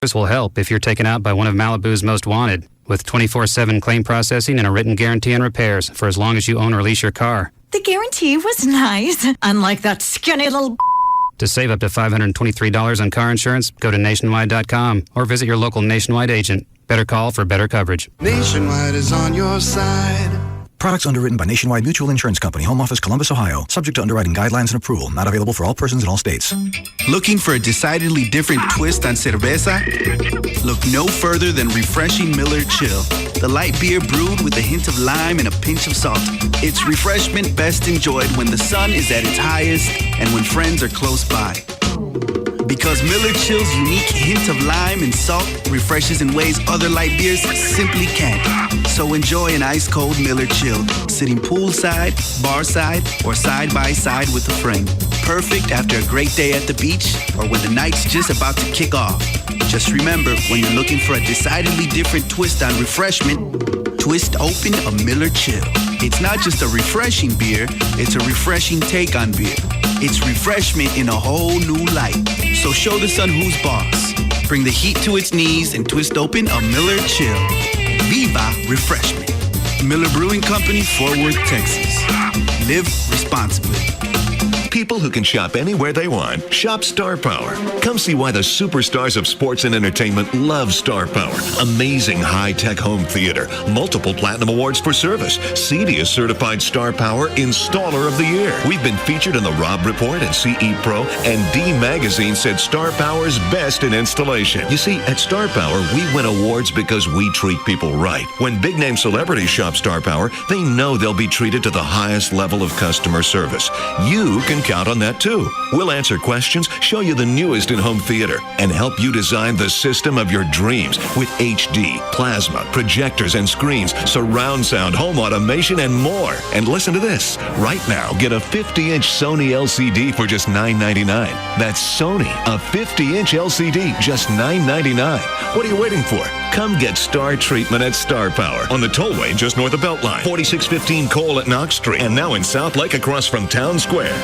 This will help if you're taken out by one of Malibu's most wanted, with 24/7 claim processing and a written guarantee on repairs for as long as you own or lease your car. The guarantee was nice, unlike that skinny little... To save up to $523 on car insurance, go to nationwide.com or visit your local Nationwide agent. Better call for better coverage. Nationwide is on your side. Products underwritten by Nationwide Mutual Insurance Company, Home Office, Columbus, Ohio. Subject to underwriting guidelines and approval. Not available for all persons in all states. Looking for a decidedly different twist on cerveza? Look no further than Refreshing Miller Chill. The light beer brewed with a hint of lime and a pinch of salt. It's refreshment best enjoyed when the sun is at its highest and when friends are close by. Because Miller Chill's unique hint of lime and salt refreshes in ways other light beers simply can't. So enjoy an ice-cold Miller Chill, sitting poolside, barside, or side-by-side with a friend. Perfect after a great day at the beach or when the night's just about to kick off. Just remember, when you're looking for a decidedly different twist on refreshment, twist open a Miller Chill. It's not just a refreshing beer, it's a refreshing take on beer. It's refreshment in a whole new light. So show the sun who's boss. Bring the heat to its knees and twist open a Miller Chill. Viva Refreshment. Miller Brewing Company, Fort Worth, Texas. Live responsibly. People who can shop anywhere they want. Shop Star Power. Come see why the superstars of sports and entertainment love Star Power. Amazing high-tech home theater. Multiple platinum awards for service. CDIA certified Star Power Installer of the Year. We've been featured in the Rob Report and CE Pro, and D Magazine said Star Power's best in installation. You see, at Star Power, we win awards because we treat people right. When big-name celebrities shop Star Power, they know they'll be treated to the highest level of customer service. You can count on that too. We'll answer questions, show you the newest in home theater, and help you design the system of your dreams with HD, plasma, projectors and screens, surround sound, home automation, and more. And listen to this. Right now, get a 50-inch Sony LCD for just $9.99. That's Sony, a 50-inch LCD, just $9.99. What are you waiting for? Come get Star treatment at Star Power on the tollway just north of Beltline, 4615 Cole at Knox Street, and now in South Lake across from Town Square.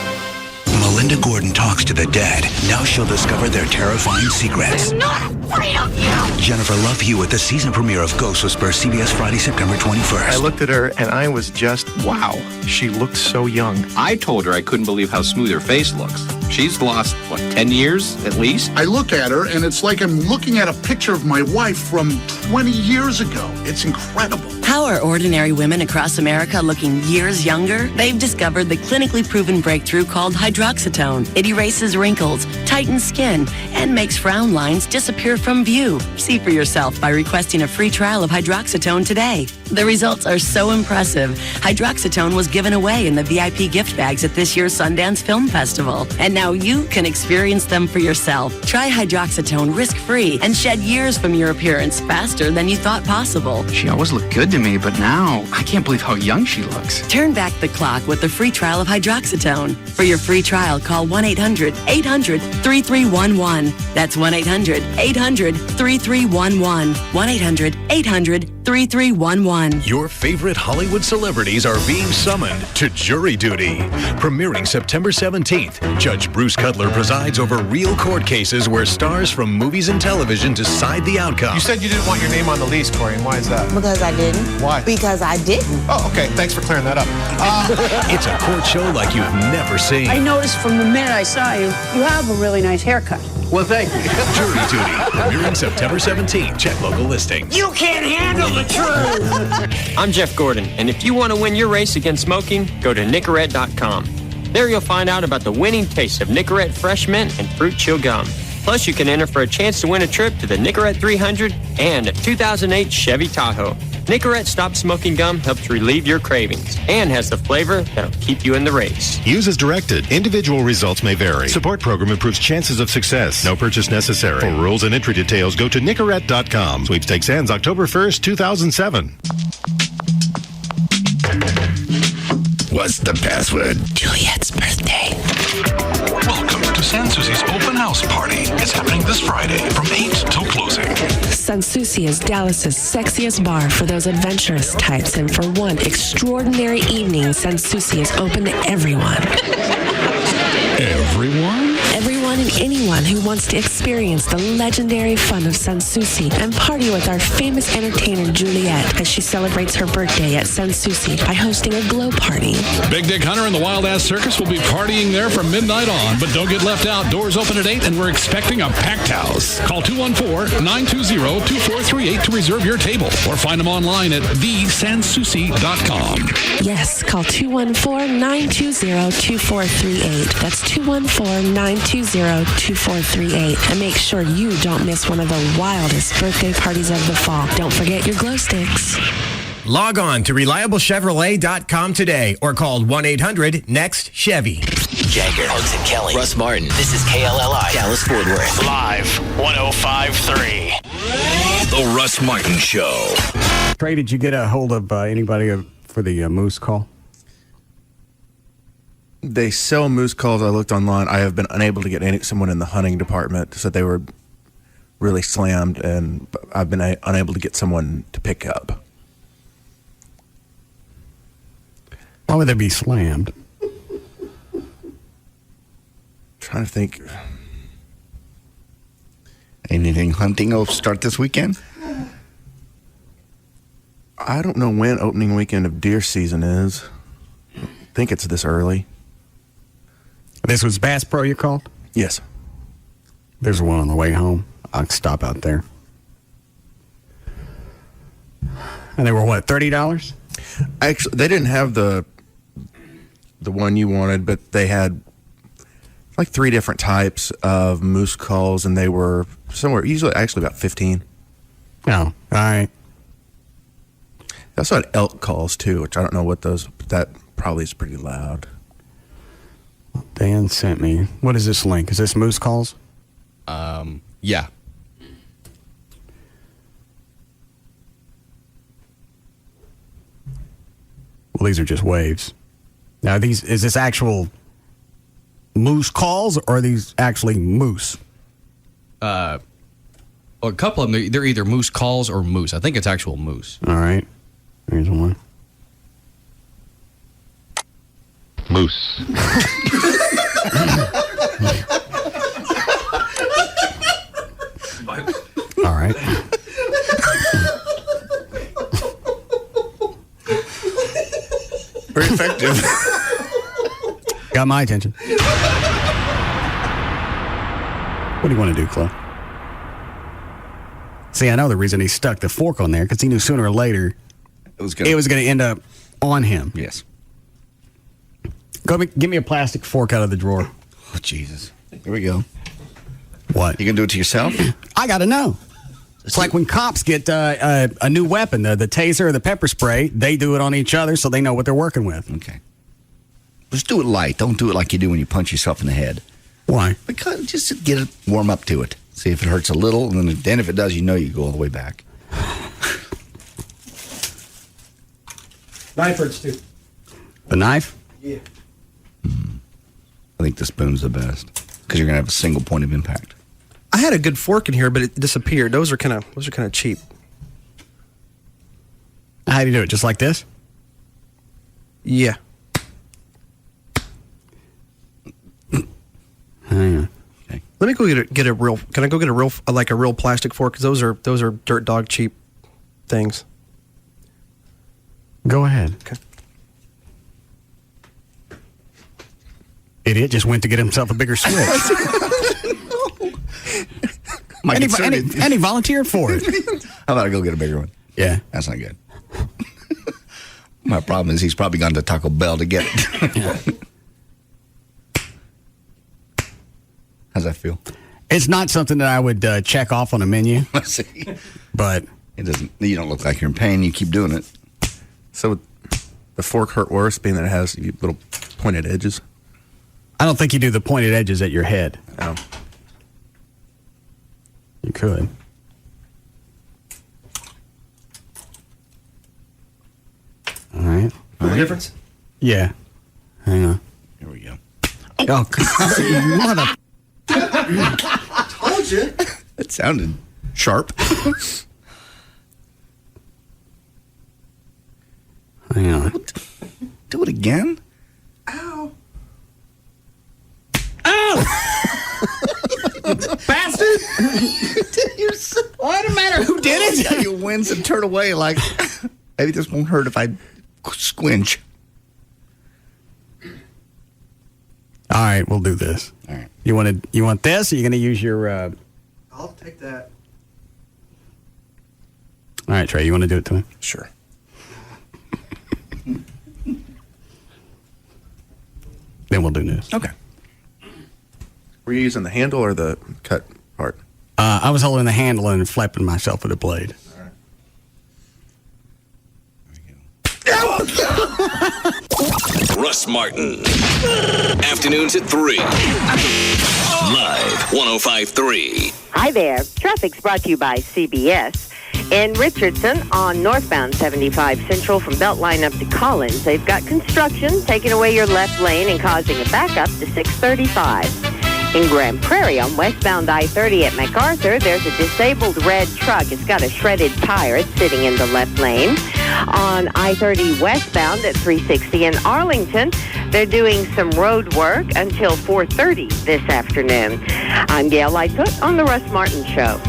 Melinda Gordon talks to the dead. Now she'll discover their terrifying secrets. I'm not afraid of you! Jennifer Love Hewitt at the season premiere of Ghost Whisperer, CBS Friday, September 21st. I looked at her and I was just, wow. She looked so young. I told her I couldn't believe how smooth her face looks. She's lost, 10 years at least? I look at her and it's like I'm looking at a picture of my wife from 20 years ago. It's incredible. How are ordinary women across America looking years younger? They've discovered the clinically proven breakthrough called hydroxytone. It erases wrinkles, tightens skin, and makes frown lines disappear from view. See for yourself by requesting a free trial of hydroxytone today. The results are so impressive. Hydroxytone was given away in the VIP gift bags at this year's Sundance Film Festival. And now you can experience them for yourself. Try hydroxytone risk-free and shed years from your appearance faster than you thought possible. She always looked good to me, but now I can't believe how young she looks. Turn back the clock with the free trial of hydroxytone. For your free trial, call 1-800-800-3311. That's 1-800-800-3311. 1-800-800-3311. Your favorite Hollywood celebrities are being summoned to jury duty. Premiering September 17th, Judge Bruce Cutler presides over real court cases where stars from movies and television decide the outcome. You said you didn't want your name on the lease, Corey, and why is that? Because I didn't. Why? Because I didn't. Oh, okay. Thanks for clearing that up. It's a court show like you've never seen. I noticed from the minute I saw you, you have a really nice haircut. Well, thank you. Jury Duty, premiering September 17th. Check local listings. You can't handle the truth! I'm Jeff Gordon, and if you want to win your race against smoking, go to Nicorette.com. There you'll find out about the winning taste of Nicorette Fresh Mint and Fruit Chill Gum. Plus, you can enter for a chance to win a trip to the Nicorette 300 and a 2008 Chevy Tahoe. Nicorette Stop Smoking Gum helps relieve your cravings and has the flavor that'll keep you in the race. Use as directed. Individual results may vary. Support program improves chances of success. No purchase necessary. For rules and entry details, go to Nicorette.com. Sweepstakes ends October 1st, 2007. What's the password? Juliet's birthday. Welcome to San Susie's open house party. It's happening this Friday from 8 till closing. San Susie is Dallas's sexiest bar for those adventurous types, and for one extraordinary evening, San Susie is open to everyone. Everyone? Everyone anyone and anyone who wants to experience the legendary fun of Sans Souci and party with our famous entertainer Juliet as she celebrates her birthday at Sans Souci by hosting a glow party. Big Dick Hunter and the Wild Ass Circus will be partying there from midnight on, but don't get left out. Doors open at 8 and we're expecting a packed house. Call 214-920-2438 to reserve your table or find them online at thesanssouci.com. Yes, call 214-920-2438. That's 214-920-2438. And make sure you don't miss one of the wildest birthday parties of the fall. Don't forget your glow sticks. Log on to ReliableChevrolet.com today or call 1-800-NEXT-CHEVY. Jagger, Hugs, and Kelly. Russ Martin. This is KLLI, Dallas-Fort Worth. Live, 105.3. The Russ Martin Show. Trey, did you get a hold of anybody for the moose call? They sell moose calls. I looked online. I have been unable to get someone in the hunting department. Said they were really slammed, and I've been unable to get someone to pick up. Why would they be slammed? Trying to think. Anything hunting will start this weekend? I don't know when opening weekend of deer season is. I think it's this early. This was Bass Pro you called? Yes. There's one on the way home. I'll stop out there. And they were what, $30? Actually, they didn't have the one you wanted, but they had like 3 different types of moose calls, and they were somewhere, usually actually about 15. Oh, all right. They also had elk calls too, which I don't know what those, but that probably is pretty loud. Dan sent me. What is this link? Is this moose calls? Yeah. Well, these are just waves. Now, is this actual moose calls, or are these actually moose? Well, a couple of them, they're either moose calls or moose. I think it's actual moose. All right. Here's one. Moose. All right. Very effective. Got my attention. What do you want to do, Chloe? See, I know the reason he stuck the fork on there, because he knew sooner or later it was going to end up on him. Yes. Give me a plastic fork out of the drawer. Oh, Jesus. Here we go. What? You can do it to yourself? I got to know. It's like when cops get a new weapon, the taser or the pepper spray, they do it on each other so they know what they're working with. Okay. Just do it light. Don't do it like you do when you punch yourself in the head. Why? Because just get it, warm up to it. See if it hurts a little, and then if it does, you know you go all the way back. Knife hurts too. The knife? Yeah. I think the spoon's the best because you're gonna have a single point of impact. I had a good fork in here, but it disappeared. Those are kind of cheap. How do you do it? Just like this? Yeah. Hang on. Okay. Let me go get a real. Can I go get a real plastic fork? Because those are dirt dog cheap things. Go ahead. Okay. Idiot just went to get himself a bigger switch. And he volunteered for it. How about I go get a bigger one? Yeah. That's not good. My problem is he's probably gone to Taco Bell to get it. Yeah. How's that feel? It's not something that I would check off on a menu. Let's see. But it doesn't. You don't look like you're in pain. You keep doing it. So the fork hurt worse, being that it has little pointed edges. I don't think you do the pointed edges at your head. Oh. You could. All right. Feel the difference? Yeah. Hang on. Here we go. Oh, mother. Told you. It sounded sharp. Hang on. Do it again. Ow. Ow! Well, it doesn't matter who did it. Yeah, you wince and turn away like, maybe this won't hurt if I squinch. All right, we'll do this. All right. You want this, or you going to use your... I'll take that. All right, Trey, you want to do it to me? Sure. Then we'll do news. Okay. Were you using the handle or the cut part? I was holding the handle and flapping myself with a blade. Russ Martin. Afternoons at 3. Live 105.3. Hi there. Traffic's brought to you by CBS. In Richardson on northbound 75 Central from Beltline up to Collins, they've got construction taking away your left lane and causing a backup to 635. In Grand Prairie on westbound I-30 at MacArthur, there's a disabled red truck. It's got a shredded tire. It's sitting in the left lane. On I-30 westbound at 360 in Arlington, they're doing some road work until 4:30 this afternoon. I'm Gail Lightfoot on the Russ Martin Show.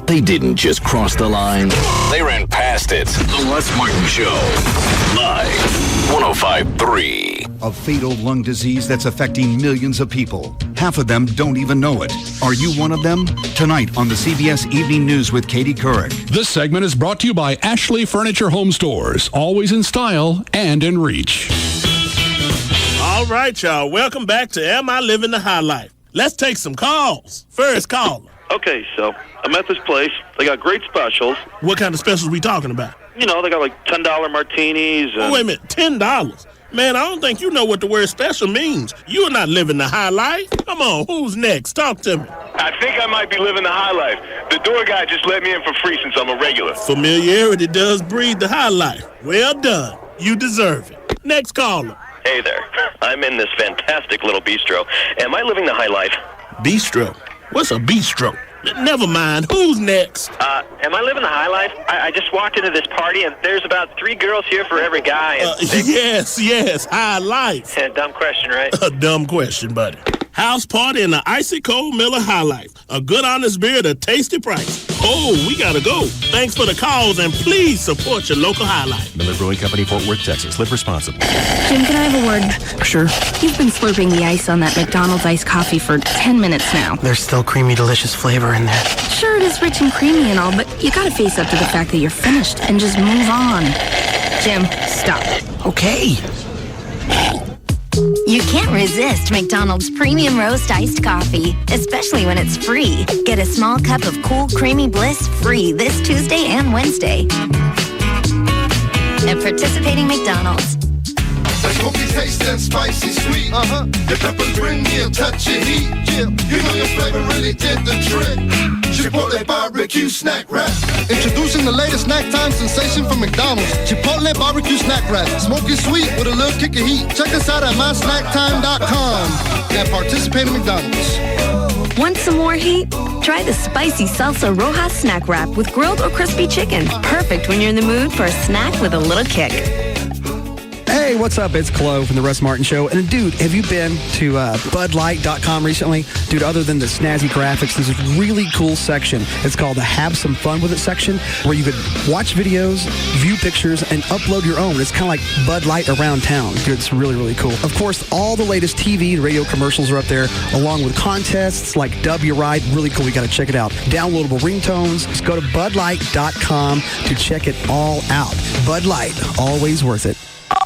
They didn't just cross the line. They ran past it. The Russ Martin Show. Live 105.3. A fatal lung disease that's affecting millions of people. Half of them don't even know it. Are you one of them? Tonight on the CBS Evening News with Katie Couric. This segment is brought to you by Ashley Furniture Home Stores. Always in style and in reach. All right, y'all. Welcome back to Am I Living the High Life? Let's take some calls. First caller. Okay, so I'm at this place. They got great specials. What kind of specials we talking about? You know, they got like $10 martinis. And... Oh, wait a minute, $10? Man, I don't think you know what the word special means. You're not living the high life. Come on, who's next? Talk to me. I think I might be living the high life. The door guy just let me in for free since I'm a regular. Familiarity does breed the high life. Well done. You deserve it. Next caller. Hey there. I'm in this fantastic little bistro. Am I living the high life? Bistro? What's a bistro? Never mind. Who's next? Am I living the high life? I just walked into this party, and there's about 3 girls here for every guy. And Yes, high life. Dumb question, right? A dumb question, buddy. House party in the icy cold Miller High Life. A good honest beer at a tasty price. Oh, we gotta go. Thanks for the calls, and please support your local High Life. Miller Brewing Company, Fort Worth, Texas. Live responsibly. Jim, can I have a word? Sure. You've been slurping the ice on that McDonald's iced coffee for 10 minutes now. There's still creamy, delicious flavor in there. Sure, it is rich and creamy and all, but you gotta face up to the fact that you're finished and just move on. Jim, stop. Okay. You can't resist McDonald's Premium Roast Iced Coffee, especially when it's free. Get a small cup of cool, creamy bliss free this Tuesday and Wednesday at participating McDonald's. The smoky taste and spicy sweet. Your peppers bring me a touch of heat. Yeah, you know your flavor really did the trick. Chipotle barbecue snack wrap. Introducing the latest snack time sensation from McDonald's. Chipotle barbecue snack wrap. Smoky sweet with a little kick of heat. Check us out at mysnacktime.com. At participating McDonald's. Want some more heat? Try the spicy salsa roja snack wrap with grilled or crispy chicken. Perfect when you're in the mood for a snack with a little kick. Hey, what's up? It's Chloe from the Russ Martin Show. And dude, have you been to budlight.com recently? Dude, other than the snazzy graphics, there's a really cool section. It's called the Have Some Fun With It section, where you could watch videos, view pictures, and upload your own. It's kind of like Bud Light around town. Dude, it's really, really cool. Of course, all the latest TV and radio commercials are up there, along with contests like Dub Your Ride. Really cool. You got to check it out. Downloadable ringtones. Just go to budlight.com to check it all out. Bud Light, always worth it.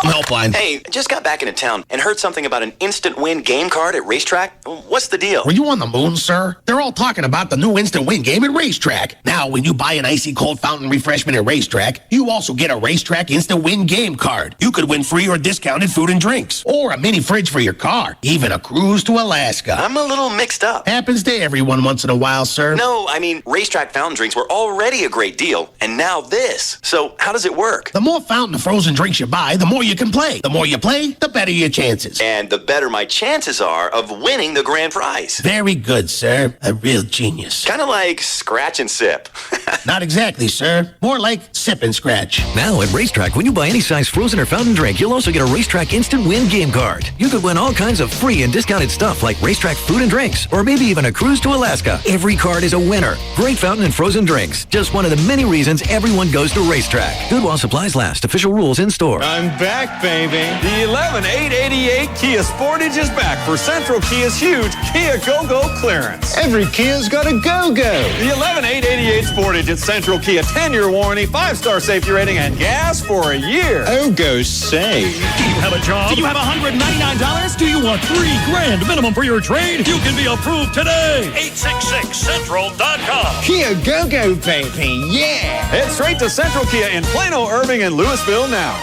Helpline. Hey, just got back into town and heard something about an instant win game card at Racetrack. What's the deal? Were you on the moon, sir? They're all talking about the new instant win game at Racetrack. Now, when you buy an icy cold fountain refreshment at Racetrack, you also get a Racetrack instant win game card. You could win free or discounted food and drinks, or a mini fridge for your car, even a cruise to Alaska. I'm a little mixed up. Happens to everyone once in a while, sir. No, I mean, Racetrack fountain drinks were already a great deal, and now this. So, how does it work? The more fountain of frozen drinks you buy, the more you can play. The more you play, the better your chances. And the better my chances are of winning the grand prize. Very good, sir. A real genius. Kind of like scratch and sip. Not exactly, sir. More like sip and scratch. Now at Racetrack, when you buy any size frozen or fountain drink, you'll also get a Racetrack Instant Win game card. You could win all kinds of free and discounted stuff like Racetrack food and drinks, or maybe even a cruise to Alaska. Every card is a winner. Great fountain and frozen drinks. Just one of the many reasons everyone goes to Racetrack. Good while supplies last. Official rules in store. I'm back, baby. The 11888 Kia Sportage is back for Central Kia's huge Kia Go-Go clearance. Every Kia's got a go-go. The 11888 Sportage at Central Kia, 10-year warranty, 5-star safety rating, and gas for a year. Oh, go save. Do you have a job? Do you have $199? Do you want $3,000 minimum for your trade? You can be approved today. 866central.com. Kia Go-Go, baby. Yeah. Head straight to Central Kia in Plano, Irving, and Louisville now.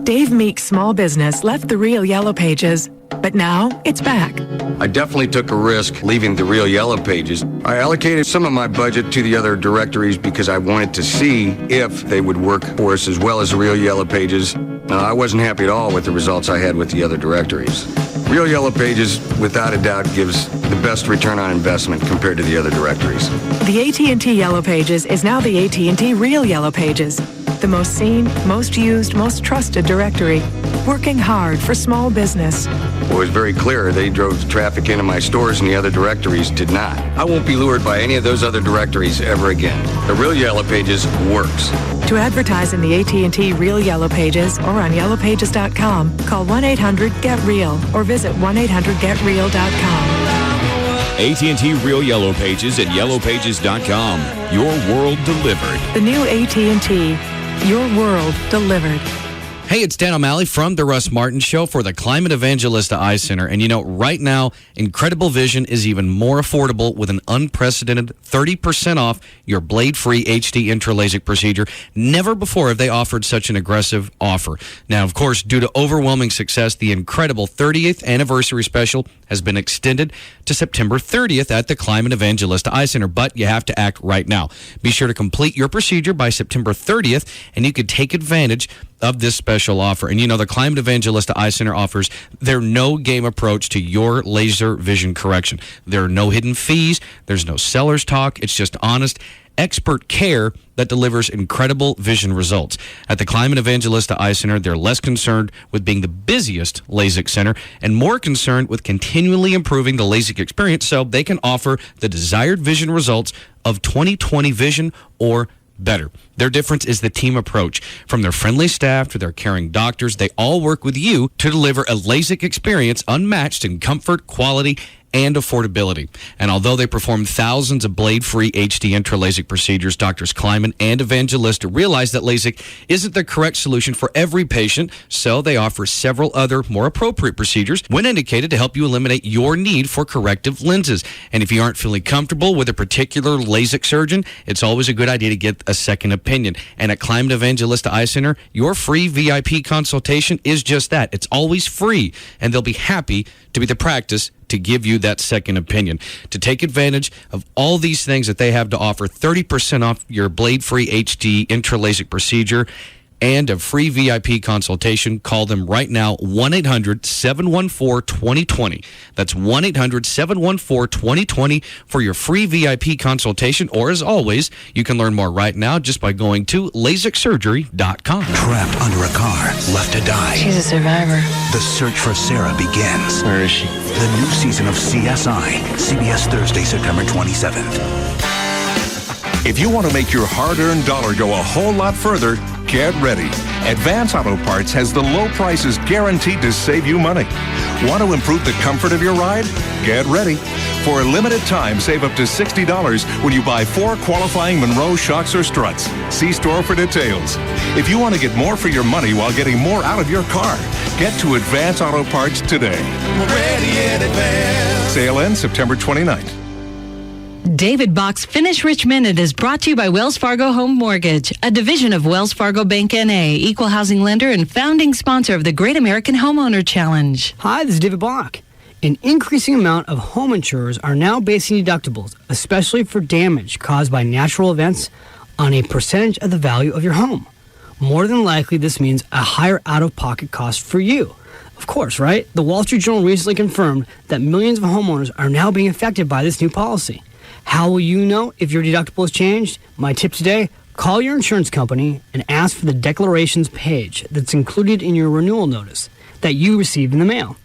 Dave Meek's small business left the Real Yellow Pages, but now it's back. I definitely took a risk leaving the Real Yellow Pages. I allocated some of my budget to the other directories because I wanted to see if they would work for us as well as the Real Yellow Pages. I wasn't happy at all with the results I had with the other directories. Real Yellow Pages, without a doubt, gives the best return on investment compared to the other directories. The AT&T Yellow Pages is now the AT&T Real Yellow Pages. The most seen, most used, most trusted directory. Working hard for small business. Well, it was very clear they drove the traffic into my stores and the other directories did not. I won't be lured by any of those other directories ever again. The Real Yellow Pages works. To advertise in the AT&T Real Yellow Pages or on yellowpages.com, call 1-800-GET-REAL or visit 1-800-GETREAL.com. AT&T Real Yellow Pages at yellowpages.com. Your world delivered. The new AT&T, your world delivered. Hey, it's Dan O'Malley from the Russ Martin Show for the Climate Evangelista Eye Center. And you know, right now, Incredible Vision is even more affordable with an unprecedented 30% off your blade-free HD intralaser procedure. Never before have they offered such an aggressive offer. Now, of course, due to overwhelming success, the incredible 30th anniversary special has been extended to September 30th at the Climate Evangelista Eye Center, but you have to act right now. Be sure to complete your procedure by September 30th, and you could take advantage of this special offer. And you know, the Climate Evangelista Eye Center offers their no-game approach to your laser vision correction. There are no hidden fees. There's no seller's talk. It's just honest, expert care that delivers incredible vision results. At the Climate Evangelista Eye Center, they're less concerned with being the busiest LASIK center and more concerned with continually improving the LASIK experience so they can offer the desired vision results of 20/20 vision or better. Their difference is the team approach. From their friendly staff to their caring doctors, they all work with you to deliver a LASIK experience unmatched in comfort, quality, and affordability. And although they perform thousands of blade-free HD intralaser procedures, Doctors Kleiman and Evangelista realize that LASIK isn't the correct solution for every patient, so they offer several other more appropriate procedures when indicated to help you eliminate your need for corrective lenses. And if you aren't feeling comfortable with a particular LASIK surgeon, it's always a good idea to get a second opinion. And at Climate Evangelista Eye Center, your free VIP consultation is just that. It's always free, and they'll be happy to be the practice to give you that second opinion. To take advantage of all these things that they have to offer, 30% off your blade-free HD intralaser procedure and a free VIP consultation, call them right now, 1-800-714-2020. That's 1-800-714-2020 for your free VIP consultation. Or as always, you can learn more right now just by going to LASIKsurgery.com. Trapped under a car, left to die. She's a survivor. The search for Sarah begins. Where is she? The new season of CSI, CBS Thursday, September 27th. If you want to make your hard-earned dollar go a whole lot further, get ready. Advance Auto Parts has the low prices guaranteed to save you money. Want to improve the comfort of your ride? Get ready. For a limited time, save up to $60 when you buy 4 qualifying Monroe shocks or struts. See store for details. If you want to get more for your money while getting more out of your car, get to Advance Auto Parts today. We're ready in advance. Sale ends September 29th. David Bach's Finish Rich Minute is brought to you by Wells Fargo Home Mortgage, a division of Wells Fargo Bank N.A., equal housing lender and founding sponsor of the Great American Homeowner Challenge. Hi, this is David Bach. An increasing amount of home insurers are now basing deductibles, especially for damage caused by natural events, on a percentage of the value of your home. More than likely, this means a higher out-of-pocket cost for you. Of course, right? The Wall Street Journal recently confirmed that millions of homeowners are now being affected by this new policy. How will you know if your deductible has changed? My tip today, call your insurance company and ask for the declarations page that's included in your renewal notice that you received in the mail.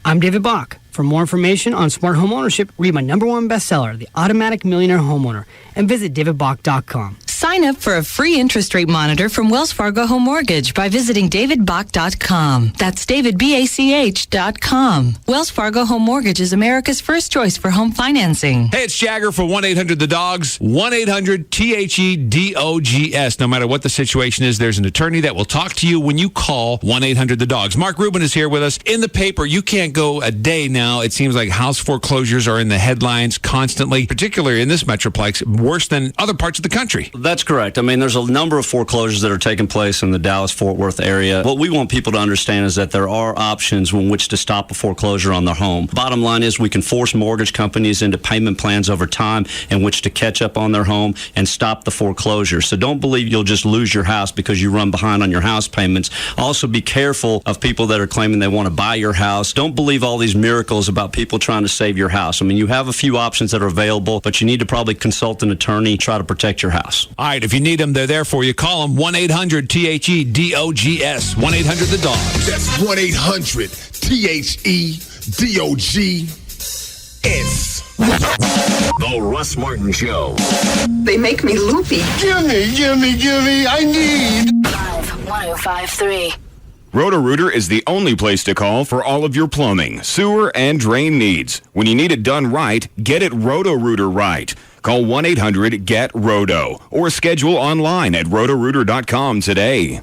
I'm David Bach. For more information on smart home ownership, read my #1 bestseller, The Automatic Millionaire Homeowner, and visit davidbach.com. Sign up for a free interest rate monitor from Wells Fargo Home Mortgage by visiting davidbach.com. That's davidbach.com. Wells Fargo Home Mortgage is America's first choice for home financing. Hey, it's Jagger for 1-800-THE-DOGS. 1-800-THEDOGS. No matter what the situation is, there's an attorney that will talk to you when you call 1-800-THE-DOGS. Mark Rubin is here with us. In the paper, you can't go a day now. It seems like house foreclosures are in the headlines constantly, particularly in this metroplex, worse than other parts of the country. That's correct. I mean, there's a number of foreclosures that are taking place in the Dallas-Fort Worth area. What we want people to understand is that there are options in which to stop a foreclosure on their home. Bottom line is we can force mortgage companies into payment plans over time in which to catch up on their home and stop the foreclosure. So don't believe you'll just lose your house because you run behind on your house payments. Also be careful of people that are claiming they want to buy your house. Don't believe all these miracles about people trying to save your house. I mean, you have a few options that are available, but you need to probably consult an attorney, try to protect your house. All right, if you need them, they're there for you. Call them 1-800-THEDOGS. 1-800-THE-DOGS. That's 1-800-THEDOGS. The Russ Martin Show. They make me loopy. Gimme, I need. 105.3. Roto-Rooter is the only place to call for all of your plumbing, sewer, and drain needs. When you need it done right, get it Roto-Rooter right. Call 1-800-GET-ROTO or schedule online at rotorooter.com today.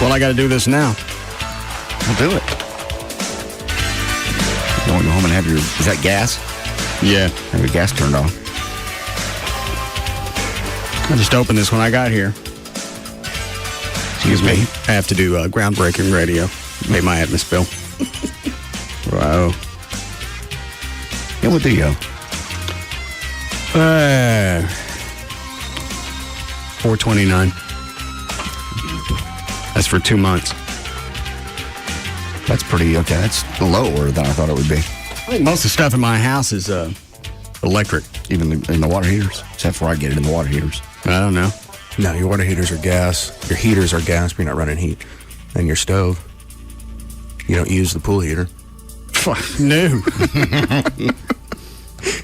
Well, I got to do this now. I'll do it. You want to go home and have your... Is that gas? Yeah. Have your gas turned on. I just opened this when I got here. Excuse me. I have to do groundbreaking radio. Pay my admin bill. Wow. Yeah, what do you owe? $429. That's for 2 months. That's pretty okay. That's lower than I thought it would be. I think most of the stuff in my house is electric. Even in the water heaters. Except for I get it in the water heaters. I don't know. No, your water heaters are gas. Your heaters are gas, but you're not running heat. And your stove, you don't use the pool heater. No.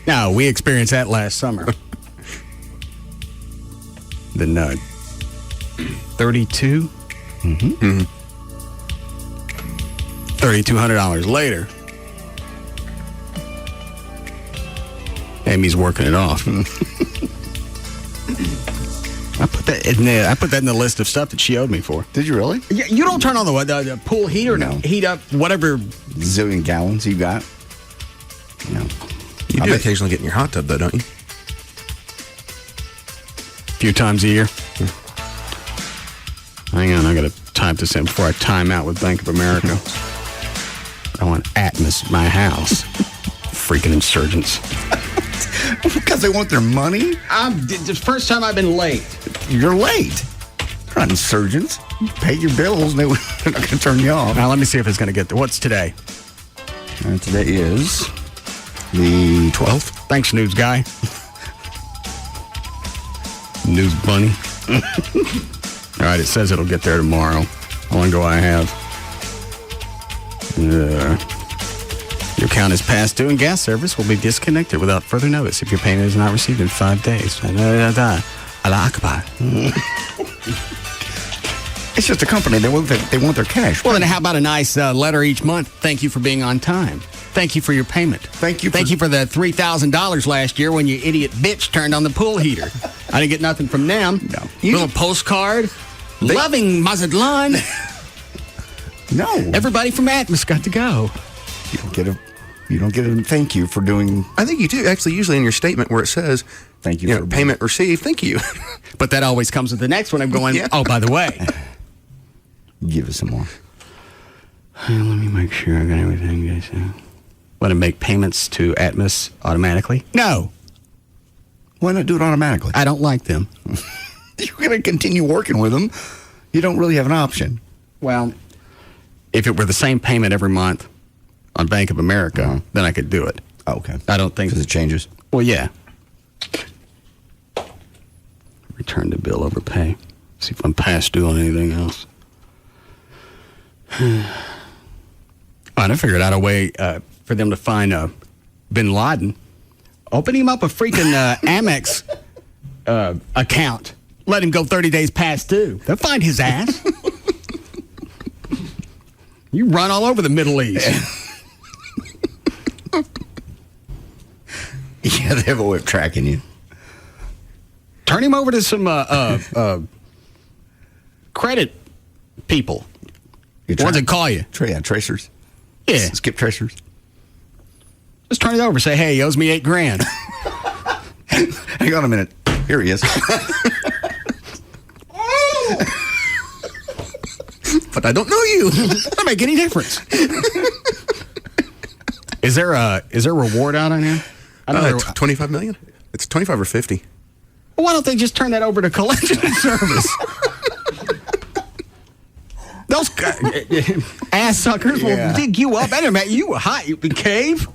No, we experienced that last summer. The nut. 32? Mm-hmm. $3,200 later. Amy's working it off. I put that in the list of stuff that she owed me for. Did you really? Yeah, you don't turn on the pool heater to heat up whatever zillion gallons you got. No. You do occasionally get in your hot tub, though, don't you? A few times a year. Hang on, I got to type this in before I time out with Bank of America. I want Atmos, my house. Freaking insurgents. Because they want their money? The first time I've been late. You're late. They're not insurgents. You pay your bills and they're not going to turn you off. Now, let me see if it's going to get there. What's today? Today is the 12th. Thanks, news guy. News bunny. All right, it says it'll get there tomorrow. How long do I have? Your account is past due and gas service will be disconnected without further notice if your payment is not received in 5 days. Allah Akbar. It's just a company. They want their cash. Well, then how about a nice letter each month? Thank you for being on time. Thank you for your payment. Thank you for the $3,000 last year when your idiot bitch turned on the pool heater. I didn't get nothing from them. No. Little postcard. Loving Mazatlan. No. Everybody from Atmos got to go. You don't get a thank you for doing. I think you do. Actually, usually in your statement where it says, thank you for payment received, thank you. But that always comes with the next one. I'm going, oh, by the way. Give us some more. Let me make sure I got everything, guys. Want to make payments to Atmos automatically? No. Why not do it automatically? I don't like them. You're going to continue working with them. You don't really have an option. Well, if it were the same payment every month on Bank of America, then I could do it. Oh, okay. I don't think... Because it changes? Well, yeah. Return the bill over pay. See if I'm past due on anything else. I figured out a way for them to find Bin Laden. Open him up a freaking Amex account. Let him go 30 days past due. They'll find his ass. You run all over the Middle East. Yeah, they have a way of tracking you. Turn him over to some credit people. What does it call you? Tracers. Yeah. Skip tracers. Just turn it over. Say, hey, he owes me $8,000. Hang on a minute. Here he is. But I don't know you. Doesn't make any difference. Is there a reward out on here? I know 25 million. It's 25 or 50. Well, why don't they just turn that over to collection service? Those ass suckers will dig you up. Anyway, you were hot. You in cave.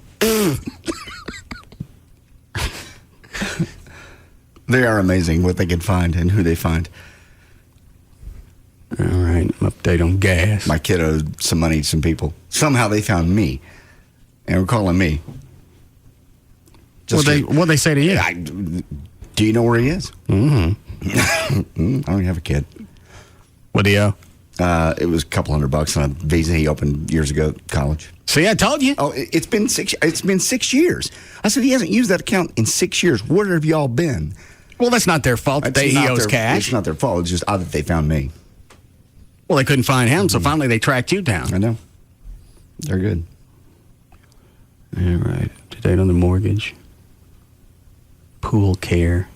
They are amazing what they can find and who they find. All right, update on gas. My kid owed some money to some people. Somehow they found me and were calling me. What'd they say to you? Do you know where he is? Mm-hmm. I don't have a kid. What do you owe? It was a couple $100 on a visa he opened years ago at college. See, I told you. Oh, it's been 6 years. I said he hasn't used that account in 6 years. Where have y'all been? Well, that's not their fault that he owes cash. It's not their fault. It's just odd that they found me. Well, they couldn't find him, so finally they tracked you down. I know. They're good. All right. To date on the mortgage. Pool care.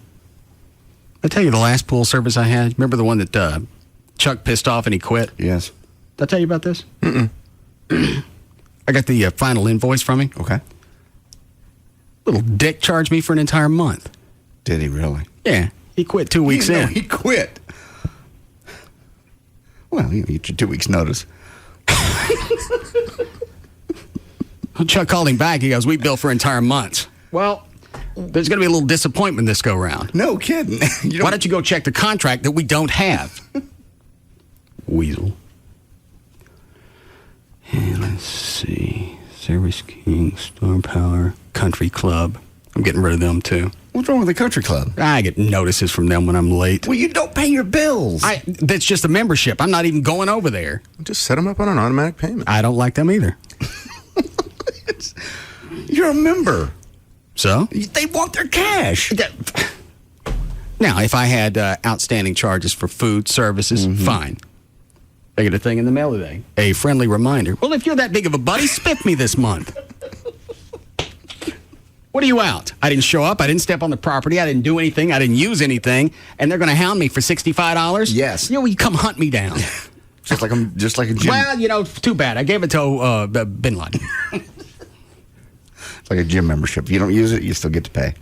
I tell you the last pool service I had. Remember the one that Chuck pissed off and he quit? Yes. Did I tell you about this? Mm-mm. I got the final invoice from him. Okay. Little dick charged me for an entire month. Did he really? Yeah. He quit 2 weeks in. He quit. Well, you get your 2 weeks' notice. Chuck called him back. He goes, we bill for entire months. Well, There's going to be a little disappointment this go round. No kidding. Why don't you go check the contract that we don't have? Weasel. And let's see. Service King, Star Power, Country Club. I'm getting rid of them too. What's wrong with the Country Club? I get notices from them when I'm late. Well, you don't pay your bills. That's just a membership. I'm not even going over there. Just set them up on an automatic payment. I don't like them either. You're a member. So? They want their cash. Now, if I had outstanding charges for food services, fine. I get a thing in the mail today. A friendly reminder. Well, if you're that big of a buddy, spiff me this month. What are you out? I didn't show up. I didn't step on the property. I didn't do anything. I didn't use anything. And they're going to hound me for $65? Yes. You know, you come hunt me down. just like a gym. Well, you know, too bad. I gave it to Bin Laden. It's like a gym membership. If you don't use it, you still get to pay.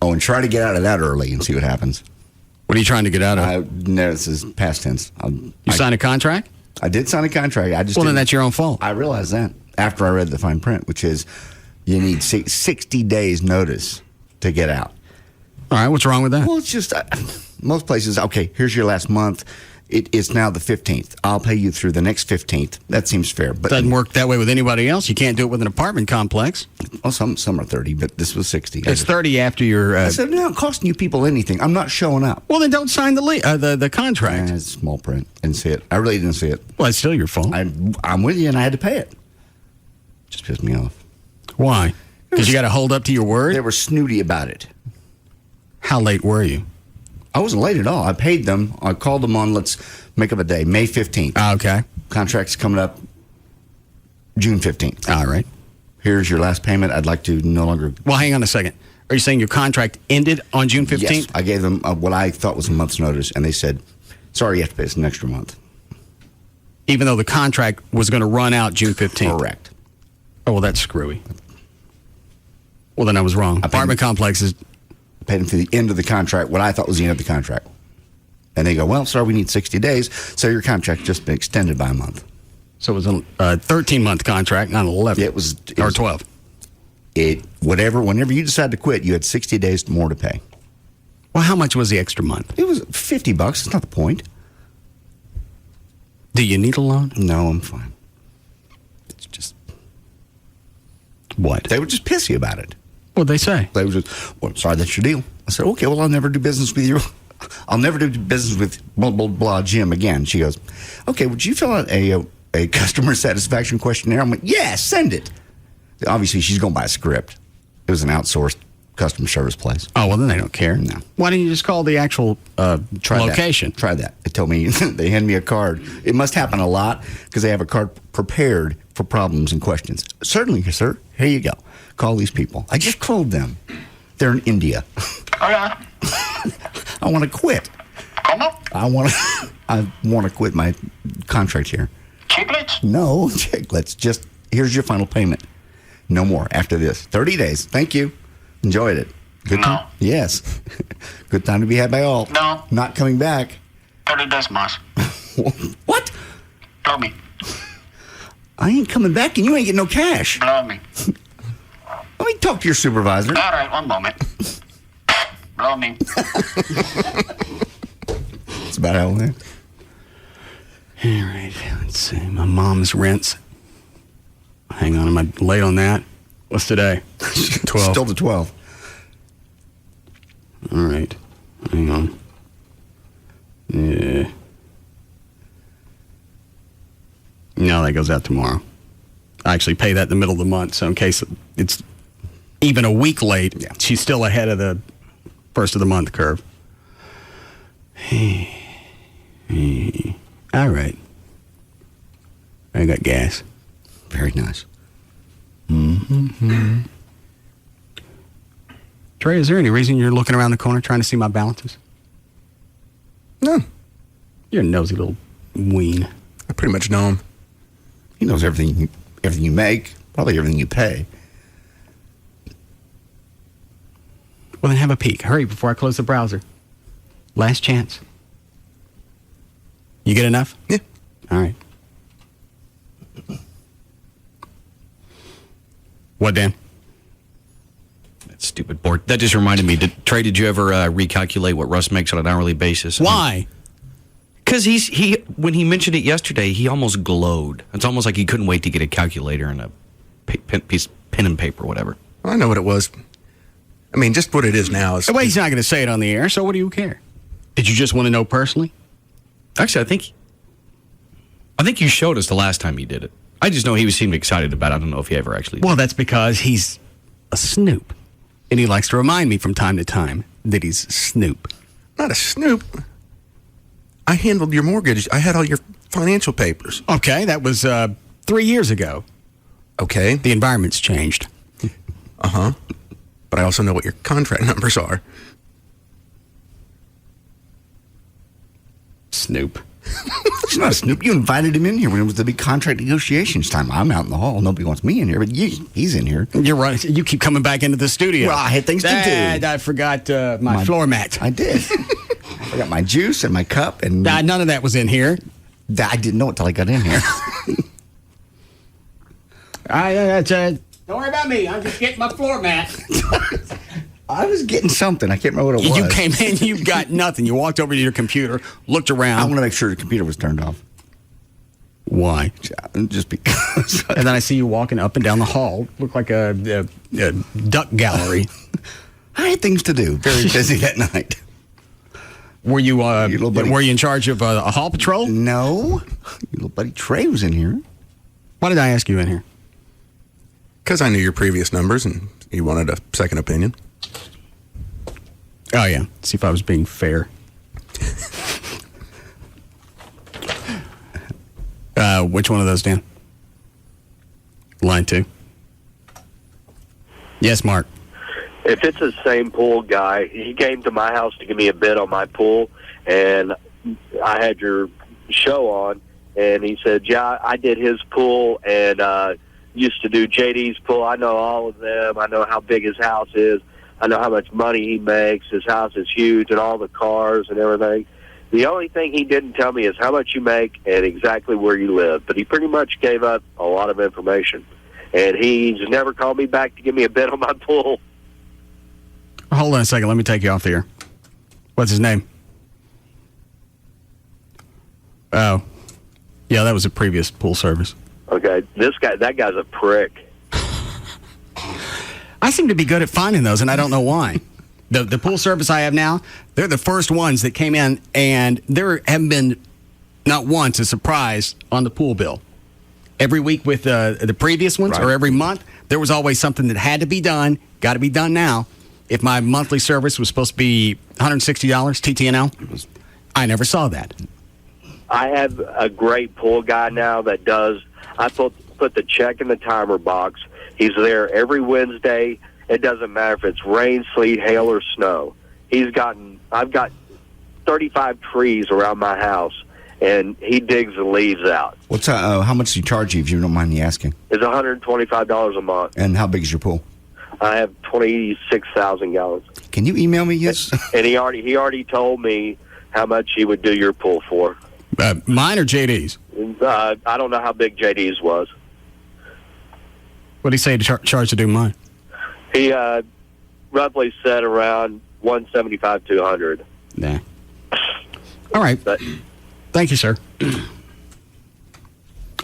Oh, and try to get out of that early and see what happens. What are you trying to get out of? No, this is past tense. You signed a contract? I did sign a contract. Then that's your own fault. I realized that after I read the fine print, which is you need 60 days notice to get out. All right, what's wrong with that? Well, it's just most places, okay, here's your last month. It's now the 15th. I'll pay you through the next 15th. That seems fair. But doesn't work that way with anybody else. You can't do it with an apartment complex. Well, some are 30, but this was 60. It's 30 after your... I said, no, not costing you people anything. I'm not showing up. Well, then don't sign the contract. It's small print. Didn't see it. I really didn't see it. Well, it's still your fault. I'm with you, and I had to pay it. Just pissed me off. Why? Because you got to hold up to your word? They were snooty about it. How late were you? I wasn't late at all. I paid them. I called them on, let's make up a day, May 15th. Okay. Contract's coming up June 15th. All right. Here's your last payment. I'd like to no longer... Well, hang on a second. Are you saying your contract ended on June 15th? Yes. I gave them what I thought was a month's notice, and they said, sorry, you have to pay us an extra month. Even though the contract was going to run out June 15th? Correct. Oh, well, that's screwy. Well, then I was wrong. Apartment complexes... I paid them to the end of the contract, what I thought was the end of the contract. And they go, well, sorry, we need 60 days, so your contract's just been extended by a month. So it was a 13-month contract, not 11. It was 12. Whenever you decide to quit, you had 60 days more to pay. Well, how much was the extra month? It was $50. It's not the point. Do you need a loan? No, I'm fine. It's just... What? They were just pissy about it. What'd they say? They were just, well, sorry, that's your deal. I said, okay, well, I'll never do business with you. I'll never do business with blah, blah, blah, Jim again. She goes, okay, would you fill out a customer satisfaction questionnaire? I went, yeah, send it. Obviously, she's going by a script. It was an outsourced customer service place. Oh, well, then they don't care. No. Why didn't you just call the actual location? Try that. They told me, they hand me a card. It must happen a lot because they have a card prepared for problems and questions. Certainly, sir. Here you go. Call these people. I just called them. They're in India. Hola. I want to quit. ¿Cómo? I want to quit my contract here. Chiclets? No, chiclets. Just, here's your final payment. No more after this. 30 days. Thank you. Enjoyed it. Good No. time? Yes. Good time to be had by all. No. Not coming back. 30 days más. What? Blow me. I ain't coming back and you ain't getting no cash. Blow me. Let me talk to your supervisor. All right, one moment. Blow me. It's about how old. All right, let's see. My mom's rents. Hang on, am I late on that? What's today? 12. Still the 12. All right, hang on. Yeah. No, that goes out tomorrow. I actually pay that in the middle of the month, so in case it's even a week late, she's still ahead of the first of the month curve. All right. I got gas. Very nice. Mm-hmm. Trey, is there any reason you're looking around the corner trying to see my balances? No. You're a nosy little ween. I pretty much know him. He knows everything you make, probably everything you pay. Well, then have a peek. Hurry before I close the browser. Last chance. You get enough? Yeah. All right. What, Dan? That stupid stupid board. That just reminded me. Trey, did you ever recalculate what Russ makes on an hourly basis? Why? Because when he mentioned it yesterday, he almost glowed. It's almost like he couldn't wait to get a calculator and a pen and paper, whatever. I know what it was. I mean, just what it is now is. Well, he's not going to say it on the air, so what do you care? Did you just want to know personally? Actually, I think you showed us the last time you did it. I just know he seemed excited about it. I don't know if he ever actually did. Well, that's because he's a snoop. And he likes to remind me from time to time that he's a snoop. Not a snoop. I handled your mortgage. I had all your financial papers. Okay, that was 3 years ago. Okay. The environment's changed. Uh-huh. But I also know what your contract numbers are. Snoop. He's not a snoop. You invited him in here when it was the big contract negotiations time. I'm out in the hall. Nobody wants me in here, but he's in here. You're right. You keep coming back into the studio. Well, I had things to do. I forgot my floor mat. I did. I got my juice and my cup. And none of that was in here. I didn't know it till I got in here. Don't worry about me. I'm just getting my floor mat. I was getting something. I can't remember what it was. You came in, you got nothing. You walked over to your computer, looked around. I want to make sure the computer was turned off. Why? Just because. And then I see you walking up and down the hall. Looked like a duck gallery. I had things to do. Very busy that night. Were you in charge of a hall patrol? No. Your little buddy Trey was in here. Why did I ask you in here? Because I knew your previous numbers and you wanted a second opinion. Oh, yeah. See if I was being fair. Which one of those, Dan? Line 2. Yes, Mark. If it's the same pool guy, he came to my house to give me a bid on my pool, and I had your show on, and he said, yeah, I did his pool, and used to do JD's pool. I know all of them. I know how big his house is. I know how much money he makes. His house is huge and all the cars and everything. The only thing he didn't tell me is how much you make and exactly where you live. But he pretty much gave up a lot of information. And he's never called me back to give me a bid on my pool. Hold on a second. Let me take you off the air. What's his name? Oh. Yeah, that was a previous pool service. Okay. That guy's a prick. I seem to be good at finding those, and I don't know why. The pool service I have now, they're the first ones that came in, and there haven't been not once a surprise on the pool bill. Every week with the previous ones, or every month, there was always something that had to be done, got to be done now. If my monthly service was supposed to be $160 TTNL, I never saw that. I have a great pool guy now that does, I put the check in the timer box. He's there every Wednesday. It doesn't matter if it's rain, sleet, hail, or snow. I've got 35 trees around my house, and he digs the leaves out. What's how much do you charge you, if you don't mind me asking? It's $125 a month. And how big is your pool? I have 26,000 gallons. Can you email me yes? And he already told me how much he would do your pool for. Mine or JD's? I don't know how big JD's was. What did he say to charge to do mine? He roughly said around 175 to 200. Nah. All right. Thank you, sir.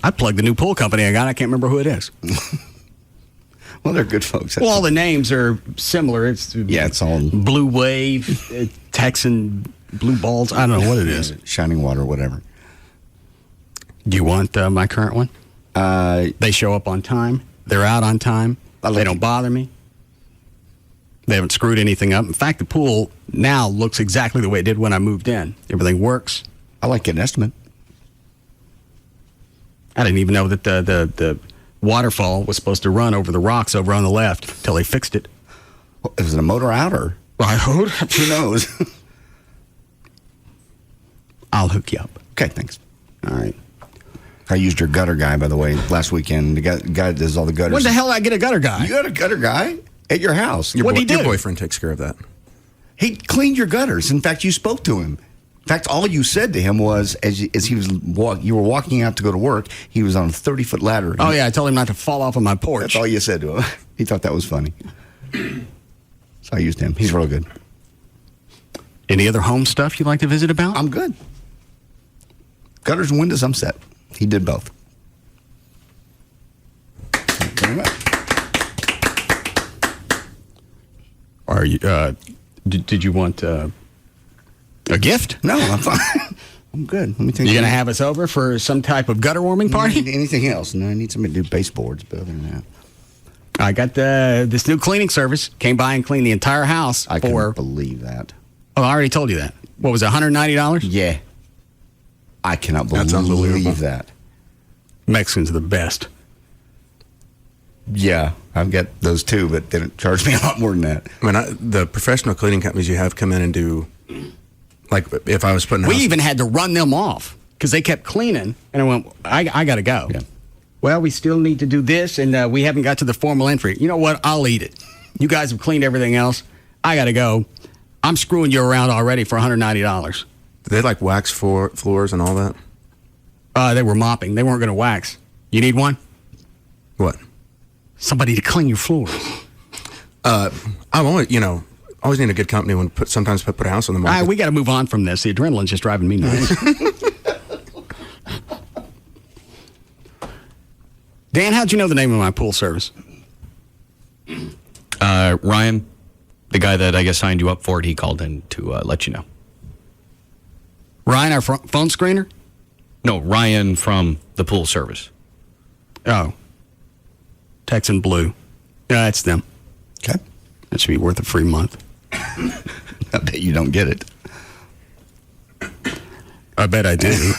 I plugged the new pool company I got. I can't remember who it is. Well, they're good folks. Well, all the names are similar. It's all Blue Wave, Texan Blue Balls. I don't know what it is. Shining Water, whatever. Do you want my current one? They show up on time. They're out on time. They don't bother me. They haven't screwed anything up. In fact, the pool now looks exactly the way it did when I moved in. Everything works. I like getting an estimate. I didn't even know that the waterfall was supposed to run over the rocks over on the left until they fixed it. Well, is it a motor out or? I hope. Who knows? I'll hook you up. Okay, thanks. All right. I used your gutter guy, by the way, last weekend. The guy that does all the gutters. When the hell did I get a gutter guy? You got a gutter guy at your house. What did he do? Your boyfriend takes care of that. He cleaned your gutters. In fact, you spoke to him. In fact, all you said to him was, as he was you were walking out to go to work, he was on a 30-foot ladder. Oh, yeah, I told him not to fall off of my porch. That's all you said to him. He thought that was funny. So I used him. He's real good. Any other home stuff you'd like to visit about? I'm good. Gutters and windows, I'm set. He did both. Thank you very much. Are you? Did you want a gift? No, I'm fine. I'm good. Let me think. You gonna have us over for some type of gutter warming party? Anything else? No, I need somebody to do baseboards, but other than that. I got this new cleaning service. Came by and cleaned the entire house. I can't believe that. Oh, I already told you that. What was it, $190? Yeah. I cannot That's unbelievable. believe that. Mexicans are the best. Yeah, I've got those too, but they don't charge me a lot more than that. I mean, the professional cleaning companies you have come in and do, like if I was putting We even had to run them off because they kept cleaning, and I went, I got to go. Yeah. Well, we still need to do this, and we haven't got to the formal entry. You know what? I'll eat it. You guys have cleaned everything else. I got to go. I'm screwing you around already for $190. Did they like wax floors and all that? They were mopping. They weren't going to wax. You need one? What? Somebody to clean your floors. I always need a good company when sometimes put a house on the market. All right, we got to move on from this. The adrenaline's just driving me nuts. Dan, how'd you know the name of my pool service? Ryan, the guy that I guess signed you up for it, he called in to let you know. Ryan, our phone screener? No, Ryan from the pool service. Oh. Texan Blue. Yeah, that's them. Okay. That should be worth a free month. I bet you don't get it. I bet I do.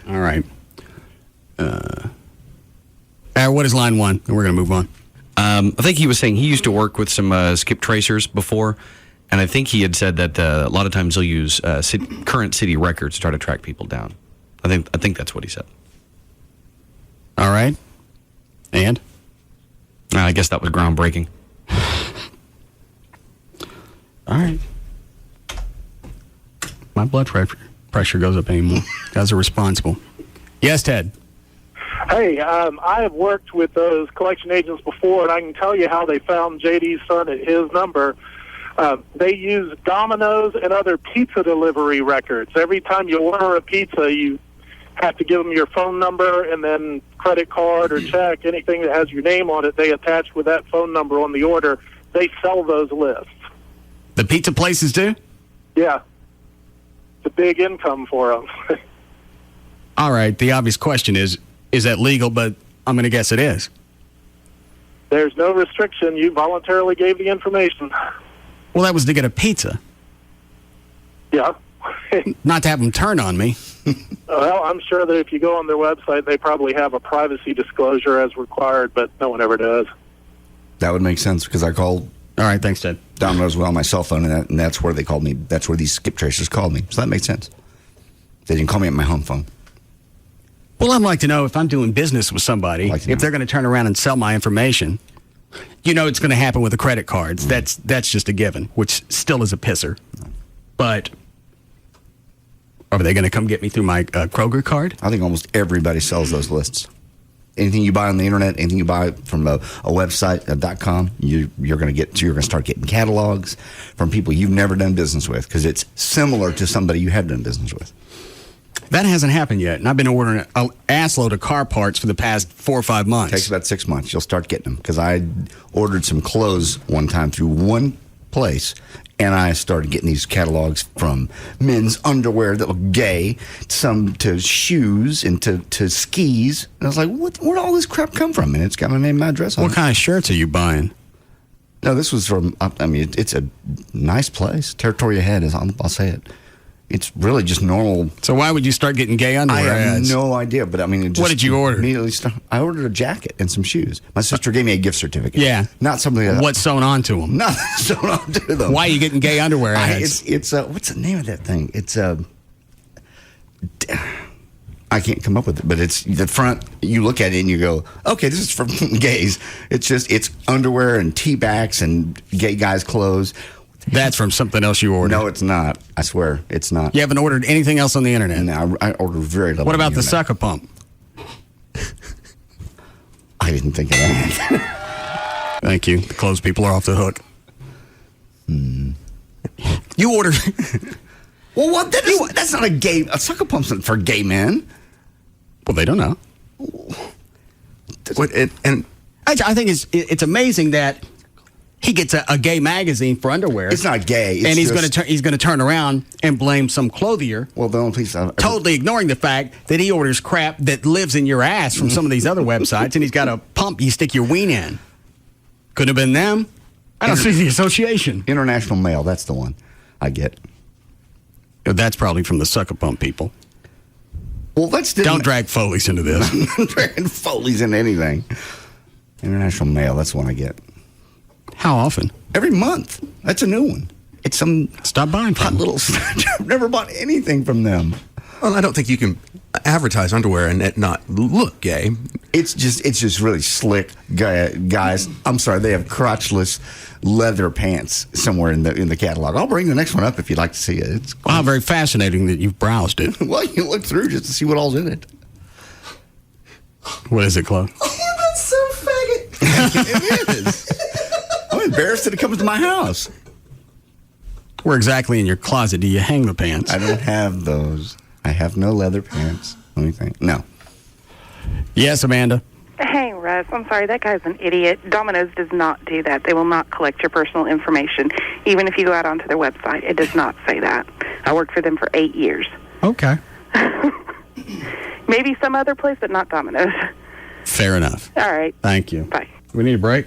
All right. What is line one? And we're going to move on. I think he was saying he used to work with some skip tracers before, and I think he had said that a lot of times they'll use current city records to try to track people down. I think that's what he said. All right. And? I guess that was groundbreaking. All right. My blood pressure goes up anymore. Guys are responsible. Yes, Ted. Hey, I have worked with those collection agents before, and I can tell you how they found JD's son at his number. They use Domino's and other pizza delivery records. Every time you order a pizza, you have to give them your phone number and then credit card or check. Anything that has your name on it, they attach with that phone number on the order. They sell those lists. The pizza places do? Yeah. It's a big income for them. All right. The obvious question is that legal? But I'm going to guess it is. There's no restriction. You voluntarily gave the information. Well, that was to get a pizza. Yeah. Not to have them turn on me. Well, I'm sure that if you go on their website, they probably have a privacy disclosure as required, but no one ever does. That would make sense because I called. All right, thanks, Ted. Domino's on my cell phone, and that's where they called me. That's where these skip tracers called me. So that makes sense. They didn't call me at my home phone. Well, I'd like to know if I'm doing business with somebody, if they're going to turn around and sell my information. You know it's going to happen with the credit cards. That's just a given, which still is a pisser. But are they going to come get me through my Kroger card? I think almost everybody sells those lists. Anything you buy on the internet, anything you buy from a website, .com, you're going to start getting catalogs from people you've never done business with because it's similar to somebody you have done business with. That hasn't happened yet, and I've been ordering an assload of car parts for the past 4 or 5 months. It takes about 6 months. You'll start getting them because I ordered some clothes one time through one place, and I started getting these catalogs from men's underwear that look gay, some to shoes and to skis. And I was like, where'd all this crap come from? And it's got my name and my address on it. What kind of shirts are you buying? No, this was from, it's a nice place. Territoria Head, I'll say it. It's really just normal. So why would you start getting gay underwear I have ads? no idea, but it just what did you order? Immediately I ordered a jacket and some shoes. My sister gave me a gift certificate. Yeah. Not something that... What's sewn onto them? Nothing sewn onto them. Why are you getting gay underwear ads? It's what's the name of that thing? It's I can't come up with it, but it's the front. You look at it and you go, okay, this is for gays. It's underwear and tea backs and gay guys' clothes. That's from something else you ordered. No, it's not. I swear, it's not. You haven't ordered anything else on the internet? No, I ordered very little. What about the sucker pump? I didn't think of that. Thank you. The clothes people are off the hook. You ordered. Well, what? That's not a sucker pump's not for gay men. Well, they don't know. I think it's amazing that he gets a gay magazine for underwear. It's not gay. And he's going to turn around and blame some clothier. Well, don't please. Totally ignoring the fact that he orders crap that lives in your ass from some of these other websites, and he's got a pump you stick your ween in. Could have been them. I don't see the association. International Mail. That's the one I get. That's probably from the sucker pump people. Well, don't drag Foley's into this. I'm dragging Foley's into anything. International Mail. That's the one I get. How often? Every month. That's a new one. It's some stop buying hot little. I've never bought anything from them. Well, I don't think you can advertise underwear and it not look gay. It's just really slick, guys. I'm sorry, they have crotchless leather pants somewhere in the catalog. I'll bring the next one up if you'd like to see it. It's wow, very fascinating that you've browsed it. Well, you look through just to see what all's in it. What is it, Chloe? Oh, that's so faggot. It is. I'm embarrassed that it comes to my house. Where exactly in your closet do you hang the pants? I don't have those. I have no leather pants. Let me think. No. Yes, Amanda. Hey, Russ. I'm sorry. That guy's an idiot. Domino's does not do that. They will not collect your personal information. Even if you go out onto their website, it does not say that. I worked for them for 8 years. Okay. Maybe some other place, but not Domino's. Fair enough. All right. Thank you. Bye. We need a break?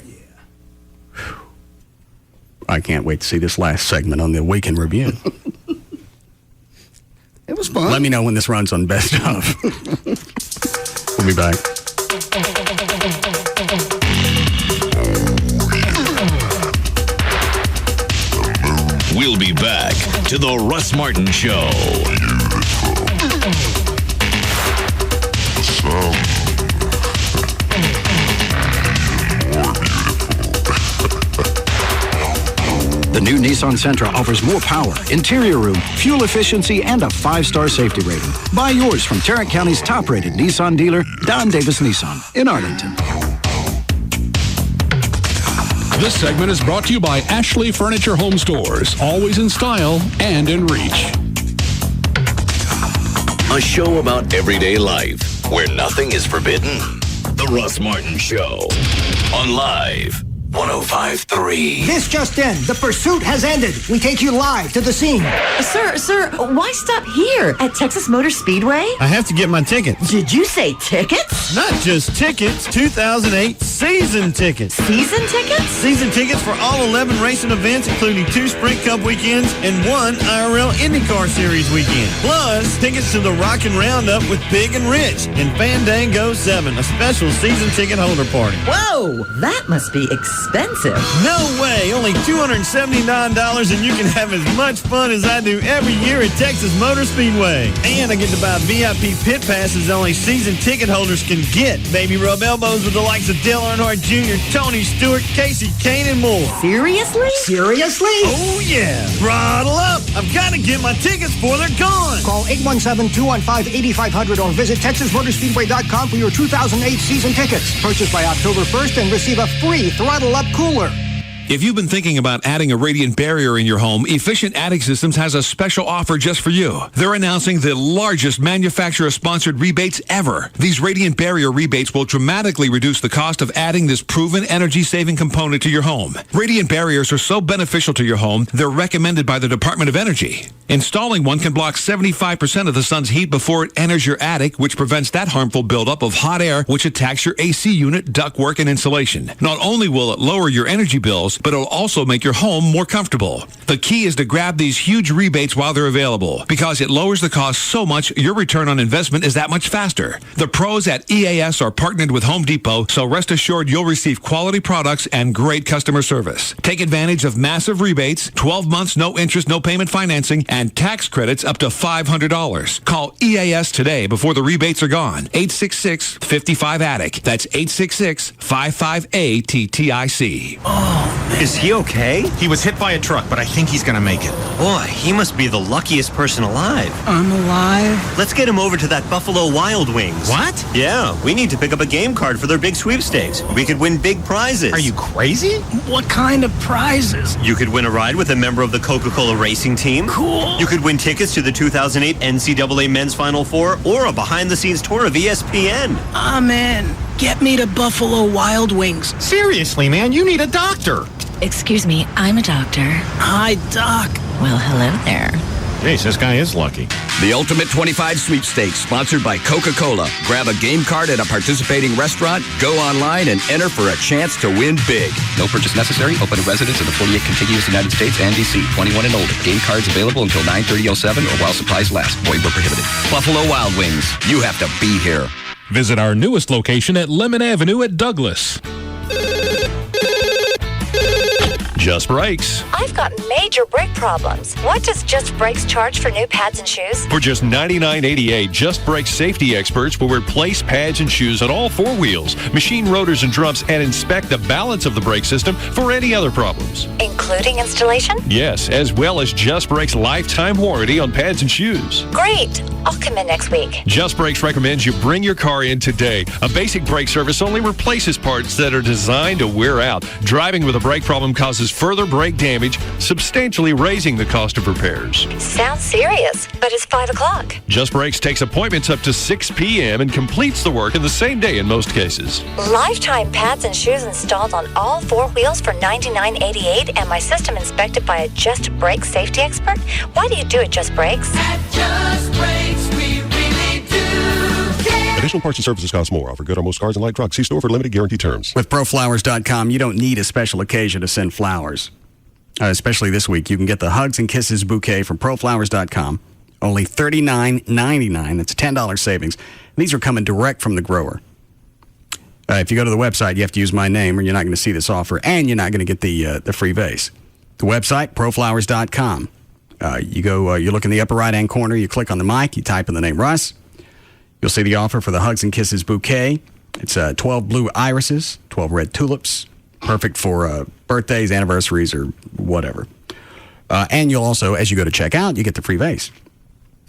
I can't wait to see this last segment on the Weekend Review. It was fun. Let me know when this runs on Best Of. We'll be back. We'll be back to the Russ Martin Show. The new Nissan Sentra offers more power, interior room, fuel efficiency, and a 5-star safety rating. Buy yours from Tarrant County's top-rated Nissan dealer, Don Davis Nissan, in Arlington. This segment is brought to you by Ashley Furniture Home Stores, always in style and in reach. A show about everyday life, where nothing is forbidden. The Russ Martin Show. On Live 105.3. This just in. The pursuit has ended. We take you live to the scene. Sir, why stop here at Texas Motor Speedway? I have to get my tickets. Did you say tickets? Not just tickets, 2008 season tickets. Season tickets? Season tickets for all 11 racing events, including 2 Sprint Cup weekends and 1 IRL IndyCar Series weekend. Plus, tickets to the Rockin' Roundup with Big and Rich and Fandango 7, a special season ticket holder party. Whoa, that must be expensive. No way! Only $279 and you can have as much fun as I do every year at Texas Motor Speedway. And I get to buy VIP pit passes only season ticket holders can get. Baby rub elbows with the likes of Dale Earnhardt Jr., Tony Stewart, Casey Kane, and more. Seriously? Oh, yeah. Throttle up. I've got to get my tickets before they're gone. Call 817-215-8500 or visit TexasMotorspeedway.com for your 2008 season tickets. Purchase by October 1st and receive a free Throttle Up cooler. If you've been thinking about adding a radiant barrier in your home, Efficient Attic Systems has a special offer just for you. They're announcing the largest manufacturer-sponsored rebates ever. These radiant barrier rebates will dramatically reduce the cost of adding this proven energy-saving component to your home. Radiant barriers are so beneficial to your home, they're recommended by the Department of Energy. Installing one can block 75% of the sun's heat before it enters your attic, which prevents that harmful buildup of hot air which attacks your AC unit, ductwork, and insulation. Not only will it lower your energy bills, but it'll also make your home more comfortable. The key is to grab these huge rebates while they're available, because it lowers the cost so much your return on investment is that much faster. The pros at EAS are partnered with Home Depot, so rest assured you'll receive quality products and great customer service. Take advantage of massive rebates, 12 months, no interest, no payment financing, and tax credits up to $500. Call EAS today before the rebates are gone. 866-55-ATTIC. That's 866-55-ATTIC. Oh, Is he okay? He was hit by a truck, but I think he's gonna make it. Boy, he must be the luckiest person alive. I'm alive. Let's get him over to that Buffalo Wild Wings. What? Yeah, we need to pick up a game card for their big sweepstakes. We could win big prizes. Are you crazy? What kind of prizes? You could win a ride with a member of the Coca-Cola racing team. Cool. You could win tickets to the 2008 NCAA Men's Final Four or a behind-the-scenes tour of ESPN. I'm in. Get me to Buffalo Wild Wings. Seriously, man, you need a doctor. Excuse me, I'm a doctor. Hi, Doc. Well, hello there. Jeez, this guy is lucky. The Ultimate 25 Sweepstakes, sponsored by Coca-Cola. Grab a game card at a participating restaurant, go online, and enter for a chance to win big. No purchase necessary. Open to residents of the 48 contiguous United States and D.C. 21 and older. Game cards available until 9/30/07 or while supplies last. Void where prohibited. Buffalo Wild Wings. You have to be here. Visit our newest location at Lemon Avenue at Douglas. Just Brakes. I've got major brake problems. What does Just Brakes charge for new pads and shoes? For just $99.88, Just Brakes safety experts will replace pads and shoes on all four wheels, machine rotors and drums, and inspect the balance of the brake system for any other problems. Including installation? Yes, as well as Just Brakes lifetime warranty on pads and shoes. Great. I'll come in next week. Just Brakes recommends you bring your car in today. A basic brake service only replaces parts that are designed to wear out. Driving with a brake problem causes further brake damage, substantially raising the cost of repairs. Sounds serious, but it's 5 o'clock. Just Brakes takes appointments up to 6 p.m. and completes the work in the same day in most cases. Lifetime pads and shoes installed on all four wheels for $99.88 and my system inspected by a Just Brakes safety expert? Why do you do it, Just Brakes? At Just Brakes, we really do care. Additional parts and services cost more. Offer good on most cars and light trucks. See store for limited guarantee terms. With ProFlowers.com, you don't need a special occasion to send flowers. Especially this week, you can get the Hugs and Kisses bouquet from ProFlowers.com. Only $39.99. That's a $10 savings. These are coming direct from the grower. If you go to the website, you have to use my name or you're not going to see this offer, and you're not going to get the free vase. The website, ProFlowers.com. You look in the upper right-hand corner, you click on the mic, you type in the name Russ. You'll see the offer for the Hugs and Kisses bouquet. It's 12 blue irises, 12 red tulips, perfect for birthdays, anniversaries, or whatever. And you'll also, as you go to checkout, you get the free vase.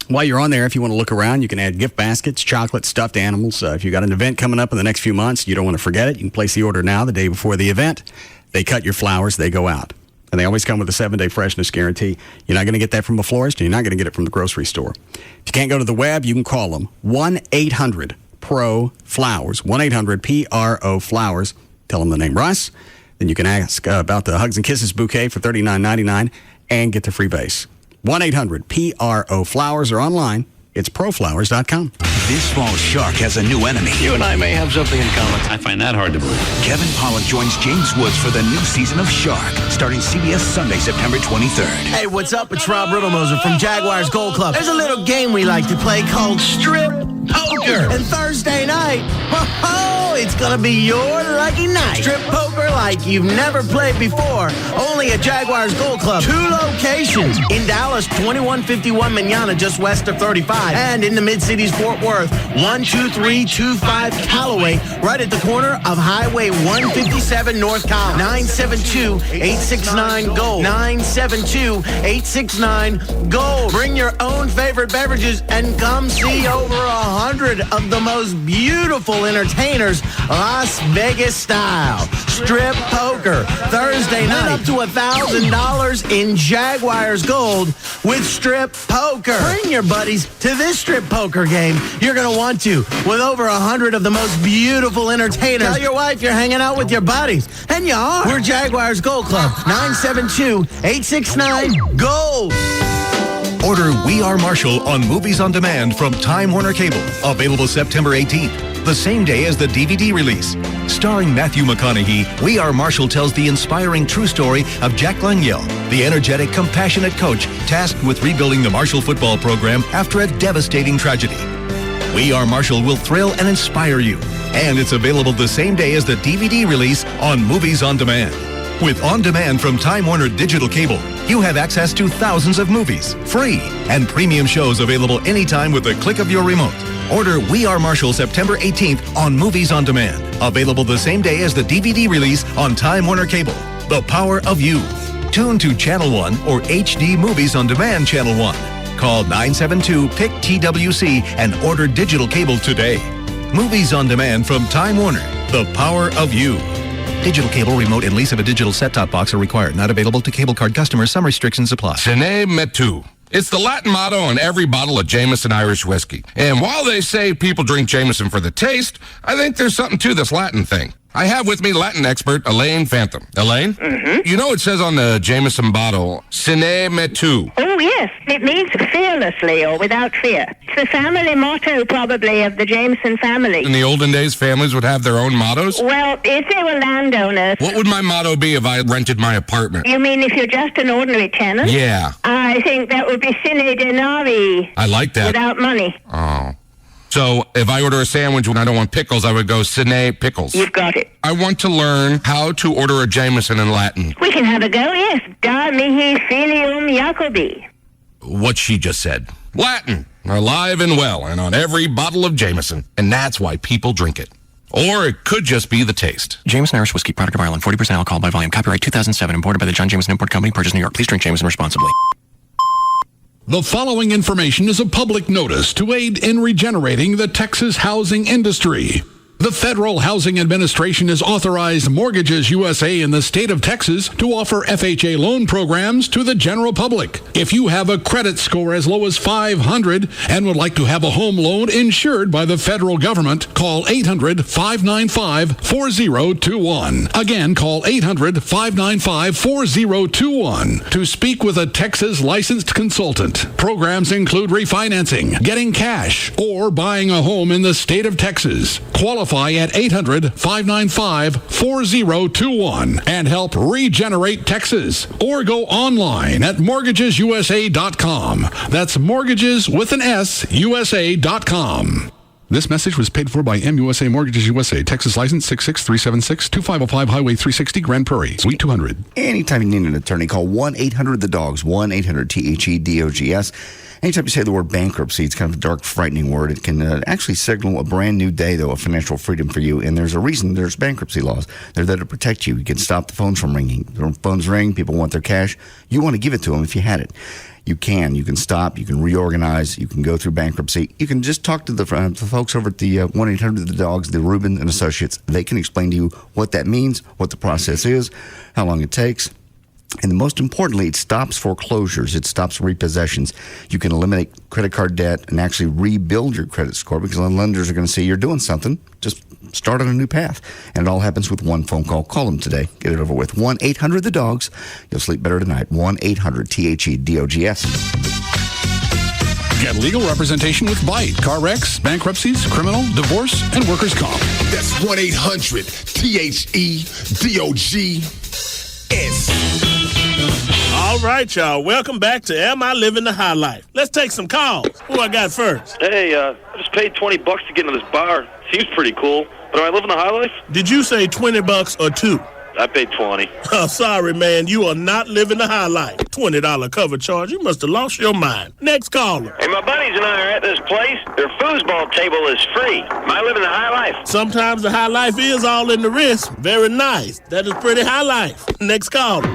While you're on there, if you want to look around, you can add gift baskets, chocolate, stuffed animals. If you've got an event coming up in the next few months, you don't want to forget it, you can place the order now, the day before the event. They cut your flowers, they go out. And they always come with a 7-day freshness guarantee. You're not going to get that from a florist, and you're not going to get it from the grocery store. If you can't go to the web, you can call them. 1-800-PRO-FLOWERS. 1-800-PRO-FLOWERS. Tell them the name Russ. Then you can ask about the Hugs and Kisses bouquet for $39.99 and get the free vase. 1-800-PRO-FLOWERS or online. It's proflowers.com. This fall, Shark has a new enemy. You and I may have something in common. I find that hard to believe. Kevin Pollak joins James Woods for the new season of Shark, starting CBS Sunday, September 23rd. Hey, what's up? It's Rob Riddlemoser from Jaguars Gold Club. There's a little game we like to play called Strip Poker. And Thursday night, it's going to be your lucky night. Strip poker like you've never played before. Only at Jaguars Gold Club. 2 locations. In Dallas, 2151 Manana, just west of 35. And in the Mid-Cities, Fort Worth, 12325 Callaway, right at the corner of Highway 157 North College. 972-869-GOLD. 972-869-GOLD. Bring your own favorite beverages and come see over 100 of the most beautiful entertainers, Las Vegas style. Strip poker, Thursday night. Win up to $1,000 in Jaguars Gold with Strip Poker. Bring your buddies to this strip poker game. You're going to want to, with over 100 of the most beautiful entertainers. Tell your wife you're hanging out with your buddies, and you are. We're Jaguars Gold Club, 972-869-GOLD. Order We Are Marshall on Movies on Demand from Time Warner Cable. Available September 18th, the same day as the DVD release. Starring Matthew McConaughey, We Are Marshall tells the inspiring true story of Jack Langell, the energetic, compassionate coach tasked with rebuilding the Marshall football program after a devastating tragedy. We Are Marshall will thrill and inspire you. And it's available the same day as the DVD release on Movies on Demand. With On Demand from Time Warner Digital Cable, you have access to thousands of movies, free, and premium shows available anytime with the click of your remote. Order We Are Marshall September 18th on Movies on Demand. Available the same day as the DVD release on Time Warner Cable. The Power of You. Tune to Channel 1 or HD Movies on Demand Channel 1. Call 972-PIC-TWC and order digital cable today. Movies on Demand from Time Warner. The Power of You. Digital cable, remote, and lease of a digital set-top box are required. Not available to cable card customers. Some restrictions apply. Sine metu. It's the Latin motto on every bottle of Jameson Irish whiskey. And while they say people drink Jameson for the taste, I think there's something to this Latin thing. I have with me Latin expert Elaine Phantom. Elaine? Mm-hmm. You know it says on the Jameson bottle, sine metu. Oh, yes. It means fearlessly or without fear. It's the family motto, probably, of the Jameson family. In the olden days, families would have their own mottos? Well, if they were landowners... What would my motto be if I rented my apartment? You mean if you're just an ordinary tenant? Yeah. I think that would be sine denari. I like that. Without money. Oh. So if I order a sandwich when I don't want pickles, I would go sine pickles. You've got it. I want to learn how to order a Jameson in Latin. We can have a go, yes. Da mihi filium Jacobi. What she just said. Latin. Alive and well, and on every bottle of Jameson. And that's why people drink it. Or it could just be the taste. Jameson Irish Whiskey, product of Ireland, 40% alcohol by volume. Copyright 2007, imported by the John Jameson Import Company, purchased New York. Please drink Jameson responsibly. The following information is a public notice to aid in regenerating the Texas housing industry. The Federal Housing Administration has authorized Mortgages USA in the state of Texas to offer FHA loan programs to the general public. If you have a credit score as low as 500 and would like to have a home loan insured by the federal government, call 800-595-4021. Again, call 800-595-4021 to speak with a Texas licensed consultant. Programs include refinancing, getting cash, or buying a home in the state of Texas. Qualify at 800-595-4021 and help regenerate Texas. Or go online at mortgagesusa.com. That's mortgages with an S, USA.com. This message was paid for by MUSA Mortgages USA, Texas license 66376-2505 Highway 360, Grand Prairie, Suite 200. Anytime you need an attorney, call 1-800-THE-DOGS, 1-800-THE-DOGS. Anytime you say the word bankruptcy, it's kind of a dark, frightening word. It can actually signal a brand new day, though, of financial freedom for you. And there's a reason there's bankruptcy laws. They're there to protect you. You can stop the phones from ringing. The phones ring, people want their cash. You want to give it to them if you had it. You can. You can stop. You can reorganize. You can go through bankruptcy. You can just talk to the folks over at the 1-800-THE-DOGS, the Rubin and Associates. They can explain to you what that means, what the process is, how long it takes. And most importantly, it stops foreclosures. It stops repossessions. You can eliminate credit card debt and actually rebuild your credit score because lenders are going to say you're doing something. Just start on a new path. And it all happens with one phone call. Call them today. Get it over with. 1-800-THE-DOGS. You'll sleep better tonight. 1-800-THE-DOGS. Get legal representation with Byte. Car wrecks, bankruptcies, criminal, divorce, and workers' comp. That's 1-800-THE-DOGS. All right, y'all. Welcome back to Am I Living the High Life? Let's take some calls. Who I got first? Hey, I just paid $20 to get into this bar. Seems pretty cool. But am I living the high life? Did you say $20 or two? I paid 20. Oh, sorry, man. You are not living the high life. $20 cover charge. You must have lost your mind. Next caller. Hey, my buddies and I are at this place. Their foosball table is free. Am I living the high life? Sometimes the high life is all in the wrist. Very nice. That is pretty high life. Next caller.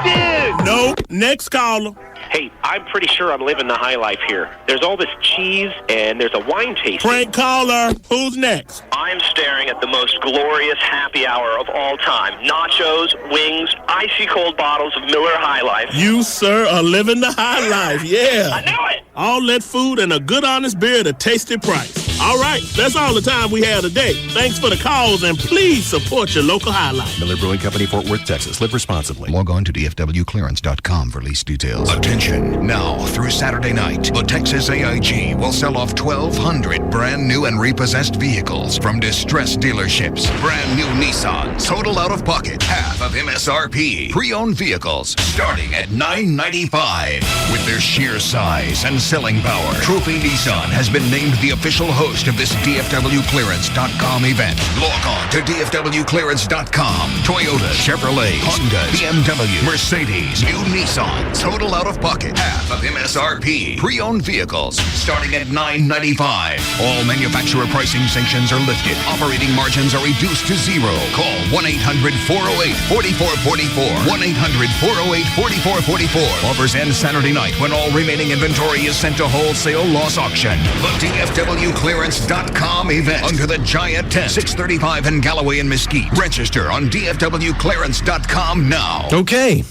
Dude! No. Next caller. Hey, I'm pretty sure I'm living the high life here. There's all this cheese, and there's a wine tasting. Prank caller. Who's next? I'm staring at the most glorious happy hour of all time. Nachos, wings, icy cold bottles of Miller High Life. You, sir, are living the high life. Yeah. I knew it. All that food and a good, honest beer at a tasty price. All right, that's all the time we have today. Thanks for the calls, and please support your local High Life. Miller Brewing Company, Fort Worth, Texas. Live responsibly. Log on to dfwclearance.com for lease details. Attention. Now, through Saturday night, the Texas AIG will sell off 1,200 brand new and repossessed vehicles from distressed dealerships. Brand new Nissan, total out of pocket, half of MSRP. Pre-owned vehicles starting at $995. With their sheer size and selling power, Trophy Nissan has been named the official host of this DFWClearance.com event. Log on to DFWClearance.com. Toyota, Chevrolet, Honda, BMW, Mercedes, new Nissan. Total out of pocket, half of MSRP. Pre-owned vehicles starting at $995. All manufacturer pricing sanctions are lifted. Operating margins are reduced to zero. Call 1-800-408-4444. 1-800-408-4444. Offers end Saturday night when all remaining inventory is sent to wholesale loss auction. The DFWClearance.com event under the giant tent, 635 in Galloway and Mesquite. Register on DFWClearance.com now. Okay.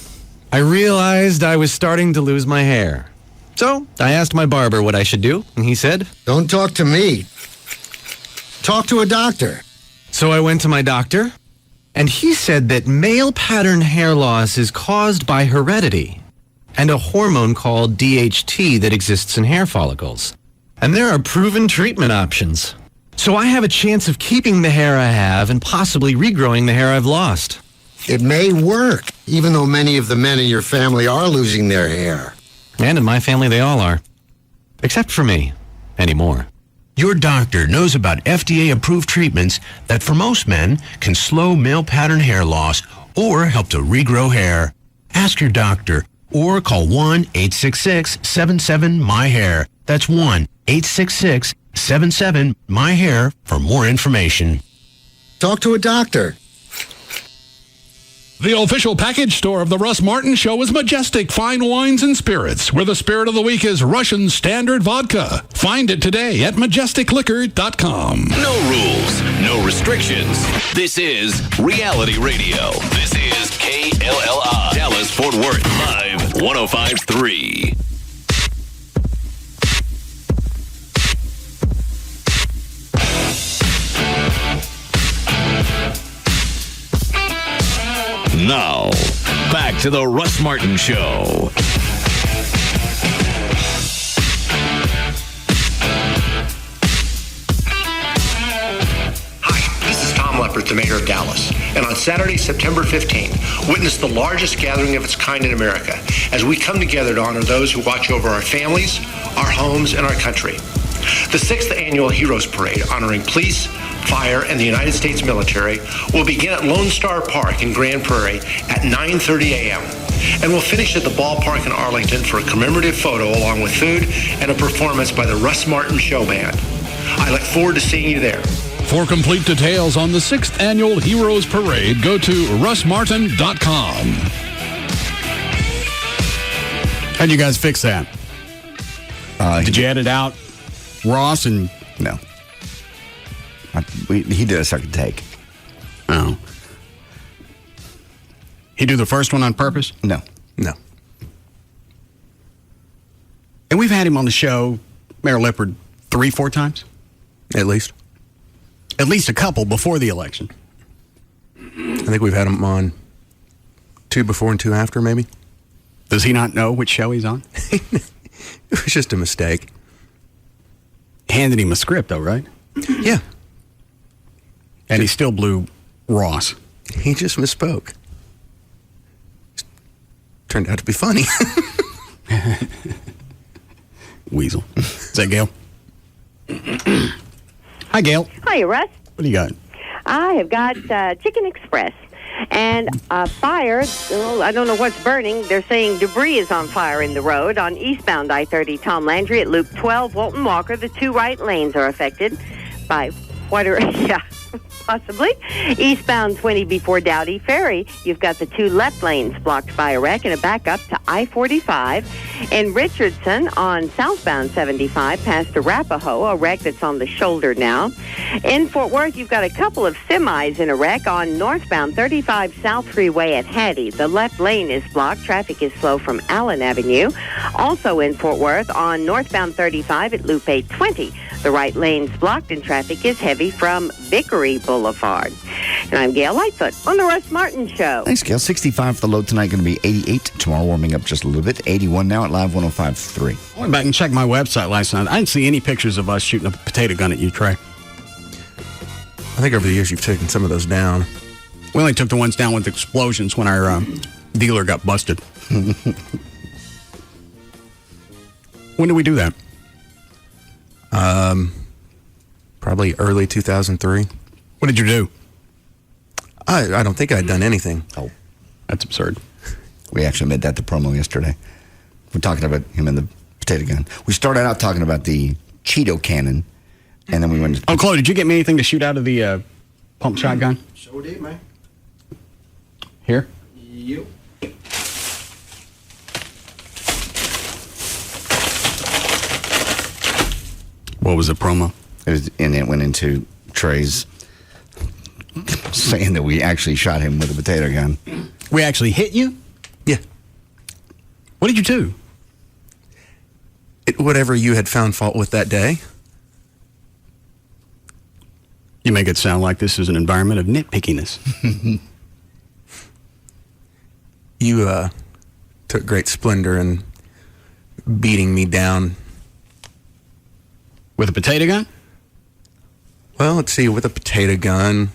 I realized I was starting to lose my hair. So I asked my barber what I should do, and he said, "Don't talk to me. Talk to a doctor." So I went to my doctor, and he said that male pattern hair loss is caused by heredity and a hormone called DHT that exists in hair follicles. And there are proven treatment options. So I have a chance of keeping the hair I have and possibly regrowing the hair I've lost. It may work, even though many of the men in your family are losing their hair. And in my family, they all are. Except for me. Anymore. Your doctor knows about FDA-approved treatments that for most men can slow male pattern hair loss or help to regrow hair. Ask your doctor or call 1-866-77-MY-HAIR. That's 1-866-77-MY-HAIR for more information. Talk to a doctor. The official package store of the Russ Martin Show is Majestic Fine Wines and Spirits, where the spirit of the week is Russian Standard Vodka. Find it today at majesticliquor.com. No rules, no restrictions. This is Reality Radio. This is KLLI, Dallas, Fort Worth, live 105.3. Now, back to the Russ Martin Show. Hi, this is Tom Leppert, the mayor of Dallas. And on Saturday, September 15th, witness the largest gathering of its kind in America as we come together to honor those who watch over our families, our homes, and our country. The 6th Annual Heroes Parade honoring police, fire, and the United States military will begin at Lone Star Park in Grand Prairie at 9:30 a.m. and will finish at the ballpark in Arlington for a commemorative photo along with food and a performance by the Russ Martin Show Band. I look forward to seeing you there. For complete details on the 6th Annual Heroes Parade, go to russmartin.com. How'd you guys fix that? Did you edit out Ross and... No. He did a second take. Oh. He do the first one on purpose? No. No. And we've had him on the show, Mayor Lippard, 3-4 times? At least. At least a couple before the election. I think we've had him on 2 before and 2 after, maybe. Does he not know which show he's on? It was just a mistake. Handed him a script, though, right? Yeah. And he still blew Ross. He just misspoke. Turned out to be funny. Weasel. Is that Gail? Hi, Gail. Hi, Russ. What do you got? I have got Chicken Express. And a fire, I don't know what's burning. They're saying debris is on fire in the road on eastbound I-30 Tom Landry at Loop 12, Walton Walker. The 2 right lanes are affected by possibly. Eastbound 20 before Dowdy Ferry, you've got the 2 left lanes blocked by a wreck and a backup to I-45. And Richardson on southbound 75 past Arapahoe, a wreck that's on the shoulder now. In Fort Worth, you've got a couple of semis in a wreck on northbound 35 South Freeway at Hattie. The left lane is blocked. Traffic is slow from Allen Avenue. Also in Fort Worth, on northbound 35 at Loop 820. The right lane's blocked and traffic is heavy from Vickery Boulevard. And I'm Gail Lightfoot on the Russ Martin Show. Thanks, Gail. 65 for the low tonight, going to be 88. Tomorrow warming up just a little bit. 81 now at Live 105.3. I went back and checked my website last night. I didn't see any pictures of us shooting a potato gun at you, Trey. I think over the years you've taken some of those down. We only took the ones down with explosions when our dealer got busted. When did we do that? Probably early 2003. What did you do? I don't think I'd done anything. Oh, that's absurd. We actually made that the promo yesterday. We're talking about him and the potato gun. We started out talking about the Cheeto cannon, and then we went. Oh, Chloe, did you get me anything to shoot out of the pump shotgun? Sure did, man. Here? Yep. What was the promo? And it went into Trey's saying that we actually shot him with a potato gun. We actually hit you? Yeah. What did you do? Whatever you had found fault with that day. You make it sound like this is an environment of nitpickiness. You took great splendor in beating me down. With a potato gun? Well, let's see, with a potato gun,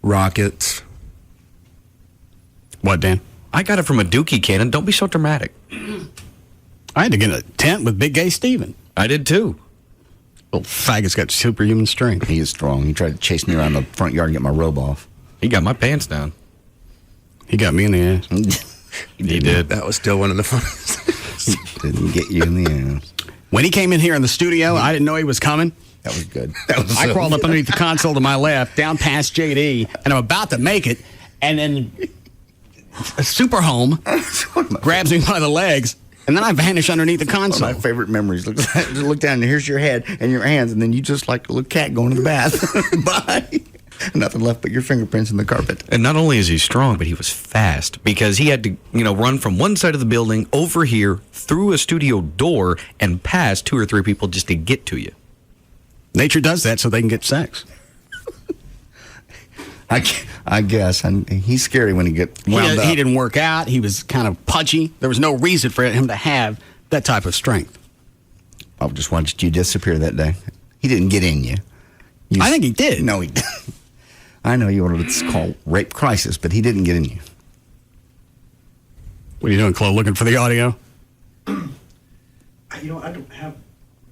rockets. What, Dan? I got it from a dookie cannon. Don't be so dramatic. I had to get in a tent with Big Gay Steven. I did too. Little faggot's got superhuman strength. He is strong. He tried to chase me around the front yard and get my robe off. He got my pants down. He got me in the ass. He did. That was still one of the funniest. He didn't get you in the ass. When he came in here in the studio, I didn't know he was coming. That was good. I crawled up underneath the console to my left, down past JD, and I'm about to make it, and then a super home grabs me by the legs, and then I vanish underneath the console. One of my favorite memories. Look down, and here's your head and your hands, and then you just like a little cat going to the bath. Bye. Nothing left but your fingerprints in the carpet. And not only is he strong, but he was fast because he had to, run from one side of the building over here through a studio door and past 2 or 3 people just to get to you. Nature does that so they can get sex. I guess. And he's scary when he gets wound up. He didn't work out. He was kind of pudgy. There was no reason for him to have that type of strength. I just watched you disappear that day. He didn't get in you. I think he did. No, he didn't. I know you wanted to call rape crisis, but he didn't get in you. What are you doing, Chloe? Looking for the audio? I don't have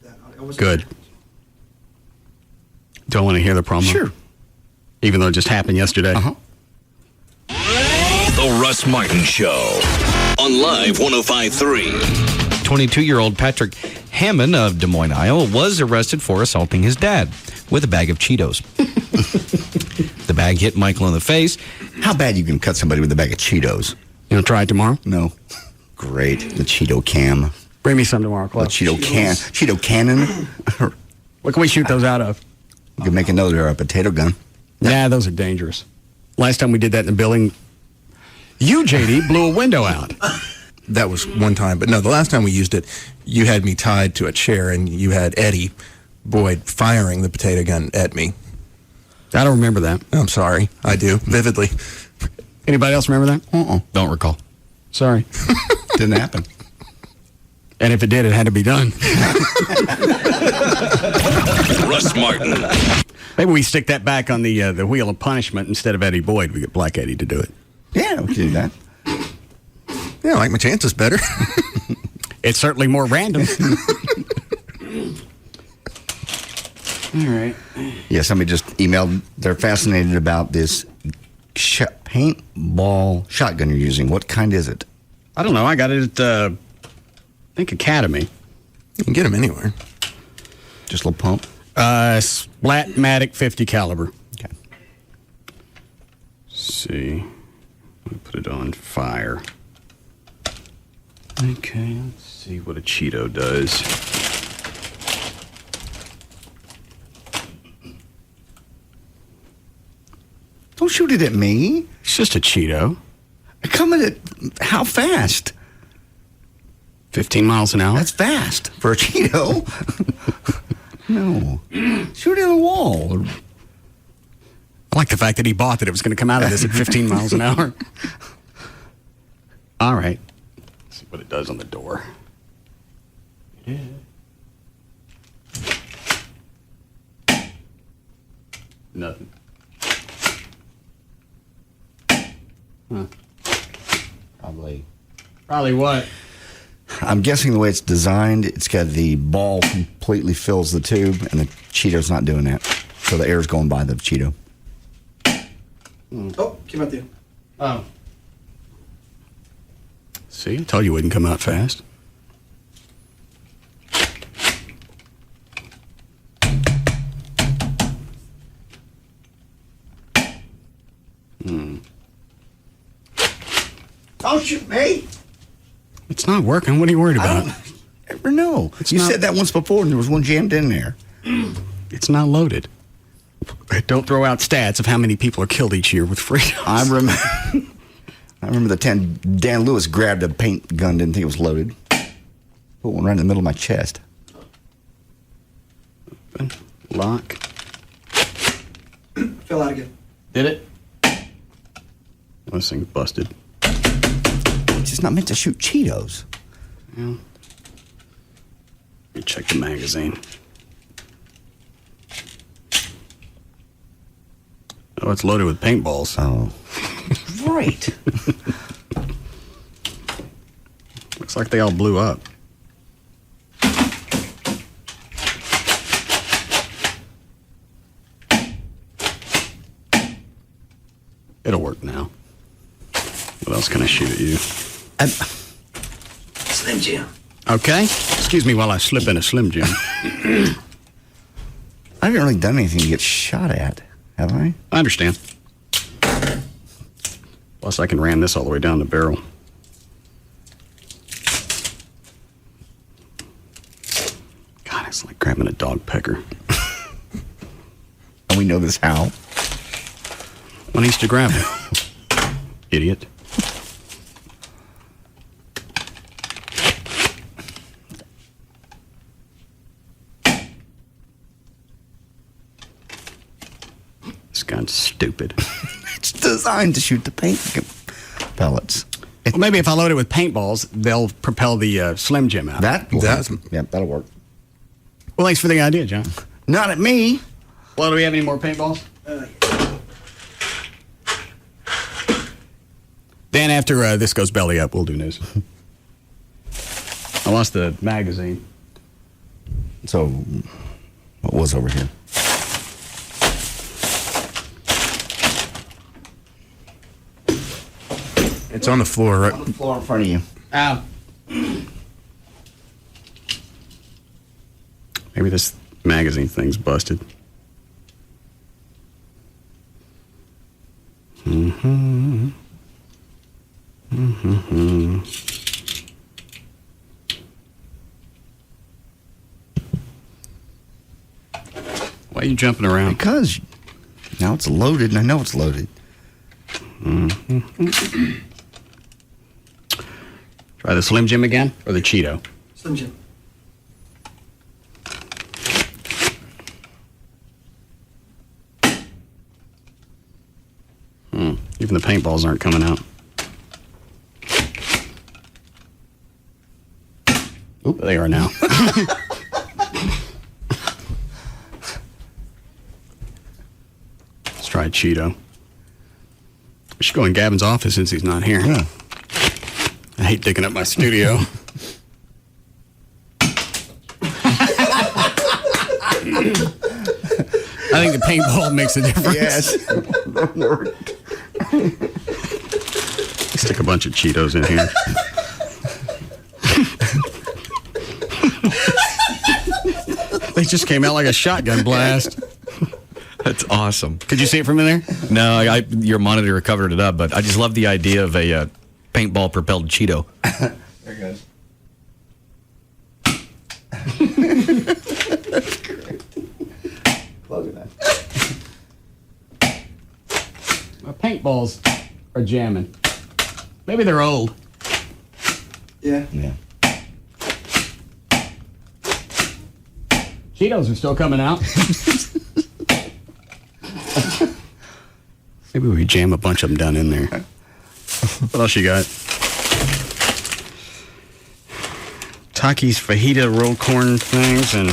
that. Good. Don't want to hear the promo? Sure. Even though it just happened yesterday? Uh-huh. The Russ Martin Show on Live 105.3. 22-year-old Patrick Hammond of Des Moines, Iowa, was arrested for assaulting his dad with a bag of Cheetos. The bag hit Michael in the face. How bad you can cut somebody with a bag of Cheetos? You want to try it tomorrow? No. Great. The Cheeto cam. Bring me some tomorrow, Chloe. The Cheeto cannon. What can we shoot those out of? You can make another potato gun. Nah, those are dangerous. Last time we did that in the building, you, JD, blew a window out. That was one time. But no, the last time we used it, you had me tied to a chair, and you had Eddie Boyd firing the potato gun at me. I don't remember that. I'm sorry. I do, vividly. Anybody else remember that? Don't recall. Sorry. Didn't happen. And if it did, it had to be done. Russ Martin. Maybe we stick that back on the wheel of punishment instead of Eddie Boyd. We get Black Eddie to do it. Yeah, we can do that. Yeah, I like my chances better. It's certainly more random. All right. Yeah, somebody just emailed. They're fascinated about this paintball shotgun you're using. What kind is it? I don't know. I got it at, I think, Academy. You can get them anywhere. Just a little pump? Splatmatic 50 caliber. Okay. Let's see. Let me put it on fire. Okay, let's see what a Cheeto does. Don't shoot it at me. It's just a Cheeto. Coming at how fast? 15 miles an hour. That's fast for a Cheeto. No. Shoot it in the wall. I like the fact that he bought that it was going to come out of this at 15 miles an hour. All right. Let's see what it does on the door. Yeah. Nothing. Huh. Probably what? I'm guessing the way it's designed, it's got the ball completely fills the tube, and the Cheeto's not doing that. So the air's going by the Cheeto. Oh, came out there. Oh. See, I told you it wouldn't come out fast. Don't shoot me. It's not working. What are you worried about? I don't know. You said that once before, and there was one jammed in there. It's not loaded. Don't throw out stats of how many people are killed each year with Fritos. I remember the time Dan Lewis grabbed a paint gun, didn't think it was loaded. Put one right in the middle of my chest. Open. Lock. Fell out again. Did it? This thing's busted. It's just not meant to shoot Cheetos. Yeah. Let me check the magazine. Oh, it's loaded with paintballs. Oh. Right. Looks like they all blew up. It'll work now. What else can I shoot at you? Slim Jim. Okay. Excuse me while I slip in a Slim Jim. I haven't really done anything to get shot at, have I? I understand. Plus, I can ram this all the way down the barrel. God, it's like grabbing a dog pecker. And we know this how. One needs to grab it. Idiot. This gun's stupid. It's designed to shoot the paint pellets. Well, maybe if I load it with paintballs, they'll propel the Slim Jim out. That'll work. Well, thanks for the idea, John. Not at me. Well, do we have any more paintballs? Dan, after this goes belly up, we'll do news. I lost the magazine. So, what was over here? It's on the floor, right? On the floor in front of you. Ow. Maybe this magazine thing's busted. Mm-hmm. Mm-hmm. Why are you jumping around? Because now it's loaded, and I know it's loaded. Mm-hmm. Try the Slim Jim again, or the Cheeto? Slim Jim. Even the paintballs aren't coming out. Oop, they are now. Let's try Cheeto. We should go in Gavin's office since he's not here. Yeah. I hate digging up my studio. I think the paintball makes a difference. Yes. Stick a bunch of Cheetos in here. They just came out like a shotgun blast. That's awesome. Could you see it from in there? No, your monitor covered it up, but I just love the idea of a paintball propelled Cheeto. There it goes. That's great. Close it now. My paintballs are jamming. Maybe they're old. Yeah. Yeah. Cheetos are still coming out. Maybe we jam a bunch of them down in there. What else you got? Taki's fajita rolled corn things and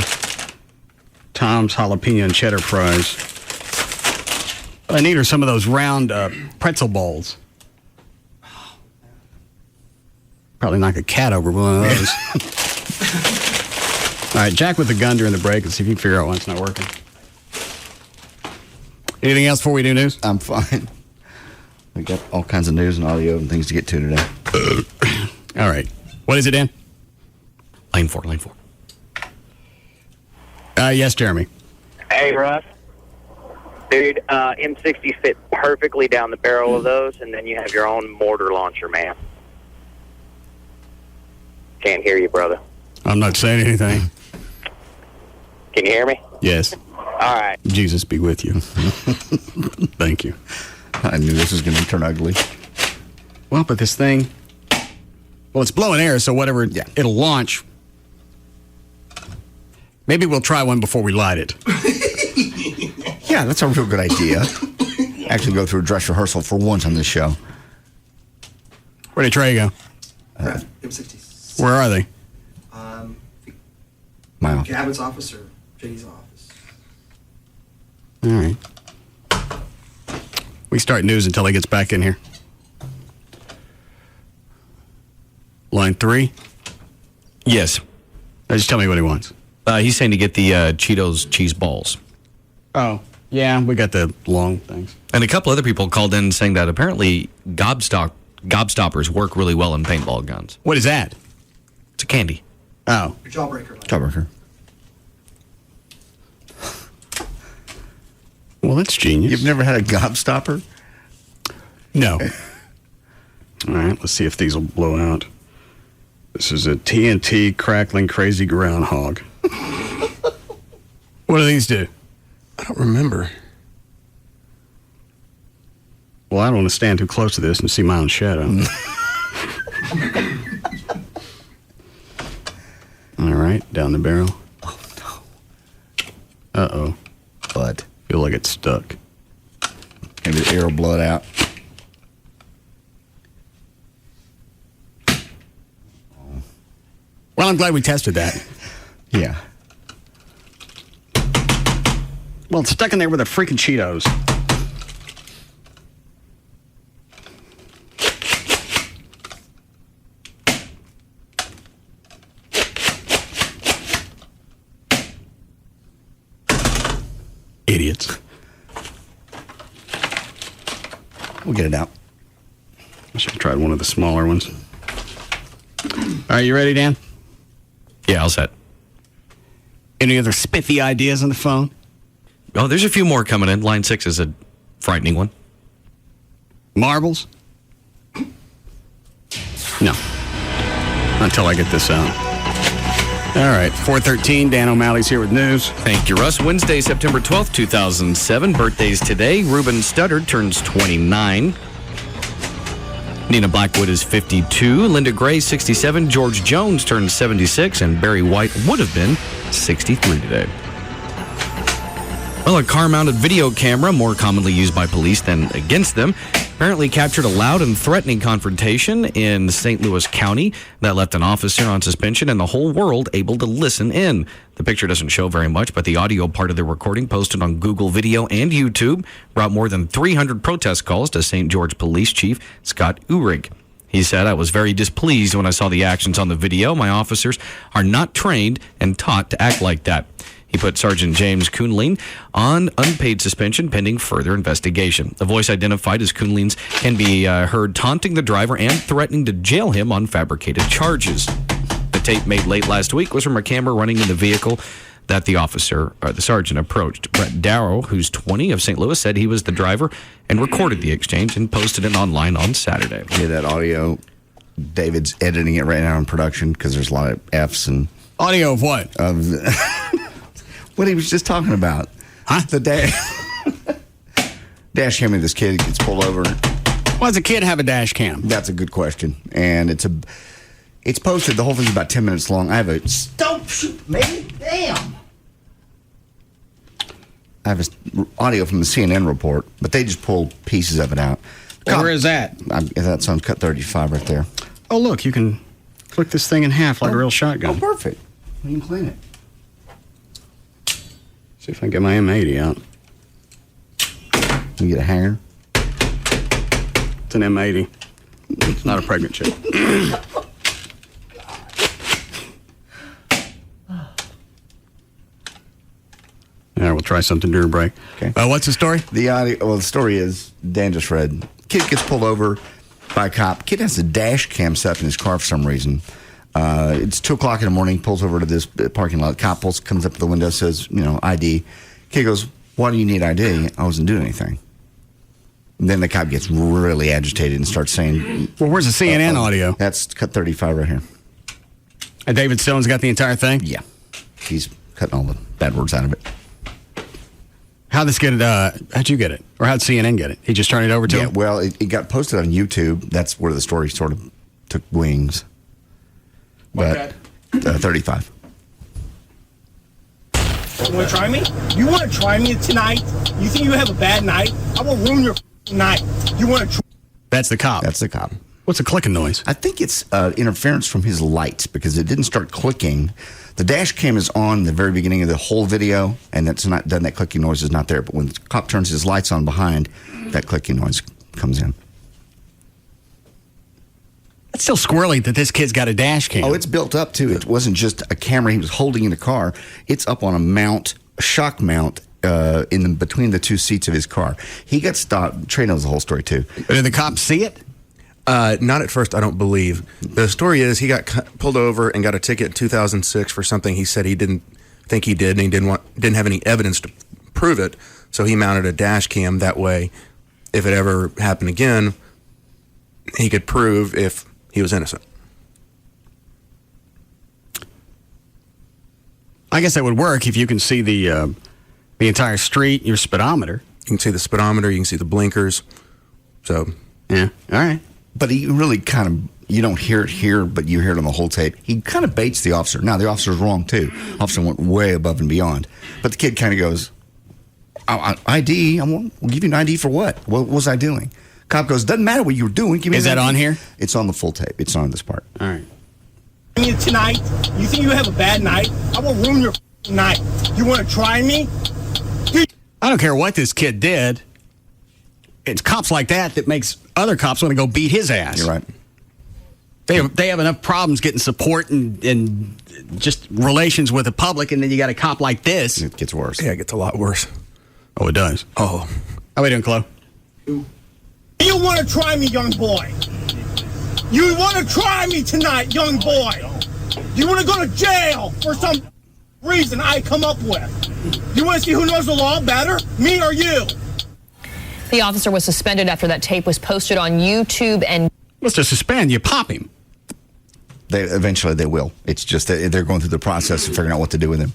Tom's jalapeno and cheddar fries. What I need are some of those round pretzel balls. Probably knock a cat over with one of those. All right, jack with the gun during the break and see if you can figure out why it's not working. Anything else before we do news? I'm fine. We got all kinds of news and audio and things to get to today. All right. What is it, Dan? Lane 4. Yes, Jeremy. Hey, Russ. Dude, M60s fit perfectly down the barrel of those, and then you have your own mortar launcher, man. Can't hear you, brother. I'm not saying anything. Can you hear me? Yes. All right. Jesus be with you. Thank you. I knew this was going to turn ugly. Well, but this thing, it's blowing air, so whatever it'll launch. Maybe we'll try one before we light it. Yeah, that's a real good idea. Actually go through a dress rehearsal for once on this show. Where did Trey go? M60. Where are they? My office. Gavin's office or JD's office. All right. We start news until he gets back in here. Line 3? Yes. Just tell me what he wants. He's saying to get the Cheetos cheese balls. Oh, yeah, we got the long things. And a couple other people called in saying that apparently gobstoppers work really well in paintball guns. What is that? It's a candy. Oh. Your jawbreaker. Jawbreaker. Well, that's genius. You've never had a gobstopper? No. All right, let's see if these will blow out. This is a TNT crackling crazy groundhog. What do these do? I don't remember. Well, I don't want to stand too close to this and see my own shadow. All right, down the barrel. Oh, no. Uh-oh. But feel like it's stuck. Maybe the air will blow it out. Well, I'm glad we tested that. Yeah. Well, it's stuck in there with the freaking Cheetos. Idiots. We'll get it out. I should have tried one of the smaller ones. All right, you ready, Dan? Yeah, all set. Any other spiffy ideas on the phone? Oh, there's a few more coming in. Line 6 is a frightening one. Marbles? No. Until I get this out. All right, 4:13. Dan O'Malley's here with news. Thank you, Russ. Wednesday, September 12th, 2007. Birthdays today. Ruben Studdard turns 29. Nina Blackwood is 52. Linda Gray, 67. George Jones turns 76. And Barry White would have been 63 today. Well, a car-mounted video camera, more commonly used by police than against them, apparently captured a loud and threatening confrontation in St. Louis County that left an officer on suspension and the whole world able to listen in. The picture doesn't show very much, but the audio part of the recording posted on Google Video and YouTube brought more than 300 protest calls to St. George Police Chief Scott Uhrig. He said, "I was very displeased when I saw the actions on the video. My officers are not trained and taught to act like that." He put Sergeant James Kuhnlein on unpaid suspension pending further investigation. The voice identified as Kuhnlein's can be heard taunting the driver and threatening to jail him on fabricated charges. The tape made late last week was from a camera running in the vehicle that the sergeant approached. Brett Darrow, who's 20 of St. Louis, said he was the driver and recorded the exchange and posted it online on Saturday. Yeah, that audio, David's editing it right now in production because there's a lot of F's and... Audio of what? Of what he was just talking about. Huh? The dash cam of this kid gets pulled over. Why does a kid have a dash cam? That's a good question. And it's posted, the whole thing's about 10 minutes long. I have a... Don't shoot me! Damn! I have audio from the CNN report, but they just pulled pieces of it out. Where is that? That's on cut 35 right there. Oh, look, you can click this thing in half like a real shotgun. Oh, perfect. You can clean it. See if I can get my M80 out. You get a hanger? It's an M80. It's not a pregnant chick. Yeah, we'll try something during break. Okay. What's the story? The story is, Dan just read, kid gets pulled over by a cop. Kid has a dash cam set up in his car for some reason. It's 2 o'clock in the morning, pulls over to this parking lot. Cop comes up to the window, says, ID. Kid goes, why do you need ID? I wasn't doing anything. And then the cop gets really agitated and starts saying... Well, where's the CNN audio? That's cut 35 right here. And David Stone's got the entire thing? Yeah. He's cutting all the bad words out of it. How'd you get it? Or how'd CNN get it? He just turned it over to him? Well, it got posted on YouTube. That's where the story sort of took wings. But 35. You want to try me? You want to try me tonight? You think you have a bad night? I will ruin your night. You want to That's the cop. That's the cop. What's a clicking noise? I think it's interference from his lights because it didn't start clicking. The dash cam is on the very beginning of the whole video, and then that clicking noise is not there. But when the cop turns his lights on behind, that clicking noise comes in. It's still squirrely that this kid's got a dash cam. Oh, it's built up, too. It wasn't just a camera he was holding in the car. It's up on a shock mount, between the two seats of his car. He got stopped. Trey knows the whole story, too. Did the cops see it? Not at first, I don't believe. The story is he got pulled over and got a ticket in 2006 for something he said he didn't think he did, and he didn't have any evidence to prove it, so he mounted a dash cam. That way, if it ever happened again, he could prove if he was innocent. I guess that would work if you can see the entire street, your speedometer. You can see the speedometer, you can see the blinkers. So, yeah, all right. But he really kind of, you don't hear it here, but you hear it on the whole tape. He kind of baits the officer. Now, the officer's wrong, too. Officer went way above and beyond. But the kid kind of goes, ID? We'll give you an ID for what? What was I doing? Cop goes, doesn't matter what you were doing. Give me Is that on here? It's on the full tape. It's on this part. All right. Tonight, you think you have a bad night? I will ruin your night. You want to try me? I don't care what this kid did. It's cops like that makes other cops want to go beat his ass. You're right. They have enough problems getting support and just relations with the public, and then you got a cop like this. It gets worse. Yeah, it gets a lot worse. Oh, it does? Oh. How we doing, Chloe? You want to try me, young boy? You want to try me tonight, young boy? You want to go to jail for some reason I come up with? You want to see who knows the law better, me or you? The officer was suspended after that tape was posted on YouTube and... What's to suspend? You pop him. Eventually they will. It's just that they're going through the process of figuring out what to do with him.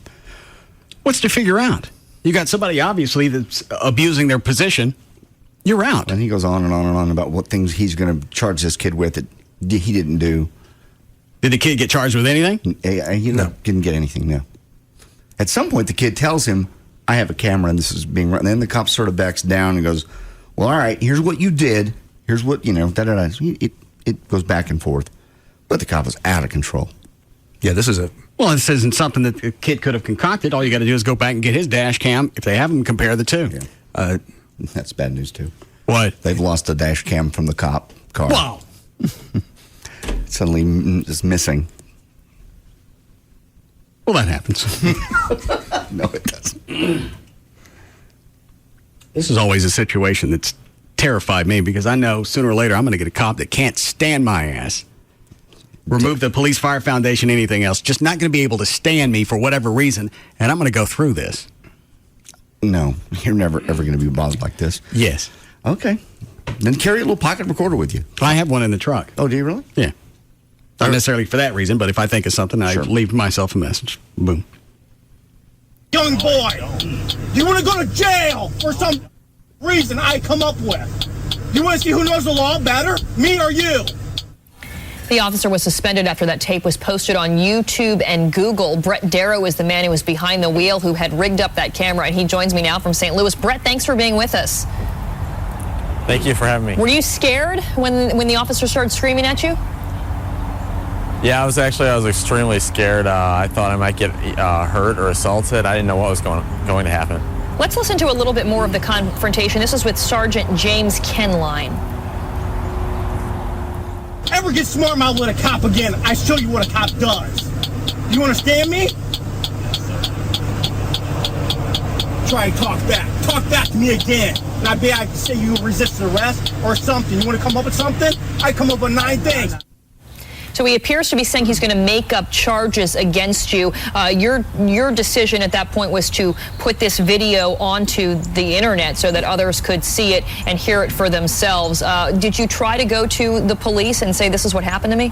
What's to figure out? You got somebody, obviously, that's abusing their position. You're out. And he goes on and on and on about what things he's going to charge this kid with that he didn't do. Did the kid get charged with anything? He didn't get anything, no. At some point, the kid tells him, I have a camera and this is being run. And then the cop sort of backs down and goes, well, all right, here's what you did. Here's what, da-da-da. It goes back and forth. But the cop is out of control. Yeah, this is Well, this isn't something that the kid could have concocted. All you got to do is go back and get his dash cam. If they have them, compare the two. Yeah. That's bad news, too. What? They've lost a dash cam from the cop car. Wow. Suddenly is missing. Well, that happens. No, it doesn't. This is always a situation that's terrified me because I know sooner or later I'm going to get a cop that can't stand my ass. Remove the police fire foundation, anything else. Just not going to be able to stand me for whatever reason, and I'm going to go through this. No, you're never, ever going to be bothered like this. Yes. Okay. Then carry a little pocket recorder with you. I have one in the truck. Oh, do you really? Yeah. Not necessarily for that reason, but if I think of something, I leave myself a message. Boom. Young boy, you want to go to jail for some reason I come up with? You want to see who knows the law better, me or you? The officer was suspended after that tape was posted on YouTube and Google. Brett Darrow is the man who was behind the wheel who had rigged up that camera, and he joins me now from St. Louis. Brett, thanks for being with us. Thank you for having me. Were you scared when the officer started screaming at you? Yeah, I was extremely scared. I thought I might get hurt or assaulted. I didn't know what was going to happen. Let's listen to a little bit more of the confrontation. This is with Sergeant James Kenline. Ever get smart mouth with a cop again, I show you what a cop does. You understand me? try to talk back. Talk back to me again. And I bet I can say you resisted arrest or something. You want to come up with something? I come up with 9 things. So he appears to be saying he's going to make up charges against you. Your decision at that point was to put this video onto the internet so that others could see it and hear it for themselves. Did you try to go to the police and say, this is what happened to me?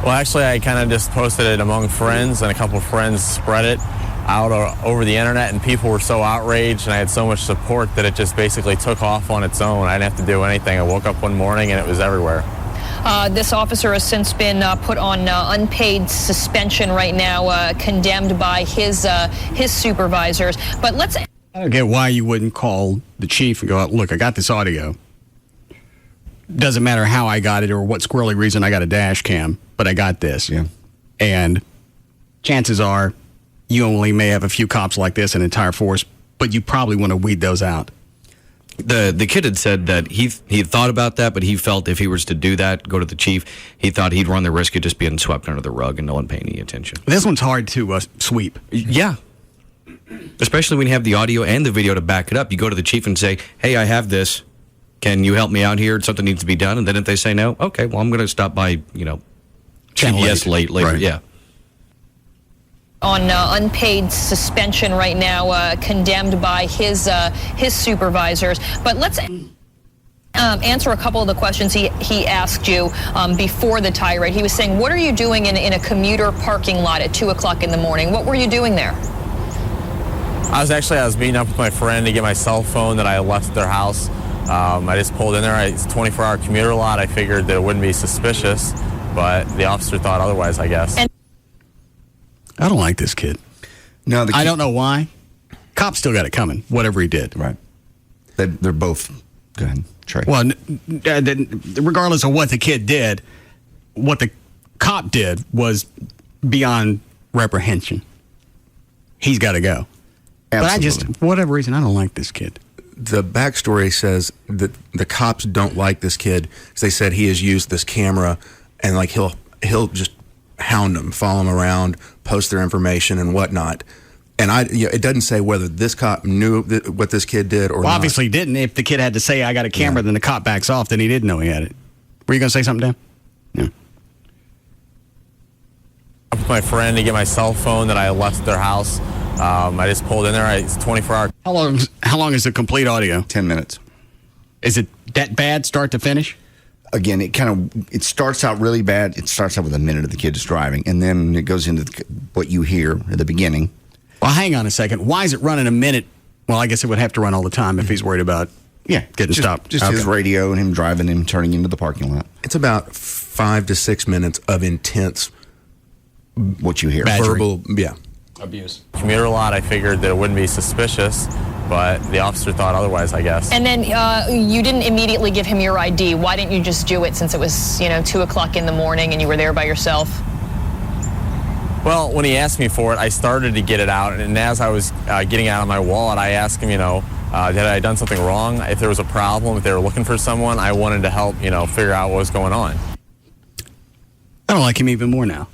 Well, actually, I kind of just posted it among friends, and a couple of friends spread it out over the internet, and people were so outraged, and I had so much support that it just basically took off on its own. I didn't have to do anything. I woke up one morning, and it was everywhere. This officer has since been put on unpaid suspension right now, condemned by his supervisors. But let's... I don't get why you wouldn't call the chief and go, look, I got this audio. Doesn't matter how I got it or what squirrely reason I got a dash cam, but I got this. Yeah. And chances are you only may have a few cops like this, an entire force, but you probably want to weed those out. The kid had said that he had thought about that, but he felt if he was to do that, go to the chief, he thought he'd run the risk of just being swept under the rug and no one paying any attention. This one's hard to sweep. Yeah. Especially when you have the audio and the video to back it up. You go to the chief and say, hey, I have this. Can you help me out here? Something needs to be done. And then if they say no, okay, well, I'm going to stop by, CVS later. Right. Yeah. On unpaid suspension right now, condemned by his supervisors. But let's answer a couple of the questions he asked you before the tirade. He was saying, what are you doing in a commuter parking lot at 2 o'clock in the morning? What were you doing there? I was meeting up with my friend to get my cell phone that I left at their house. I just pulled in there. It's a 24-hour commuter lot. I figured that it wouldn't be suspicious, but the officer thought otherwise, I guess. I don't like this kid. No, I don't know why. Cops still got it coming, whatever he did. Right. They're both. Go ahead, Trey. Well, regardless of what the kid did, what the cop did was beyond reprehension. He's got to go. Absolutely. But for whatever reason, I don't like this kid. The backstory says that the cops don't like this kid. They said he has used this camera, and like he'll just hound them, follow them around, post their information and whatnot. And it doesn't say whether this cop knew what this kid did or not. Well, obviously he didn't. If the kid had to say, I got a camera, then the cop backs off, then he didn't know he had it. Were you going to say something, Dan? Yeah. With my friend to get my cell phone that I left at their house. I just pulled in there. It's 24-hour. How long is the complete audio? 10 minutes. Is it that bad, start to finish? Again, it starts out really bad. It starts out with a minute of the kid just driving, and then it goes into what you hear at the beginning. Well, hang on a second. Why is it running a minute? Well, I guess it would have to run all the time if he's worried about getting stopped. Just his radio and him driving him, turning into the parking lot. It's about 5 to 6 minutes of intense what you hear. Verbal, abuse. Commuter lot, I figured that it wouldn't be suspicious, but the officer thought otherwise, I guess. And then you didn't immediately give him your ID. Why didn't you just do it since it was, 2 o'clock in the morning and you were there by yourself? Well, when he asked me for it, I started to get it out, and as I was getting out of my wallet, I asked him, had I done something wrong? If there was a problem, if they were looking for someone, I wanted to help, figure out what was going on. I don't like him even more now.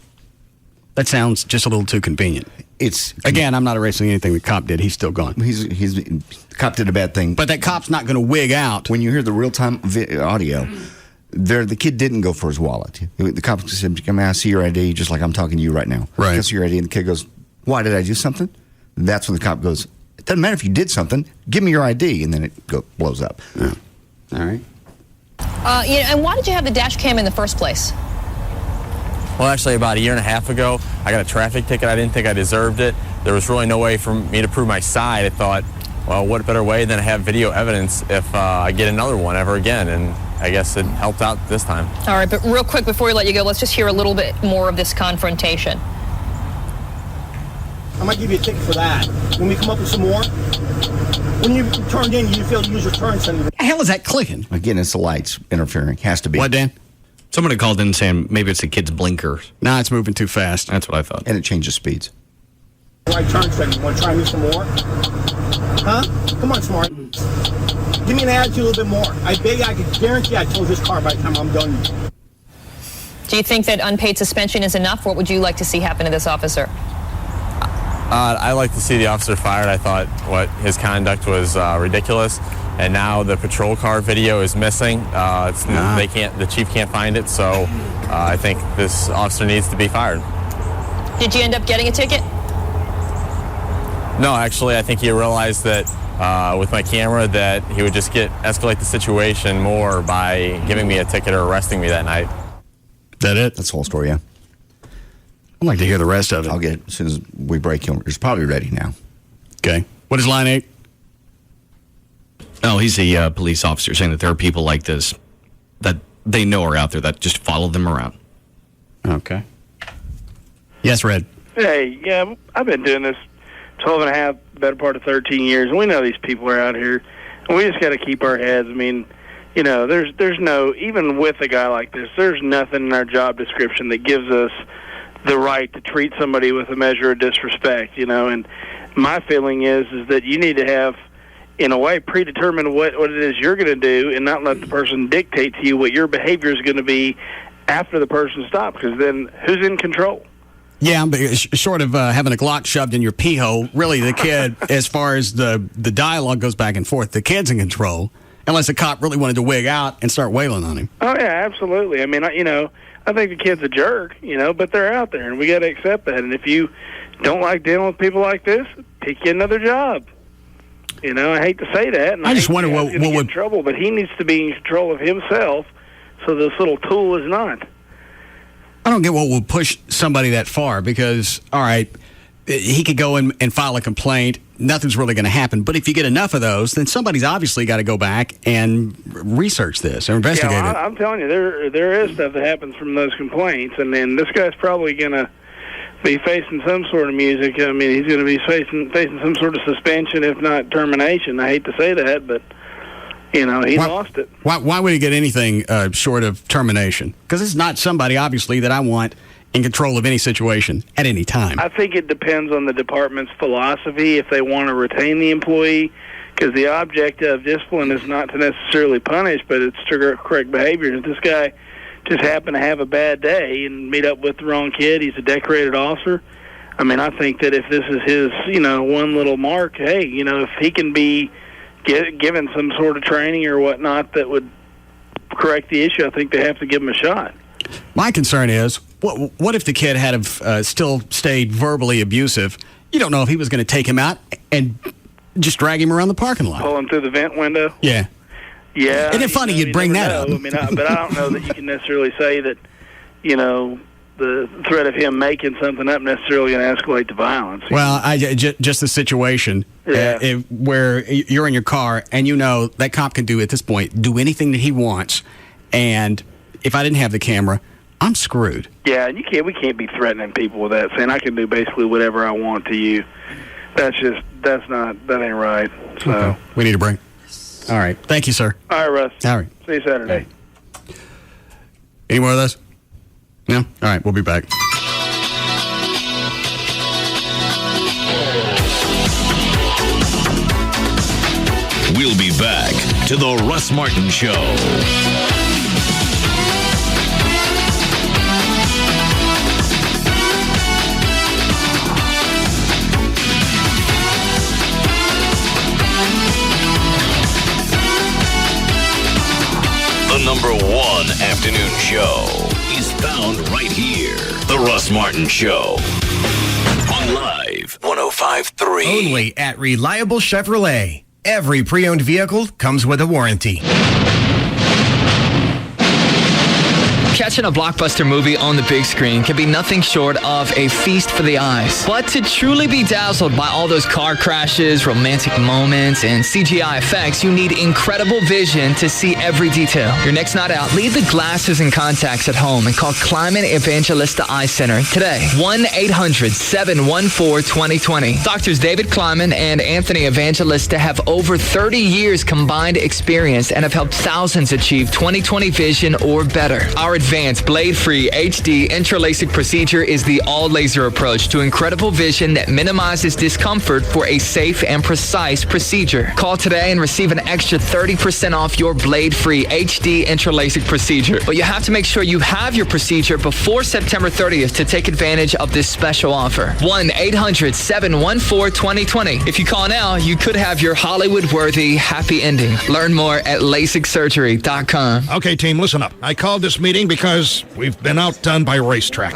That sounds just a little too convenient. Again, I'm not erasing anything the cop did. He's still gone. The cop did a bad thing. But that cop's not going to wig out. When you hear the real-time audio, the kid didn't go for his wallet. The cop said, "May I see your ID?" Just like I'm talking to you right now. Right. I see your ID, and the kid goes, "Why, did I do something?" That's when the cop goes, "It doesn't matter if you did something. Give me your ID," and then it blows up. Yeah. All right. And why did you have the dash cam in the first place? Well, actually, about a year and a half ago, I got a traffic ticket. I didn't think I deserved it. There was really no way for me to prove my side. I thought, well, what better way than to have video evidence if I get another one ever again? And I guess it helped out this time. All right, but real quick before we let you go, let's just hear a little bit more of this confrontation. I might give you a ticket for that. When we come up with some more, when you turned in, you failed to use your turn signal. What the hell is that clicking? Again, it's the lights interfering. Has to be. What, Dan? Somebody called in saying maybe it's the kid's blinkers. Nah, it's moving too fast. That's what I thought. And it changes speeds. Right turn signal. Want to try me some more? Huh? Come on, smart. Give me an attitude a little bit more. I bet you I could guarantee I close this car by the time I'm done. Do you think that unpaid suspension is enough? What would you like to see happen to this officer? I like to see the officer fired. I thought his conduct was ridiculous, and now the patrol car video is missing. The chief can't find it, so I think this officer needs to be fired. Did you end up getting a ticket? No, actually, I think he realized that with my camera that he would just escalate the situation more by giving me a ticket or arresting me that night. That it? That's the whole story, yeah. I'd like to hear the rest of it. I'll get it as soon as we break. It's probably ready now. Okay. What is line 8? Oh, he's a police officer saying that there are people like this that they know are out there that just follow them around. Okay. Yes, Red. Hey, yeah, I've been doing this 12 and a half, better part of 13 years, and we know these people are out here, and we just got to keep our heads. I mean, you know, there's no, even with a guy like this, there's nothing in our job description that gives us the right to treat somebody with a measure of disrespect, you know, and my feeling is that you need to have, in a way, predetermine what it is you're going to do and not let the person dictate to you what your behavior is going to be after the person stops, because then who's in control? Yeah, but short of having a Glock shoved in your pee hole, really the kid, as far as the dialogue goes back and forth, the kid's in control, unless the cop really wanted to wig out and start wailing on him. Oh, yeah, absolutely. I mean, you know, I think the kid's a jerk, you know, but they're out there, and we got to accept that. And if you don't like dealing with people like this, pick you another job. You know, I hate to say that. And I just wonder what would get in trouble, but he needs to be in control of himself, so this little tool is not. I don't get what will push somebody that far because, all right, he could go in and file a complaint. Nothing's really going to happen. But if you get enough of those, then somebody's obviously got to go back and research this or investigate it. I'm telling you, there is stuff that happens from those complaints, and then this guy's probably going to be facing some sort of music. I mean, he's going to be facing some sort of suspension, if not termination. I hate to say that, but you know, he lost it. Why would he get anything short of termination? Because it's not somebody, obviously, that I want in control of any situation at any time. I think it depends on the department's philosophy if they want to retain the employee, because the object of discipline is not to necessarily punish, but it's to correct behavior. If this guy just happened to have a bad day and meet up with the wrong kid, he's a decorated officer. I mean, I think that if this is his, you know, one little mark, hey, you know, if he can be given some sort of training or whatnot that would correct the issue, I think they have to give him a shot. My concern is, what if the kid had still stayed verbally abusive? You don't know if he was going to take him out and just drag him around the parking lot. Pull him through the vent window? Yeah. Yeah. Isn't it funny you'd bring that up? I mean, but I don't know that you can necessarily say that, you know, the threat of him making something up necessarily going to escalate to violence. Well, just the situation where you're in your car and you know that cop can do, at this point, do anything that he wants. And if I didn't have the camera, I'm screwed. Yeah, and we can't be threatening people with that, saying I can do basically whatever I want to you. That ain't right. So okay. We need a break. All right. Thank you, sir. All right, Russ. All right. See you Saturday. Any more of those? No? All right. We'll be back. We'll be back to the Russ Martin Show. The number one afternoon show is found right here. The Russ Martin Show. On Live 105.3. Only at Reliable Chevrolet. Every pre-owned vehicle comes with a warranty. Catching a blockbuster movie on the big screen can be nothing short of a feast for the eyes. But to truly be dazzled by all those car crashes, romantic moments, and CGI effects, you need incredible vision to see every detail. Your next night out, leave the glasses and contacts at home and call Climate Evangelista Eye Center today. 1-800-714-2020. Doctors David Kleiman and Anthony Evangelista have over 30 years combined experience and have helped thousands achieve 20/20 vision or better. Our advanced advanced blade-free HD intralaser procedure is the all-laser approach to incredible vision that minimizes discomfort for a safe and precise procedure. Call today and receive an extra 30% off your blade-free HD intralaser procedure. But you have to make sure you have your procedure before September 30th to take advantage of this special offer. 1-800-714-2020. If you call now, you could have your Hollywood-worthy happy ending. Learn more at LASIKsurgery.com. Okay, team, listen up. I called this meeting because we've been outdone by Racetrack.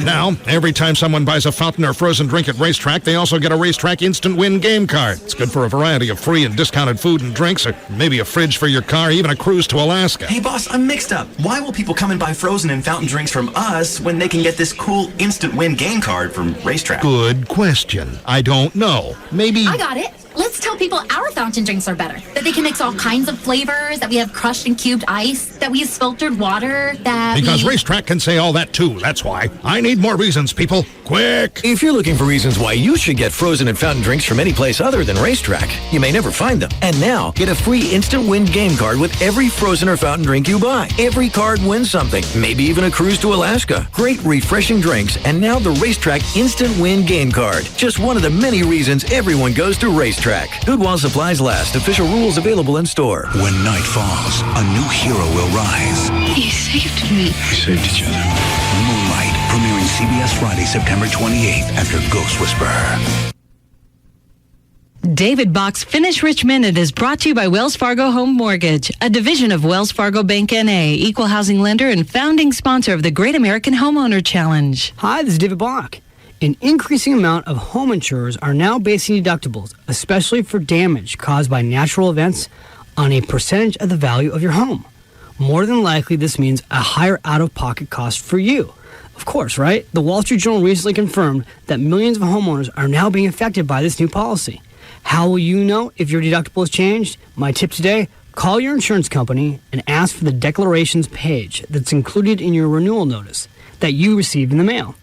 Now, every time someone buys a fountain or frozen drink at Racetrack, they also get a Racetrack Instant Win game card. It's good for a variety of free and discounted food and drinks, or maybe a fridge for your car, even a cruise to Alaska. Hey, boss, I'm mixed up. Why will people come and buy frozen and fountain drinks from us when they can get this cool Instant Win game card from Racetrack? Good question. I don't know. Maybe... I got it. Let's tell people our fountain drinks are better. That they can mix all kinds of flavors, that we have crushed and cubed ice, that we use filtered water, that Because Racetrack can say all that too, that's why. I need more reasons, people. Quick! If you're looking for reasons why you should get frozen and fountain drinks from any place other than Racetrack, you may never find them. And now, get a free Instant Win game card with every frozen or fountain drink you buy. Every card wins something, maybe even a cruise to Alaska. Great refreshing drinks, and now the Racetrack Instant Win game card. Just one of the many reasons everyone goes to Racetrack. Good while supplies last. Official rules available in store. When night falls, a new hero will rise. He saved me. We saved each other. Moonlight, premiering CBS Friday, September 28th after Ghost Whisperer. David Bach's Finish Rich Minute is brought to you by Wells Fargo Home Mortgage, a division of Wells Fargo Bank N.A., equal housing lender and founding sponsor of the Great American Homeowner Challenge. Hi, this is David Bach. An increasing amount of home insurers are now basing deductibles, especially for damage caused by natural events, on a percentage of the value of your home. More than likely, this means a higher out-of-pocket cost for you. Of course, right? The Wall Street Journal recently confirmed that millions of homeowners are now being affected by this new policy. How will you know if your deductible has changed? My tip today, call your insurance company and ask for the declarations page that's included in your renewal notice that you received in the mail.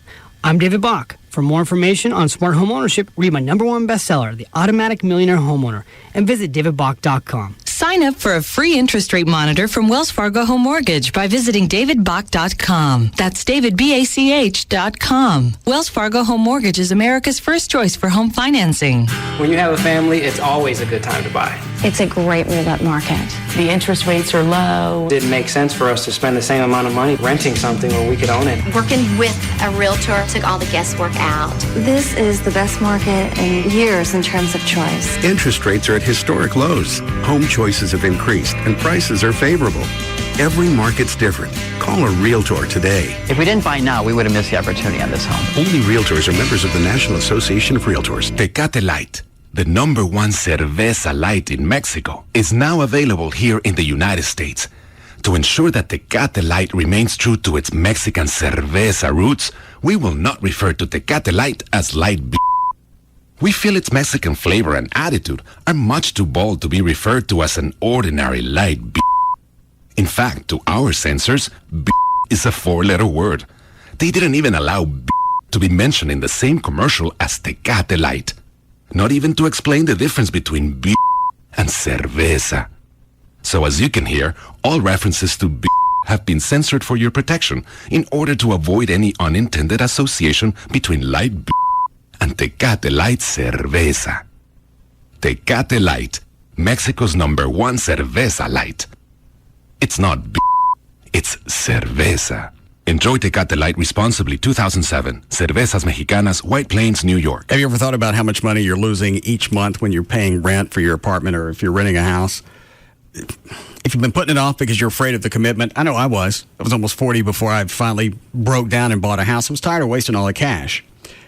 I'm David Bach. For more information on smart home ownership, read my #1 bestseller, The Automatic Millionaire Homeowner, and visit davidbach.com. Sign up for a free interest rate monitor from Wells Fargo Home Mortgage by visiting davidbach.com. That's davidbach.com. Wells Fargo Home Mortgage is America's first choice for home financing. When you have a family, it's always a good time to buy. It's a great move-up market. The interest rates are low. It didn't make sense for us to spend the same amount of money renting something where we could own it. Working with a realtor took all the guesswork out. This is the best market in years in terms of choice. Interest rates are at historic lows. Home choices have increased and prices are favorable. Every market's different. Call a realtor today. If we didn't buy now, we would have missed the opportunity on this home. Only realtors are members of the National Association of Realtors. Tecate Light, the #1 cerveza light in Mexico, is now available here in the United States. To ensure that Tecate Light remains true to its Mexican cerveza roots, we will not refer to Tecate Light as light beer. We feel its Mexican flavor and attitude are much too bold to be referred to as an ordinary light beer. In fact, to our censors, beer is a 4-letter word. They didn't even allow beer to be mentioned in the same commercial as Tecate Light. Not even to explain the difference between beer and cerveza. So as you can hear, all references to beer have been censored for your protection in order to avoid any unintended association between light beer and Tecate Light cerveza. Tecate Light, Mexico's #1 cerveza light. It's not beer, it's cerveza. Enjoy Tecate Light responsibly. 2007. Cervezas Mexicanas, White Plains, New York. Have you ever thought about how much money you're losing each month when you're paying rent for your apartment or if you're renting a house? If you've been putting it off because you're afraid of the commitment, I know I was. I was almost 40 before I finally broke down and bought a house. I was tired of wasting all the cash.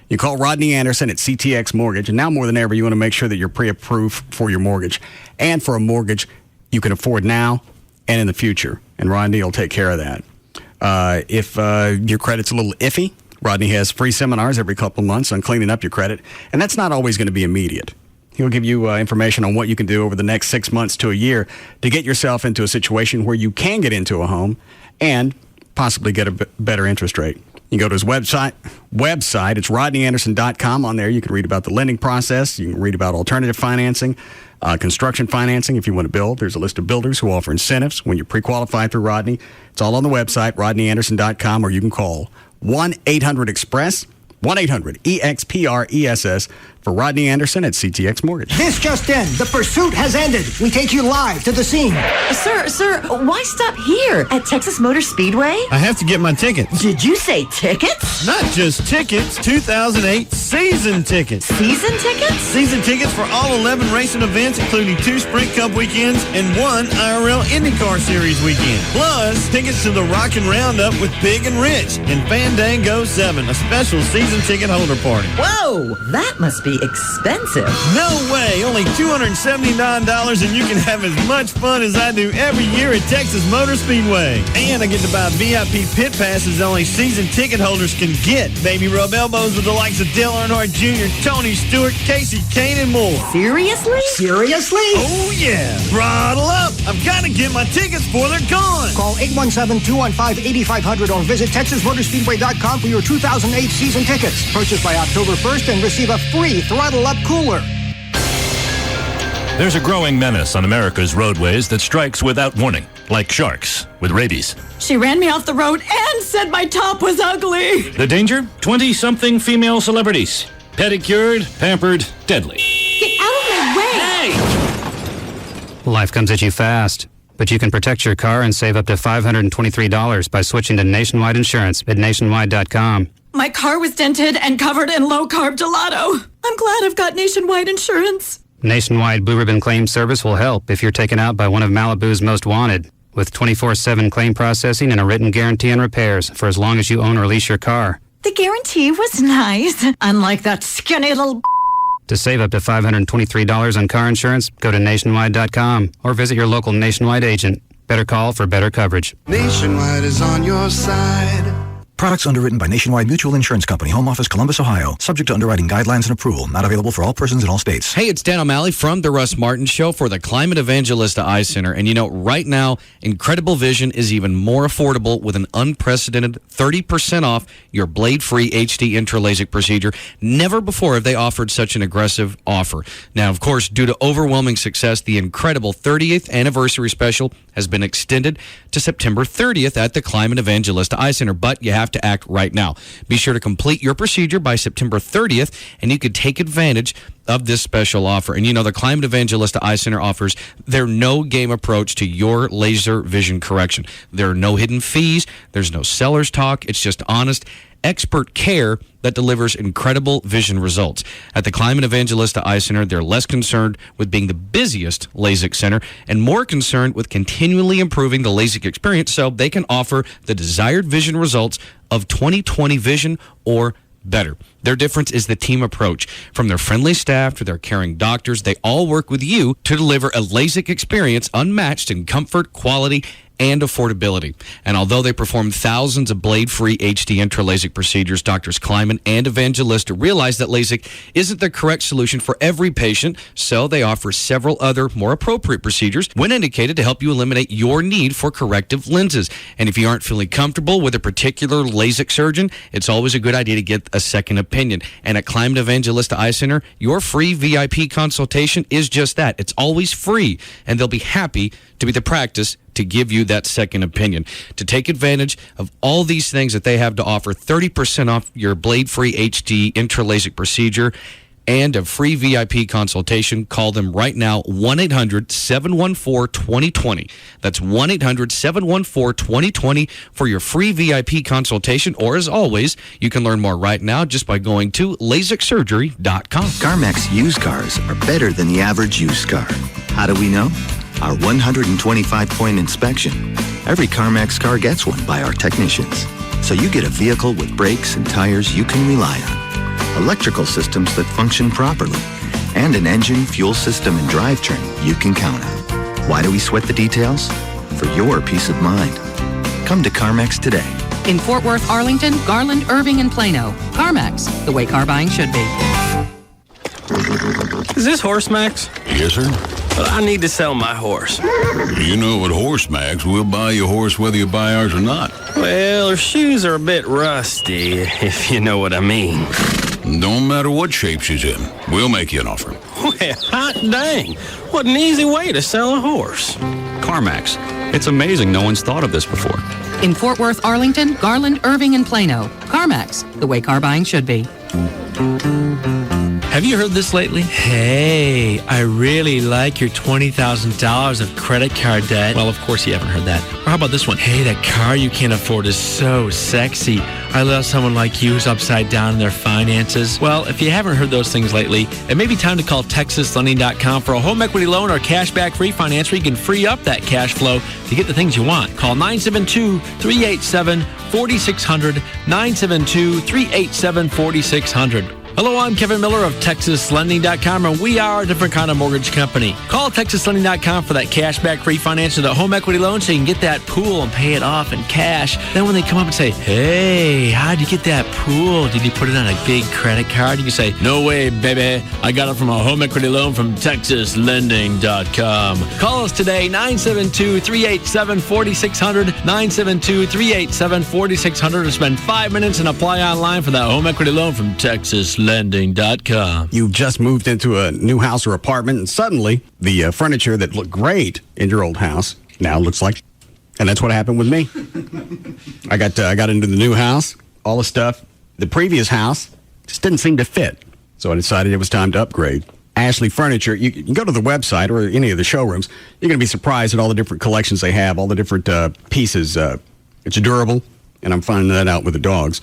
You call Rodney Anderson at CTX Mortgage, and now more than ever, you want to make sure that you're pre-approved for your mortgage and for a mortgage you can afford now and in the future. And Rodney will take care of that. If your credit's a little iffy, Rodney has free seminars every couple months on cleaning up your credit, and that's not always going to be immediate. He'll give you information on what you can do over the next 6 months to a year to get yourself into a situation where you can get into a home and possibly get a better interest rate. You go to his website. It's rodneyanderson.com. On there, you can read about the lending process. You can read about alternative financing, construction financing if you want to build. There's a list of builders who offer incentives when you pre-qualify through Rodney. It's all on the website, rodneyanderson.com, or you can call 1-800-EXPRESS, 1-800-EXPRESS for Rodney Anderson at CTX Mortgage. This just in. The pursuit has ended. We take you live to the scene. Sir, why stop here at Texas Motor Speedway? I have to get my tickets. Did you say tickets? Not just tickets, 2008 season tickets. Season tickets? Season tickets for all 11 racing events, including 2 Sprint Cup weekends and 1 IRL IndyCar Series weekend. Plus, tickets to the Rockin' Roundup with Big and Rich and Fandango 7, a special season ticket holder party. Whoa, that must be expensive. No way, only $279, and you can have as much fun as I do every year at Texas Motor Speedway. And I get to buy VIP pit passes only season ticket holders can get. Baby, rub elbows with the likes of Dale Earnhardt Jr., Tony Stewart, Casey Kane, and more. Seriously? Oh, yeah. Throttle up. I've got to get my tickets before they're gone. Call 817-215-8500 or visit TexasMotorspeedway.com for your 2008 season tickets. Purchase by October 1st and receive a free Throttle Up cooler. There's a growing menace on America's roadways that strikes without warning, like sharks with rabies. She ran me off the road and said my top was ugly. The danger? 20-something female celebrities. Pedicured, pampered, deadly. Get out of my way! Hey! Life comes at you fast, but you can protect your car and save up to $523 by switching to Nationwide Insurance at nationwide.com. My car was dented and covered in low-carb gelato. I'm glad I've got Nationwide Insurance. Nationwide Blue Ribbon Claim Service will help if you're taken out by one of Malibu's most wanted, with 24/7 claim processing and a written guarantee on repairs for as long as you own or lease your car. The guarantee was nice, unlike that skinny little... To save up to $523 on car insurance, go to nationwide.com or visit your local Nationwide agent. Better call for better coverage. Nationwide is on your side. Products underwritten by Nationwide Mutual Insurance Company, Home Office, Columbus, Ohio. Subject to underwriting guidelines and approval. Not available for all persons in all states. Hey, it's Dan O'Malley from the Russ Martin Show for the Climate Evangelista Eye Center. And you know, right now, Incredible Vision is even more affordable with an unprecedented 30% off your blade-free HD intra-LASIK procedure. Never before have they offered such an aggressive offer. Now, of course, due to overwhelming success, the incredible 30th anniversary special has been extended to September 30th at the Climate Evangelista Eye Center. But you have to act right now. Be sure to complete your procedure by September 30th, and you could take advantage of this special offer. And you know, the Climate Evangelista Eye Center offers their no-game approach to your laser vision correction. There are no hidden fees. There's no seller's talk. It's just honest, expert care that delivers incredible vision results. At the Climate Evangelista Eye Center, they're less concerned with being the busiest LASIK center and more concerned with continually improving the LASIK experience so they can offer the desired vision results of 20/20 vision or better. Their difference is the team approach. From their friendly staff to their caring doctors, they all work with you to deliver a LASIK experience unmatched in comfort, quality, and affordability. And although they perform thousands of blade-free HD intra-LASIK procedures, Doctors Kleiman and Evangelista realize that LASIK isn't the correct solution for every patient, so they offer several other more appropriate procedures when indicated to help you eliminate your need for corrective lenses. And if you aren't feeling comfortable with a particular LASIK surgeon, it's always a good idea to get a second opinion. And at Climate Evangelista Eye Center, your free VIP consultation is just that. It's always free, and they'll be happy to be the practice to give you that second opinion. To take advantage of all these things that they have to offer, 30% off your blade-free HD intra-LASIK procedure and a free VIP consultation, call them right now, 1-800-714-2020. That's 1-800-714-2020 for your free VIP consultation. Or as always, you can learn more right now just by going to LASIKsurgery.com. CarMax used cars are better than the average used car. How do we know? Our 125-point inspection. Every CarMax car gets one by our technicians. So you get a vehicle with brakes and tires you can rely on, electrical systems that function properly, and an engine, fuel system, and drivetrain you can count on. Why do we sweat the details? For your peace of mind. Come to CarMax today. In Fort Worth, Arlington, Garland, Irving, and Plano. CarMax, the way car buying should be. Is this Horse Max? Yes, sir. but I need to sell my horse. You know, at Horse Max, we'll buy your horse whether you buy ours or not. Well, her shoes are a bit rusty, if you know what I mean. Don't matter what shape she's in. We'll make you an offer. Well, hot dang. What an easy way to sell a horse. CarMax. It's amazing no one's thought of this before. In Fort Worth, Arlington, Garland, Irving, and Plano. CarMax, the way car buying should be. Have you heard this lately? Hey, I really like your $20,000 of credit card debt. Well, of course you haven't heard that. Or how about this one? Hey, that car you can't afford is so sexy. I love someone like you who's upside down in their finances. Well, if you haven't heard those things lately, it may be time to call TexasLending.com for a home equity loan or cashback refinance where you can free up that cash flow to get the things you want. Call 972-387-4600, 972-387-4600. Hello, I'm Kevin Miller of TexasLending.com, and we are a different kind of mortgage company. Call TexasLending.com for that cashback refinance or the home equity loan so you can get that pool and pay it off in cash. Then when they come up and say, hey, how'd you get that pool? Did you put it on a big credit card? You can say, no way, baby. I got it from a home equity loan from TexasLending.com. Call us today, 972-387-4600, 972-387-4600, to spend 5 minutes and apply online for that home equity loan from TexasLending.com. You've just moved into a new house or apartment, and suddenly the furniture that looked great in your old house now looks like, and that's what happened with me. I got into the new house, all the stuff. The previous house just didn't seem to fit, so I decided it was time to upgrade. Ashley Furniture, you can go to the website or any of the showrooms. You're going to be surprised at all the different collections they have, all the different pieces. It's durable, and I'm finding that out with the dogs.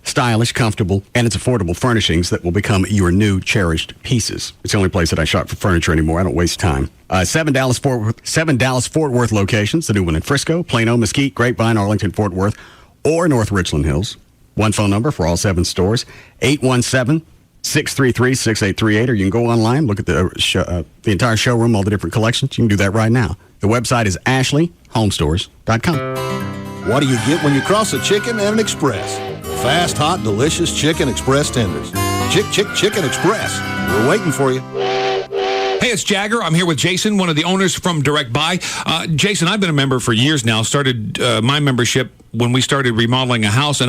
Stylish, comfortable, and it's affordable furnishings that will become your new cherished pieces. It's the only place that I shop for furniture anymore. I don't waste time. 7 Dallas-Fort Worth locations, the new one in Frisco, Plano, Mesquite, Grapevine, Arlington, Fort Worth, or North Richland Hills. One phone number for all 7 stores, 817-633-6838, or you can go online, look at the entire showroom, all the different collections. You can do that right now. The website is ashleyhomestores.com. What do you get when you cross a chicken and an express? Fast, hot, delicious Chicken Express tenders. Chicken Express. We're waiting for you. Hey, it's Jagger. I'm here with Jason, one of the owners from Direct Buy. Jason, I've been a member for years now. Started my membership when we started remodeling a house, and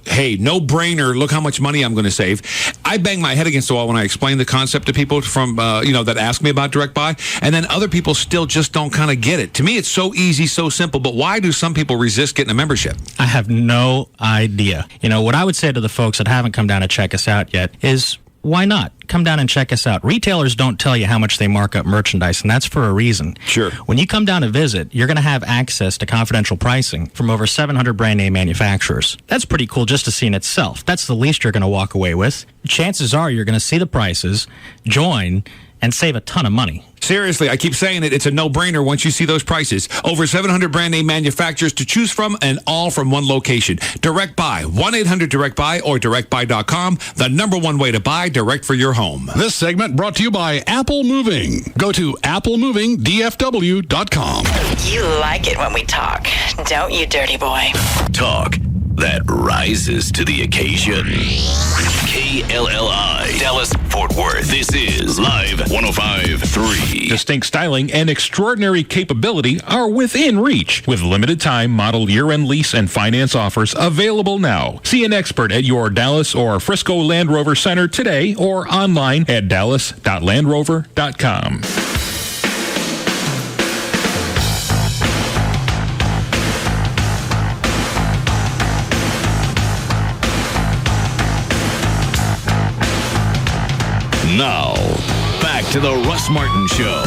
hey, no brainer. Look how much money I'm going to save. I bang my head against the wall when I explain the concept to people from, that ask me about Direct Buy, and then other people still just don't kind of get it. To me, it's so easy, so simple, but why do some people resist getting a membership? I have no idea. What I would say to the folks that haven't come down to check us out yet is, why not? Come down and check us out. Retailers don't tell you how much they mark up merchandise, and that's for a reason. Sure. When you come down to visit, you're going to have access to confidential pricing from over 700 brand name manufacturers. That's pretty cool just to see in itself. That's the least you're going to walk away with. Chances are you're going to see the prices, join, and save a ton of money. Seriously, I keep saying it. It's a no-brainer once you see those prices. Over 700 brand name manufacturers to choose from, and all from one location. Direct Buy, 1-800-DIRECT-BUY or directbuy.com. The #1 way to buy direct for your home. This segment brought to you by Apple Moving. Go to applemovingdfw.com. You like it when we talk, don't you, dirty boy? Talk that rises to the occasion. KLLI, Dallas, Fort Worth. This is Live 105.3. Distinct styling and extraordinary capability are within reach with limited time model year-end lease and finance offers available now. See an expert at your Dallas or Frisco Land Rover Center today or online at dallas.landrover.com. Now, back to the Russ Martin Show.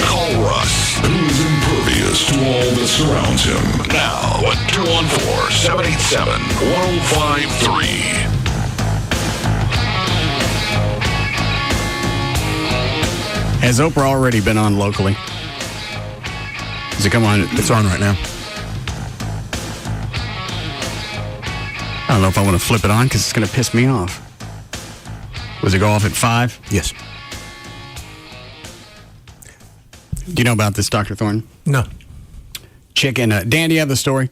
Call Russ, who's impervious to all that surrounds him. Now, at 214-787-1053. Has Oprah already been on locally? Does it come on? It's on right now. I don't know if I want to flip it on because it's going to piss me off. Was it go off at 5? Yes. Do you know about this, Dr. Thornton? No. Chicken. Dan, do you have the story?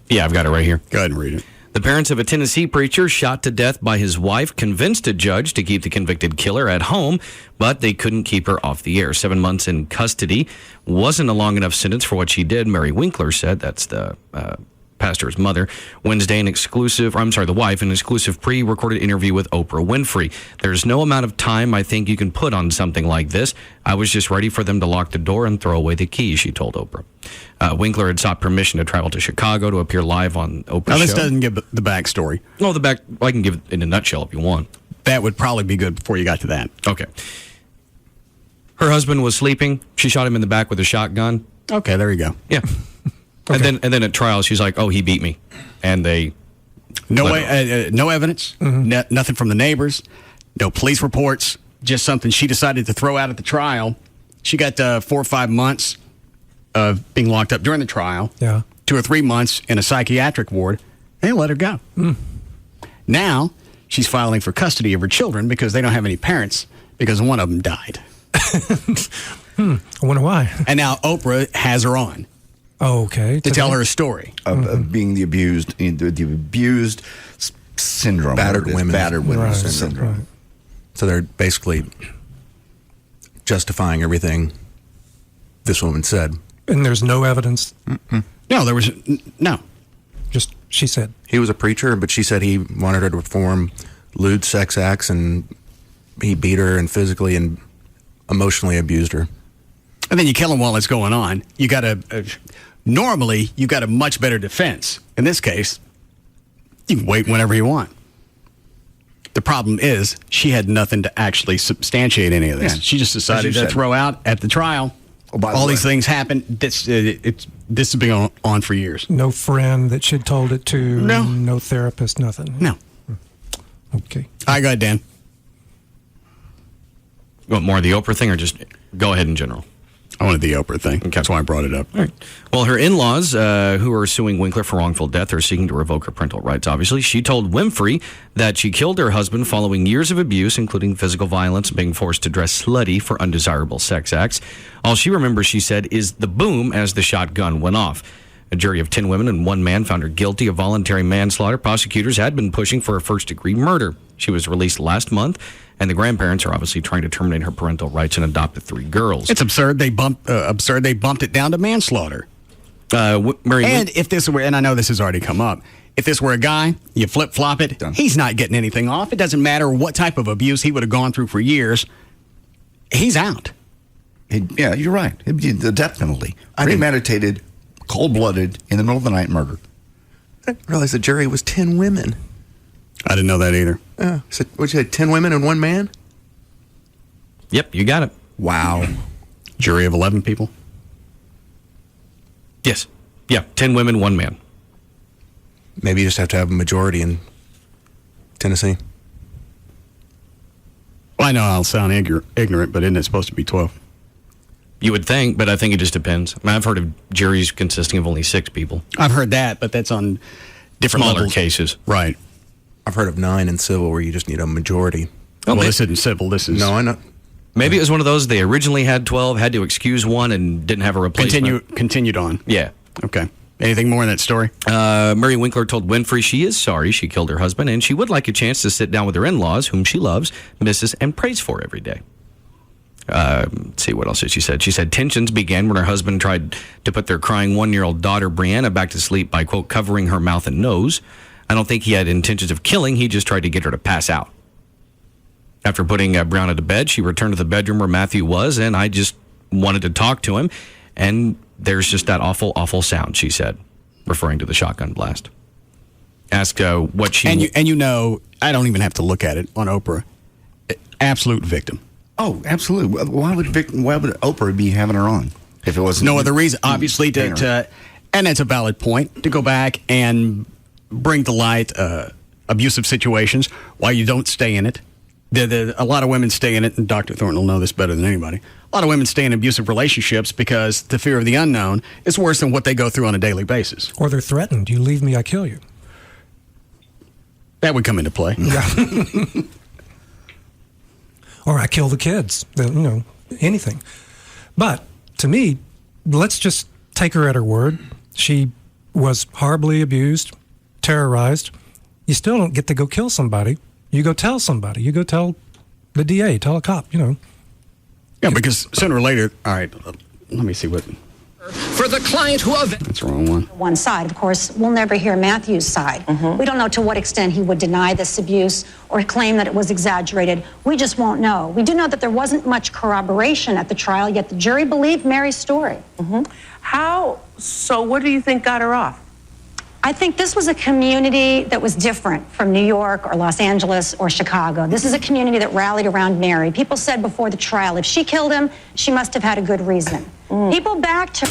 Yeah, I've got it right here. Go ahead and read it. The parents of a Tennessee preacher shot to death by his wife convinced a judge to keep the convicted killer at home, but they couldn't keep her off the air. 7 months in custody wasn't a long enough sentence for what she did, Mary Winkler said. That's the pastor's mother. Wednesday, the wife, an exclusive pre-recorded interview with Oprah Winfrey. There's no amount of time I think you can put on something like this. I was just ready for them to lock the door and throw away the keys, she told Oprah. Winkler had sought permission to travel to Chicago to appear live on Oprah's Now, this show. doesn't give the backstory. Oh, I can give it in a nutshell if you want. That would probably be good before you got to that. Okay. Her husband was sleeping. She shot him in the back with a shotgun. Okay, there you go. Yeah. Okay. And then at trial, she's like, "Oh, he beat me," and they no evidence, nothing from the neighbors, no police reports, just something she decided to throw out at the trial. She got 4 or 5 months of being locked up during the trial. Yeah, 2 or 3 months in a psychiatric ward. They let her go. Now she's filing for custody of her children because they don't have any parents because one of them died. I wonder why. And now Oprah has her on. Oh, okay. To tell her a story of being the abused syndrome, battered women Right. syndrome. Right. So they're basically justifying everything this woman said. And there's no evidence. No, there was no. Just she said he was a preacher, but she said he wanted her to perform lewd sex acts, and he beat her and physically and emotionally abused her. And then you kill him while it's going on. You got normally you got a much better defense. In this case, you can wait whenever you want. The problem is she had nothing to actually substantiate any of this. Yeah. She just decided to throw out at the trial. All these things happen. This has been on for years. no friend that she'd told it to. No therapist. Nothing. No. Okay. I got Dan. You want more of the Oprah thing, or just go ahead in general? I wanted the Oprah thing. Okay. That's why I brought it up. All right. Well, her in-laws, who are suing Winkler for wrongful death, are seeking to revoke her parental rights, obviously. She told Winfrey that she killed her husband following years of abuse, including physical violence and being forced to dress slutty for undesirable sex acts. All she remembers, she said, is the boom as the shotgun went off. A jury of 10 women and 1 man found her guilty of voluntary manslaughter. Prosecutors had been pushing for a first-degree murder. She was released last month, and the grandparents are obviously trying to terminate her parental rights and adopt the 3 girls. It's absurd. They bumped it down to manslaughter. If this were, and I know this has already come up, if this were a guy, you flip-flop it, he's not getting anything off. It doesn't matter what type of abuse he would have gone through for years. He's out. Yeah, you're right. It'd be the death penalty. Premeditated, cold-blooded, in the middle of the night murder. I didn't realize the jury was 10 women. I didn't know that either. So what you said, 10 women and 1 man? Yep, you got it. Wow. Jury of 11 people? Yes. Yeah, 10 women, 1 man. Maybe you just have to have a majority in Tennessee. Well, I know I'll sound ignorant, but isn't it supposed to be 12? You would think, but I think it just depends. I mean, I've heard of juries consisting of only 6 people. I've heard that, but that's on different Smaller levels. cases. Right. I've heard of 9 in civil where you just need a majority. Well, this isn't civil. This is... No, I know. Maybe it was one of those, they originally had 12, had to excuse 1, and didn't have a replacement. Continued on. Yeah. Okay. Anything more in that story? Mary Winkler told Winfrey she is sorry she killed her husband, and she would like a chance to sit down with her in-laws, whom she loves, misses, and prays for every day. Let's see, what else did she said? She said tensions began when her husband tried to put their crying 1-year-old daughter, Brianna, back to sleep by, quote, covering her mouth and nose. I don't think he had intentions of killing. He just tried to get her to pass out. After putting Brianna to bed, she returned to the bedroom where Matthew was, and I just wanted to talk to him. And there's just that awful, awful sound, she said, referring to the shotgun blast. Ask what she... And you know, I don't even have to look at it on Oprah. Absolute victim. Oh, absolutely. Why would Oprah be having her on if it wasn't... No other reason, obviously, to and that's a valid point, to go back and bring to light abusive situations while you don't stay in it. A lot of women stay in it, and Dr. Thornton will know this better than anybody. A lot of women stay in abusive relationships because the fear of the unknown is worse than what they go through on a daily basis. Or they're threatened. You leave me, I kill you. That would come into play. Yeah. Or I kill the kids. Anything. But to me, let's just take her at her word. She was horribly abused, terrorized, you still don't get to go kill somebody. You go tell somebody. You go tell the DA, tell a cop, Yeah, because sooner or later, all right, let me see what. For the client who... That's the wrong one. One side, of course, we'll never hear Matthew's side. We don't know to what extent he would deny this abuse or claim that it was exaggerated. We just won't know. We do know that there wasn't much corroboration at the trial, yet the jury believed Mary's story. So what do you think got her off? I think this was a community that was different from New York or Los Angeles or Chicago. This is a community that rallied around Mary. People said before the trial, if she killed him, she must have had a good reason. People backed her.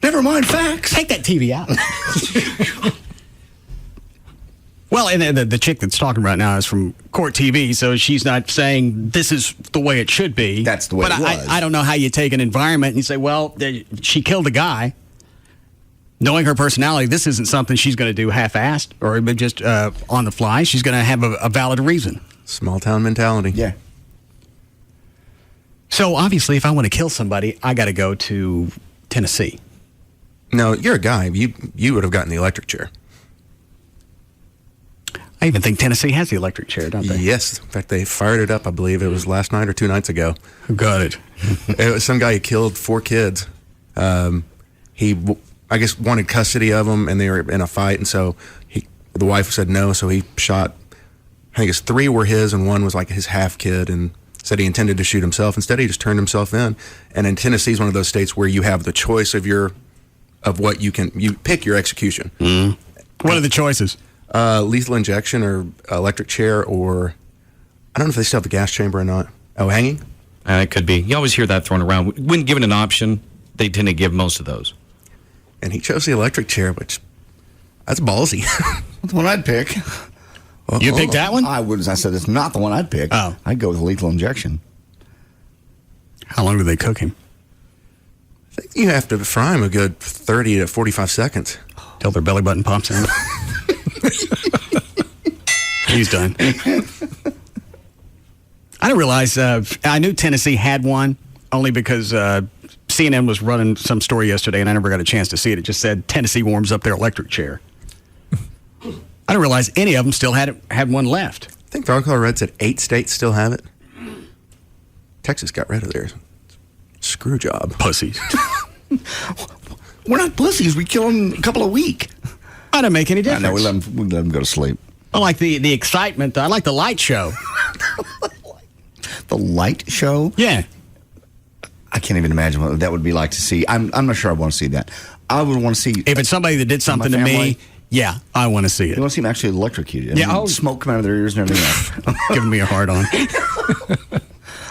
Never mind facts. Take that TV out. Well, and the chick that's talking right now is from Court TV, so she's not saying this is the way it should be. That's the way it was. I don't know how you take an environment and you say, well, she killed a guy. Knowing her personality, this isn't something she's going to do half-assed or just on the fly. She's going to have a valid reason. Small town mentality. Yeah. So obviously, if I want to kill somebody, I got to go to Tennessee. No, you're a guy. You would have gotten the electric chair. I even think Tennessee has the electric chair, don't they? Yes. In fact, they fired it up, I believe. It was last night or 2 nights ago. Who got it? It was some guy who killed 4 kids. He, I guess, wanted custody of them, and they were in a fight, and so the wife said no, so he shot, I think it's 3 were his, and 1 was like his half kid, and said he intended to shoot himself. Instead, he just turned himself in. And in Tennessee is one of those states where you have the choice of what you pick your execution. What are the choices? Lethal injection or electric chair, or I don't know if they still have the gas chamber or not. Oh, hanging? It could be. You always hear that thrown around. When given an option, they tend to give most of those. And he chose the electric chair, which, that's ballsy. That's the one I'd pick. You picked that one? I said it's not the one I'd pick. Oh. I'd go with lethal injection. How long do they cook him? I think you have to fry him a good 30 to 45 seconds. Till their belly button pops in. He's done. I didn't realize, I knew Tennessee had one, only because CNN was running some story yesterday, and I never got a chance to see it. It just said Tennessee warms up their electric chair. I didn't realize any of them still had one left. I think the article I read said 8 states still have it. Texas got rid of theirs. Screw job. Pussies. We're not pussies. We kill them a couple a week. I don't make any difference. No, we let them go to sleep. I like the excitement. I like the light show. The light show? Yeah. I can't even imagine what that would be like to see. I'm not sure I want to see that. I would want to see... If it's somebody that did something to me, yeah, I want to see it. You want to see them actually electrocuted. Yeah, smoke coming out of their ears and everything else. Giving me a hard on.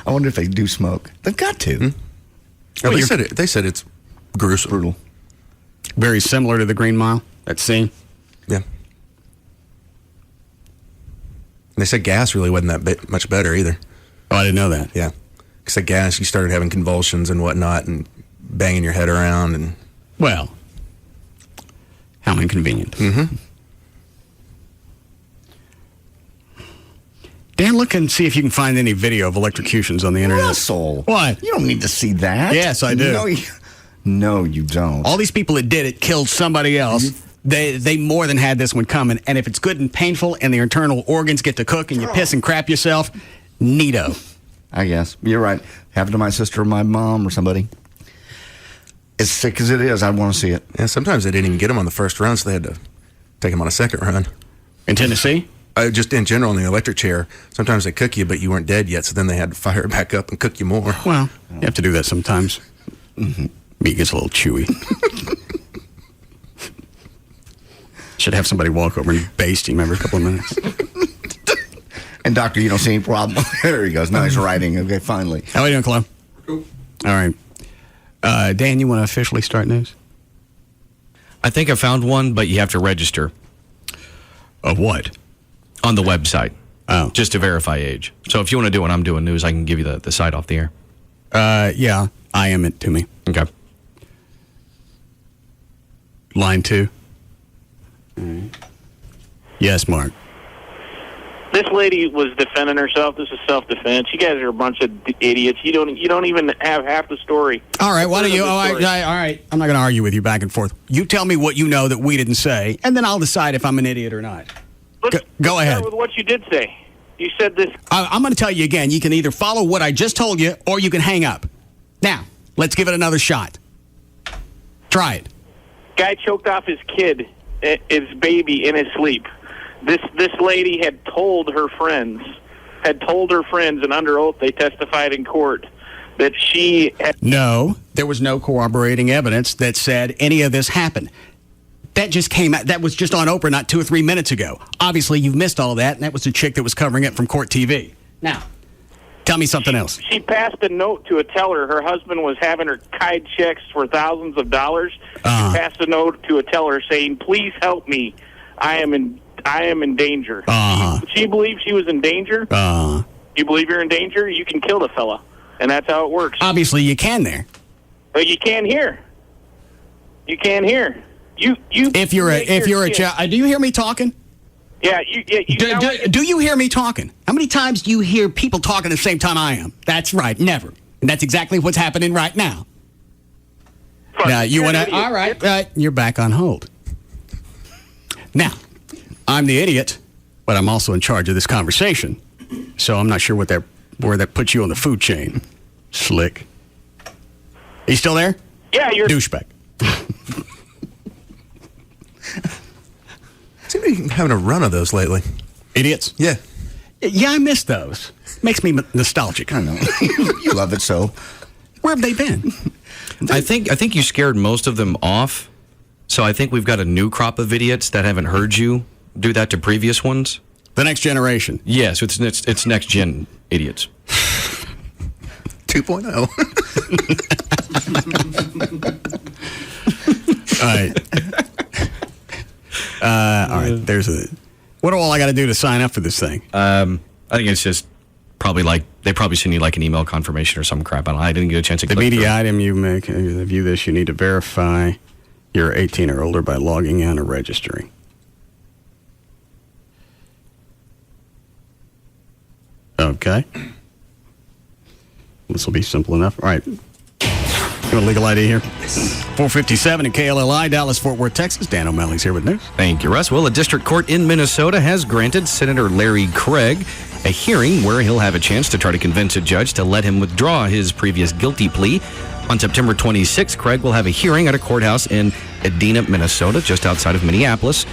I wonder if they do smoke. They've got to. Well, they said it's gruesome. Brutal. Very similar to the Green Mile, that scene. Yeah. And they said gas really wasn't that much better either. Oh, I didn't know that. Yeah. Because the gas, you started having convulsions and whatnot and banging your head around. And well, how inconvenient. Mm-hmm. Dan, look and see if you can find any video of electrocutions on the internet. Russell. What? You don't need to see that. Yes, I do. No, you don't. All these people that did it killed somebody else. They more than had this one coming. And if it's good and painful and the internal organs get to cook and you piss and crap yourself, neato. I guess. You're right. Happened to my sister or my mom or somebody. As sick as it is, I want to see it. Yeah, sometimes they didn't even get them on the first run, so they had to take them on a second run. In Tennessee? Just in general, in the electric chair, sometimes they cook you, but you weren't dead yet, so then they had to fire it back up and cook you more. Well, you have to do that sometimes. Mm-hmm. Meat gets a little chewy. Should have somebody walk over and baste him every couple of minutes. And doctor, you don't see any problem. There he goes. Now he's writing. Okay, finally. How are you doing, Clem? Cool. All right. Dan, you want to officially start news? I think I found one, but you have to register. Of what? On the website. Oh. Just to verify age. So if you want to do when I'm doing news, I can give you the site off the air. Yeah. IM it to me. Okay. Line 2. Yes, Mark. The This lady was defending herself. This is self-defense. You guys are a bunch of idiots. You don't even have half the story. All right, why don't you? All right. I'm not going to argue with you back and forth. You tell me what you know that we didn't say, and then I'll decide if I'm an idiot or not. Go ahead. Start with what you did say. You said this. I'm going to tell you again. You can either follow what I just told you, or you can hang up. Now, let's give it another shot. Try it. Guy choked off his kid, his baby, in his sleep. This lady had told her friends, and under oath they testified in court that she had... No, there was no corroborating evidence that said any of this happened. That just came out. That was just on Oprah not 2 or 3 minutes ago. Obviously, you've missed all that, and that was the chick that was covering it from Court TV. Now, tell me something else. She passed a note to a teller. Her husband was having her kite checks for thousands of dollars. She passed a note to a teller saying, "Please help me. I am in danger." She believed she was in danger. You believe you're in danger, you can kill the fella, and that's how it works. Obviously, you can there. But you can't hear. You can't hear. If you're a child, do you hear me talking? Yeah. Do you hear me talking? How many times do you hear people talking at the same time I am? That's right, never. And that's exactly what's happening right now. Now you want to? All right, you're back on hold. Now, I'm the idiot, but I'm also in charge of this conversation. So I'm not sure where that puts you on the food chain. Slick. Are you still there? Yeah, you're douchebag. Seem to be having a run of those lately. Idiots? Yeah. Yeah, I miss those. Makes me nostalgic. I know. You love it so. Where have they been? I think you scared most of them off. So I think we've got a new crop of idiots that haven't heard you do that to previous ones. The next generation. Yes, it's next gen idiots. 2.0. All right. What all I got to do to sign up for this thing? I think it's just probably they probably send you like an email confirmation or some crap. I didn't get a chance to the click media through. item you make, view this, you need to verify you're 18 or older by logging in or registering. Okay. This will be simple enough. All right. You want a legal ID here? 457 at KLLI, Dallas, Fort Worth, Texas. Dan O'Malley's here with news. Thank you, Russ. Well, a district court in Minnesota has granted Senator Larry Craig a hearing where he'll have a chance to try to convince a judge to let him withdraw his previous guilty plea. On September 26th, Craig will have a hearing at a courthouse in Edina, Minnesota, just outside of Minneapolis,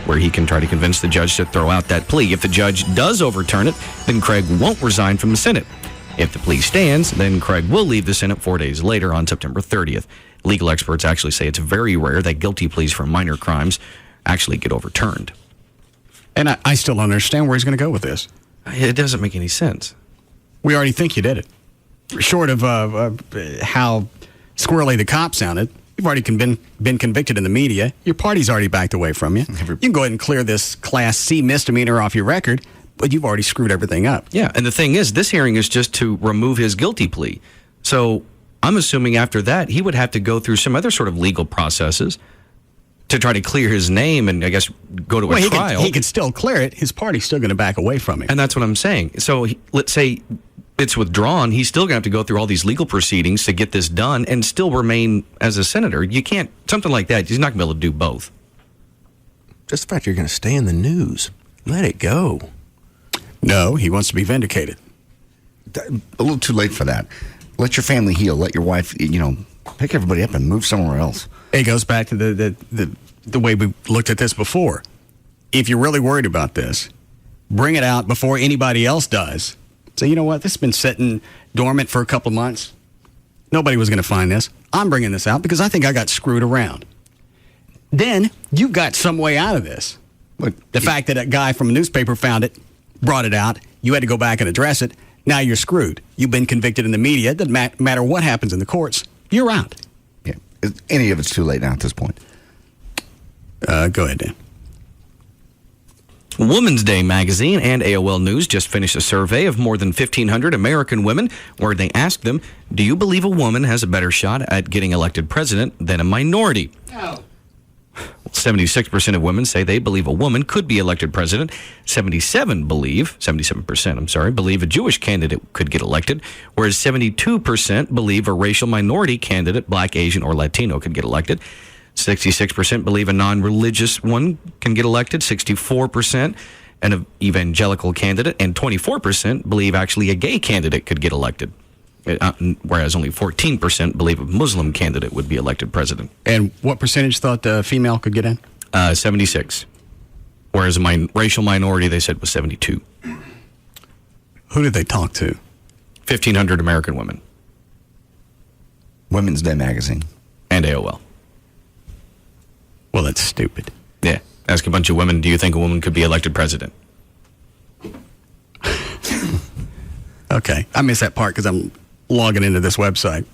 where he can try to convince the judge to throw out that plea. If the judge does overturn it, then Craig won't resign from the Senate. If the plea stands, then Craig will leave the Senate 4 days later on September 30th. Legal experts actually say it's very rare that guilty pleas for minor crimes actually get overturned. And I still don't understand where he's going to go with this. It doesn't make any sense. We already think you did it. Short of how squirrely the cop sounded, you've already been convicted in the media. Your party's already backed away from you. You can go ahead and clear this Class C misdemeanor off your record, but you've already screwed everything up. Yeah, and the thing is, this hearing is just to remove his guilty plea. So I'm assuming after that, he would have to go through some other sort of legal processes to try to clear his name and, I guess, go to a trial. He could still clear it. His party's still going to back away from him. And that's what I'm saying. So let's say it's withdrawn. He's still going to have to go through all these legal proceedings to get this done and still remain as a senator. You can't, something like that, he's not going to be able to do both. Just the fact you're going to stay in the news. Let it go. No, he wants to be vindicated. A little too late for that. Let your family heal. Let your wife, pick everybody up and move somewhere else. It goes back to the way we looked at this before. If you're really worried about this, bring it out before anybody else does. Say, you know what? This has been sitting dormant for a couple of months. Nobody was going to find this. I'm bringing this out because I think I got screwed around. Then you've got some way out of this. The fact that a guy from a newspaper found it, brought it out, you had to go back and address it. Now you're screwed. You've been convicted in the media. It doesn't matter what happens in the courts. You're out. Yeah. Any of it's too late now at this point. Go ahead, Dan. Women's Day magazine and AOL News just finished a survey of more than 1,500 American women where they asked them, do you believe a woman has a better shot at getting elected president than a minority? No. 76% of women say they believe a woman could be elected president. 77% believe a Jewish candidate could get elected, whereas 72% believe a racial minority candidate, Black, Asian, or Latino, could get elected. 66% believe a non-religious one can get elected. 64% an evangelical candidate, and 24% believe actually a gay candidate could get elected. Whereas only 14% believe a Muslim candidate would be elected president. And what percentage thought the female could get in? 76. Whereas a racial minority, they said, was 72. Who did they talk to? 1,500 American women. Women's Day magazine. And AOL. Well, that's stupid. Yeah. Ask a bunch of women, do you think a woman could be elected president? Okay. I missed that part because I'm logging into this website.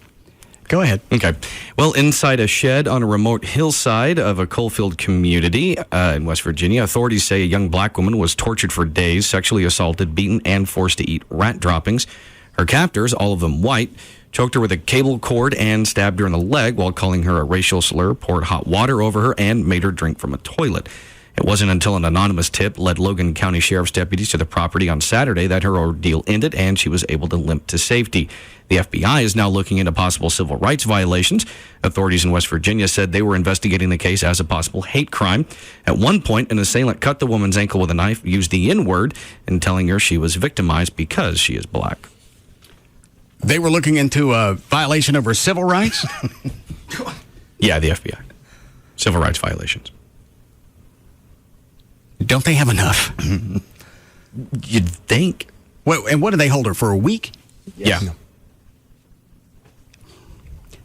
Go ahead. Okay. Well, inside a shed on a remote hillside of a coal-filled community in West Virginia, authorities say a young black woman was tortured for days, sexually assaulted, beaten, and forced to eat rat droppings. Her captors, all of them white, choked her with a cable cord and stabbed her in the leg while calling her a racial slur, poured hot water over her, and made her drink from a toilet. It wasn't until an anonymous tip led Logan County Sheriff's deputies to the property on Saturday that her ordeal ended and she was able to limp to safety. The FBI is now looking into possible civil rights violations. Authorities in West Virginia said they were investigating the case as a possible hate crime. At one point, an assailant cut the woman's ankle with a knife, used the N-word, and telling her she was victimized because she is black. They were looking into a violation of her civil rights? Yeah, the FBI. Civil rights violations. Don't they have enough? You'd think. Well, and what did they hold her for, a week? Yeah. The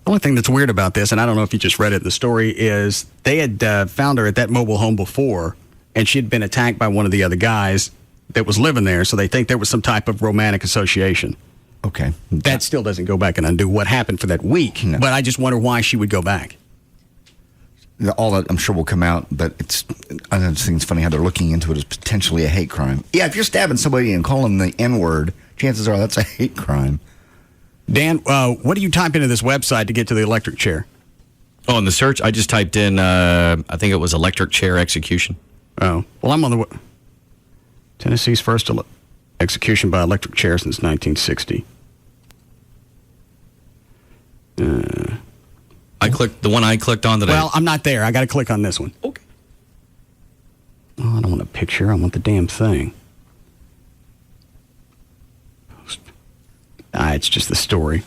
only thing that's weird about this, and I don't know if you just read it in the story, is they had found her at that mobile home before, and she'd been attacked by one of the other guys that was living there, so they think there was some type of romantic association. Okay. That still doesn't go back and undo what happened for that week, but I just wonder why she would go back. All that I'm sure will come out, but I just think it's funny how they're looking into it as potentially a hate crime. Yeah, if you're stabbing somebody and calling them the N-word, chances are that's a hate crime. Dan, what do you type into this website to get to the electric chair? Oh, in the search, I just typed in, I think it was electric chair execution. Oh, well, I'm on the Tennessee's first execution by electric chair since 1960. The one I clicked on that I'm not there. I got to click on this one. Okay. Oh, I don't want a picture. I want the damn thing. It's just the story.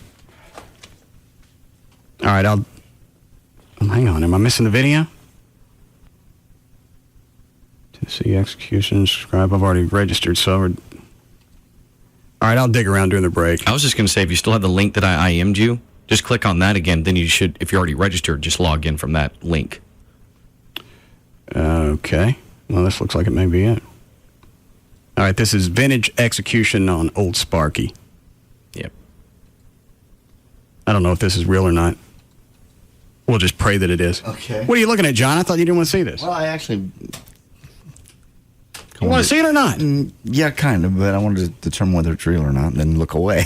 All right, hang on. Am I missing the video? Tennessee execution, subscribe. I've already registered, so all right, I'll dig around during the break. I was just going to say, if you still have the link that I IM'd you, just click on that again. Then you should, if you're already registered, just log in from that link. Okay. Well, this looks like it may be it. All right, this is vintage execution on Old Sparky. Yep. I don't know if this is real or not. We'll just pray that it is. Okay. What are you looking at, John? I thought you didn't want to see this. Well, I actually... You want to see it or not? Yeah, kind of, but I wanted to determine whether it's real or not and then look away.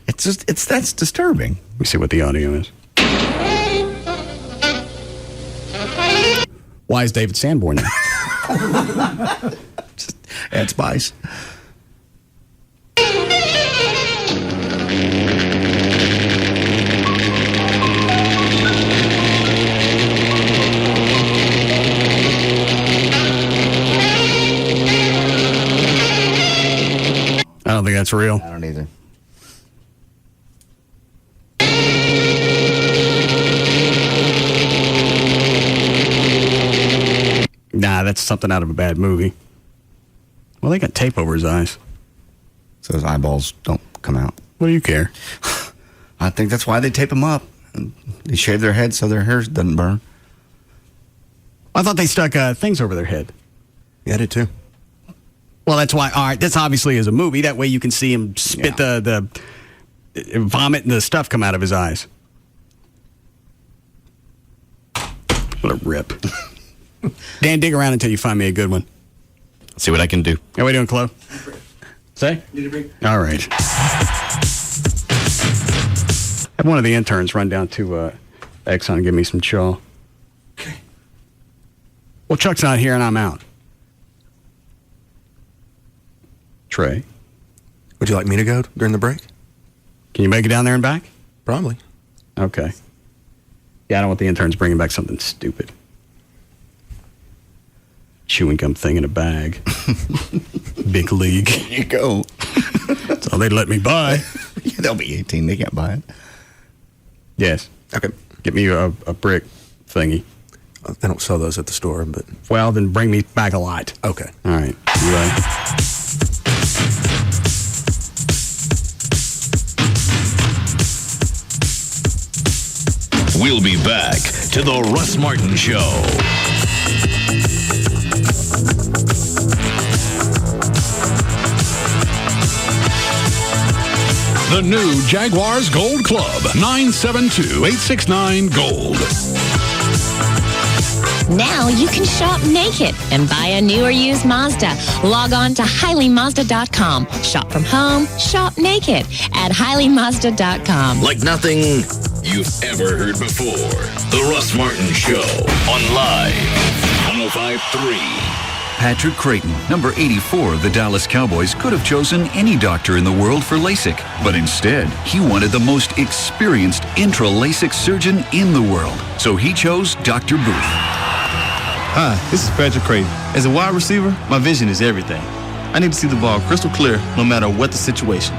That's disturbing. Let me see what the audio is. Why is David Sanborn there? Just add spice. I don't think that's real. I don't either. Nah, that's something out of a bad movie. Well, they got tape over his eyes. So his eyeballs don't come out. What do you care? I think that's why they tape them up. They shave their heads so their hair doesn't burn. I thought they stuck things over their head. Yeah, I did too. Well, that's why. All right, this obviously is a movie. That way you can see him spit the vomit and the stuff come out of his eyes. What a rip. Dan, dig around until you find me a good one. See what I can do. How are we doing, Chloe? Say? Need a break? All right. Have one of the interns run down to Exxon and give me some chaw. Okay. Well, Chuck's not here and I'm out. Trey? Would you like me to go during the break? Can you make it down there and back? Probably. Okay. Yeah, I don't want the interns bringing back something stupid. Chewing gum thing in a bag. Big league. There you go. That's all they'd let me buy. Yeah, they'll be 18. They can't buy it. Yes. Okay. Get me a brick thingy. They don't sell those at the store, but... Well, then bring me back a lot. Okay. All right. You ready? We'll be back to the Russ Martin Show. The new Jaguars Gold Club, 972-869-GOLD. Now you can shop naked and buy a new or used Mazda. Log on to HileyMazda.com. Shop from home, shop naked at HileyMazda.com. Like nothing you've ever heard before. The Russ Martin Show on Live 105.3. Patrick Creighton, number 84 of the Dallas Cowboys, could have chosen any doctor in the world for LASIK, but instead, he wanted the most experienced intra-LASIK surgeon in the world. So he chose Dr. Booth. Hi, this is Patrick Creighton. As a wide receiver, my vision is everything. I need to see the ball crystal clear no matter what the situation.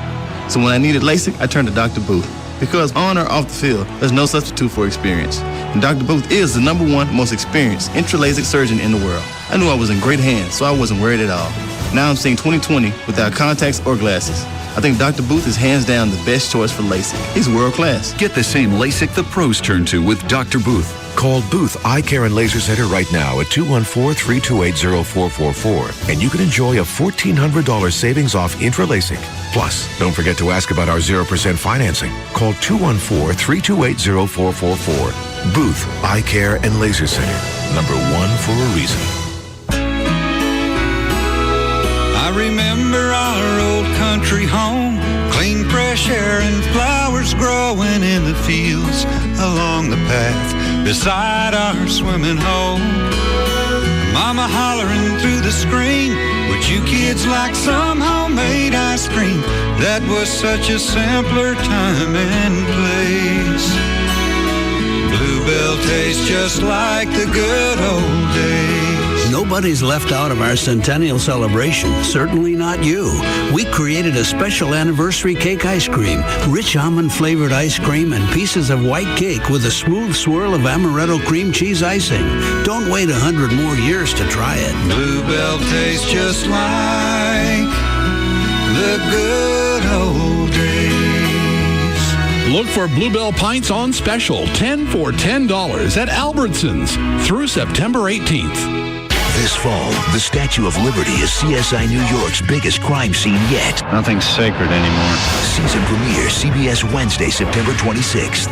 So when I needed LASIK, I turned to Dr. Booth. Because on or off the field, there's no substitute for experience. And Dr. Booth is the #1 most experienced intra-LASIK surgeon in the world. I knew I was in great hands, so I wasn't worried at all. Now I'm seeing 20/20 without contacts or glasses. I think Dr. Booth is hands down the best choice for LASIK. He's world class. Get the same LASIK the pros turn to with Dr. Booth. Call Booth Eye Care and Laser Center right now at 214-328-0444, and you can enjoy a $1,400 savings off intra-LASIK. Plus, don't forget to ask about our 0% financing. Call 214-328-0444. Booth Eye Care and Laser Center. #1 for a reason. I remember our old country home, clean fresh air and flowers growing in the fields along the path beside our swimming hole. Mama hollering through the screen, would you kids like some homemade ice cream? That was such a simpler time and place. Bluebell tastes just like the good old days. Nobody's left out of our centennial celebration, certainly not you. We created a special anniversary cake ice cream, rich almond-flavored ice cream, and pieces of white cake with a smooth swirl of amaretto cream cheese icing. Don't wait 100 more years to try it. Bluebell tastes just like the good old days. Look for Bluebell Pints on special, 10 for $10 at Albertsons through September 18th. This fall, the Statue of Liberty is CSI New York's biggest crime scene yet. Nothing's sacred anymore. Season premiere, CBS Wednesday, September 26th.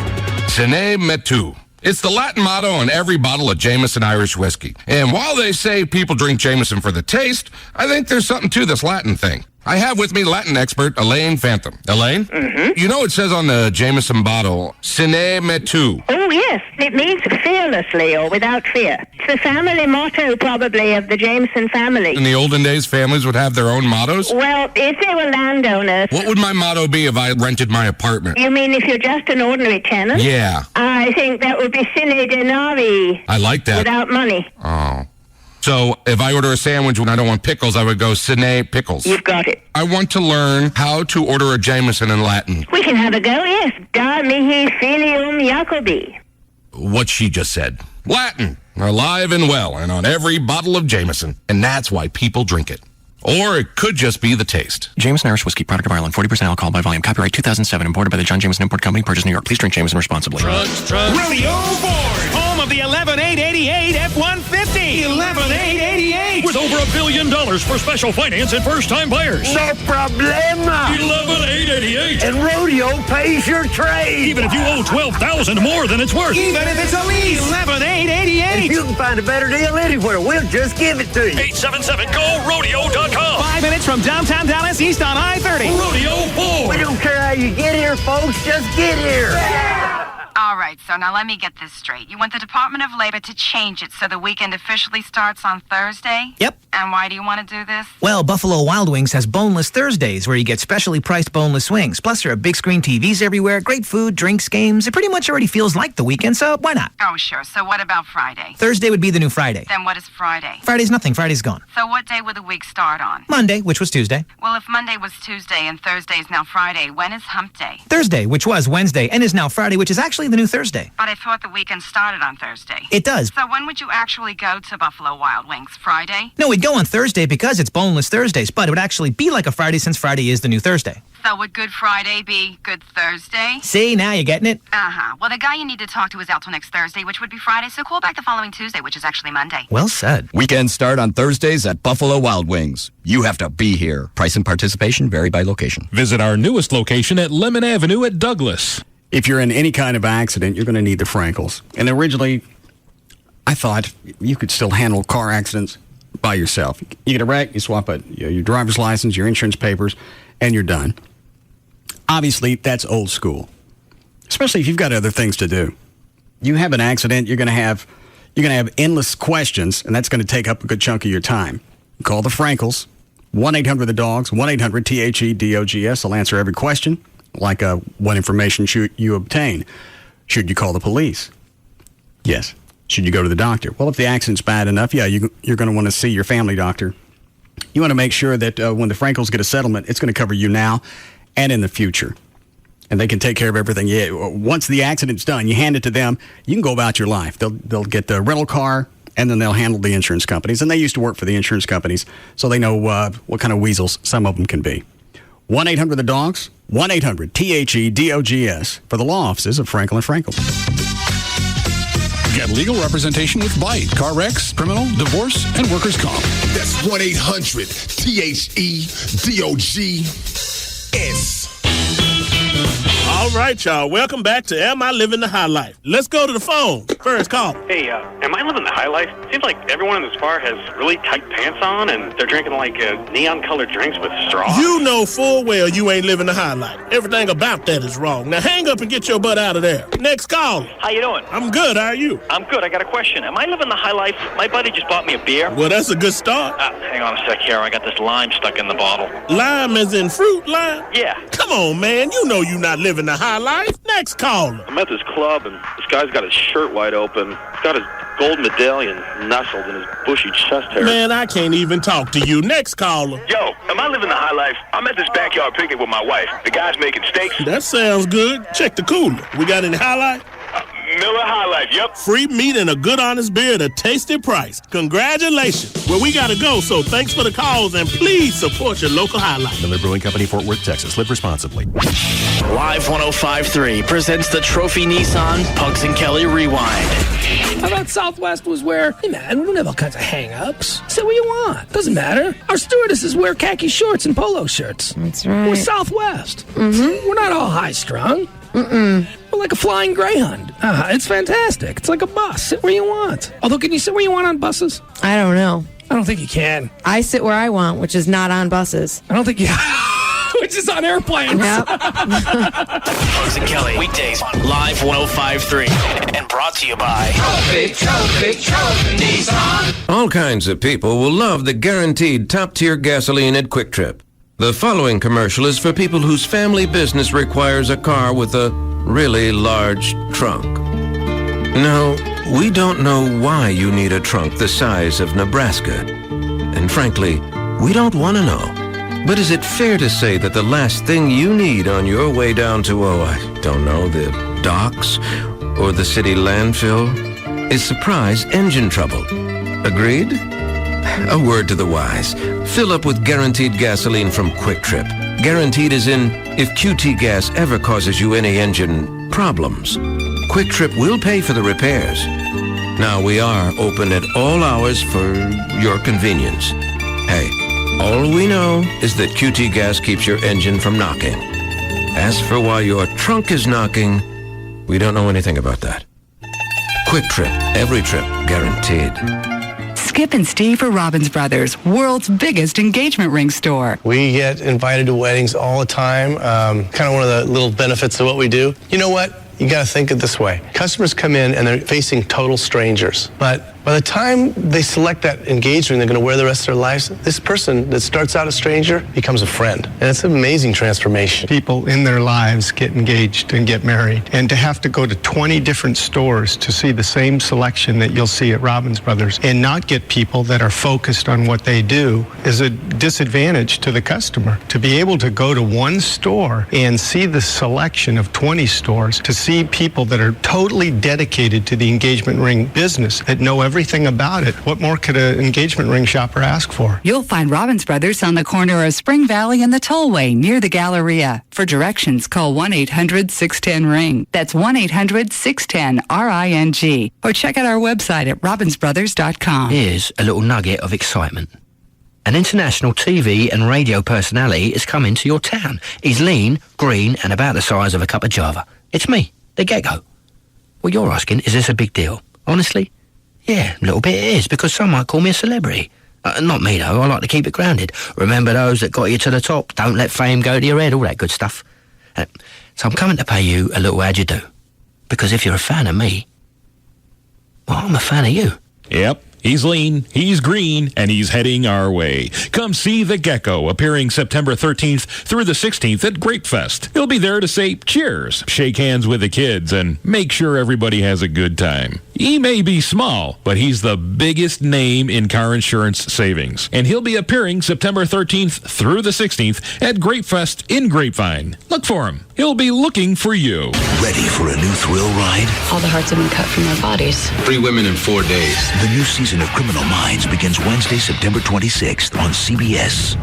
Sine metu. It's the Latin motto on every bottle of Jameson Irish whiskey. And while they say people drink Jameson for the taste, I think there's something to this Latin thing. I have with me Latin expert Elaine Phantom. Elaine? Mm-hmm. You know it says on the Jameson bottle, sine metu. Oh, yes. It means fearlessly or without fear. It's the family motto, probably, of the Jameson family. In the olden days, families would have their own mottos? Well, if they were landowners... What would my motto be if I rented my apartment? You mean if you're just an ordinary tenant? Yeah. I think that would be sine denari. I like that. Without money. Oh. So if I order a sandwich and I don't want pickles, I would go sine pickles. You've got it. I want to learn how to order a Jameson in Latin. We can have a go, yes. Da mihi filium Jacobi. What she just said. Latin, alive and well, and on every bottle of Jameson. And that's why people drink it. Or it could just be the taste. Jameson Irish Whiskey, product of Ireland, 40% alcohol by volume. Copyright 2007, imported by the John Jameson Import Company, purchased New York. Please drink Jameson responsibly. Trucks. Rodeo Ford, home of the 11888 F-150. 11888. With over $1 billion for special finance and first-time buyers. No problema. 11888. And Rodeo pays your trade. Even if you owe $12,000 more than it's worth. Even if it's a lease. 11888. If you can find a better deal anywhere, we'll just give it to you. 877-GO-RODEO.com. 5 minutes from downtown Dallas, east on I-30. Rodeo Ford. We don't care how you get here, folks. Just get here. Yeah. All right, so now let me get this straight. You want the Department of Labor to change it so the weekend officially starts on Thursday? Yep. And why do you want to do this? Well, Buffalo Wild Wings has Boneless Thursdays, where you get specially priced boneless wings. Plus, there are big screen TVs everywhere, great food, drinks, games. It pretty much already feels like the weekend, so why not? Oh, sure. So what about Friday? Thursday would be the new Friday. Then what is Friday? Friday's nothing. Friday's gone. So what day would the week start on? Monday, which was Tuesday. Well, if Monday was Tuesday and Thursday is now Friday, when is hump day? Thursday, which was Wednesday, and is now Friday, which is actually the new Thursday. But I thought the weekend started on Thursday. It does. So when would you actually go to Buffalo Wild Wings? Friday? No, we'd go on Thursday because it's Boneless Thursdays, but it would actually be like a Friday since Friday is the new Thursday. So would Good Friday be Good Thursday? See, now you're getting it? Uh-huh. Well, the guy you need to talk to is out till next Thursday, which would be Friday, so call back the following Tuesday, which is actually Monday. Well said. Weekends start on Thursdays at Buffalo Wild Wings. You have to be here. Price and participation vary by location. Visit our newest location at Lemon Avenue at Douglas. If you're in any kind of accident, you're going to need the Frankels. And originally, I thought you could still handle car accidents by yourself. You get a wreck, you swap your driver's license, your insurance papers, and you're done. Obviously, that's old school, especially if you've got other things to do. You have an accident, you're going to have endless questions, and that's going to take up a good chunk of your time. Call the Frankels, 1-800-THE-DOGS, 1-800-THEDOGS. They'll answer every question, like what information should you obtain? Should you call the police? Yes. Should you go to the doctor? Well, if the accident's bad enough, yeah, you're going to want to see your family doctor. You want to make sure that when the Frankels get a settlement, it's going to cover you now and in the future. And they can take care of everything. Yeah, once the accident's done, you hand it to them, you can go about your life. They'll get the rental car, and then they'll handle the insurance companies. And they used to work for the insurance companies, so they know what kind of weasels some of them can be. 1-800-THE-DOGS, 1-800-THEDOGS for the law offices of Frankel & Frankel. Get legal representation with Bite, car wrecks, criminal, divorce, and workers' comp. That's 1-800-THEDOGS. All right, y'all. Welcome back to Am I Living the High Life? Let's go to the phone. First call. Hey, am I living the high life? Seems like everyone in this bar has really tight pants on, and they're drinking like neon-colored drinks with straws. You know full well you ain't living the high life. Everything about that is wrong. Now hang up and get your butt out of there. Next call. How you doing? I'm good. How are you? I'm good. I got a question. Am I living the high life? My buddy just bought me a beer. Well, that's a good start. Hang on a sec here. I got this lime stuck in the bottle. Lime as in fruit lime? Yeah. Come on, man. You know you not living the high life. Next caller. I'm at this club, and this guy's got his shirt wide open. He's got his gold medallion nestled in his bushy chest hair. Man, I can't even talk to you. Next caller. Yo, am I living the high life? I'm at this backyard picnic with my wife. The guy's making steaks. That sounds good. Check the cooler. We got any highlight? Miller High Life, yep. Free meat and a good honest beer at a tasty price. Congratulations. Well, we got to go, so thanks for the calls, and please support your local High Life. Miller Brewing Company, Fort Worth, Texas. Live responsibly. Live 105.3 presents the Trophy Nissan Pugs and Kelly Rewind. I thought Southwest was where, hey man, we don't have all kinds of hang-ups. Say what you want. Doesn't matter. Our stewardesses wear khaki shorts and polo shirts. That's right. We're Southwest. Mm-hmm. We're not all high-strung. Mm-mm. We're like a flying Greyhound. It's fantastic. It's like a bus. Sit where you want. Although, can you sit where you want on buses? I don't know. I don't think you can. I sit where I want, which is not on buses. I don't think you... which is on airplanes. Yep. Pugs and Kelly, weekdays, live 105.3. And brought to you by... Trophy Nissan. All kinds of people will love the guaranteed top-tier gasoline at Quick Trip. The following commercial is for people whose family business requires a car with a really large trunk. Now, we don't know why you need a trunk the size of Nebraska. And frankly, we don't want to know. But is it fair to say that the last thing you need on your way down to, the docks or the city landfill is surprise engine trouble? Agreed? A word to the wise. Fill up with guaranteed gasoline from Quick Trip. Guaranteed as in, if QT gas ever causes you any engine problems, Quick Trip will pay for the repairs. Now, we are open at all hours for your convenience. Hey, all we know is that QT gas keeps your engine from knocking. As for why your trunk is knocking, we don't know anything about that. Quick Trip, every trip guaranteed. Skip and Steve are Robbins Brothers, world's biggest engagement ring store. We get invited to weddings all the time. Kind of one of the little benefits of what we do. You know what? You got to think it this way. Customers come in and they're facing total strangers. But by the time they select that engagement they're going to wear the rest of their lives, this person that starts out a stranger becomes a friend. And it's an amazing transformation. People in their lives get engaged and get married. And to have to go to 20 different stores to see the same selection that you'll see at Robbins Brothers and not get people that are focused on what they do is a disadvantage to the customer. To be able to go to one store and see the selection of 20 stores, to see people that are totally dedicated to the engagement ring business, that know everything about it. What more could an engagement ring shopper ask for? You'll find Robbins Brothers on the corner of Spring Valley and the Tollway near the Galleria. For directions, call 1-800-610-RING. That's 1-800-610-RING. Or check out our website at robbinsbrothers.com. Here's a little nugget of excitement. An international TV and radio personality is coming to your town. He's lean, green, and about the size of a cup of Java. It's me, the Gecko. Well, you're asking, is this a big deal? Honestly? Yeah, a little bit it is, because some might call me a celebrity. Not me, though. I like to keep it grounded. Remember those that got you to the top. Don't let fame go to your head, all that good stuff. So I'm coming to pay you a little how'd you do. Because if you're a fan of me, well, I'm a fan of you. Yep. He's lean, he's green, and he's heading our way. Come see the Gecko, appearing September 13th through the 16th at Grapefest. He'll be there to say cheers, shake hands with the kids, and make sure everybody has a good time. He may be small, but he's the biggest name in car insurance savings. And he'll be appearing September 13th through the 16th at Grapefest in Grapevine. Look for him. He'll be looking for you. Ready for a new thrill ride? All the hearts have been cut from their bodies. 3 women in 4 days. The new season of Criminal Minds begins Wednesday, September 26th on CBS.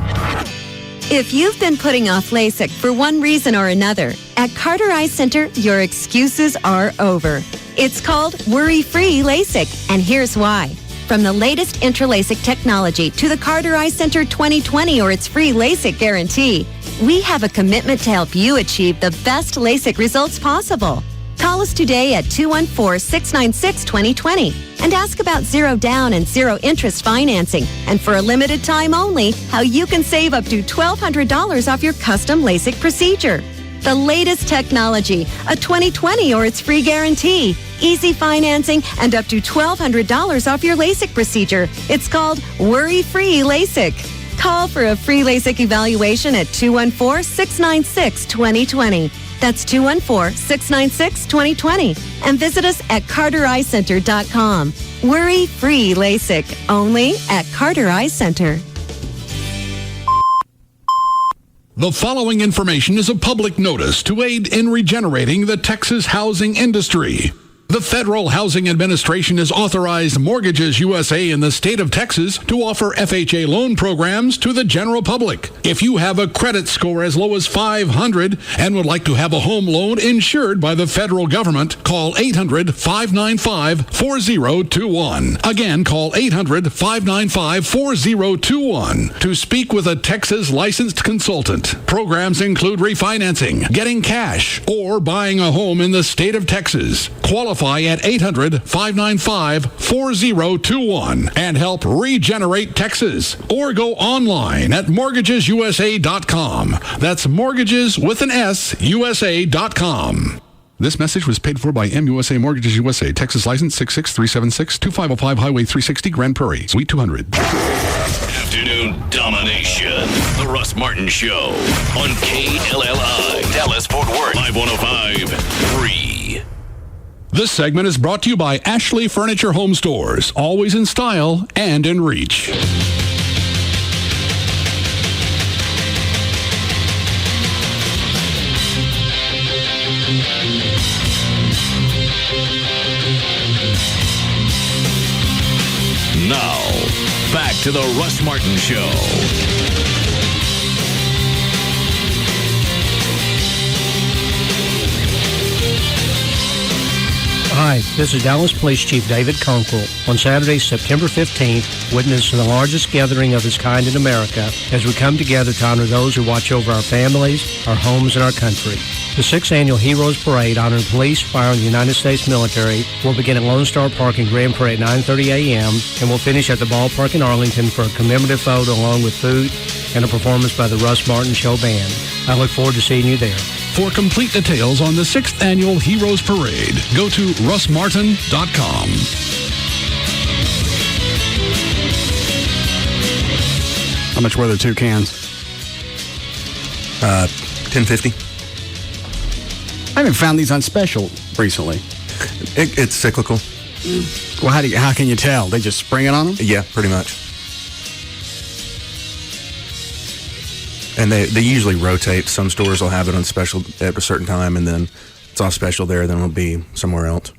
If you've been putting off LASIK for one reason or another, at Carter Eye Center, your excuses are over. It's called Worry-Free LASIK, and here's why. From the latest IntraLASIK technology to the Carter Eye Center 2020 or its free LASIK guarantee, we have a commitment to help you achieve the best LASIK results possible. Call us today at 214-696-2020 and ask about zero down and zero interest financing, and for a limited time only, how you can save up to $1,200 off your custom LASIK procedure. The latest technology, a 2020 or its free guarantee, easy financing, and up to $1,200 off your LASIK procedure. It's called Worry-Free LASIK. Call for a free LASIK evaluation at 214-696-2020. That's 214-696-2020. And visit us at CarterEyeCenter.com. Worry-free LASIK, only at Carter Eye Center. The following information is a public notice to aid in regenerating the Texas housing industry. The Federal Housing Administration has authorized Mortgages USA in the state of Texas to offer FHA loan programs to the general public. If you have a credit score as low as 500 and would like to have a home loan insured by the federal government, call 800-595-4021. Again, call 800-595-4021 to speak with a Texas licensed consultant. Programs include refinancing, getting cash, or buying a home in the state of Texas. Qualify at 800-595-4021 and help regenerate Texas. Or go online at mortgagesusa.com. That's mortgages with an S, USA.com. This message was paid for by MUSA Mortgages USA, Texas license 66376, 2505 Highway 360, Grand Prairie, Suite 200. Afternoon domination. The Russ Martin Show on KLLI, Dallas Fort Worth, 5105.3. This segment is brought to you by Ashley Furniture Home Stores, always in style and in reach. Now, back to the Russ Martin Show. Hi, this is Dallas Police Chief David Conkle. On Saturday, September 15th, witness the largest gathering of its kind in America as we come together to honor those who watch over our families, our homes, and our country. The 6th Annual Heroes Parade honoring police, fire, and the United States military will begin at Lone Star Park in Grand Prairie at 9:30 a.m. and will finish at the ballpark in Arlington for a commemorative photo along with food and a performance by the Russ Martin Show Band. I look forward to seeing you there. For complete details on the 6th Annual Heroes Parade, go to russmartin.com. How much were the 2 cans? $10.50. I haven't found these on special recently. It's cyclical. Well, how can you tell? They just spring it on them? Yeah, pretty much. And they usually rotate. Some stores will have it on special at a certain time, and then it's off special there, then it'll be somewhere else.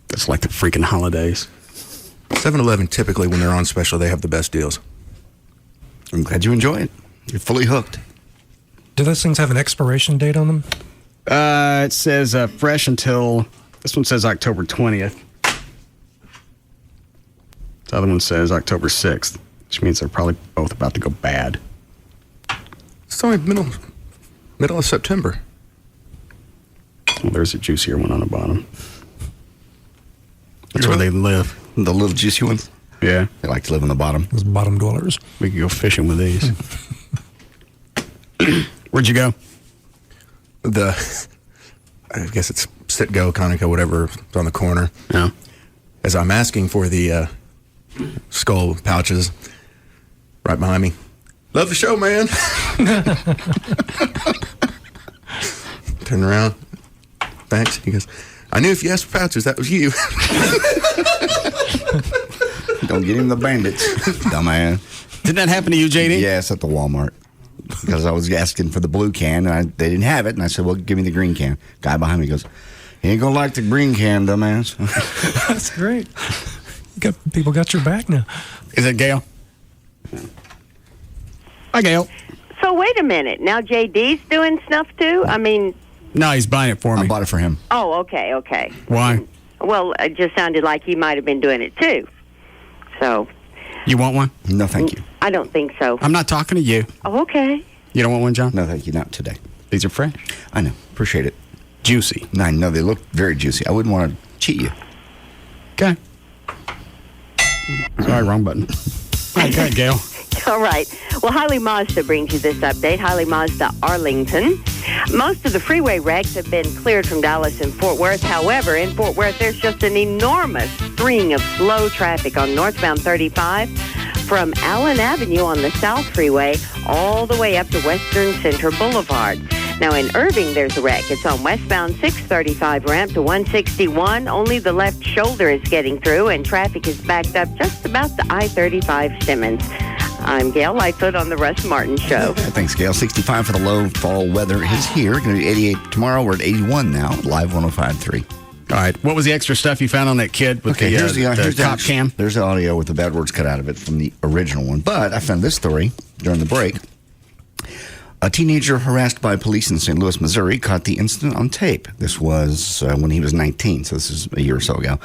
It's like the freaking holidays. 7-Eleven, typically, when they're on special, they have the best deals. I'm glad you enjoy it. You're fully hooked. Do those things have an expiration date on them? It says fresh until... This one says October 20th. The other one says October 6th, which means they're probably both about to go bad. It's only middle of September. Well, there's a juicier one on the bottom. That's where they live. The little juicy ones? Yeah. They like to live on the bottom. Those bottom dwellers. We could go fishing with these. Where'd you go? I guess it's Sit-Go, Conoco, whatever, it's on the corner. Yeah. As I'm asking for the skull pouches right behind me. Love the show, man. Turn around. Thanks. He goes, I knew if you asked for pouches, that was you. Don't get him the bandits, dumbass. Did that happen to you, JD? Yes, at the Walmart. Because I was asking for the blue can, and they didn't have it, and I said, well, give me the green can. Guy behind me goes, you ain't gonna like the green can, dumbass. That's great. People got your back now. Is it Gail? Hi, Gail. So wait a minute. Now JD's doing snuff too? I mean... No, he's buying it for me. I bought it for him. Oh, okay. Why? Well, it just sounded like he might have been doing it too. So... You want one? No, thank you. I don't think so. I'm not talking to you. Oh, okay. You don't want one, John? No, thank you. Not today. These are fresh. I know. Appreciate it. Juicy. No, I know. They look very juicy. I wouldn't want to cheat you. Okay. Sorry, wrong button. All right, go ahead, Gail. All right. Well, Hiley Mazda brings you this update. Hiley Mazda Arlington. Most of the freeway wrecks have been cleared from Dallas and Fort Worth. However, in Fort Worth, there's just an enormous string of slow traffic on northbound 35 from Allen Avenue on the South Freeway all the way up to Western Center Boulevard. Now, in Irving, there's a wreck. It's on westbound 635 ramp to 161. Only the left shoulder is getting through, and traffic is backed up just about the I-35 Simmons. I'm Gail Lightfoot on the Russ Martin Show. Thanks, Gail. 65 for the low. Fall weather is here. Going to be 88 tomorrow. We're at 81 now. Live 105.3. All right. What was the extra stuff you found on that kid with here's the cop cam? There's the audio with the bad words cut out of it from the original one. But I found this story during the break. A teenager harassed by police in St. Louis, Missouri, caught the incident on tape. This was when he was 19, so this is a year or so ago.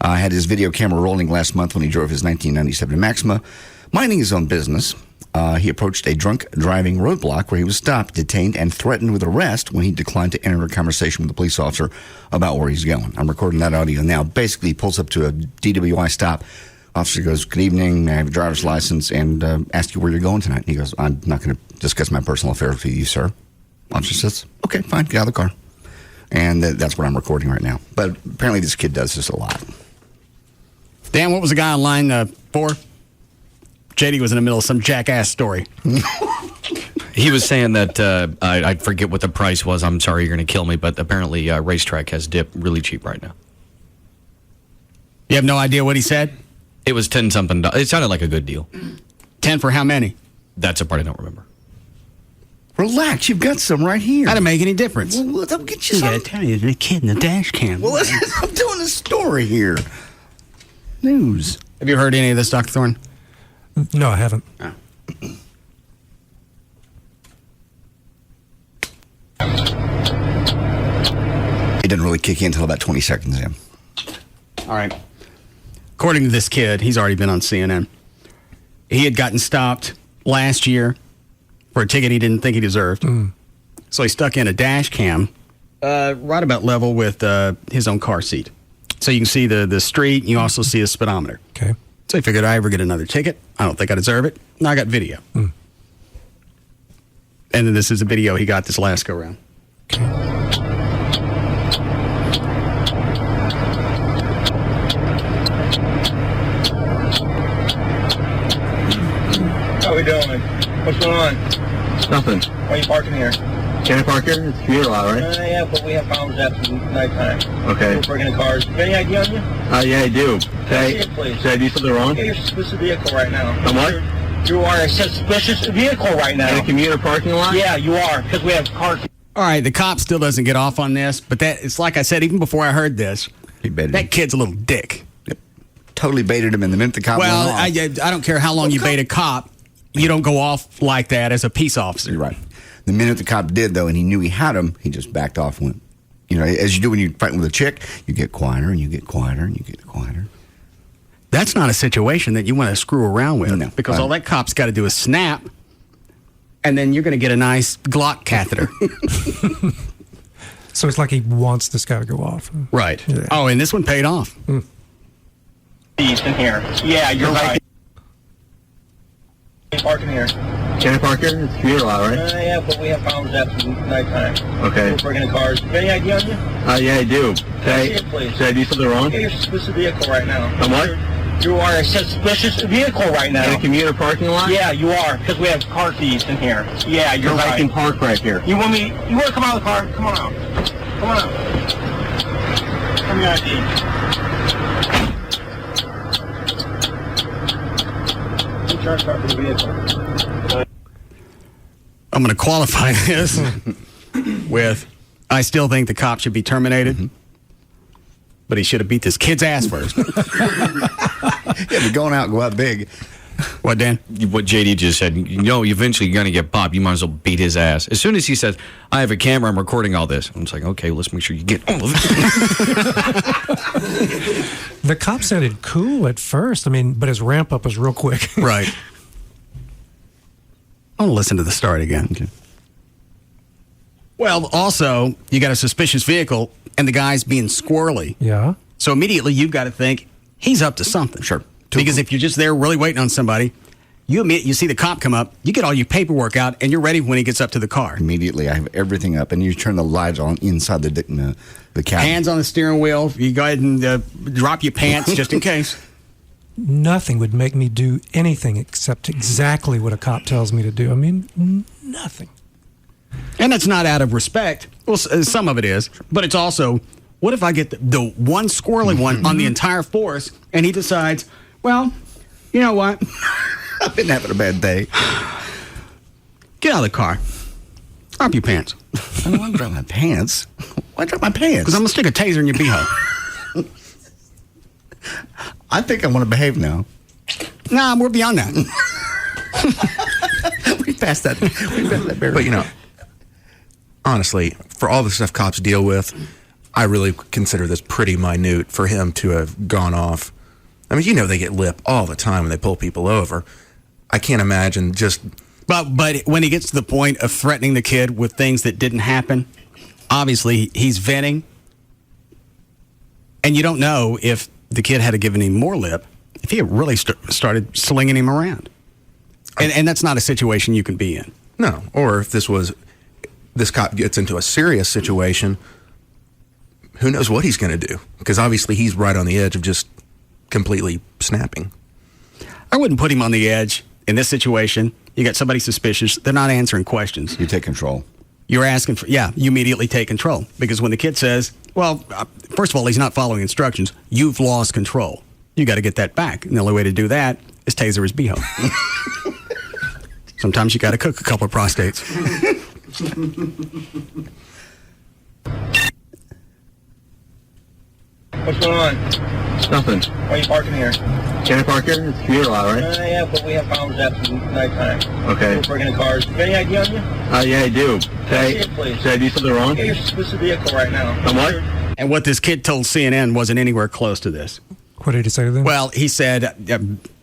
Had his video camera rolling last month when he drove his 1997 Maxima, minding his own business. He approached a drunk driving roadblock where he was stopped, detained, and threatened with arrest when he declined to enter a conversation with the police officer about where he's going. I'm recording that audio now. Basically, he pulls up to a DWI stop. Officer goes, good evening, may I have a driver's license, and ask you where you're going tonight. And he goes, I'm not going to discuss my personal affairs with you, sir. Officer says, okay, fine, get out of the car. And that's what I'm recording right now. But apparently this kid does this a lot. Dan, what was the guy on line 4? JD was in the middle of some jackass story. He was saying that, I forget what the price was. I'm sorry, you're going to kill me, but apparently Racetrack has dipped really cheap right now. You have no idea what he said? It was 10-something. It sounded like a good deal. 10 for how many? That's a part I don't remember. Relax, you've got some right here. How to make any difference? Well, I'll get you some. Gotta tell you, the kid in the dash cam. Well, I'm doing a story here. News. Have you heard any of this, Dr. Thorne? No, I haven't. Oh. It didn't really kick in until about 20 seconds in. All right. According to this kid, he's already been on CNN. He had gotten stopped last year for a ticket he didn't think he deserved. So he stuck in a dash cam right about level with his own car seat. So you can see the street, and you also see his speedometer. Okay. So he figured, I ever get another ticket, I don't think I deserve it. Now I got video. And then this is a video he got this last go-round. How we doing? What's going on? Nothing. Why are you parking here? Can I park here? It's KLLI, right? Yeah, but we have problems after nighttime. Okay. We're breaking the cars. You got any ID on you? Yeah, I do. See it, please. Did I do something wrong? Yeah, you're a suspicious vehicle right now. I'm what? You are a suspicious vehicle right now. In a commuter parking lot? Yeah, you are, because we have cars. All right, the cop still doesn't get off on this, but it's like I said, even before I heard this, that kid's a little dick. Yep. Totally baited him in the minute the cop went off. I don't care how long you bait a cop, you don't go off like that as a peace officer. You're right. The minute the cop did, though, and he knew he had him, he just backed off and went, as you do when you're fighting with a chick, you get quieter and you get quieter and you get quieter. That's not a situation that you want to screw around with, because all that cop's got to do is snap, and then you're going to get a nice Glock catheter. So it's like he wants this guy to go off. Right. Yeah. Oh, and this one paid off. These in here. Yeah, you're right. Parking here. Can I park here? It's KLLI, right? Yeah, but we have problems after nighttime. Okay. We're breaking the cars. You got any ID on you? Yeah, I do. See it, please. Did I do something wrong? Yeah, you're a suspicious vehicle right now. I'm what? You are a suspicious vehicle right now. In a commuter parking lot? Yeah, you are, because we have car thieves in here. Yeah, you're right. I can park right here. You want to come out of the car? Come on out. Come on out. Come your ID. Charge car for the vehicle. I'm going to qualify this with, I still think the cop should be terminated, but he should have beat this kid's ass first. Yeah, but go out big. What, Dan? What JD just said, eventually you're going to get popped. You might as well beat his ass. As soon as he says, I have a camera, I'm recording all this. I'm just like, okay, let's make sure you get all of it. The cop sounded cool at first, but his ramp up was real quick. Right. I want to listen to the start again. Okay. Well, also, you got a suspicious vehicle, and the guy's being squirrely. Yeah. So immediately you've got to think, he's up to something. Sure. Because if you're just there really waiting on somebody, you see the cop come up, you get all your paperwork out, and you're ready when he gets up to the car. Immediately, I have everything up, and you turn the lights on inside the cabin. Hands on the steering wheel. You go ahead and drop your pants just in case. Nothing would make me do anything except exactly what a cop tells me to do. Nothing. And that's not out of respect. Well, some of it is, but it's also, what if I get the one squirrely one on the entire force, and he decides, well, you know what? I've been having a bad day. Get out of the car. Drop your pants. I don't want to drop my pants. Why drop my pants? Because I'm going to stick a taser in your beehole. I think I want to behave now. Nah, we're beyond that. We passed that barrier. But, honestly, for all the stuff cops deal with, I really consider this pretty minute for him to have gone off. They get lip all the time when they pull people over. I can't imagine just... But when he gets to the point of threatening the kid with things that didn't happen, obviously he's venting. And you don't know if the kid had given him more lip, if he had really started slinging him around. And that's not a situation you can be in. No. Or if this cop gets into a serious situation, who knows what he's going to do? Because obviously he's right on the edge of just completely snapping. I wouldn't put him on the edge in this situation. You got somebody suspicious. They're not answering questions. You take control. You're asking for, you immediately take control. Because when the kid says, well, first of all, he's not following instructions. You've lost control. You got to get that back. And the only way to do that is taser his beehole. Sometimes you got to cook a couple of prostates. What's going on? Nothing. Why are you parking here? Can I park here? It's KLLI, right? Yeah, but we have problems after nighttime. Okay. We're breaking the cars. You got any ID on you? Yeah, I do. See it, please. Did I do something wrong? Yeah, you're a suspicious vehicle right now. I'm what? And what this kid told CNN wasn't anywhere close to this. What did he say to them? Well, he said,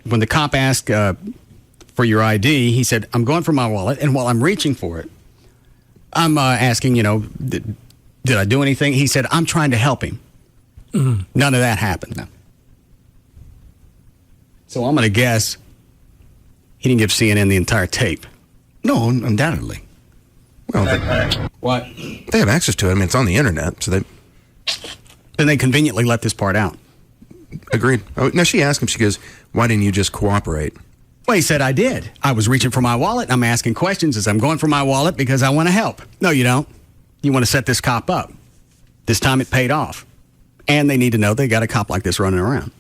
when the cop asked for your ID, he said, I'm going for my wallet, and while I'm reaching for it, I'm asking, did I do anything? He said, I'm trying to help him. Mm-hmm. None of that happened. No. So I'm going to guess he didn't give CNN the entire tape. No, undoubtedly. Well, What? they have access to it. I mean, it's on the internet, so they... Then they conveniently let this part out. Agreed. Oh, now, she asked him, she goes, why didn't you just cooperate? Well, he said I did. I was reaching for my wallet, and I'm asking questions as I'm going for my wallet because I want to help. No, you don't. You want to set this cop up. This time it paid off. And they need to know they got a cop like this running around.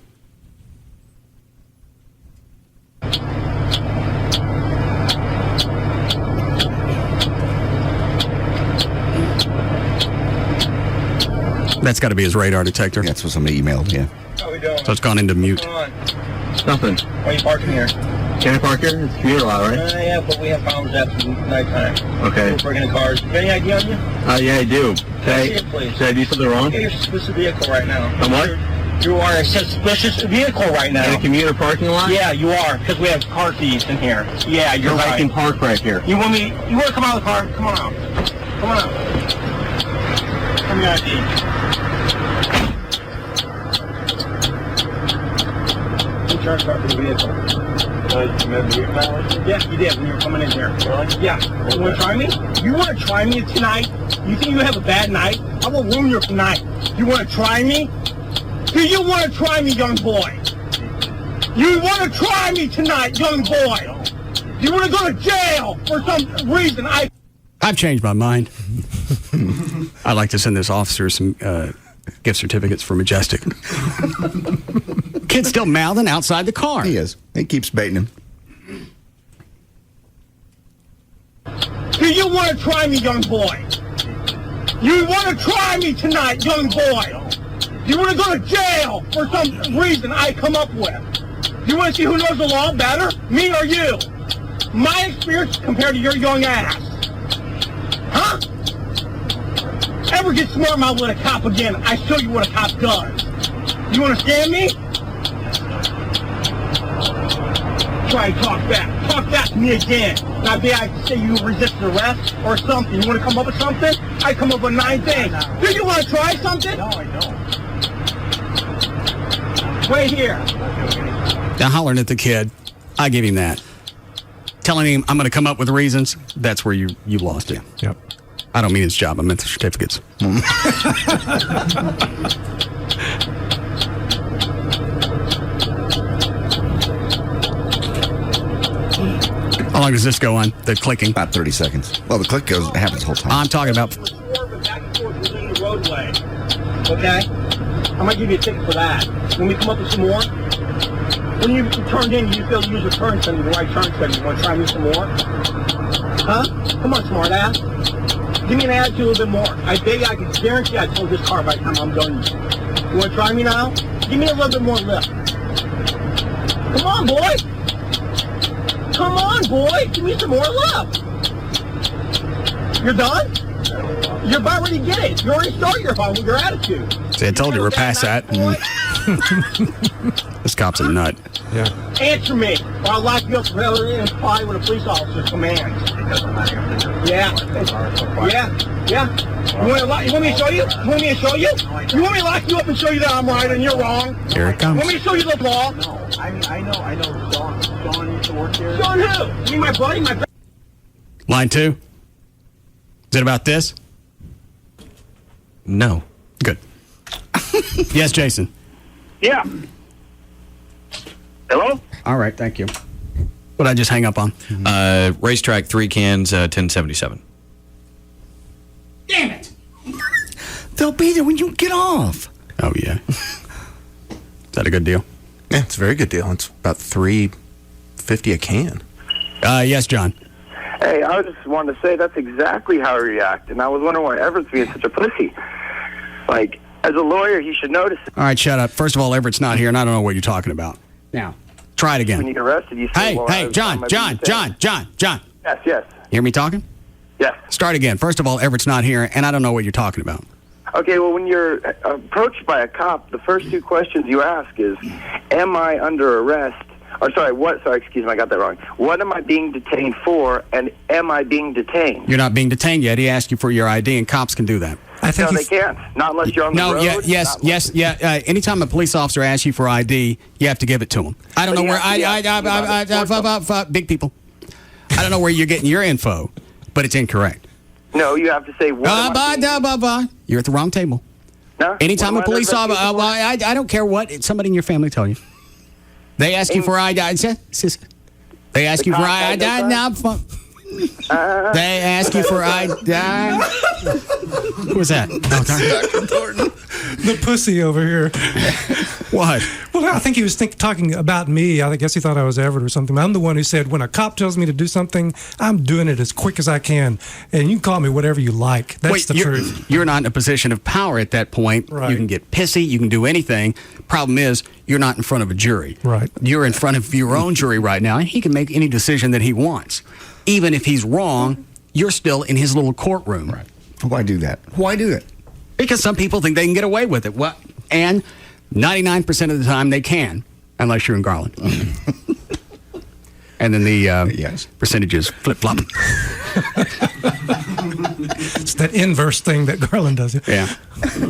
That's got to be his radar detector. That's what somebody emailed, yeah. How we doing? So it's gone into mute. Come on. Nothing. Why are you parking here? Can I park here? It's commuter lot, right? Yeah, but we have problems after nighttime. Okay. We're bringing the cars. You got any ID on you? Yeah, I do. See it, please. Did I do something wrong? Yeah, you're a suspicious vehicle right now. I'm what? You are a suspicious vehicle right now. In a commuter parking lot? Yeah, you are, because we have car thieves in here. Yeah, you're Because right. I can park right here. You want to come out of the car? Come on out. Come on out. Come your ID. Insurance card for the vehicle. Yeah, you did when you were coming in here. Really? Yeah. You want to try me? You want to try me tonight? You think you have a bad night? I will ruin your night. You want to try me? Do you want to try me, young boy? You want to try me tonight, young boy? Do you want to go to jail for some reason? I've changed my mind. I'd like to send this officer some gift certificates for Majestic. Kid's still mouthing outside the car. He is. He keeps baiting him. Do you want to try me, young boy? You want to try me tonight, young boy? Do you want to go to jail for some reason I come up with? Do you want to see who knows the law better? Me or you? My experience compared to your young ass. Huh? Ever get smart mouth with a cop again, I show you what a cop does. You understand me? Try to talk back. Talk back to me again. Now, maybe I can say you resisted arrest or something. You want to come up with something? I come up with 9 things. Do you want to try something? No, I don't. Wait here. Now, hollering at the kid, I give him that. Telling him I'm going to come up with reasons, that's where you lost it. Yep. I don't mean his job, I meant the certificates. How long does this go on, the clicking? About 30 seconds. Well, the click happens the whole time. I'm talking about... Roadway. Okay? I might give you a ticket for that. When we come up with some more, when you turned in, you feel to use your turn signal, the right turn signal. You want to try me some more? Huh? Come on, smart ass. Give me an attitude a little bit more. I bet you I can guarantee I told this car by the time I'm done. You want to try me now? Give me a little bit more lift. Come on, boy. Come on, boy. Give me some more lift. You're done? You're about ready to get it. You already started your phone with your attitude. See, I told you we're past that. This cop's a nut. Yeah. Answer me, or I'll lock you up for and comply with a police officer's commands. Yeah. Yeah. You want me to show you? You want me to show you? You want me to lock you up and show you that I'm right and you're wrong? Here it comes. You want me to show you the law? No, I know. Sean used to work here. Sean who? You my buddy? Line 2. Is it about this? No. Good. Yes, Jason. Yeah. Hello? All right, thank you. What'd I just hang up on? Racetrack 3 cans, 1077. Damn it! They'll be there when you get off. Oh, yeah. Is that a good deal? Yeah, it's a very good deal. It's about $3.50 a can. Yes, John. Hey, I just wanted to say that's exactly how he reacted, and I was wondering why Everett's being such a pussy. Like, as a lawyer, he should notice it. All right, shut up. First of all, Everett's not here, and I don't know what you're talking about. Now, try it again. When you get arrested, you say, Hey, John. Yes. You hear me talking? Yes. Start again. First of all, Everett's not here, and I don't know what you're talking about. Okay, well, when you're approached by a cop, the first 2 questions you ask is, am I under arrest? Or excuse me, I got that wrong. What am I being detained for, and am I being detained? You're not being detained yet. He asked you for your ID, and cops can do that. No, they can't. Not unless you're on the road. Yes. Anytime a police officer asks you for ID, you have to give it to him. I don't know where big people. I don't know where you're getting your info, but it's incorrect. No, you have to say what. You're at the wrong table. No? Anytime a What am I police under officer, investigation I don't care what somebody in your family tell you. They ask you for ID. They ask you for ID. They ask you for ID. Who was that? Dr. Thornton. The pussy over here. What? Well, I think he was talking about me. I guess he thought I was Everett or something. I'm the one who said, when a cop tells me to do something, I'm doing it as quick as I can. And you can call me whatever you like. That's the truth. You're not in a position of power at that point. Right. You can get pissy. You can do anything. Problem is, you're not in front of a jury. Right. You're in front of your own jury right now, and he can make any decision that he wants. Even if he's wrong, you're still in his little courtroom. Right. Why do that? Why do it? Because some people think they can get away with it. And 99% of the time they can, unless you're in Garland. And then the percentages flip-flop. It's that inverse thing that Garland does. Yeah.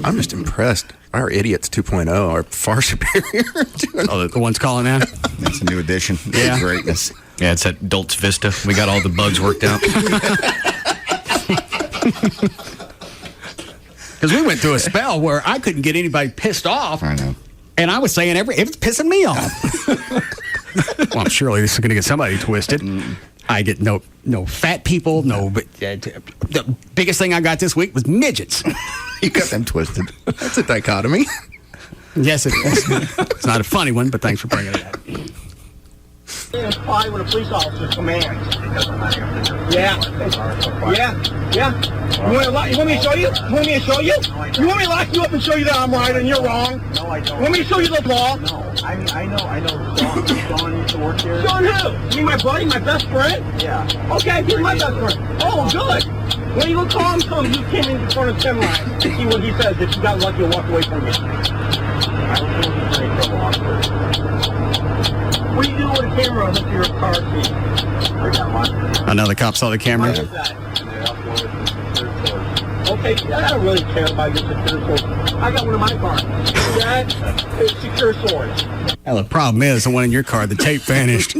I'm just impressed. Our idiots 2.0 are far superior to the ones calling in? That's a new addition. Yeah. Greatness. Yeah, it's at Dolt's Vista. We got all the bugs worked out. Because we went through a spell where I couldn't get anybody pissed off. I know. And I was saying it was pissing me off. Well, surely this is going to get somebody twisted. I get no fat people, the biggest thing I got this week was midgets. You got them twisted. That's a dichotomy. Yes, it is. It's not a funny one, but thanks for bringing it up. Comply with a police officer's commands. Yeah. You want me to show you? You want me to show you? You want me to lock you up and show you that I'm right and you're wrong? No, I don't. You want me to show you the law? No, I know. Sean used to work here. Sean who? You mean my buddy, my best friend? Yeah. Okay, he's my best friend. Oh, good. When you call him, tell him you came in front of 10 lines and see what he says. If you got lucky, you'll walk away from me. I don't feel he's in any trouble, officer. What do you do with a camera hooked to your car seat? I got one. Another cop saw the camera. What is that? Okay, I don't really care about your secure source. I got one in my car. That is secure source. Well, the problem is, the one in your car, the tape vanished.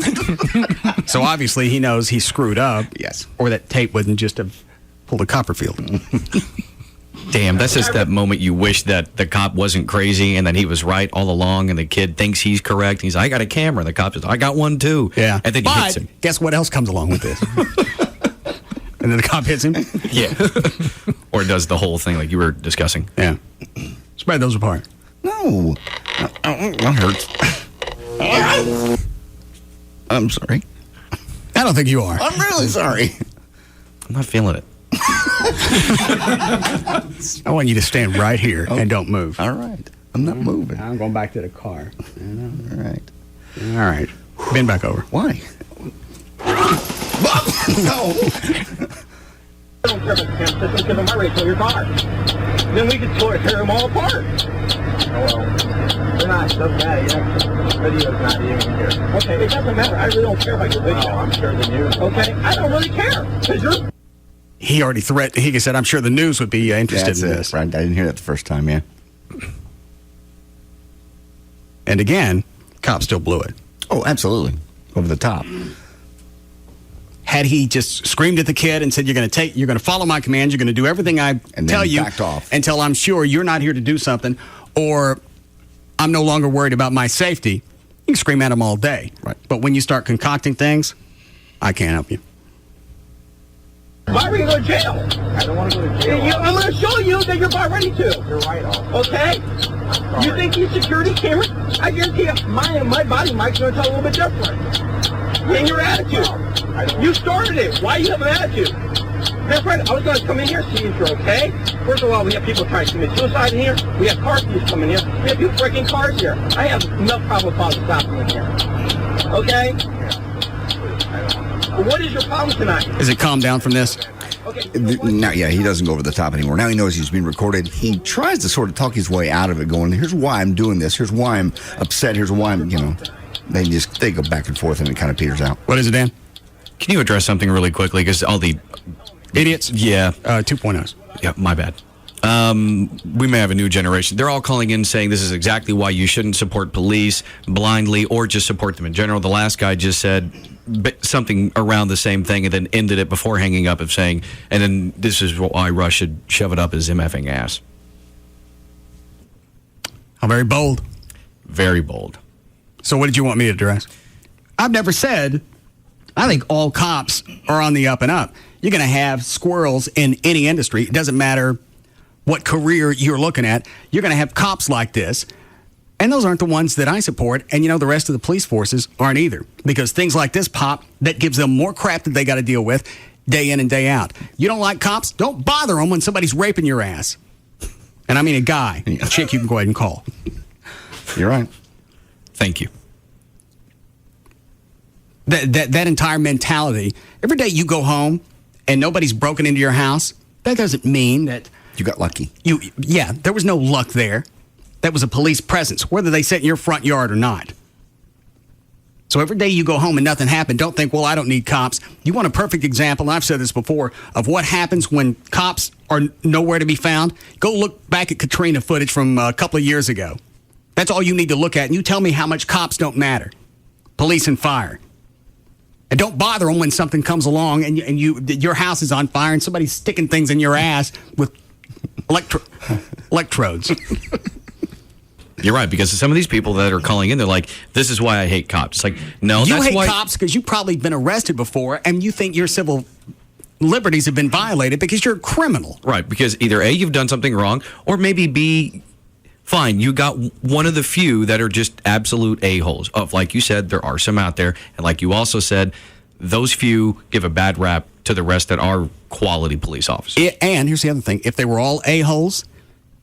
So obviously he knows he screwed up. Yes. Or that tape wouldn't just have pulled a Copperfield. Damn, that's just that moment you wish that the cop wasn't crazy and that he was right all along and the kid thinks he's correct. He's I got a camera. The cop says, I got one too. Yeah. And then he hits him. Guess what else comes along with this? And then the cop hits him? Yeah. Or does the whole thing like you were discussing. Yeah. Spread those apart. No. That hurts. I'm sorry. I don't think you are. I'm really sorry. I'm not feeling it. I want you to stand right here and don't move. All right. I'm not moving. I'm going back to the car. All right. All right. Bend back over. Why? No. I don't care about the camera system because I'm ready to your car. Then we can tear them all apart. Well, they're not so bad. The video's not even here. Okay, it doesn't matter. I really don't care about your video. No, I'm sure the news. Okay, I don't really care because you're. He already he said, I'm sure the news would be interested in this. Right. I didn't hear that the first time, yeah. And again, cop still blew it. Oh, absolutely. Over the top. Had he just screamed at the kid and said, you're going to follow my commands, you're going to do everything I tell you backed off until I'm sure you're not here to do something, or I'm no longer worried about my safety, you can scream at him all day. Right. But when you start concocting things, I can't help you. Why are you going to jail? I don't want to go to jail. I'm going to show you that you're about ready to. You're right, officer. Okay? You think these security cameras? I guarantee you, my body mic's going to tell a little bit different. And your attitude. You started it. Why you have an attitude? That's right. I was going to come in here and see if you're okay. First of all, we have people trying to commit suicide in here. We have car thieves coming here. We have people breaking cars here. I have no problem with stopping in here. Okay? What is your problem tonight? Is it calmed down from this? Okay. Now, yeah, he doesn't go over the top anymore. Now he knows he's being recorded. He tries to sort of talk his way out of it, going, here's why I'm doing this. Here's why I'm upset. Here's why I'm, they go back and forth and it kind of peters out. What is it, Dan? Can you address something really quickly? Because all the idiots? Yeah. 2.0s. Yeah, my bad. We may have a new generation. They're all calling in saying this is exactly why you shouldn't support police blindly or just support them in general. The last guy just said something around the same thing and then ended it before hanging up of saying, and then this is why Russ should shove it up his MFing ass. How very bold. Very bold. So what did you want me to address? I've never said I think all cops are on the up and up. You're going to have squirrels in any industry. It doesn't matter what career you're looking at. You're going to have cops like this. And those aren't the ones that I support. And, the rest of the police forces aren't either. Because things like this pop, that gives them more crap that they got to deal with day in and day out. You don't like cops? Don't bother them when somebody's raping your ass. And I mean a guy. A chick you can go ahead and call. You're right. Thank you. That entire mentality. Every day you go home and nobody's broken into your house, that doesn't mean that you got lucky. Yeah, there was no luck there. That was a police presence, whether they sat in your front yard or not. So every day you go home and nothing happened, don't think, well, I don't need cops. You want a perfect example, and I've said this before, of what happens when cops are nowhere to be found? Go look back at Katrina footage from a couple of years ago. That's all you need to look at, and you tell me how much cops don't matter. Police and fire. And don't bother them when something comes along and your house is on fire and somebody's sticking things in your ass with electrodes. You're right, because some of these people that are calling in, they're like, this is why I hate cops. It's like, no, you that's hate why... cops because you've probably been arrested before and you think your civil liberties have been violated because you're a criminal. Right, because either A, you've done something wrong, or maybe B, fine, you got one of the few that are just absolute a-holes. Like you said, there are some out there, and like you also said, those few give a bad rap to the rest that are quality police officers. And here's the other thing. If they were all a-holes,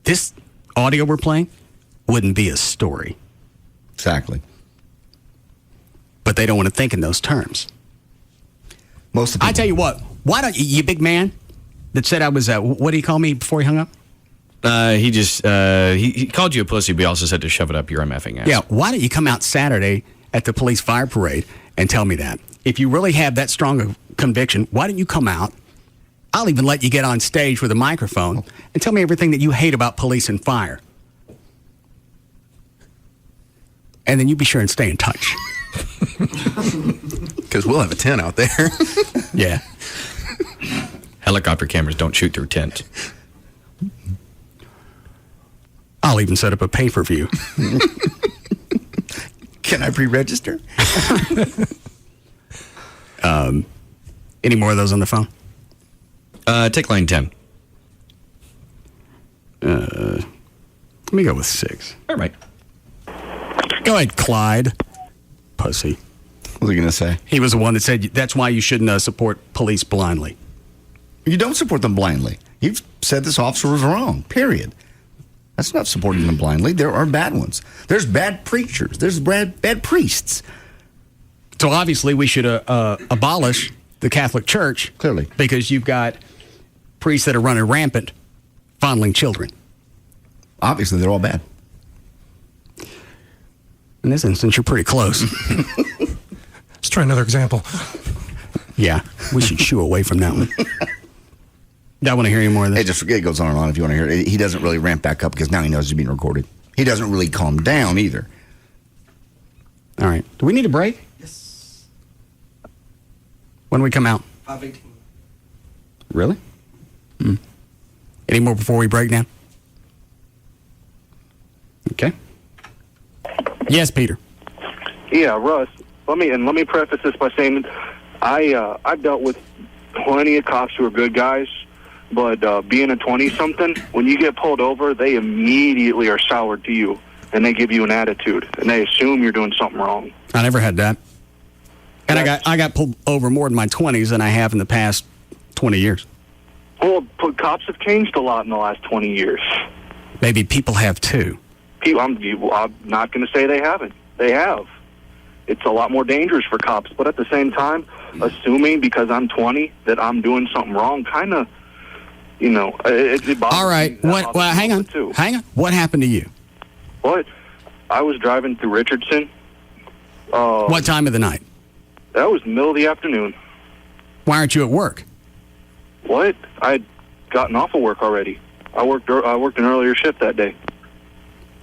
this audio we're playing wouldn't be a story. Exactly. But they don't want to think in those terms. Most of the people. I tell you what, why don't you big man that said I was, what did he call me before he hung up? He called you a pussy, but he also said to shove it up your MFing ass. Yeah, why don't you come out Saturday at the police fire parade and tell me that? If you really have that strong of conviction, why don't you come out? I'll even let you get on stage with a microphone and tell me everything that you hate about police and fire. And then you be sure and stay in touch. Because we'll have a tent out there. Yeah. Helicopter cameras don't shoot through tents. I'll even set up a pay-per-view. Can I pre-register? Any more of those on the phone? Take line 10. Let me go with 6. All right. Go ahead, Clyde. Pussy. What was he going to say? He was the one that said that's why you shouldn't support police blindly. You don't support them blindly. You've said this officer was wrong, period. That's not supporting them blindly. There are bad ones. There's bad preachers. There's bad priests. So obviously we should abolish the Catholic Church. Clearly. Because you've got priests that are running rampant, fondling children. Obviously, they're all bad. In this instance, you're pretty close. Let's try another example. Yeah, we should shoo away from that one. I want to hear any more of this. Hey, just forget it goes on and on if you want to hear it. He doesn't really ramp back up because now he knows he's being recorded. He doesn't really calm down either. All right. Do we need a break? Yes. When do we come out? 5:18. Really? Any more before we break now? Okay. Yes, Peter. Yeah, Russ. Let me preface this by saying I've dealt with plenty of cops who are good guys, but being a 20-something, when you get pulled over, they immediately are soured to you, and they give you an attitude, and they assume you're doing something wrong. I never had that. And I got pulled over more in my 20s than I have in the past 20 years. Well, cops have changed a lot in the last 20 years. Maybe people have too. I'm not going to say they haven't. They have. It's a lot more dangerous for cops, but at the same time, assuming because I'm 20 that I'm doing something wrong, kind of, it bothers me. All right. Hang on. What happened to you? What? I was driving through Richardson. What time of the night? That was the middle of the afternoon. Why aren't you at work? What? I'd gotten off of work already. I worked an earlier shift that day.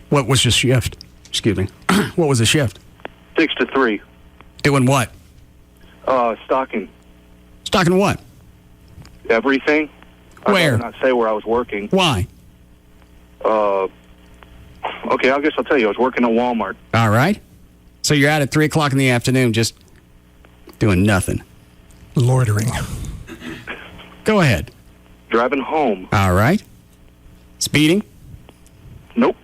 What was your shift? Excuse me. What was the shift? 6 to 3. Doing what? Stocking. Stocking what? Everything. Where? I'd rather not say where I was working. Why? Okay, I guess I'll tell you. I was working at Walmart. All right. So you're out at 3 o'clock in the afternoon just doing nothing. Loitering. Go ahead. Driving home. All right. Speeding? Nope.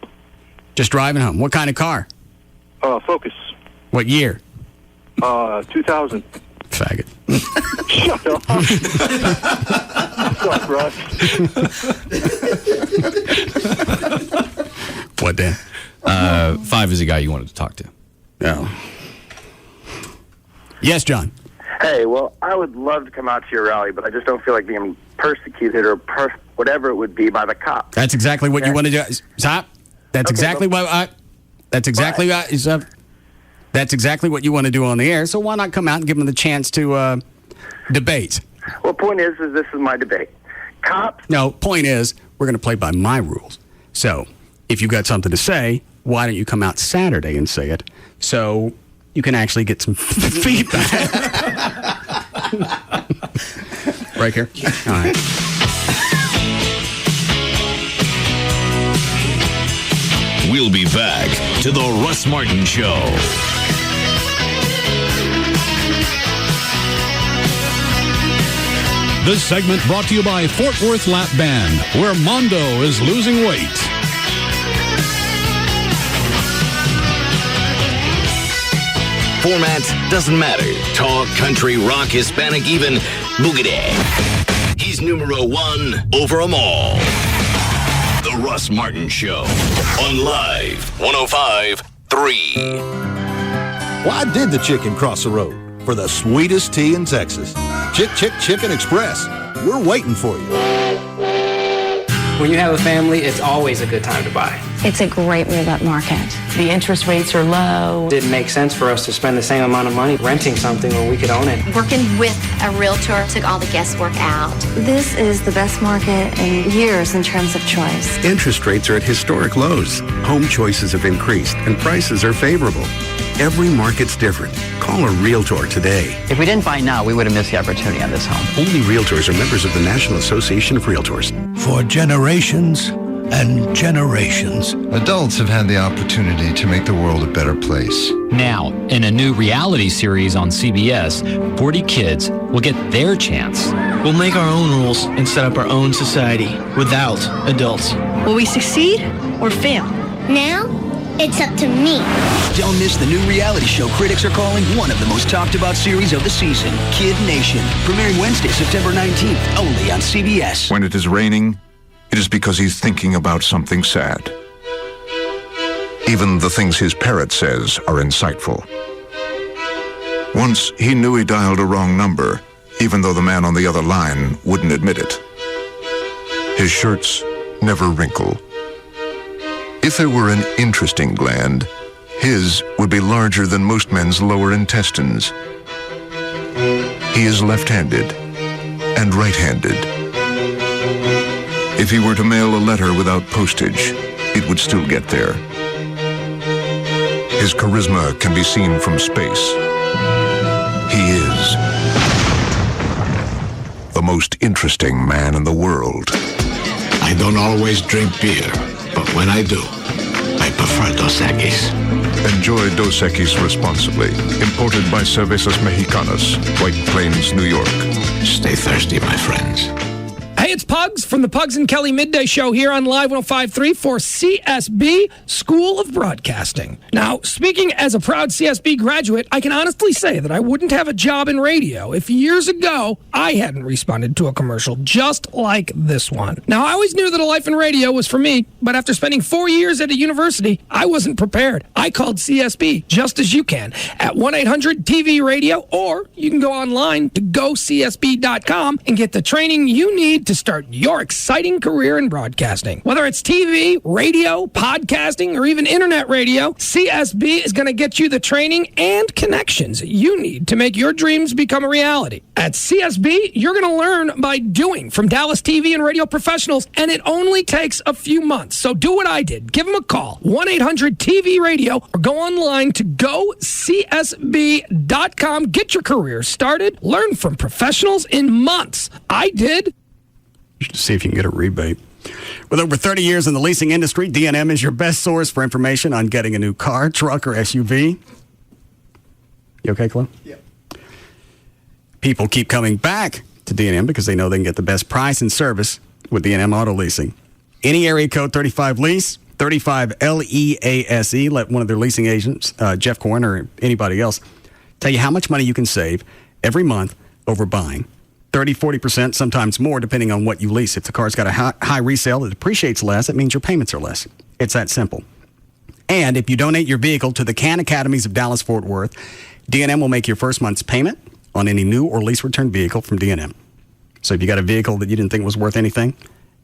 Just driving home. What kind of car? Focus. What year? 2000. Faggot. Shut up. What's up, Russ? What, Dan? 5 is the guy you wanted to talk to. No. Yes, John. Hey, well, I would love to come out to your rally, but I just don't feel like being persecuted or whatever it would be by the cops. That's exactly what you want to do. Stop. That's exactly what That's exactly that's exactly what you want to do on the air. So why not come out and give them the chance to debate? Well, point is this is my debate. Cops. No, point is we're going to play by my rules. So if you got something to say, why don't you come out Saturday and say it so you can actually get some feedback? Right here. All right. We'll be back to the Russ Martin Show. This segment brought to you by Fort Worth Lap Band, where Mondo is losing weight. Format doesn't matter. Talk, country, rock, Hispanic, even boogity. He's numero one over them all. The Russ Martin Show on Live 105.3. Why did the chicken cross the road? For the sweetest tea in Texas. Chicken Express. We're waiting for you. When you have a family, it's always a good time to buy. It's a great move-up market. The interest rates are low. It didn't make sense for us to spend the same amount of money renting something when we could own it. Working with a realtor took all the guesswork out. This is the best market in years in terms of choice. Interest rates are at historic lows. Home choices have increased and prices are favorable. Every market's different. Call a realtor today. If we didn't buy now, we would have missed the opportunity on this home. Only realtors are members of the National Association of Realtors. For generations and generations, adults have had the opportunity to make the world a better place. Now, in a new reality series on CBS, 40 kids will get their chance. We'll make our own rules and set up our own society without adults. Will we succeed or fail? Now, it's up to me. Don't miss the new reality show critics are calling one of the most talked about series of the season, Kid Nation. Premiering Wednesday, September 19th, only on CBS. When it is raining, it is because he's thinking about something sad. Even the things his parrot says are insightful. Once, he knew he dialed a wrong number, even though the man on the other line wouldn't admit it. His shirts never wrinkle. If there were an interesting gland, his would be larger than most men's lower intestines. He is left-handed and right-handed. If he were to mail a letter without postage, it would still get there. His charisma can be seen from space. He is the most interesting man in the world. I don't always drink beer, but when I do, I prefer Dos Equis. Enjoy Dos Equis responsibly. Imported by Cervezas Mexicanas, White Plains, New York. Stay thirsty, my friends. Hey, it's Pugs from the Pugs and Kelly Midday Show here on Live 105.3 for CSB School of Broadcasting. Now, speaking as a proud CSB graduate, I can honestly say that I wouldn't have a job in radio if years ago I hadn't responded to a commercial just like this one. Now, I always knew that a life in radio was for me, but after spending 4 years at a university, I wasn't prepared. I called CSB, just as you can, at 1-800-TV-RADIO, or you can go online to gocsb.com and get the training you need to to start your exciting career in broadcasting. Whether it's TV, radio, podcasting, or even internet radio, CSB is going to get you the training and connections you need to make your dreams become a reality. At CSB, you're going to learn by doing from Dallas TV and radio professionals, and it only takes a few months. So do what I did. Give them a call, 1-800-TV-RADIO, or go online to GoCSB.com. Get your career started. Learn from professionals in months. I did. You should see if you can get a rebate. With over 30 years in the leasing industry, D&M is your best source for information on getting a new car, truck, or SUV. You okay, Chloe? Yeah. People keep coming back to D&M because they know they can get the best price and service with D&M Auto Leasing. Any area code 35 lease, 35 LEASE. Let one of their leasing agents, Jeff Corn or anybody else, tell you how much money you can save every month over buying. 30, 40%, sometimes more, depending on what you lease. If the car's got a high resale that depreciates less, it means your payments are less. It's that simple. And if you donate your vehicle to the CAN Academies of Dallas-Fort Worth, D&M will make your first month's payment on any new or lease return vehicle from D&M. So if you got a vehicle that you didn't think was worth anything,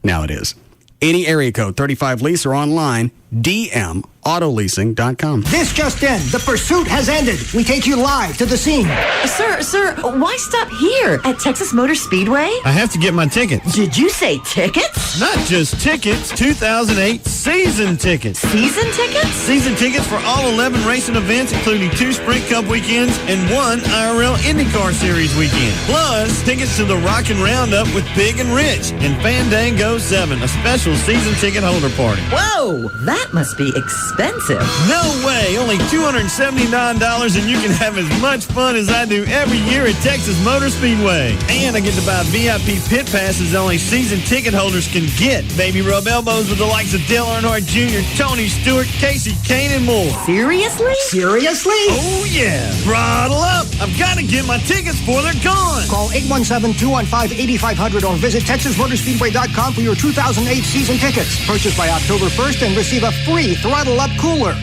now it is. Any area code 35 lease or online, dmautoleasing.com. This just in. The pursuit has ended. We take you live to the scene. Sir, why stop here at Texas Motor Speedway? I have to get my tickets. Did you say tickets? Not just tickets, 2008 season tickets. Season tickets? Season tickets for all 11 racing events, including 2 Sprint Cup weekends and 1 IRL IndyCar Series weekend. Plus, tickets to the Rockin' Roundup with Big and Rich and Fandango 7, a special season ticket holder party. Whoa, that must be expensive. No way, only $279 and you can have as much fun as I do every year at Texas Motor Speedway. And I get to buy VIP pit passes only season ticket holders can get. Baby rub elbows with the likes of Dale Earnhardt Jr., Tony Stewart, Casey Kane, and more. Seriously? Seriously? Oh yeah, throttle up. I've got to get my tickets before they're gone. Call 817-215-8500 or visit TexasMotorspeedway.com for your 2008 season tickets. Purchase by October 1st and receive a free Throttle Up cooler.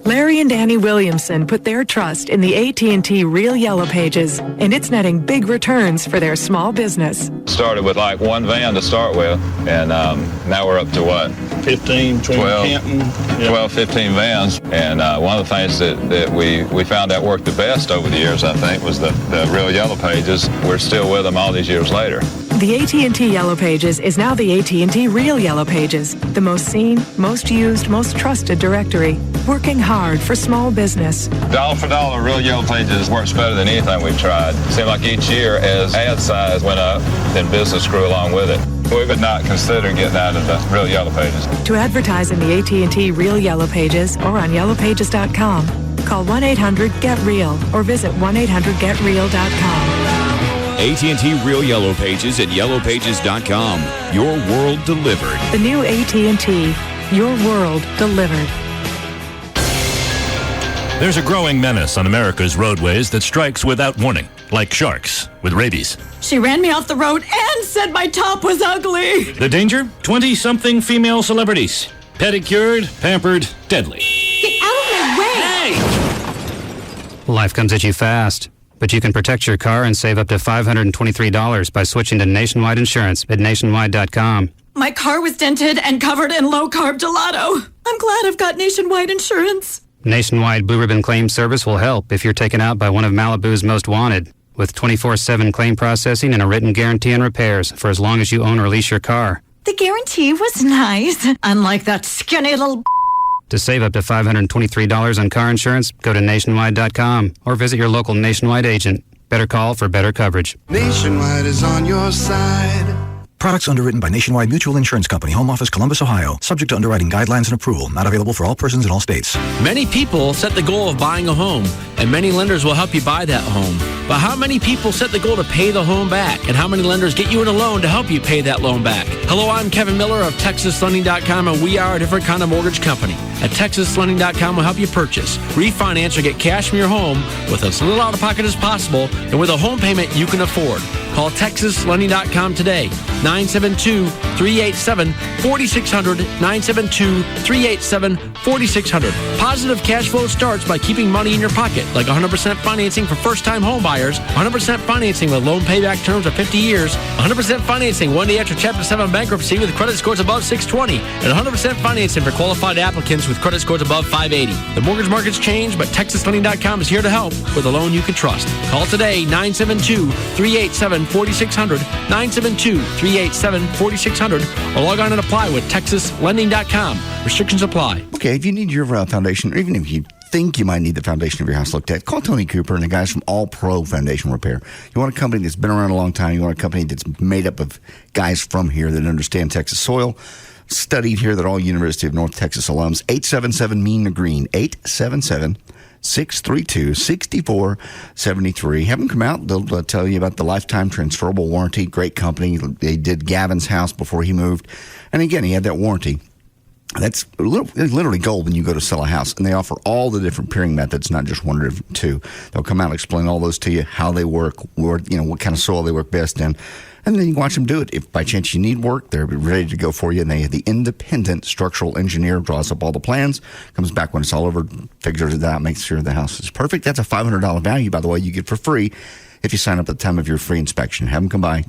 Larry and Annie Williamson put their trust in the AT&T Real Yellow Pages, and it's netting big returns for their small business. Started with like 1 van to start with, and now we're up to what? 15, 12, 15 vans. And one of the things that we found that worked the best over the years, I think, was the Real Yellow Pages. We're still with them all these years later. The AT&T Yellow Pages is now the AT&T Real Yellow Pages, the most seen, most used, most trusted directory, working hard for small business. Dollar for dollar, Real Yellow Pages works better than anything we've tried. It seemed like each year as ad size went up, then business grew along with it. We would not consider getting out of the Real Yellow Pages. To advertise in the AT&T Real Yellow Pages or on yellowpages.com, call 1-800-GET-REAL or visit 1-800-GETREAL.com. AT&T Real Yellow Pages at yellowpages.com. Your world delivered. The new AT&T. Your world delivered. There's a growing menace on America's roadways that strikes without warning, like sharks with rabies. She ran me off the road and said my top was ugly. The danger? 20-something female celebrities. Pedicured, pampered, deadly. Get out of my way! Hey! Life comes at you fast, but you can protect your car and save up to $523 by switching to Nationwide Insurance at nationwide.com. My car was dented and covered in low-carb gelato. I'm glad I've got Nationwide Insurance. Nationwide Blue Ribbon Claim Service will help if you're taken out by one of Malibu's most wanted, with 24/7 claim processing and a written guarantee on repairs for as long as you own or lease your car. The guarantee was nice, unlike that skinny little... To save up to $523 on car insurance, go to nationwide.com or visit your local Nationwide agent. Better call for better coverage. Nationwide is on your side. Products underwritten by Nationwide Mutual Insurance Company, Home Office, Columbus, Ohio. Subject to underwriting guidelines and approval. Not available for all persons in all states. Many people set the goal of buying a home, and many lenders will help you buy that home. But how many people set the goal to pay the home back? And how many lenders get you in a loan to help you pay that loan back? Hello, I'm Kevin Miller of TexasLending.com, and we are a different kind of mortgage company. At TexasLending.com, we'll help you purchase, refinance, or get cash from your home with as little out of pocket as possible and with a home payment you can afford. Call TexasLending.com today. 972-387-4600. 972-387-4600. Positive cash flow starts by keeping money in your pocket, like 100% financing for first-time home buyers, 100% financing with loan payback terms of 50 years, 100% financing one day after Chapter 7 bankruptcy with credit scores above 620, and 100% financing for qualified applicants with credit scores above 580. The mortgage market's changed, but TexasLending.com is here to help with a loan you can trust. Call today, 972-387-4600, 972-387-4600, or log on and apply with TexasLending.com. Restrictions apply. Okay, if you need your foundation, or even if you think you might need the foundation of your house looked at, call Tony Cooper and the guys from All Pro Foundation Repair. You want a company that's been around a long time. You want a company that's made up of guys from here that understand Texas soil, studied here, that all University of North Texas alums. 877-MEAN-GREEN, 877-632-6473. Have them come out. They'll tell you about the lifetime transferable warranty. Great company. They did Gavin's house before he moved. And again, he had that warranty. That's literally gold when you go to sell a house. And they offer all the different peering methods, not just one or two. They'll come out and explain all those to you, how they work, what kind of soil they work best in. And then you watch them do it. If by chance you need work, they're ready to go for you. And they have the independent structural engineer, draws up all the plans, comes back when it's all over, figures it out, makes sure the house is perfect. That's a $500 value, by the way, you get for free if you sign up at the time of your free inspection. Have them come by.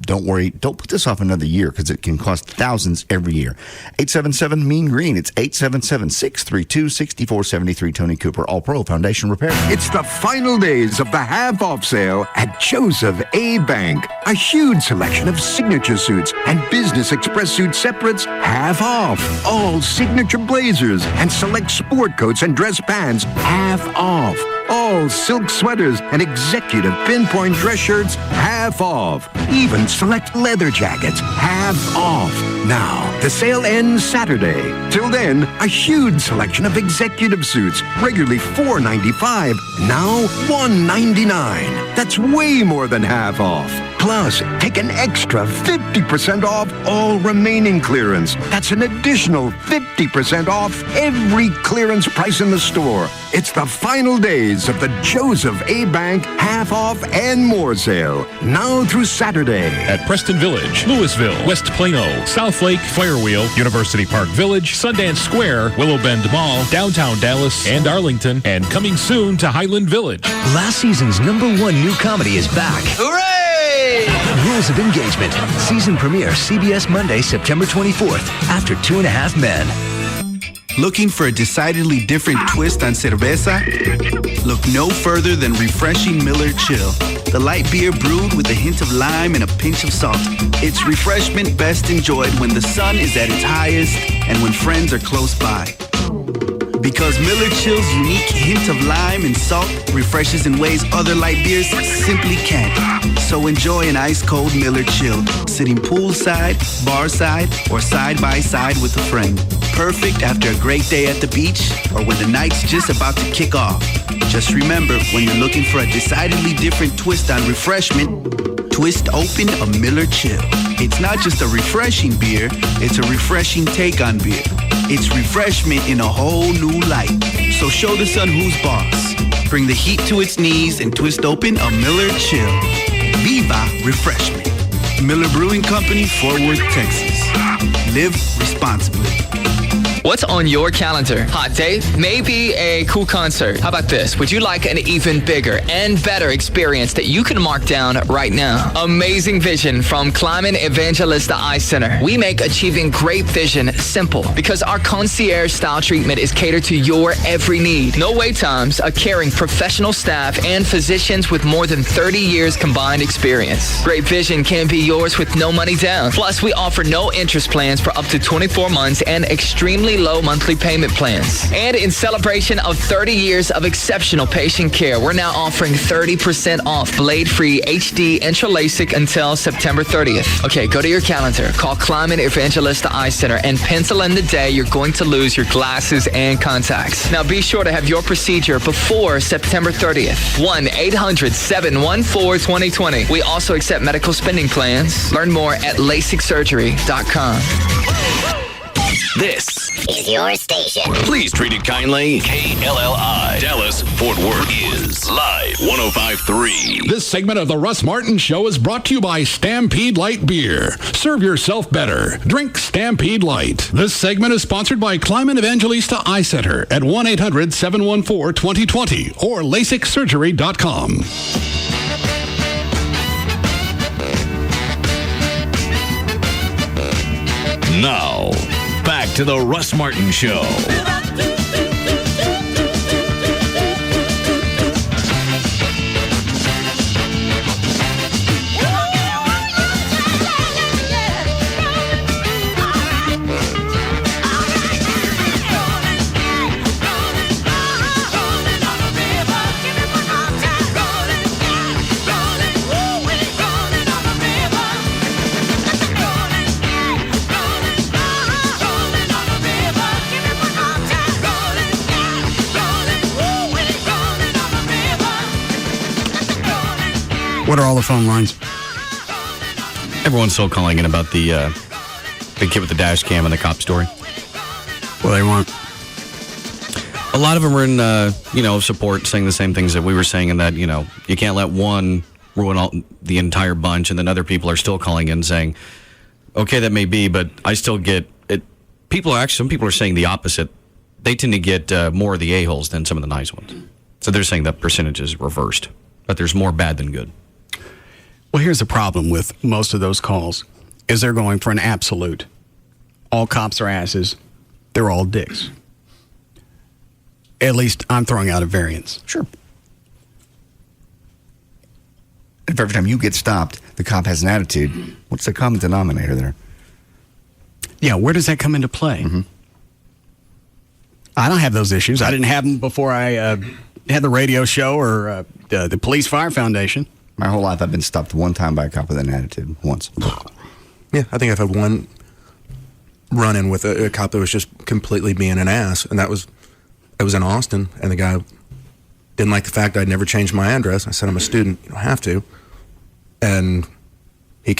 Don't worry. Don't put this off another year because it can cost thousands every year. 877-MEAN-GREEN. It's 877-632-6473. Tony Cooper, All Pro Foundation Repair. It's the final days of the half-off sale at Joseph A. Bank. A huge selection of signature suits and Business Express suit separates half off. All signature blazers and select sport coats and dress pants half off. All silk sweaters and executive pinpoint dress shirts half off. Even select leather jackets half off. Now, the sale ends Saturday. Till then, a huge selection of executive suits, regularly $4.95, now $1.99. That's way more than half off. Plus, take an extra 50% off all remaining clearance. That's an additional 50% off every clearance price in the store. It's the final days of the Joseph A. Bank half off and more sale. Now through Saturday. At Preston Village, Louisville, West Plano, South Lake, Firewheel, University Park Village, Sundance Square, Willow Bend Mall, downtown Dallas, and Arlington, and coming soon to Highland Village. Last season's #1 new comedy is back. Hooray! Rules of Engagement. Season premiere CBS Monday, September 24th, after 2.5 Men. Looking for a decidedly different twist on cerveza? Look no further than refreshing Miller Chill. The light beer brewed with a hint of lime and a pinch of salt. It's refreshment best enjoyed when the sun is at its highest and when friends are close by. Because Miller Chill's unique hint of lime and salt refreshes in ways other light beers simply can't. So enjoy an ice-cold Miller Chill, sitting poolside, barside, or side by side with a friend. Perfect after a great day at the beach or when the night's just about to kick off. Just remember, when you're looking for a decidedly different twist on refreshment, twist open a Miller Chill. It's not just a refreshing beer, it's a refreshing take on beer. It's refreshment in a whole new light. So show the sun who's boss. Bring the heat to its knees and twist open a Miller Chill. Viva Refreshment. Miller Brewing Company, Fort Worth, Texas. Live responsibly. What's on your calendar? Hot date? Maybe a cool concert. How about this? Would you like an even bigger and better experience that you can mark down right now? Amazing Vision from Climate Evangelista Eye Center. We make achieving great vision simple because our concierge style treatment is catered to your every need. No wait times, a caring professional staff, and physicians with more than 30 years combined experience. Great vision can be yours with no money down. Plus, we offer no interest plans for up to 24 months and extremely low monthly payment plans. And in celebration of 30 years of exceptional patient care, we're now offering 30% off blade-free HD Intra LASIK until September 30th. Okay, go to your calendar, call Climate Evangelista Eye Center, and pencil in the day you're going to lose your glasses and contacts. Now be sure to have your procedure before September 30th. 1-800-714-2020. We also accept medical spending plans. Learn more at LASIKsurgery.com. This is your station. Please treat it kindly. KLLI, Dallas, Fort Worth is live 105.3. This segment of the Russ Martin Show is brought to you by Stampede Light Beer. Serve yourself better. Drink Stampede Light. This segment is sponsored by Climate Evangelista Eye Center at 1-800-714-2020 or LASIKsurgery.com. Now, back to the Russ Martin Show. What are all the phone lines? Everyone's still calling in about the kid with the dash cam and the cop story. What do they want? A lot of them are in, support, saying the same things that we were saying, and that, you can't let one ruin the entire bunch, and then other people are still calling in saying, okay, that may be, but I still get it. Some people are saying the opposite. They tend to get more of the a-holes than some of the nice ones. So they're saying that percentage is reversed, but there's more bad than good. Well, here's the problem with most of those calls, is they're going for an absolute. All cops are asses. They're all dicks. At least I'm throwing out a variance. Sure. If every time you get stopped, the cop has an attitude, what's the common denominator there? Yeah, where does that come into play? Mm-hmm. I don't have those issues. I didn't have them before I had the radio show or the Police Fire Foundation. My whole life, I've been stopped one time by a cop with an attitude. Once. Yeah, I think I've had one run-in with a cop that was just completely being an ass, and it was in Austin, and the guy didn't like the fact I'd never changed my address. I said, I'm a student. You don't have to. And he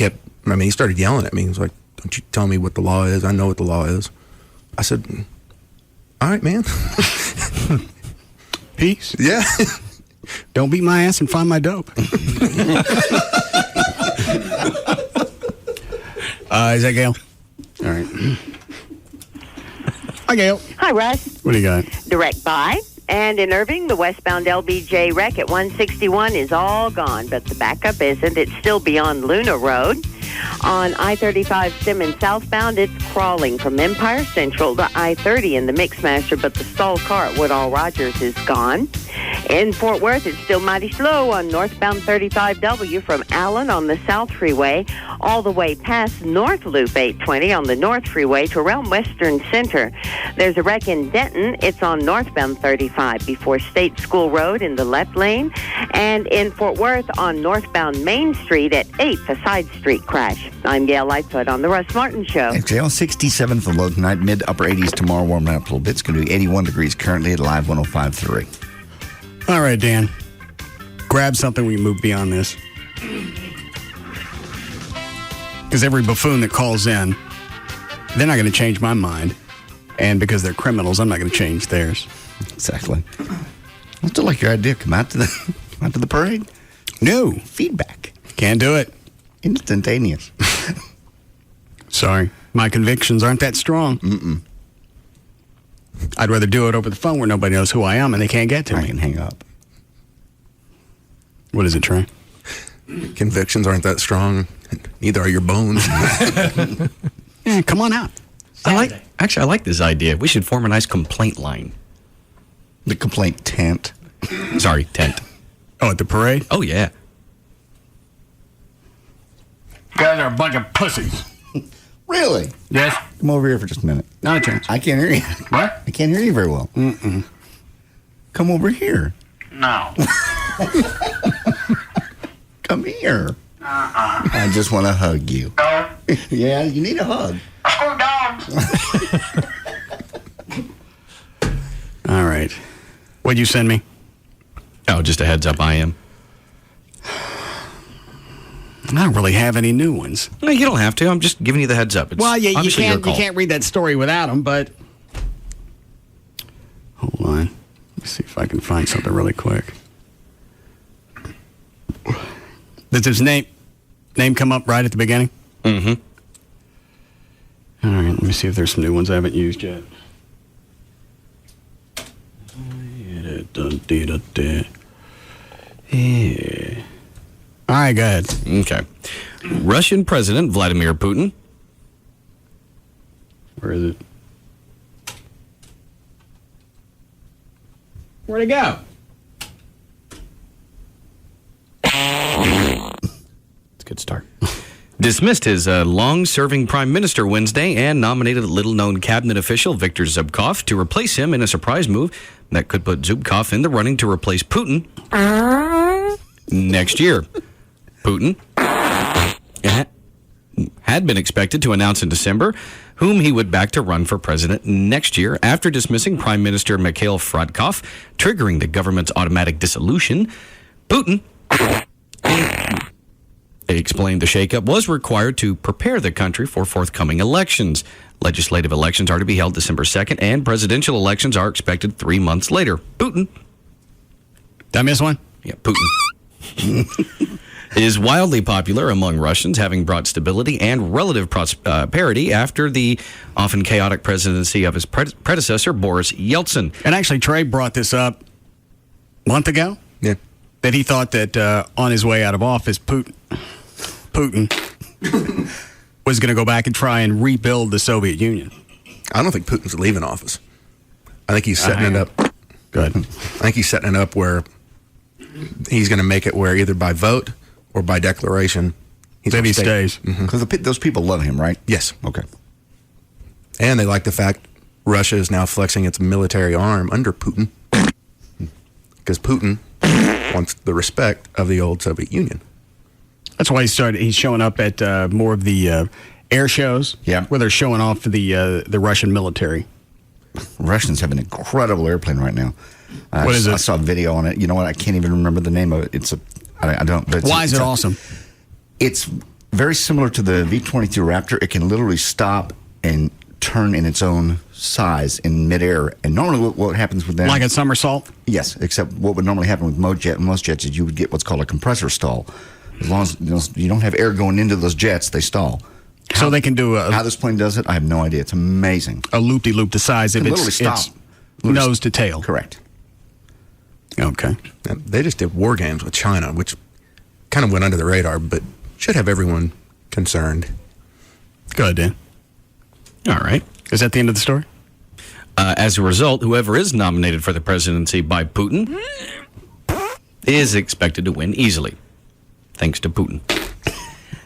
started yelling at me. He was like, don't you tell me what the law is. I know what the law is. I said, all right, man. Peace. Yeah. Don't beat my ass and find my dope. Is that Gail? All right. Hi, Gail. Hi, Russ. What do you got? Direct buy. And in Irving, the westbound LBJ wreck at 161 is all gone, but the backup isn't. It's still beyond Luna Road. On I-35 Simmons southbound, it's crawling from Empire Central to I-30 in the Mixmaster, but the stalled car at Woodall Rogers is gone. In Fort Worth, it's still mighty slow on northbound 35W from Allen on the South Freeway all the way past North Loop 820 on the North Freeway to around Western Center. There's a wreck in Denton. It's on northbound 35 before State School Road in the left lane. And in Fort Worth on northbound Main Street at 8th, a side street crash. I'm Gail Lightfoot on the Russ Martin Show. It's Gail, 67 for the low tonight, mid upper 80s tomorrow, warming up a little bit. It's going to be 81 degrees currently at Live 105.3. All right, Dan. Grab something. We can move beyond this. Because every buffoon that calls in, they're not going to change my mind. And because they're criminals, I'm not going to change theirs. Exactly. I still like your idea. Come out to the parade. No. Feedback. Can't do it. Instantaneous. Sorry. My convictions aren't that strong. Mm-mm. I'd rather do it over the phone where nobody knows who I am and they can't get to me. I can hang up. What is it, Trey? Convictions aren't that strong. Neither are your bones. Yeah, come on out. I like this idea. We should form a nice complaint line. The complaint tent. Sorry, tent. Oh, at the parade? Oh, yeah. You guys are a bunch of pussies. Really? Yes. Come over here for just a minute. Not a chance. I can't hear you. What? I can't hear you very well. Mm-mm. Come over here. No. Come here. I just want to hug you. No. Yeah, you need a hug. All right. What'd you send me? Oh, just a heads up, I am. I don't really have any new ones. No, you don't have to. I'm just giving you the heads up. It's Well, yeah, you obviously your can't. You call. can't read that story without them. But hold on, let's see if I can find something really quick. Does his name come up right at the beginning? Mm-hmm. All right, let me see if there's some new ones I haven't used yet. Yeah. All right, go ahead. Okay. Russian President Vladimir Putin. Where is it? Where'd it go? It's a good start. Dismissed his long-serving prime minister Wednesday and nominated little-known cabinet official Viktor Zubkov to replace him in a surprise move that could put Zubkov in the running to replace Putin next year. Putin had been expected to announce in December whom he would back to run for president next year after dismissing Prime Minister Mikhail Fradkov, triggering the government's automatic dissolution. Putin, they explained the shakeup was required to prepare the country for forthcoming elections. Legislative elections are to be held December 2nd, and presidential elections are expected 3 months later. Putin. Did I miss one? Yeah, Putin. Is wildly popular among Russians, having brought stability and relative prosperity after the often chaotic presidency of his predecessor, Boris Yeltsin. And actually, Trey brought this up a month ago. Yeah. That he thought that on his way out of office, Putin was going to go back and try and rebuild the Soviet Union. I don't think Putin's leaving office. I think he's setting it up. Good. I think he's setting it up where he's going to make it where either by vote or by declaration that he stays. Because those people love him, right? Yes. Okay. And they like the fact Russia is now flexing its military arm under Putin because Putin wants the respect of the old Soviet Union. That's why he's showing up at more of the air shows, where they're showing off the Russian military. Russians have an incredible airplane right now. What is it? I saw a video on it. You know what? I can't even remember the name of it. I don't. But why is it awesome? It's very similar to the V-22 Raptor. It can literally stop and turn in its own size in midair. And normally what happens with them... Like a somersault? Yes, except what would normally happen with most jets is you would get what's called a compressor stall. As long as you don't have air going into those jets, they stall. So they can do how this plane does it, I have no idea. It's amazing. A loop-de-loop the size of its nose to tail. Correct. Okay. And they just did war games with China, which kind of went under the radar, but should have everyone concerned. Good, Dan. All right. Is that the end of the story? As a result, whoever is nominated for the presidency by Putin is expected to win easily, thanks to Putin.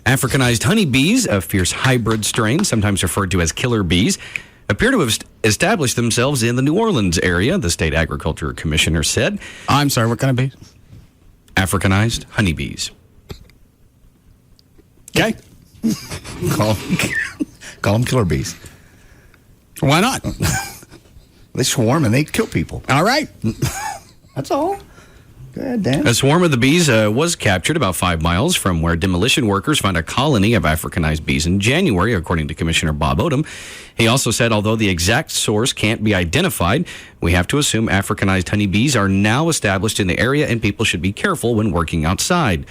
Africanized honeybees, a fierce hybrid strain, sometimes referred to as killer bees, appear to have established themselves in the New Orleans area, the state agriculture commissioner said. I'm sorry, what kind of bees? Africanized honeybees. Okay. Call them killer bees. Why not? They swarm and they kill people. All right. That's all. Go ahead, Dan. A swarm of the bees was captured about 5 miles from where demolition workers found a colony of Africanized bees in January, according to Commissioner Bob Odom. He also said, although the exact source can't be identified, we have to assume Africanized honeybees are now established in the area and people should be careful when working outside.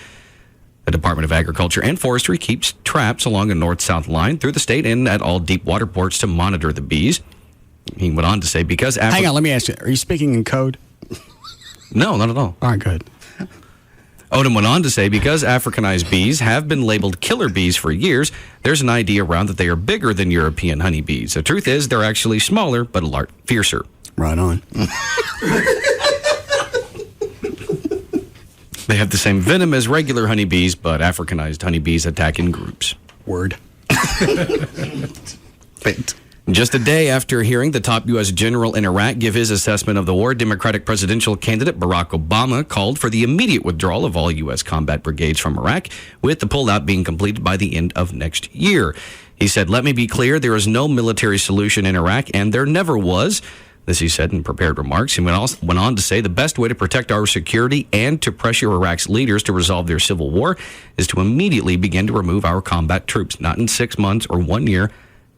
The Department of Agriculture and Forestry keeps traps along a north-south line through the state and at all deep water ports to monitor the bees. He went on to say, because... Hang on, let me ask you, are you speaking in code? No, not at all. All right, good. Odom went on to say, because Africanized bees have been labeled killer bees for years, there's an idea around that they are bigger than European honeybees. The truth is, they're actually smaller, but a lot fiercer. Right on. They have the same venom as regular honeybees, but Africanized honeybees attack in groups. Word. Just a day after hearing the top U.S. general in Iraq give his assessment of the war, Democratic presidential candidate Barack Obama called for the immediate withdrawal of all U.S. combat brigades from Iraq, with the pullout being completed by the end of next year. He said, "Let me be clear, there is no military solution in Iraq, and there never was. This he said in prepared remarks. He went on to say the best way to protect our security and to pressure Iraq's leaders to resolve their civil war is to immediately begin to remove our combat troops, not in 6 months or 1 year.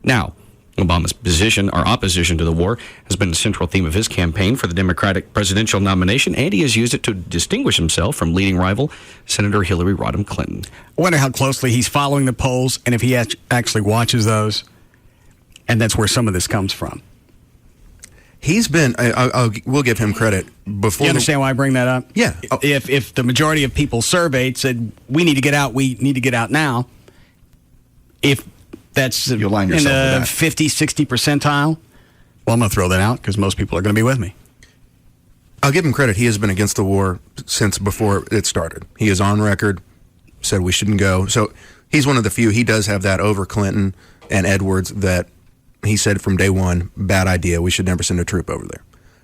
Now, Obama's position, or opposition to the war, has been a central theme of his campaign for the Democratic presidential nomination, and he has used it to distinguish himself from leading rival Senator Hillary Rodham Clinton. I wonder how closely he's following the polls and if he actually watches those, and that's where some of this comes from. He's been, we'll give him credit. Before you understand why I bring that up? Yeah. If the majority of people surveyed said, we need to get out now, if that's in the 50, 60 percentile, well, I'm going to throw that out because most people are going to be with me. I'll give him credit. He has been against the war since before it started. He is on record, said we shouldn't go. So he's one of the few. He does have that over Clinton and Edwards that he said from day one, bad idea. We should never send a troop over there.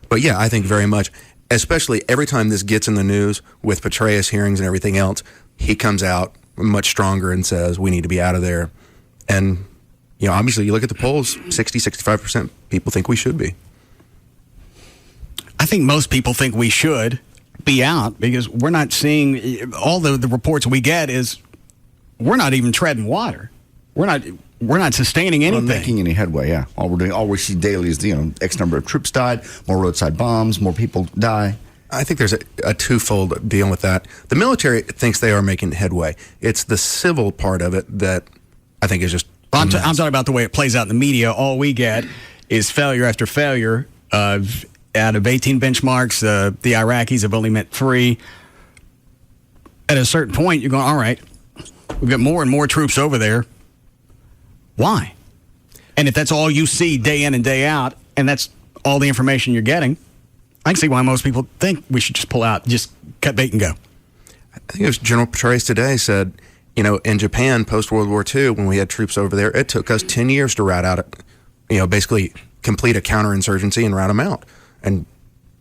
But yeah, I think very much, especially every time this gets in the news with Petraeus hearings and everything else, he comes out much stronger and says we need to be out of there. And, obviously you look at the polls, 60, 65% people think we should be. I think most people think we should be out because we're not seeing, all the reports we get is we're not even treading water. We're not sustaining anything. We're not making any headway, yeah. All we see daily is, X number of troops died, more roadside bombs, more people die. I think there's a twofold deal with that. The military thinks they are making headway. It's the civil part of it that I think is just... I'm talking about the way it plays out in the media. All we get is failure after failure. Out of 18 benchmarks, the Iraqis have only met 3. At a certain point, you're going, all right, we've got more and more troops over there. Why? And if that's all you see day in and day out, and that's all the information you're getting, I can see why most people think we should just pull out, just cut bait and go. I think it was General Petraeus today said, in Japan, post-World War II, when we had troops over there, it took us 10 years to rout out, basically complete a counterinsurgency and rout them out. And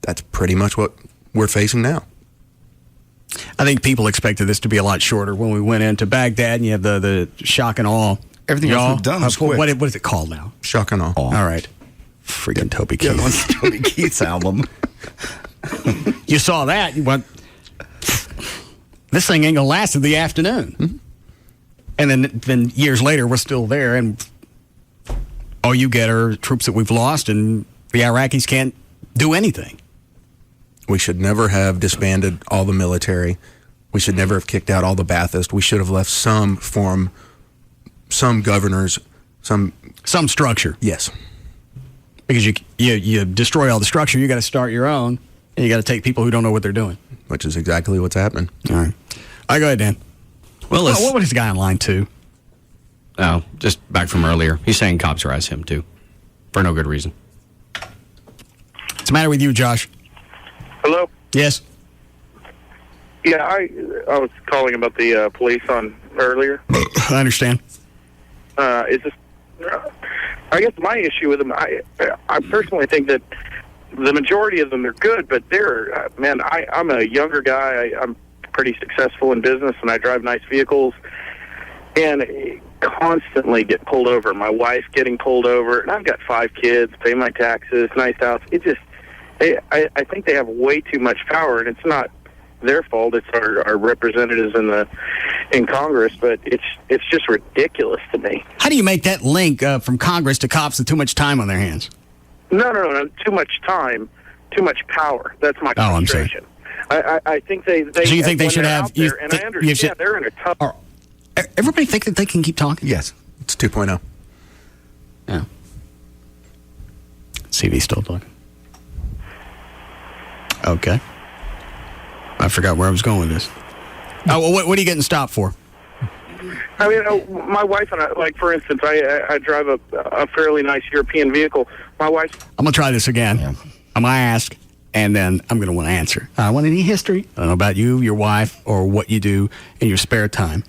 that's pretty much what we're facing now. I think people expected this to be a lot shorter when we went into Baghdad and you have the shock and awe. Everything else we've done was quick. What is it called now? Shock and awe. All right. Freaking Toby Keith. Yeah, that's Toby Keith's album. You saw that. You went, this thing ain't going to last in the afternoon. Mm-hmm. And then years later, we're still there, and all you get are troops that we've lost, and the Iraqis can't do anything. We should never have disbanded all the military. We should never have kicked out all the Baathists. We should have left some form, some governors, some structure. Yes. Because you destroy all the structure, you got to start your own, and you got to take people who don't know what they're doing. Which is exactly what's happening. All right. Go ahead, Dan. Well, what is the guy on line 2? Oh, just back from earlier. He's saying cops harass him, too. For no good reason. What's the matter with you, Josh? Hello? Yes. Yeah, I was calling about the police on earlier. I understand. Is this... I guess my issue with them, I personally think that the majority of them are good, but they're... I'm a younger guy. I'm pretty successful in business, and I drive nice vehicles, and constantly get pulled over. My wife getting pulled over, and I've got 5 kids, pay my taxes, nice house. It just... I think they have way too much power, and it's not their fault. It's our representatives in Congress, but it's just ridiculous to me. How do you make that link from Congress to cops with too much time on their hands? No. Too much time, too much power. That's my frustration. I think they. So you think they should have? And I understand they're in a tough. Everybody think that they can keep talking? Yes, it's 2.0. Yeah. See if he's still talking. Okay. I forgot where I was going with this. Oh, well, what are you getting stopped for? I mean, my wife and I, like, for instance, I drive a fairly nice European vehicle. My wife... I'm going to try this again. Yeah. I'm going to ask, and then I'm going to want to answer. I want any history. I don't know about you, your wife, or what you do in your spare time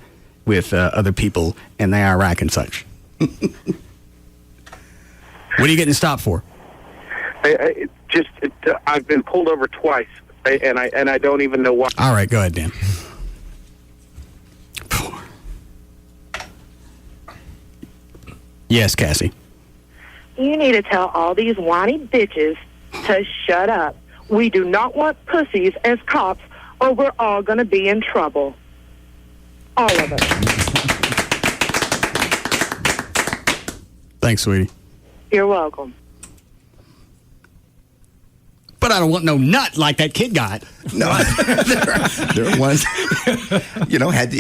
with other people in the Iraq and such. What are you getting stopped for? I've been pulled over twice, and I don't even know why. All right, go ahead, Dan. Yes, Cassie. You need to tell all these whiny bitches to shut up. We do not want pussies as cops, or we're all going to be in trouble. All of us. Thanks, sweetie. You're welcome. But I don't want no nut like that kid got. No, there was. Had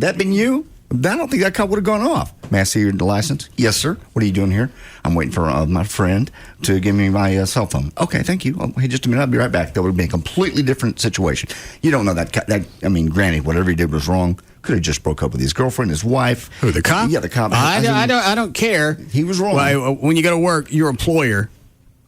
that been you, I don't think that cop would have gone off. May I see your license? Yes, sir. What are you doing here? I'm waiting for my friend to give me my cell phone. Okay, thank you. Oh, hey, just a minute. I'll be right back. That would have been a completely different situation. You don't know that. Granted, whatever he did was wrong. Could have just broke up with his girlfriend, his wife. Who, the cop? Yeah, the cop. I don't care. He was wrong. Well, when you go to work, your employer,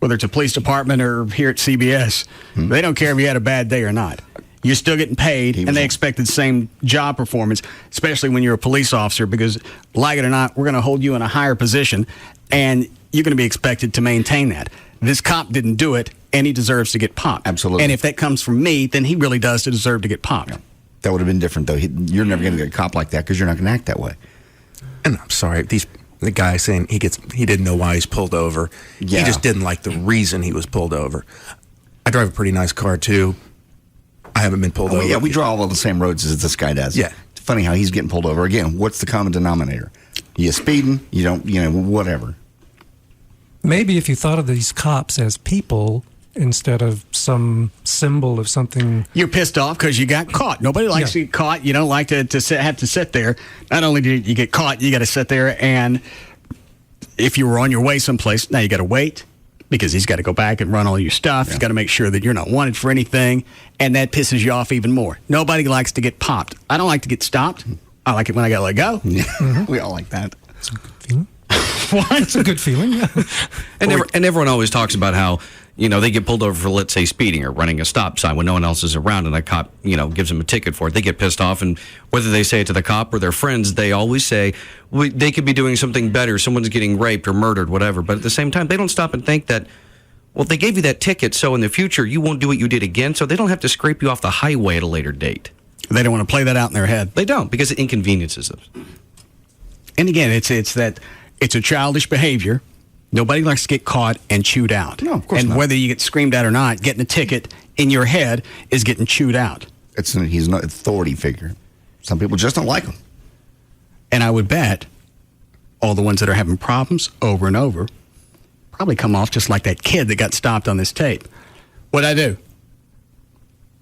whether it's a police department or here at CBS, they don't care if you had a bad day or not. You're still getting paid, and they expect the same job performance, especially when you're a police officer, because, like it or not, we're going to hold you in a higher position, and you're going to be expected to maintain that. This cop didn't do it, and he deserves to get popped. Absolutely. And if that comes from me, then he really does deserve to get popped. Yeah. That would have been different, though. You're never going to get a cop like that because you're not going to act that way. And I'm sorry, the guy saying he didn't know why he's pulled over. Yeah. He just didn't like the reason he was pulled over. I drive a pretty nice car, too. I haven't been pulled over. Yeah, we draw all the same roads as this guy does. Yeah. It's funny how he's getting pulled over. Again, what's the common denominator? You speeding, you don't, whatever. Maybe if you thought of these cops as people instead of some symbol of something. You're pissed off because you got caught. Nobody likes to get caught. You don't like to have to sit there. Not only do you get caught, you got to sit there, and if you were on your way someplace, now you got to wait because he's got to go back and run all your stuff. He's got to make sure that you're not wanted for anything, and that pisses you off even more. Nobody likes to get popped. I don't like to get stopped. I like it when I got to let go. Yeah. We all like that. It's a good feeling. What? It's a good feeling. And everyone always talks about how, they get pulled over for, let's say, speeding or running a stop sign when no one else is around, and a cop, gives them a ticket for it. They get pissed off, and whether they say it to the cop or their friends, they always say they could be doing something better. Someone's getting raped or murdered, whatever. But at the same time, they don't stop and think that, well, they gave you that ticket, so in the future, you won't do what you did again, so they don't have to scrape you off the highway at a later date. They don't want to play that out in their head. They don't, because it inconveniences them. And again, it's a childish behavior. Nobody likes to get caught and chewed out. No, of course and not. Whether you get screamed at or not, getting a ticket in your head is getting chewed out. He's an authority figure. Some people just don't like him. And I would bet all the ones that are having problems over and over probably come off just like that kid that got stopped on this tape. What'd I do?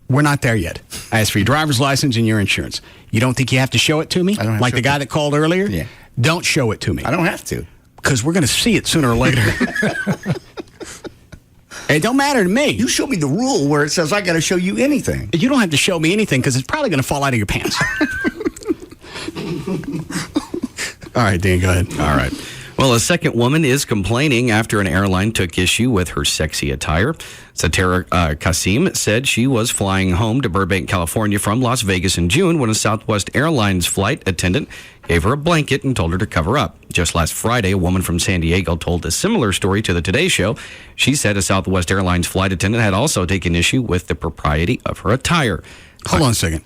We're not there yet. I asked for your driver's license and your insurance. You don't think you have to show it to me? I don't have like to the guy that called earlier? Yeah. Don't show it to me. I don't have to. Because we're going to see it sooner or later. It don't matter to me. You show me the rule where it says I got to show you anything. You don't have to show me anything because it's probably going to fall out of your pants. All right, Dan, go ahead. All right. Well, a second woman is complaining after an airline took issue with her sexy attire. Satara Kasim said she was flying home to Burbank, California from Las Vegas in June when a Southwest Airlines flight attendant gave her a blanket and told her to cover up. Just last Friday, a woman from San Diego told a similar story to the Today Show. She said a Southwest Airlines flight attendant had also taken issue with the propriety of her attire. Hold on a second.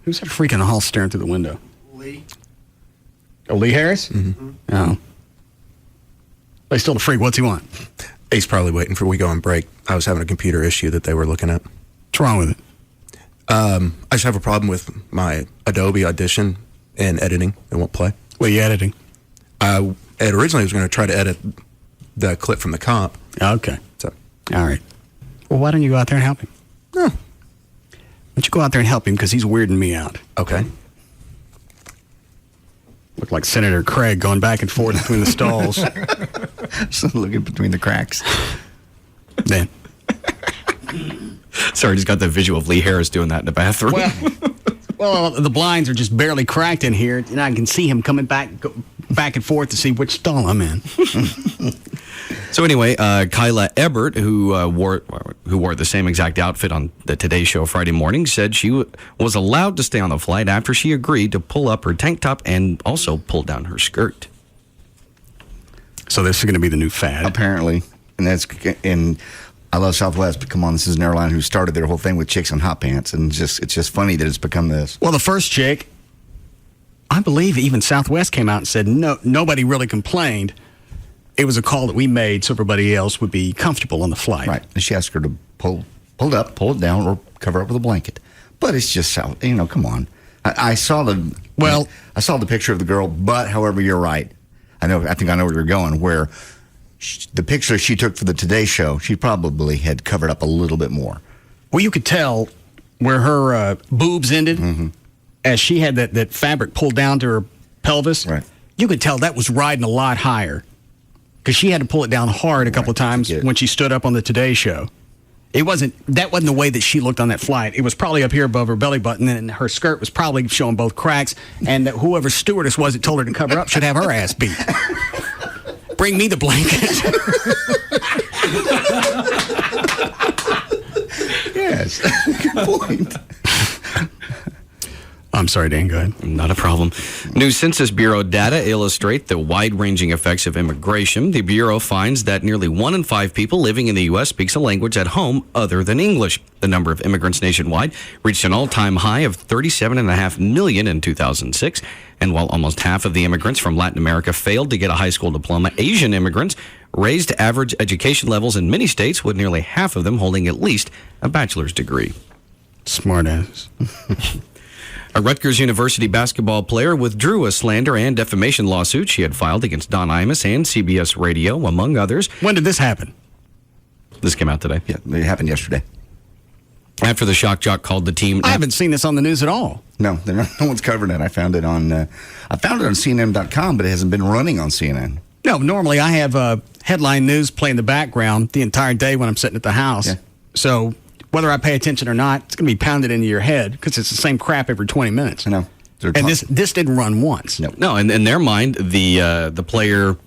Who's that freak in the hall staring through the window? Lee. Oh, Lee Harris? Mm-hmm. Oh. He's still the freak. What's he want? He's probably waiting for we go on break. I was having a computer issue that they were looking at. What's wrong with it? I just have a problem with my Adobe Audition and editing. It won't play. What are you editing? It originally was going to try to edit the clip from the cop. Okay. So. All right. Well, why don't you go out there and help him? No. Why don't you go out there and help him because he's weirding me out. Okay. Look like Senator Craig going back and forth between the stalls. So looking between the cracks. Dan. Sorry, I just got the visual of Lee Harris doing that in the bathroom. Well, the blinds are just barely cracked in here, and I can see him coming back and forth to see which stall I'm in. So anyway, Kyla Ebert, who wore the same exact outfit on the Today Show Friday morning, said she was allowed to stay on the flight after she agreed to pull up her tank top and also pull down her skirt. So this is going to be the new fad, apparently, and I love Southwest, but come on, this is an airline who started their whole thing with chicks in hot pants, and it's just funny that it's become this. Well, the first chick, I believe even Southwest came out and said nobody really complained. it was a call that we made so everybody else would be comfortable on the flight. Right. And she asked her to pull it down, or cover up with a blanket. But it's just, come on. I saw the picture of the girl, but however, you're right. I think I know where you're going, where the picture she took for the Today Show, she probably had covered up a little bit more. Well, you could tell where her boobs ended as she had that fabric pulled down to her pelvis. Right. You could tell that was riding a lot higher because she had to pull it down hard a couple of times when she stood up on the Today Show. That wasn't the way that she looked on that flight. It was probably up here above her belly button, and her skirt was probably showing both cracks, and that whoever stewardess was that told her to cover up should have her ass beat. Bring me the blanket. Yes, good point. I'm sorry, Dan, go ahead. Not a problem. New Census Bureau data illustrate the wide-ranging effects of immigration. The Bureau finds that nearly 1 in 5 people living in the U.S. speaks a language at home other than English. The number of immigrants nationwide reached an all-time high of 37.5 million in 2006. And while almost half of the immigrants from Latin America failed to get a high school diploma, Asian immigrants raised average education levels in many states, with nearly half of them holding at least a bachelor's degree. Smart ass. A Rutgers University basketball player withdrew a slander and defamation lawsuit she had filed against Don Imus and CBS Radio, among others. When did this happen? This came out today. Yeah, it happened yesterday. After the shock jock called the team. I haven't seen this on the news at all. No, no one's covered it. I found it on CNN.com, but it hasn't been running on CNN. No, normally I have headline news play in the background the entire day when I'm sitting at the house. Yeah. So whether I pay attention or not, it's going to be pounded into your head because it's the same crap every 20 minutes. I know. And this didn't run once. No, and in their mind, the player,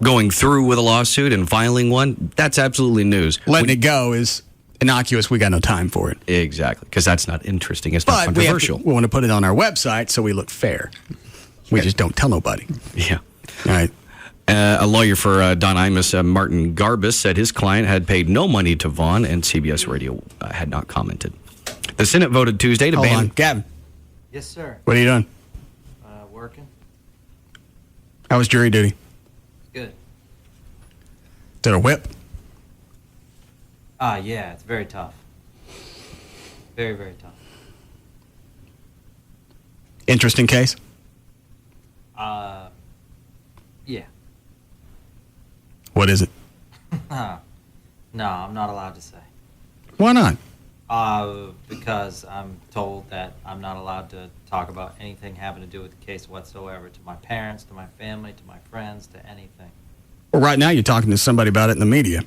going through with a lawsuit and filing one, that's absolutely news. Letting it go is innocuous. We got no time for it. Exactly, because that's not interesting. It's not controversial. We want to put it on our website so we look fair. We just don't tell nobody. Yeah. All right. A lawyer for Don Imus, Martin Garbus, said his client had paid no money to Vaughn, and CBS Radio had not commented. The Senate voted Tuesday to ban... Hold on. Gavin. Yes, sir. What are you doing? Working. How was jury duty? Good. Is it a whip? Yeah, it's very tough. Very, very tough. Interesting case? Yeah. What is it? No, I'm not allowed to say. Why not? Because I'm told that I'm not allowed to talk about anything having to do with the case whatsoever, to my parents, to my family, to my friends, to anything. Well, right now you're talking to somebody about it in the media.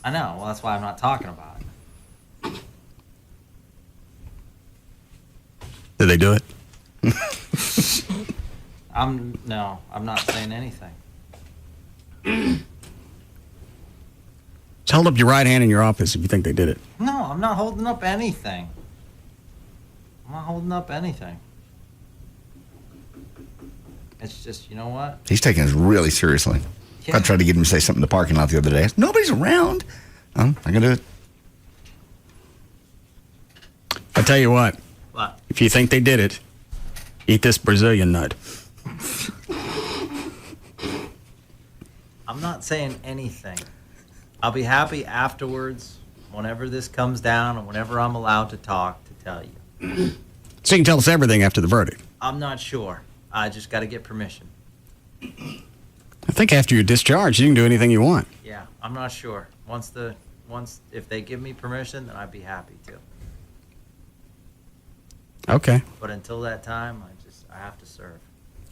I know. Well, that's why I'm not talking about it. Did they do it? I'm not saying anything. Just hold up your right hand in your office if you think they did it. No, I'm not holding up anything. I'm not holding up anything. It's just, you know what? He's taking this really seriously. Yeah. I tried to get him to say something in the parking lot the other day. Nobody's around. I'm going to do it. I tell you what. What? If you think they did it, eat this Brazilian nut. I'm not saying anything. I'll be happy afterwards, whenever this comes down and whenever I'm allowed to talk, to tell you. So you can tell us everything after the verdict. I'm not sure. I just got to get permission. I think after you're discharged, you can do anything you want. Yeah, I'm not sure. If they give me permission, then I'd be happy to. Okay. But until that time, I have to serve.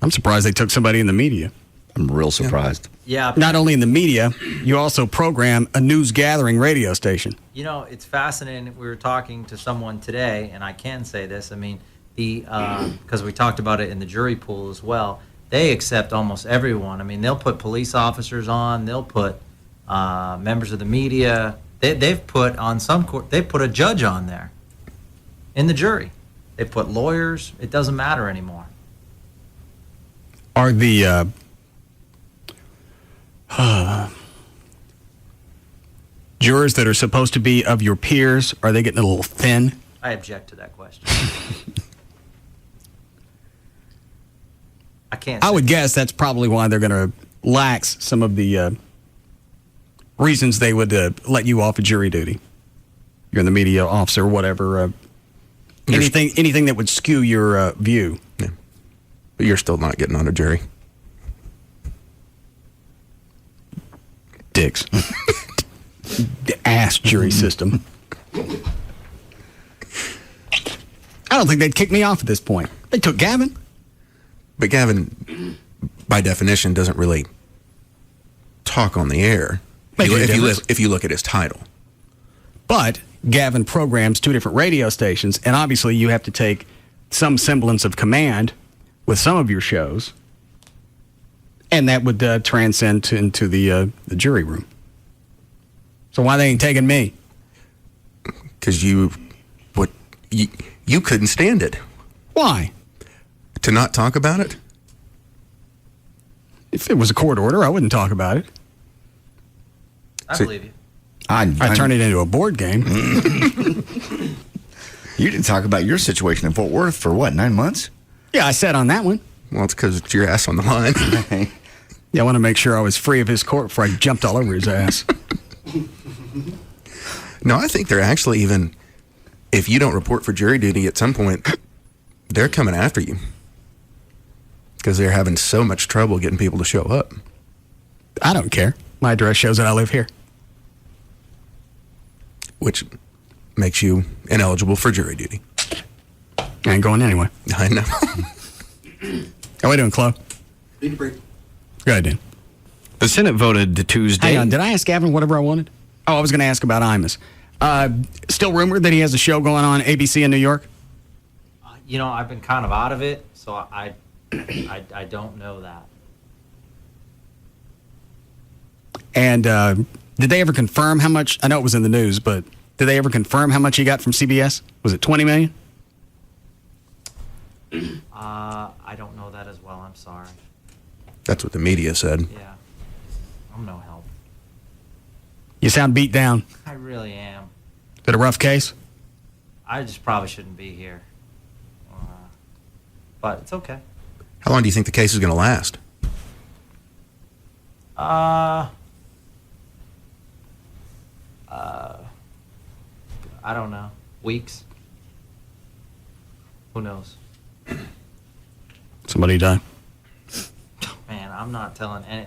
I'm surprised they took somebody in the media. I'm real surprised. Yeah. Not only in the media, you also program a news gathering radio station. You know, it's fascinating. We were talking to someone today, and I can say this. I mean, because we talked about it in the jury pool as well. They accept almost everyone. I mean, they'll put police officers on. They'll put members of the media. They've put on some court. They put a judge on there in the jury. They put lawyers. It doesn't matter anymore. Are the jurors that are supposed to be of your peers, are they getting a little thin? I object to that question. I can't. I would guess that's probably why they're going to lax some of the reasons they would let you off of jury duty. You're in the media officer or whatever. Anything that would skew your view. Yeah. But you're still not getting on a jury. Dicks. Ass jury system. I don't think they'd kick me off at this point. They took Gavin. But Gavin, by definition, doesn't really talk on the air. If you look at his title. But Gavin programs 2 different radio stations, and obviously you have to take some semblance of command with some of your shows, and that would transcend into the jury room. So why they ain't taking me? Because you couldn't stand it. Why? To not talk about it? If it was a court order, I wouldn't talk about it. I believe you. I'd turn it into a board game. You didn't talk about your situation in Fort Worth for what, 9 months? Yeah, I said on that one. Well, it's because it's your ass on the line. Yeah, I want to make sure I was free of his court before I jumped all over his ass. No, I think they're actually even, if you don't report for jury duty at some point, they're coming after you. Because they're having so much trouble getting people to show up. I don't care. My address shows that I live here. Which makes you ineligible for jury duty. I ain't going anyway. I know. How we doing, Chloe? Need a break. Go ahead, Dan. The Senate voted Tuesday. Hang on, did I ask Gavin whatever I wanted? Oh, I was going to ask about Imus. Still rumored that he has a show going on ABC in New York? I've been kind of out of it, so I don't know that. And did they ever confirm how much? I know it was in the news, but did they ever confirm how much he got from CBS? Was it $20 million? I don't know that as well. I'm sorry. That's what the media said. Yeah. I'm no help. You sound beat down. I really am. Is it a rough case? I just probably shouldn't be here. But it's okay. How long do you think the case is going to last? I don't know. Weeks? Who knows? Somebody die. Man, I'm not telling any.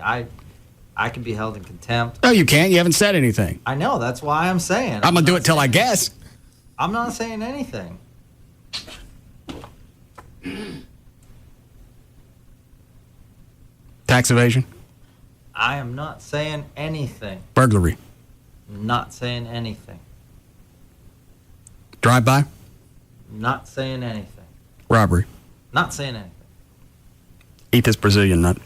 I could be held in contempt. No, you can't. You haven't said anything. I know. That's why I'm saying. I'm going to do it till I guess. I'm not saying anything. Tax evasion? I am not saying anything. Burglary? Not saying anything. Drive-by? Not saying anything. Robbery? Not saying anything. Eat this Brazilian nut.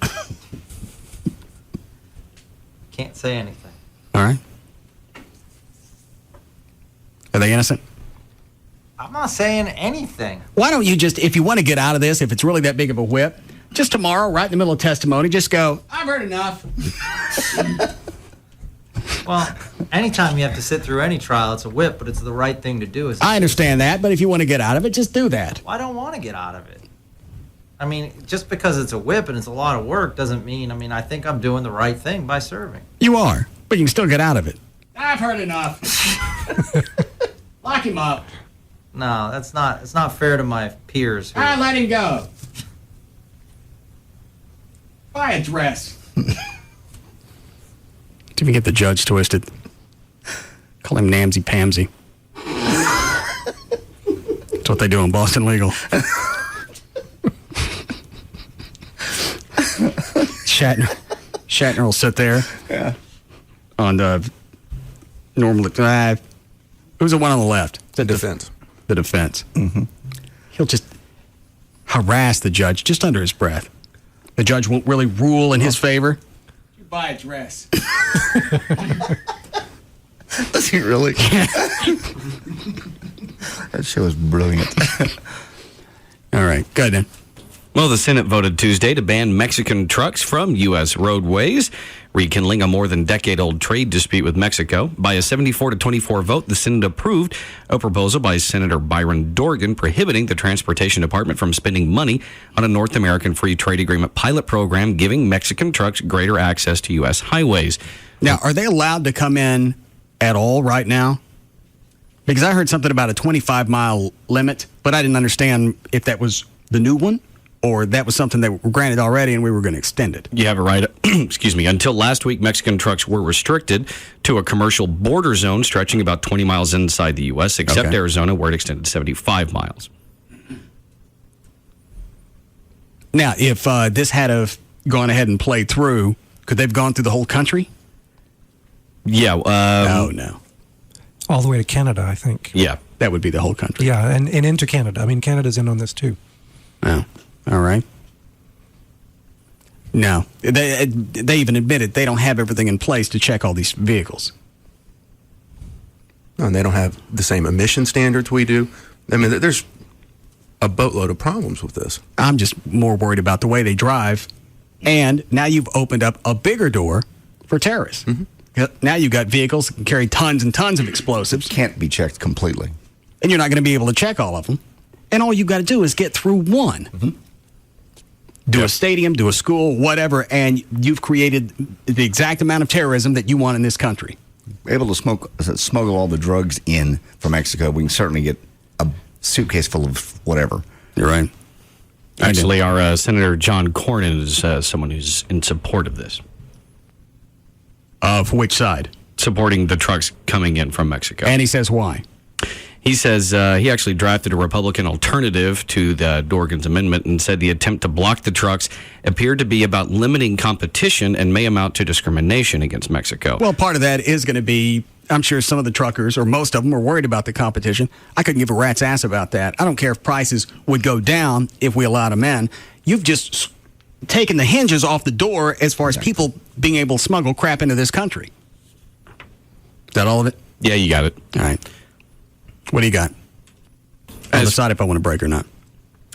Can't say anything. All right. Are they innocent? I'm not saying anything. Why don't you just, if you want to get out of this, if it's really that big of a whip, just tomorrow, right in the middle of testimony, just go, I've heard enough. Well, anytime you have to sit through any trial, it's a whip, but it's the right thing to do. I understand that, but if you want to get out of it, just do that. Well, I don't want to get out of it. I mean, just because it's a whip and it's a lot of work doesn't mean, I think I'm doing the right thing by serving. You are, but you can still get out of it. I've heard enough. Lock him up. No, it's not fair to my peers. All right, let him go. Buy a dress. Didn't even get the judge twisted. Call him Namsy Pamsy. That's what they do in Boston Legal. Shatner will sit there. Yeah. On the normally, who's the one on the left? The defense. The defense. Mm-hmm. He'll just harass the judge just under his breath. The judge won't really rule in his favor. You buy a dress. Does he really? That show is brilliant. All right, go ahead then. Well, the Senate voted Tuesday to ban Mexican trucks from U.S. roadways. rekindling a more than decade-old trade dispute with Mexico. By a 74-24 vote, the Senate approved a proposal by Senator Byron Dorgan prohibiting the Transportation Department from spending money on a North American Free Trade Agreement pilot program giving Mexican trucks greater access to U.S. highways. Now, are they allowed to come in at all right now? Because I heard something about a 25-mile limit, but I didn't understand if that was the new one or that was something that were granted already and we were going to extend it. You have it right. Excuse me. Until last week, Mexican trucks were restricted to a commercial border zone stretching about 20 miles inside the U.S., except Arizona, where it extended 75 miles. Now, if this had have gone ahead and played through, could they have gone through the whole country? Yeah. No. All the way to Canada, I think. Yeah. That would be the whole country. Yeah, and into Canada. I mean, Canada's in on this too. Oh, all right. No, they even admitted they don't have everything in place to check all these vehicles. No, and they don't have the same emission standards we do. I mean, there's a boatload of problems with this. I'm just more worried about the way they drive. And now you've opened up a bigger door for terrorists. Mm-hmm. Now you've got vehicles that can carry tons and tons of explosives. Can't be checked completely. And you're not going to be able to check all of them. And all you've got to do is get through one. Mm-hmm. Do a stadium, do a school, whatever, and you've created the exact amount of terrorism that you want in this country. Able to smuggle all the drugs in from Mexico, we can certainly get a suitcase full of whatever. You're right. Actually, our Senator John Cornyn is someone who's in support of this. Of which side? Supporting the trucks coming in from Mexico. And he says why? He says he actually drafted a Republican alternative to the Dorgan's amendment and said the attempt to block the trucks appeared to be about limiting competition and may amount to discrimination against Mexico. Well, part of that is going to be, I'm sure some of the truckers, or most of them, are worried about the competition. I couldn't give a rat's ass about that. I don't care if prices would go down if we allowed them in. You've just taken the hinges off the door as far as people being able to smuggle crap into this country. Is that all of it? Yeah, you got it. All right. What do you got? I'll decide if I want to break or not.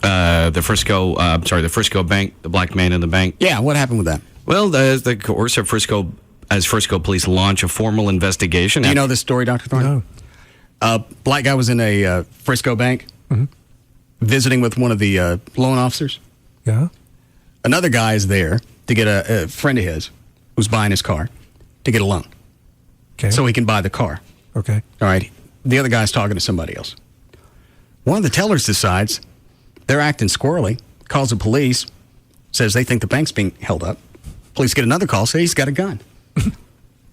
The Frisco bank, the black man in the bank. Yeah, what happened with that? Well, the course of Frisco police launch a formal investigation. Do you know this story, Dr. Thorne? No. Black guy was in a Frisco bank visiting with one of the loan officers. Yeah. Another guy is there to get a friend of his who's buying his car to get a loan. Okay. So he can buy the car. Okay. All right. The other guy's talking to somebody else. One of the tellers decides they're acting squirrely, calls the police, says they think the bank's being held up. Police get another call, say he's got a gun.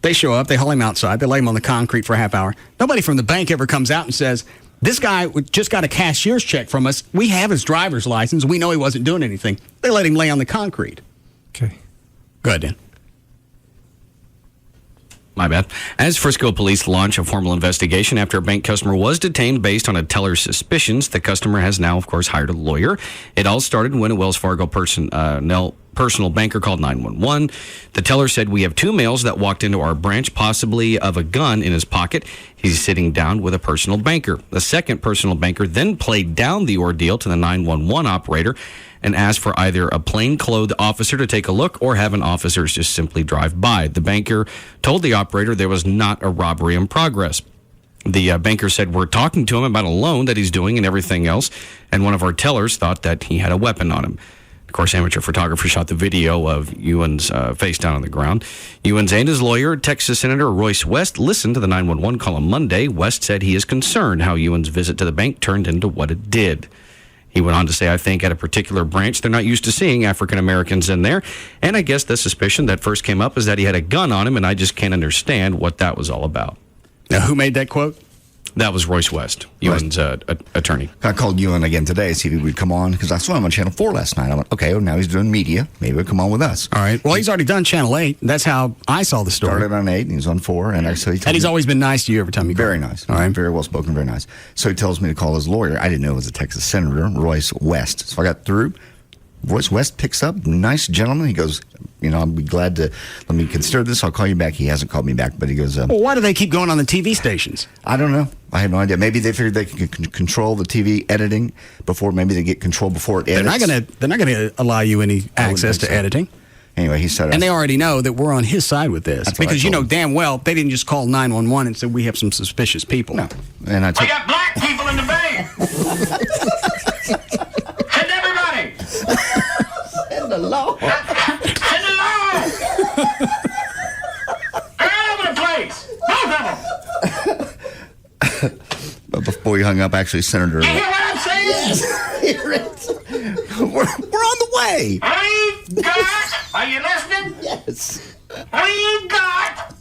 They show up, they haul him outside, they lay him on the concrete for a half hour. Nobody from the bank ever comes out and says, this guy just got a cashier's check from us. We have his driver's license. We know he wasn't doing anything. They let him lay on the concrete. Okay. Go ahead, Dan. My bad. As Frisco police launch a formal investigation after a bank customer was detained based on a teller's suspicions, the customer has now, of course, hired a lawyer. It all started when a Wells Fargo personal banker called 911. The teller said, we have two males that walked into our branch, possibly of a gun in his pocket. He's sitting down with a personal banker. The second personal banker then played down the ordeal to the 911 operator and asked for either a plainclothed officer to take a look or have an officer just simply drive by. The banker told the operator there was not a robbery in progress. The banker said, we're talking to him about a loan that he's doing and everything else, and one of our tellers thought that he had a weapon on him. Of course, amateur photographer shot the video of Ewan's face down on the ground. Ewans and his lawyer, Texas Senator Royce West, listened to the 911 call on Monday. West said he is concerned how Ewan's visit to the bank turned into what it did. He went on to say, I think at a particular branch, they're not used to seeing African Americans in there. And I guess the suspicion that first came up is that he had a gun on him, and I just can't understand what that was all about. Now, who made that quote? That was Royce West, Ewan's attorney. I called Ewan again today to see if he would come on, because I saw him on Channel 4 last night. I went, okay, well, now he's doing media. Maybe he'll come on with us. All right. Well, he's already done Channel 8. That's how I saw the story. Started on 8, and he's on 4. And he's always been nice to you every time you call. Very nice. All right. Very well spoken, very nice. So he tells me to call his lawyer. I didn't know it was a Texas Senator, Royce West. So I got through. Royce West picks up, nice gentleman. He goes, I'll be glad to, let me consider this. I'll call you back. He hasn't called me back, but he goes, well, why do they keep going on the TV stations? I don't know. I have no idea. Maybe they figured they could control the TV editing before, maybe they get control before it edits. They're not going to allow you any access to editing. Anyway, he said, and they already know that we're on his side with this because you know damn well they didn't just call 911 and said we have some suspicious people. No, and I We got black people in the van. Send everybody. Send the law. Send the law. All over the place. Both of them. But before he hung up, actually, Senator. You hear what I'm saying? Yes. Hear it. We're on the way. We got. Are you listening? Yes. We got.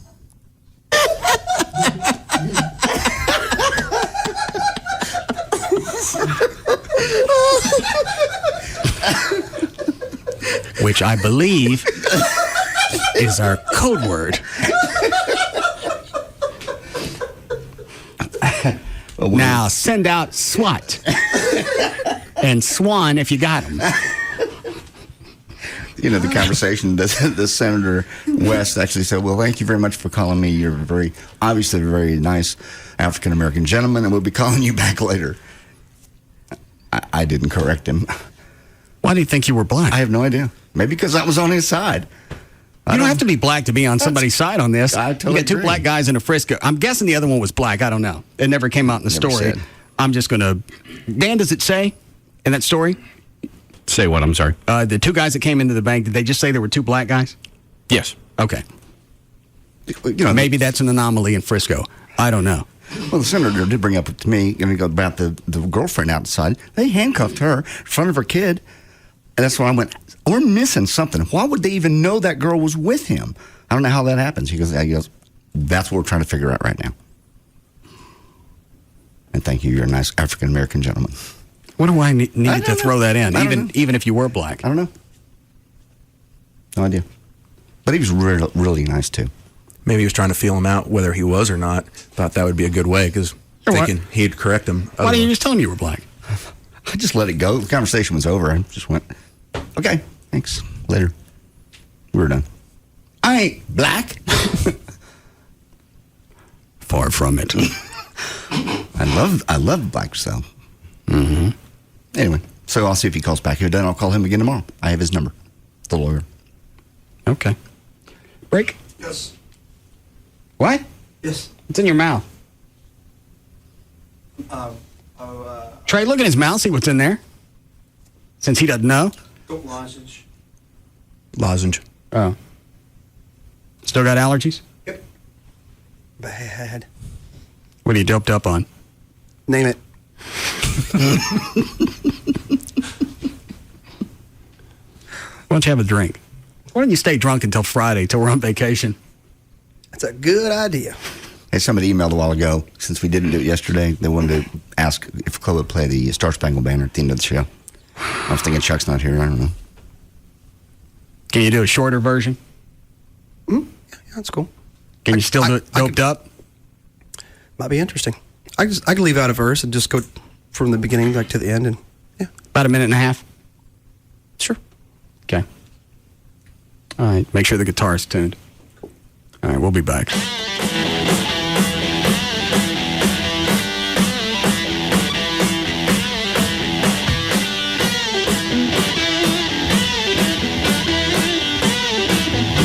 Which I believe is our code word. Now send out SWAT and SWAN if you got them. You know, the conversation, the Senator West actually said, well, thank you very much for calling me. You're obviously a very nice African-American gentleman, and we'll be calling you back later. I didn't correct him. Why do you think you were black? I have no idea. Maybe because I was on his side. You don't have to be black to be on somebody's side on this. I totally You got two agree. black guys in a Frisco. I'm guessing the other one was black. I don't know. It never came out in the Never story. said. I'm just going to... Dan, does it say in that story? Say what? I'm sorry. The two guys that came into the bank, did they just say there were two black guys? Yes. Okay. You know, Maybe that's an anomaly in Frisco. I don't know. Well, the senator did bring up to me, about the girlfriend outside. They handcuffed her in front of her kid. And that's why I went, we're missing something. Why would they even know that girl was with him? I don't know how that happens. He goes, that's what we're trying to figure out right now. And thank you. You're a nice African-American gentleman. What do I need to throw that in, I don't know. even if you were black? I don't know. No idea. But he was really, really nice, too. Maybe he was trying to feel him out, whether he was or not. Thought that would be a good way, because thinking he'd correct him. Why didn't you just tell him you were black? I just let it go. The conversation was over. I just went, okay, thanks. Later. We were done. I ain't black. Far from it. I love blacks, though. Mm-hmm. Anyway, so I'll see if he calls back. If he doesn't, I'll call him again tomorrow. I have his number. The lawyer. Okay. Break? Yes. What? Yes. It's in your mouth. Trey, look at his mouth, see what's in there. Since he doesn't know. Goat lozenge. Lozenge. Oh. Still got allergies? Yep. Bad. What are you doped up on? Name it. Why don't you have a drink? Why don't you stay drunk until Friday, till we're on vacation? That's a good idea. Hey, somebody emailed a while ago, since we didn't do it yesterday, they wanted to ask if Chloe would play the Star Spangled Banner at the end of the show. I was thinking Chuck's not here. I don't know. Can you do a shorter version? Yeah, that's cool. Can you still do it doped up? Might be interesting. I can leave out a verse and just go from the beginning to the end, and yeah. About a minute and a half? Sure. Okay. All right. Make sure the guitar's tuned. All right, we'll be back.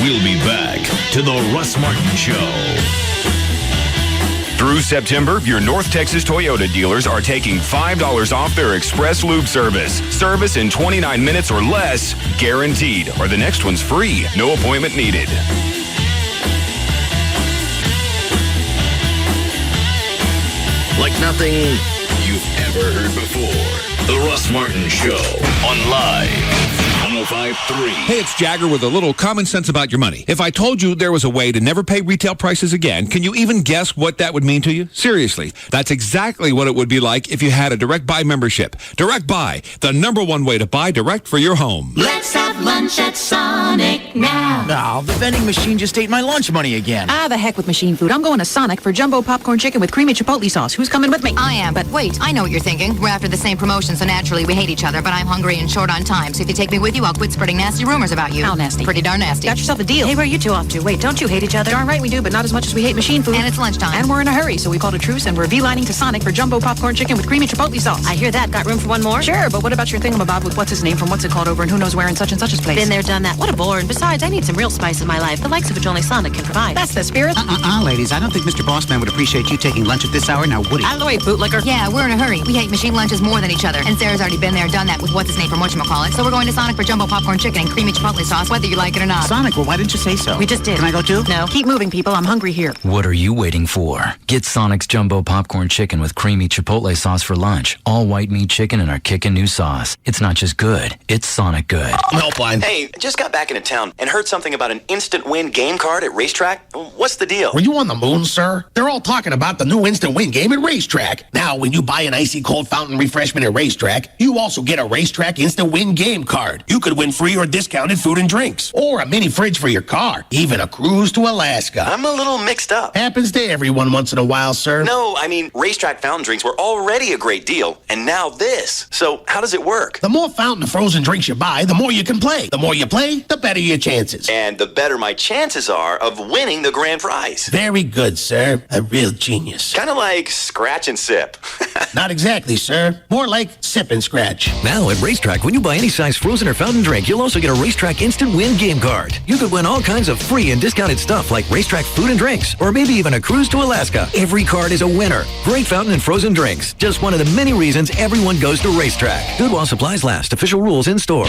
We'll be back to the Russ Martin Show. Through September, your North Texas Toyota dealers are taking $5 off their Express Lube service. Service in 29 minutes or less, guaranteed. Or the next one's free. No appointment needed. Like nothing you've ever heard before. The Russ Martin Show on Live 105.3. Hey, it's Jagger with a little common sense about your money. If I told you there was a way to never pay retail prices again, can you even guess what that would mean to you? Seriously, that's exactly what it would be like if you had a Direct Buy membership. Direct Buy, the #1 way to buy direct for your home. Let's have lunch at Sonic now. Oh, the vending machine just ate my lunch money again. Ah, the heck with machine food. I'm going to Sonic for jumbo popcorn chicken with creamy chipotle sauce. Who's coming with me? I am, but wait, I know what you're thinking. We're after the same promotion, so naturally we hate each other, but I'm hungry and short on time, so if you take me with you, Well, quit spreading nasty rumors about you. How nasty? Pretty darn nasty. Got yourself a deal. Hey, where are you two off to? Wait, don't you hate each other? Darn right we do, but not as much as we hate machine food. And it's lunchtime. And we're in a hurry, so we called a truce and we're V-lining to Sonic for jumbo popcorn chicken with creamy chipotle sauce. I hear that. Got room for one more? Sure, but what about your thingamabob with what's his name from what's it called over and who knows where in such and such's place? Been there, done that. What a bore. And besides, I need some real spice in my life, the likes of which only Sonic can provide. That's the spirit. Ladies, I don't think Mr. Bossman would appreciate you taking lunch at this hour, now would he? Out of the way, bootlicker. Yeah, we're in a hurry. We hate machine lunches more than each other. And Sarah's already been there, done that with what's his name from whatchamacallit. So we're going to Sonic for jumbo popcorn chicken and creamy chipotle sauce, whether you like it or not. Sonic, well, why didn't you say so? We just did. Can I go too? No. Keep moving, people. I'm hungry here. What are you waiting for? Get Sonic's Jumbo Popcorn Chicken with creamy chipotle sauce for lunch. All white meat chicken and our kickin' new sauce. It's not just good, it's Sonic good. Helpline. Hey, just got back into town and heard something about an instant win game card at Racetrack. What's the deal? Were you on the moon, sir? They're all talking about the new instant win game at Racetrack. Now, when you buy an icy cold fountain refreshment at Racetrack, you also get a Racetrack instant win game card. You could win free or discounted food and drinks, or a mini fridge for your car, even a cruise to Alaska. I'm a little mixed up. Happens to everyone once in a while, sir. No, I mean, Racetrack fountain drinks were already a great deal, and now this. So how does it work? The more fountain frozen drinks you buy, the more you can play. The more you play, the better your chances. And the better my chances are of winning the grand prize. Very good, sir. A real genius. Kind of like scratch and sip. Not exactly, sir. More like sip and scratch. Now at Racetrack, when you buy any size frozen or fountain drink, you'll also get a Racetrack Instant Win game card. You could win all kinds of free and discounted stuff like Racetrack food and drinks, or maybe even a cruise to Alaska. Every card is a winner. Great fountain and frozen drinks. Just one of the many reasons everyone goes to Racetrack. Good while supplies last. Official rules in store.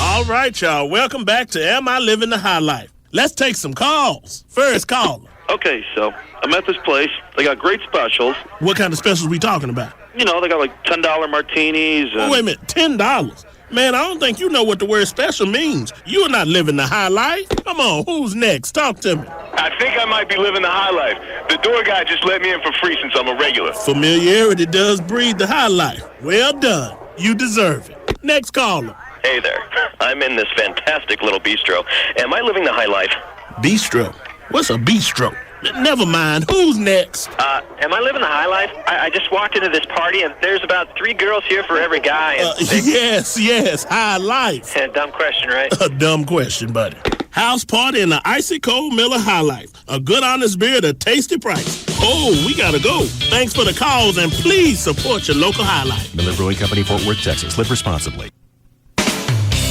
All right, y'all. Welcome back to Am I Living the High Life? Let's take some calls. First caller. Okay, so I'm at this place. They got great specials. What kind of specials we talking about? You know, they got like $10 martinis. And... Oh, wait a minute, $10? Man, I don't think you know what the word special means. You're not living the high life. Come on, who's next? Talk to me. I think I might be living the high life. The door guy just let me in for free since I'm a regular. Familiarity does breed the high life. Well done. You deserve it. Next caller. Hey there. I'm in this fantastic little bistro. Am I living the high life? Bistro? What's a bistro? Never mind. Who's next? Am I living the high life? I just walked into this party, and there's about 3 girls here for every guy. And Yes. High life. Dumb question, right? A dumb question, buddy. House party in the icy cold Miller High Life. A good, honest beer at a tasty price. Oh, we gotta go. Thanks for the calls, and please support your local High Life. Miller Brewing Company, Fort Worth, Texas. Live responsibly.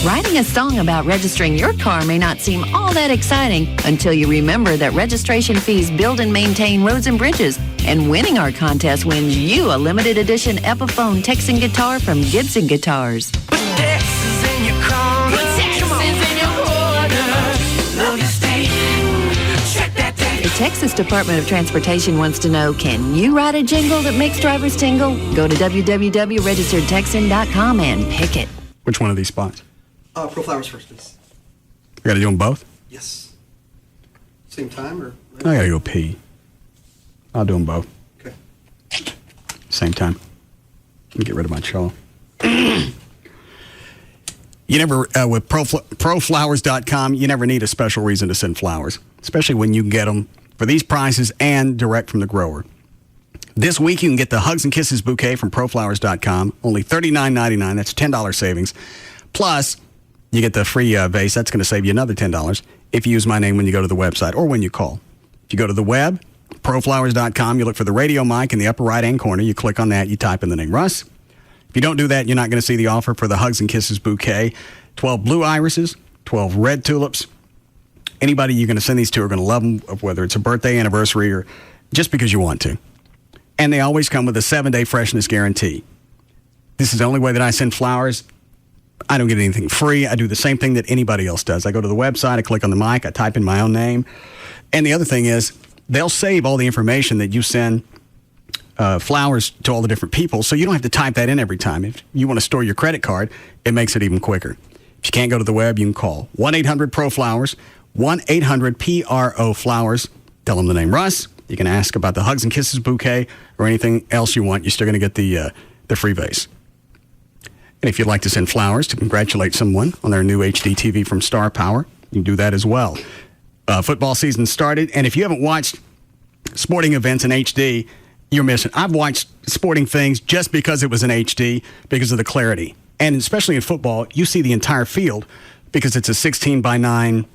Writing a song about registering your car may not seem all that exciting until you remember that registration fees build and maintain roads and bridges. And winning our contest wins you a limited edition Epiphone Texan guitar from Gibson Guitars. The Texas Department of Transportation wants to know, can you write a jingle that makes drivers tingle? Go to www.registeredtexan.com and pick it. Which one of these spots? Pro Flowers first, please. I got to do them both? Yes. Same time, or? I got to go pee. I'll do them both. Okay. Same time. Let me get rid of my shawl. You never, with proflowers.com, you never need a special reason to send flowers, especially when you can get them for these prices and direct from the grower. This week, you can get the Hugs and Kisses bouquet from proflowers.com, only $39.99. That's $10 savings. Plus, you get the free vase. That's going to save you another $10 if you use my name when you go to the website or when you call. If you go to the web, proflowers.com, you look for the radio mic in the upper right-hand corner. You click on that. You type in the name Russ. If you don't do that, you're not going to see the offer for the Hugs and Kisses bouquet. 12 blue irises, 12 red tulips. Anybody you're going to send these to are going to love them, whether it's a birthday, anniversary, or just because you want to. And they always come with a 7-day freshness guarantee. This is the only way that I send flowers. I don't get anything free. I do the same thing that anybody else does. I go to the website, I click on the mic, I type in my own name. And the other thing is, they'll save all the information that you send flowers to all the different people, so you don't have to type that in every time. If you want to store your credit card, it makes it even quicker. If you can't go to the web, you can call 1-800-PRO-FLOWERS, 1-800-PRO-FLOWERS. Tell them the name Russ. You can ask about the Hugs and Kisses bouquet or anything else you want. You're still going to get the free vase. And if you'd like to send flowers to congratulate someone on their new HD TV from Star Power, you can do that as well. Football season started, and if you haven't watched sporting events in HD, you're missing. I've watched sporting things just because it was in HD, because of the clarity. And especially in football, you see the entire field because it's a 16:9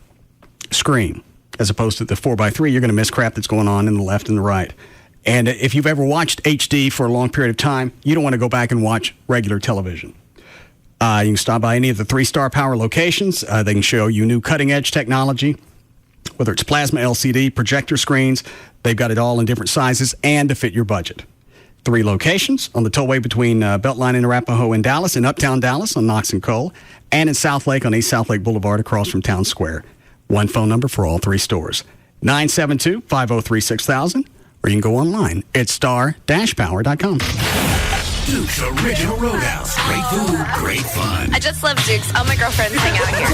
screen as opposed to the 4:3. You're going to miss crap that's going on in the left and the right. And if you've ever watched HD for a long period of time, you don't want to go back and watch regular television. You can stop by any of the 3-star power locations. They can show you new cutting-edge technology, whether it's plasma LCD, projector screens. They've got it all in different sizes and to fit your budget. 3 locations on the tollway between Beltline and Arapahoe in Dallas, in Uptown Dallas on Knox and Cole, and in South Lake on East South Lake Boulevard across from Town Square. One phone number for all 3 stores, 972-503-6000, or you can go online at star-power.com. Duke's Original Roadhouse. Great food, great fun. I just love Duke's. All my girlfriends hang out here.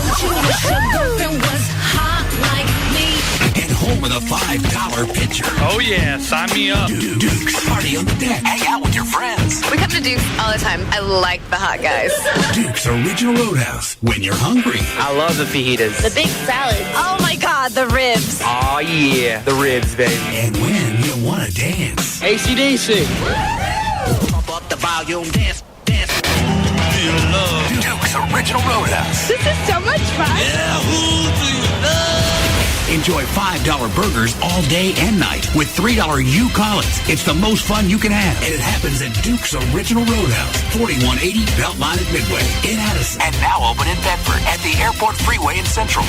And home with a $5 pitcher. Oh, yeah. Sign me up. Duke's Party on the Deck. Hang out with your friends. We come to Duke's all the time. I like the hot guys. Duke's Original Roadhouse. When you're hungry. I love the fajitas. The big salad. Oh, my God, the ribs. Oh, yeah. The ribs, baby. And when you want to dance. AC/DC. Pump up the volume. Dance, dance. Feel love. Duke's Original Roadhouse. This is so much fun. Yeah, who do you love? Enjoy $5 burgers all day and night with $3 you call it. It's the most fun you can have. And it happens at Duke's Original Roadhouse, 4180 Beltline at Midway in Addison. And now open in Bedford at the Airport Freeway in Central.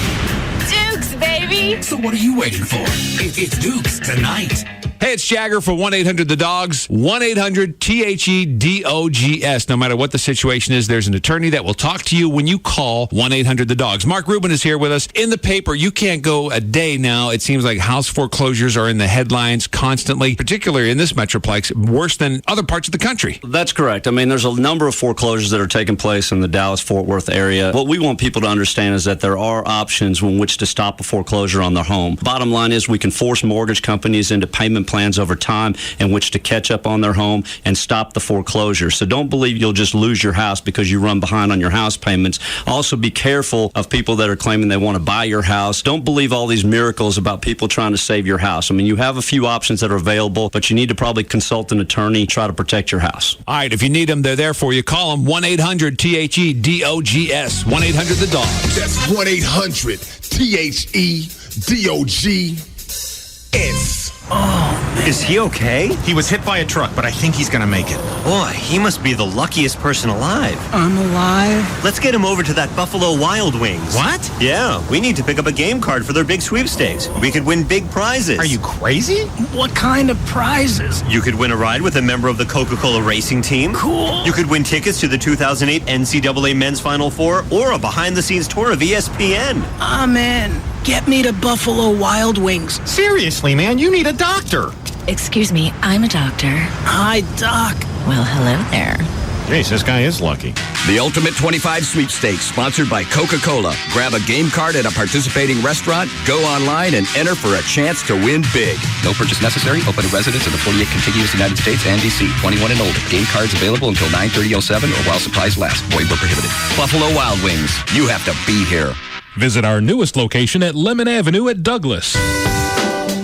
Dukes, baby. So what are you waiting for? It's Duke's tonight. Hey, it's Jagger for 1-800-THE-DOGS. 1-800-THEDOGS. No matter what the situation is, there's an attorney that will talk to you when you call 1-800-THE-DOGS. Mark Rubin is here with us. In the paper, you can't go a day now. It seems like house foreclosures are in the headlines constantly, particularly in this metroplex, worse than other parts of the country. That's correct. I mean, there's a number of foreclosures that are taking place in the Dallas-Fort Worth area. What we want people to understand is that there are options in which to stop a foreclosure on their home. Bottom line is we can force mortgage companies into payment plans over time in which to catch up on their home and stop the foreclosure. So don't believe you'll just lose your house because you run behind on your house payments. Also be careful of people that are claiming they want to buy your house. Don't believe all these miracles about people trying to save your house. I mean, you have a few options that are available, but you need to probably consult an attorney, try to protect your house. All right, if you need them, they're there for you. Call them 1-800-THEDOGS. 1-800-THE-DOGS. That's 1-800-THEDOGS. Oh, man. Is he okay? He was hit by a truck, but I think he's gonna make it. Boy, he must be the luckiest person alive. I'm alive? Let's get him over to that Buffalo Wild Wings. What? Yeah, we need to pick up a game card for their big sweepstakes. We could win big prizes. Are you crazy? What kind of prizes? You could win a ride with a member of the Coca-Cola racing team. Cool. You could win tickets to the 2008 NCAA Men's Final Four or a behind-the-scenes tour of ESPN. I'm in. Get me to Buffalo Wild Wings. Seriously, man, you need a doctor. Excuse me, I'm a doctor. Hi, Doc. Well, hello there. Jeez, this guy is lucky. The Ultimate 25 Sweepstakes, sponsored by Coca-Cola. Grab a game card at a participating restaurant, go online, and enter for a chance to win big. No purchase necessary. Open to residents of the 48 contiguous United States and D.C. 21 and older. Game cards available until 9/30/07 or while supplies last. Void where prohibited. Buffalo Wild Wings. You have to be here. Visit our newest location at Lemon Avenue at Douglas.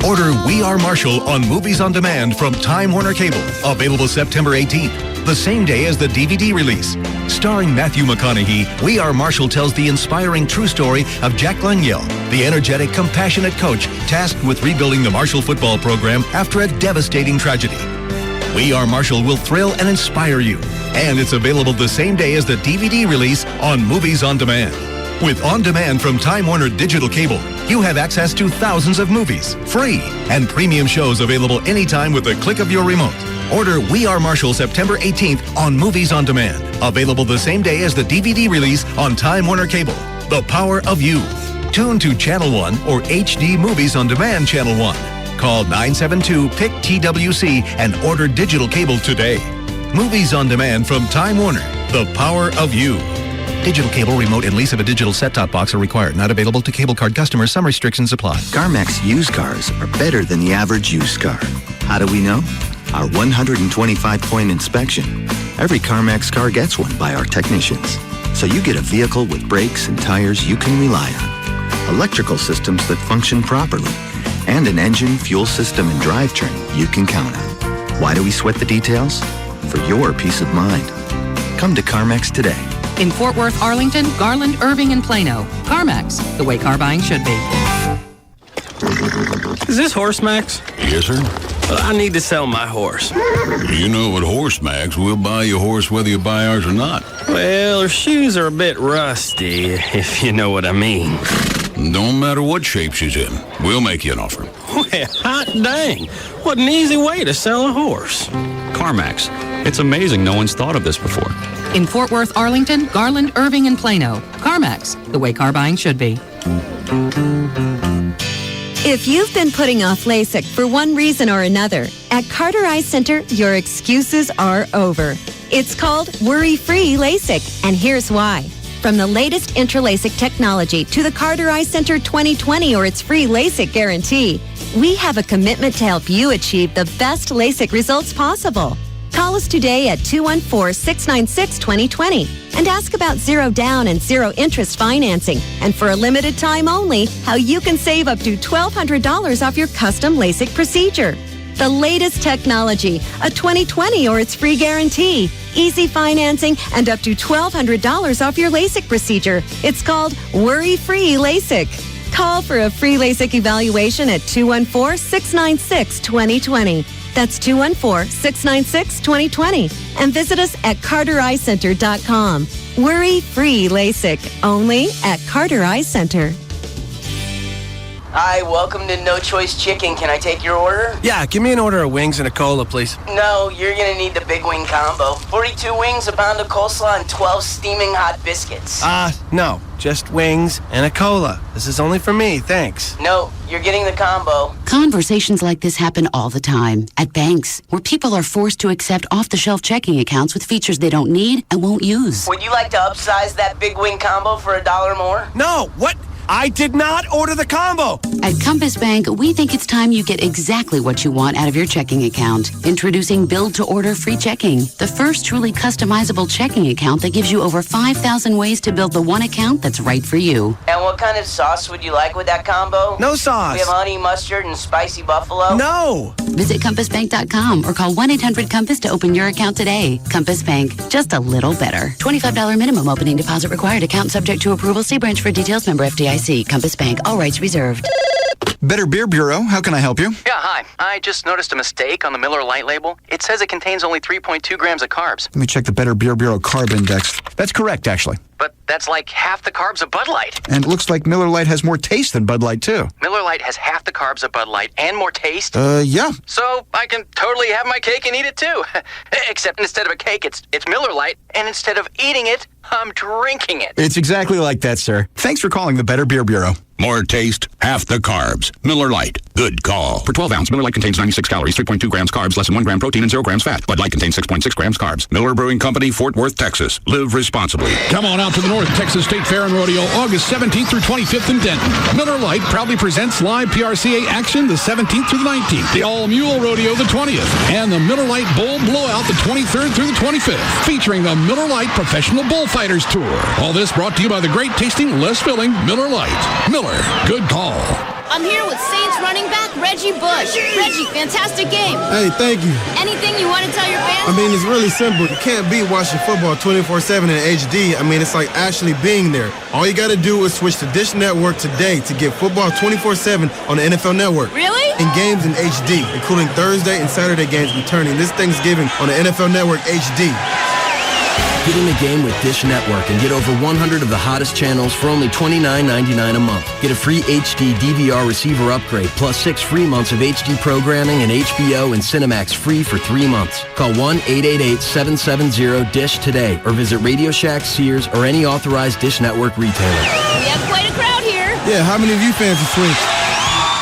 Order We Are Marshall on Movies on Demand from Time Warner Cable. Available September 18th, the same day as the DVD release. Starring Matthew McConaughey, We Are Marshall tells the inspiring true story of Jack Glengyell, the energetic, compassionate coach tasked with rebuilding the Marshall football program after a devastating tragedy. We Are Marshall will thrill and inspire you. And it's available the same day as the DVD release on Movies on Demand. With On Demand from Time Warner Digital Cable, you have access to thousands of movies, free, and premium shows available anytime with the click of your remote. Order We Are Marshall September 18th on Movies on Demand. Available the same day as the DVD release on Time Warner Cable. The power of you. Tune to Channel 1 or HD Movies on Demand Channel 1. Call 972-PIC-TWC and order digital cable today. Movies on Demand from Time Warner. The power of you. Digital cable, remote, and lease of a digital set-top box are required. Not available to cable card customers. Some restrictions apply. CarMax used cars are better than the average used car. How do we know? Our 125-point inspection. Every CarMax car gets one by our technicians. So you get a vehicle with brakes and tires you can rely on. Electrical systems that function properly. And an engine, fuel system, and drivetrain you can count on. Why do we sweat the details? For your peace of mind. Come to CarMax today. In Fort Worth, Arlington, Garland, Irving, and Plano. CarMax, the way car buying should be. Is this Horse Max? Yes, sir. Well, I need to sell my horse. You know at Horse Max, we'll buy your horse whether you buy ours or not. Well, her shoes are a bit rusty, if you know what I mean. Don't matter what shape she's in. We'll make you an offer. Well, hot dang. What an easy way to sell a horse. CarMax. It's amazing no one's thought of this before. In Fort Worth, Arlington, Garland, Irving, and Plano. CarMax, the way car buying should be. If you've been putting off LASIK for one reason or another, at Carter Eye Center, your excuses are over. It's called Worry-Free LASIK, and here's why. From the latest intralaSIK technology to the Carter Eye Center 2020 or its free LASIK guarantee, we have a commitment to help you achieve the best LASIK results possible. Call us today at 214-696-2020 and ask about zero down and zero interest financing, and for a limited time only, how you can save up to $1,200 off your custom LASIK procedure. The latest technology, a 2020 or its free guarantee, easy financing, and up to $1,200 off your LASIK procedure. It's called Worry-Free LASIK. Call for a free LASIK evaluation at 214-696-2020. That's 214-696-2020. And visit us at CarterEyeCenter.com. Worry-free LASIK, only at Carter Eye Center. Hi, welcome to No Choice Chicken. Can I take your order? Yeah, give me an order of wings and a cola, please. No, you're gonna need the big wing combo. 42 wings, a pound of coleslaw, and 12 steaming hot biscuits. No. Just wings and a cola. This is only for me, thanks. No, you're getting the combo. Conversations like this happen all the time at banks, where people are forced to accept off-the-shelf checking accounts with features they don't need and won't use. Would you like to upsize that big wing combo for $1 more? No, what? I did not order the combo. At Compass Bank, we think it's time you get exactly what you want out of your checking account. Introducing Build-to-Order Free Checking, the first truly customizable checking account that gives you over 5,000 ways to build the one account that's right for you. And what kind of sauce would you like with that combo? No sauce. We have honey mustard and spicy buffalo. No. Visit CompassBank.com or call 1-800-COMPASS to open your account today. Compass Bank, just a little better. $25 minimum opening deposit required. Account subject to approval. See branch for details. Member FDIC. Compass Bank. All rights reserved. Better Beer Bureau. How can I help you? Yeah, hi. I just noticed a mistake on the Miller Lite label. It says it contains only 3.2 grams of carbs. Let me check the Better Beer Bureau carb index. That's correct, actually. But that's like half the carbs of Bud Light. And it looks like Miller Lite has more taste than Bud Light, too. Miller Lite has half the carbs of Bud Light and more taste? Yeah. So I can totally have my cake and eat it, too. Except instead of a cake, it's Miller Lite. And instead of eating it, I'm drinking it. It's exactly like that, sir. Thanks for calling the Better Beer Bureau. More taste, half the carbs. Miller Lite. Good call. For 12 ounce, Miller Lite contains 96 calories, 3.2 grams carbs, less than 1 gram protein, and 0 grams fat. Bud Light contains 6.6 grams carbs. Miller Brewing Company, Fort Worth, Texas. Live responsibly. Come on out to the North Texas State Fair and Rodeo, August 17th through 25th in Denton. Miller Lite proudly presents live PRCA action the 17th through the 19th, the All-Mule Rodeo the 20th, and the Miller Lite Bull Blowout the 23rd through the 25th, featuring the Miller Lite Professional Bullfighters Tour. All this brought to you by the great tasting, less filling Miller Lite. Miller, good call. I'm here with Saints running back Reggie Bush. Reggie, fantastic game. Hey, thank you. Anything you want to tell your fans? I mean, it's really simple. You can't beat watching football 24/7 in HD. I mean, it's like actually being there. All you got to do is switch to Dish Network today to get football 24/7 on the NFL Network. Really? And games in HD, including Thursday and Saturday games returning this Thanksgiving on the NFL Network HD. Get in the game with Dish Network and get over 100 of the hottest channels for only $29.99 a month. Get a free HD DVR receiver upgrade plus 6 free months of HD programming and HBO and Cinemax free for 3 months. Call 1-888-770-DISH today or visit Radio Shack, Sears, or any authorized Dish Network retailer. We have quite a crowd here. Yeah, how many of you fans have switched?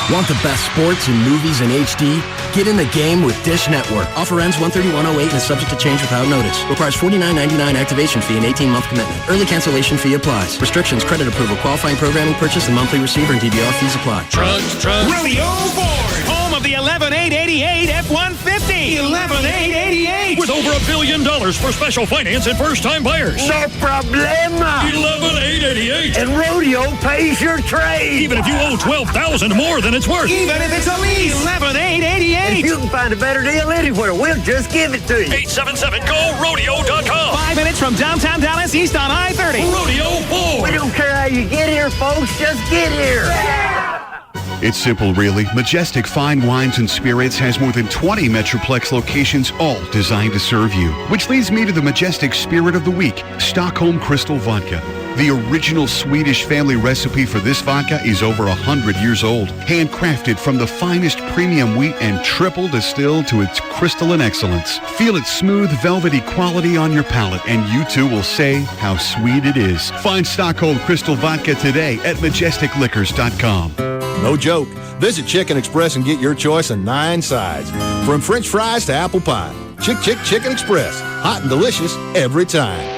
Want the best sports and movies in HD? Get in the game with Dish Network. Offer ends 1/31/08 and is subject to change without notice. Requires $49.99 activation fee and 18-month commitment. Early cancellation fee applies. Restrictions, credit approval, qualifying programming purchase, and monthly receiver and DVR fees apply. Rodeo Ford, home of the 11.888 F-150. 11,888. With over $1 billion for special finance and first-time buyers. No problema. 11,888. And Rodeo pays your trade. Even if you owe $12,000 more than it's worth. Even if it's a lease. 11,888. If you can find a better deal anywhere, we'll just give it to you. 877-GO-RODEO.com. 5 minutes from downtown Dallas, east on I-30. Rodeo Ford. We don't care how you get here, folks. Just get here. It's simple, really. Majestic Fine Wines and Spirits has more than 20 Metroplex locations, all designed to serve you. Which leads me to the Majestic Spirit of the Week, Stockholm Crystal Vodka. The original Swedish family recipe for this vodka is over 100 years old. Handcrafted from the finest premium wheat and triple distilled to its crystalline excellence. Feel its smooth, velvety quality on your palate, and you too will say how sweet it is. Find Stockholm Crystal Vodka today at majesticliquors.com. No joke. Visit Chicken Express and get your choice of 9 sides. From French fries to apple pie. Chicken Express. Hot and delicious every time.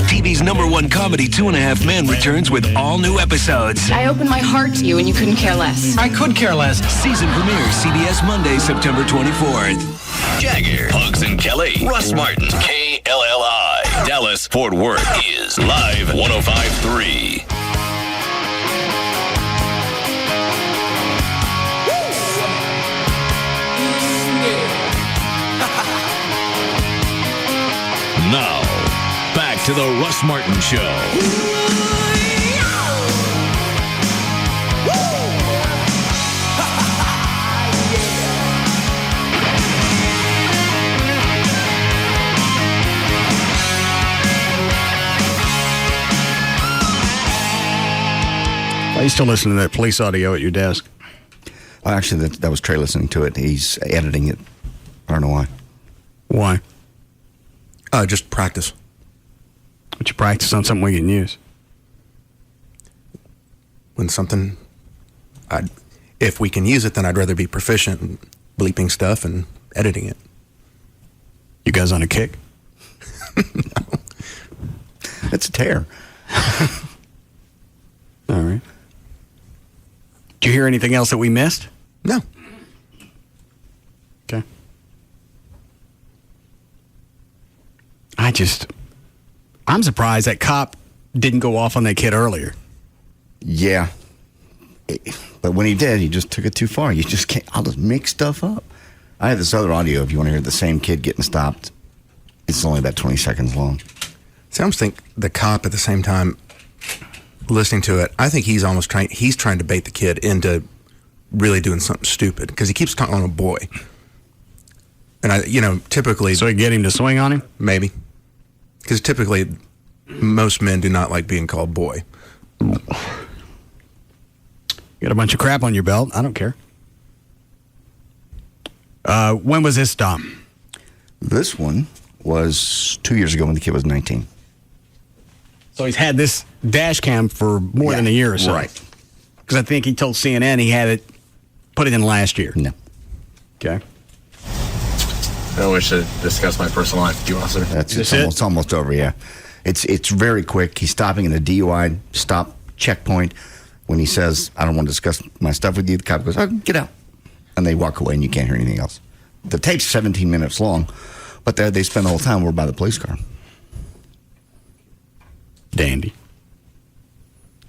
TV's #1 comedy, 2.5 Men, returns with all new episodes. I opened my heart to you and you couldn't care less. I could care less. Season premiere, CBS Monday, September 24th. Jagger, Pugs and Kelly, Russ Martin, KLLI. Dallas, Fort Worth is Live 105.3. Now, back to the Russ Martin Show. Are you still listening to that police audio at your desk? Well, actually, that was Trey listening to it. He's editing it. I don't know why. Why? Just practice. But you practice on something we can use. When something, if we can use it, then I'd rather be proficient in bleeping stuff and editing it. You guys on a kick? No. It's a tear. All right. Did you hear anything else that we missed? No. Okay. I'm surprised that cop didn't go off on that kid earlier. Yeah. But when he did, he just took it too far. You just can't, I'll just make stuff up. I have this other audio if you want to hear the same kid getting stopped. It's only about 20 seconds long. See, I almost think the cop at the same time, listening to it, I think he's trying to bait the kid into really doing something stupid because he keeps calling him a boy. And typically. So he get him to swing on him? Maybe. Because typically, most men do not like being called boy. You got a bunch of crap on your belt. I don't care. When was this stop? This one was 2 years ago when the kid was 19. So he's had this dash cam for more than a year or so. Right. Because I think he told CNN he had it, put it in last year. No. Okay. I wish to discuss my personal life with you, officer. It's almost over, yeah. It's very quick. He's stopping in a DUI stop checkpoint. When he says, I don't want to discuss my stuff with you, the cop goes, oh, get out. And they walk away and you can't hear anything else. The tape's 17 minutes long, but they spend the whole time over by the police car. Dandy.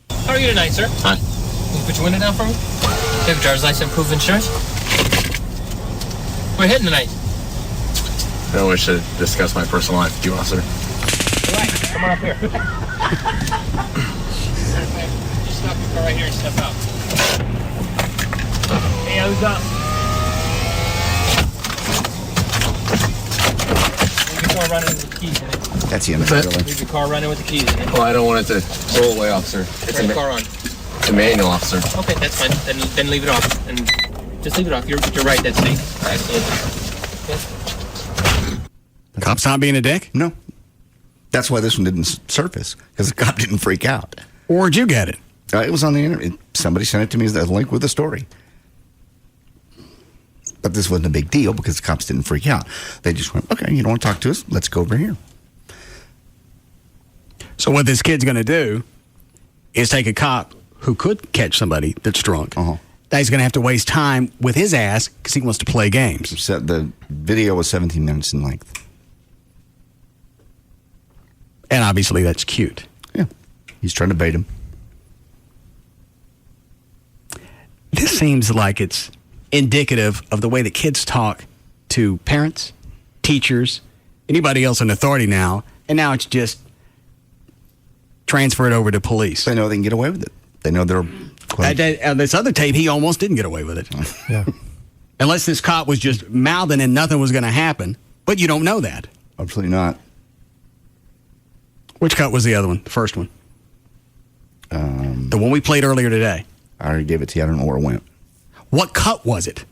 How are you tonight, sir? Hi. Can you put your window down for me? You have a driver's license, proof of insurance? We're heading tonight. I don't wish to discuss my personal life with you, officer. All right, come on up here. Just stop your car right here and step out. Hey, how's up? Leave your car running with the keys in it. That's the end of it, really. Leave your car running with the keys in it. Well, I don't want it to roll away, officer. Turn the car on. It's a manual, officer. Okay, that's fine. Then leave it off. And just leave it off. You're right, that's safe. Absolutely. Okay. Cop's not being a dick? No. That's why this one didn't surface, because the cop didn't freak out. Where'd you get it? It was on the internet. Somebody sent it to me as a link with the story. But this wasn't a big deal because the cops didn't freak out. They just went, okay, you don't want to talk to us? Let's go over here. So what this kid's going to do is take a cop who could catch somebody that's drunk Now he's going to have to waste time with his ass because he wants to play games. The video was 17 minutes in length. And obviously that's cute. Yeah. He's trying to bait him. This seems like it's indicative of the way that kids talk to parents, teachers, anybody else in authority now, and now it's just transferred over to police. They know they can get away with it. They know they're... This other tape, he almost didn't get away with it. Yeah. Unless this cop was just mouthing and nothing was going to happen. But you don't know that. Absolutely not. Which cut was the other one? The first one? The one we played earlier today. I already gave it to you. I don't know where it went. What cut was it?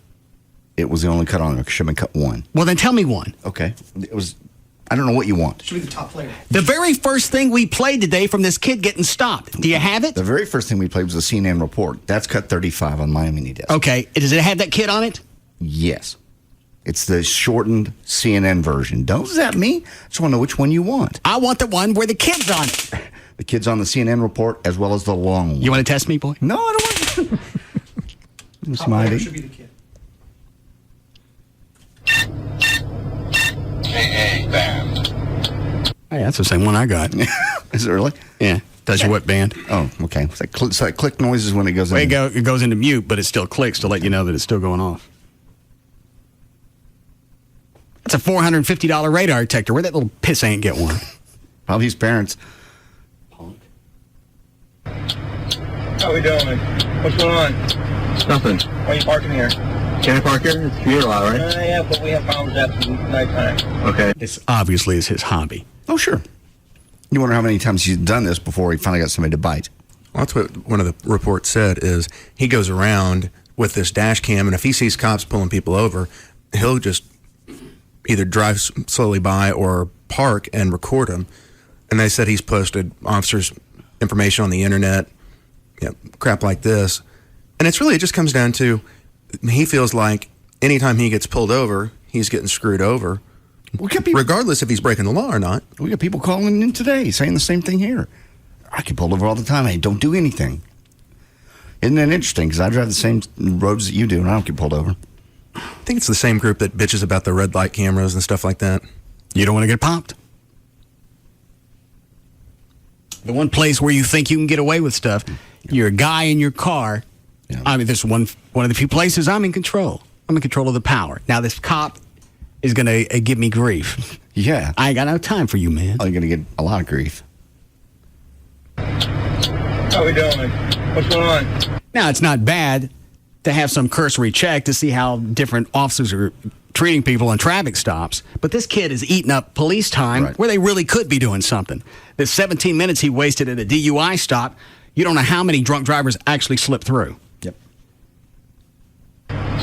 It was the only cut on it. It should have been cut one. Well, then tell me one. Okay. It was... I don't know what you want. Should be the top player. The very first thing we played today from this kid getting stopped. Do you have it? The very first thing we played was the CNN report. That's cut 35 on my mini disc. Okay. Does it have that kid on it? Yes. It's the shortened CNN version. Does that mean? I just want to know which one you want. I want the one where the kid's on it. The kid's on the CNN report as well as the long one. You want to test me, boy? No, I don't want to. Top player should be the kid. Hey, band. Hey, that's the same one I got. Is it really? Yeah. Does your what band? Oh, okay. So that click noise is when it goes in. It goes into mute, but it still clicks to let you know that it's still going off. That's a $450 radar detector. Where'd that little piss ain't get one? Probably his parents. How we doing? What's going on? Nothing. Why are you parking here? Can I park here? It's KLLI, right? Yeah, but we have problems after nighttime. Okay. This obviously is his hobby. Oh, sure. You wonder how many times he's done this before he finally got somebody to bite. Well, that's what one of the reports said is he goes around with this dash cam, and if he sees cops pulling people over, he'll just either drive slowly by or park and record them. And they said he's posted officers' information on the internet, crap like this. And it just comes down to he feels like anytime he gets pulled over, he's getting screwed over, regardless if he's breaking the law or not. We got people calling in today saying the same thing here. I get pulled over all the time. I don't do anything. Isn't that interesting? Because I drive the same roads that you do, and I don't get pulled over. I think it's the same group that bitches about the red light cameras and stuff like that. You don't want to get popped. The one place where you think you can get away with stuff, you're a guy in your car. Yeah. I mean, this is one of the few places I'm in control. I'm in control of the power. Now, this cop is going to give me grief. Yeah. I ain't got no time for you, man. Oh, you're going to get a lot of grief. How we doing? What's going on? Now, it's not bad to have some cursory check to see how different officers are treating people on traffic stops. But this kid is eating up police time where they really could be doing something. The 17 minutes he wasted at a DUI stop, you don't know how many drunk drivers actually slip through. Yep.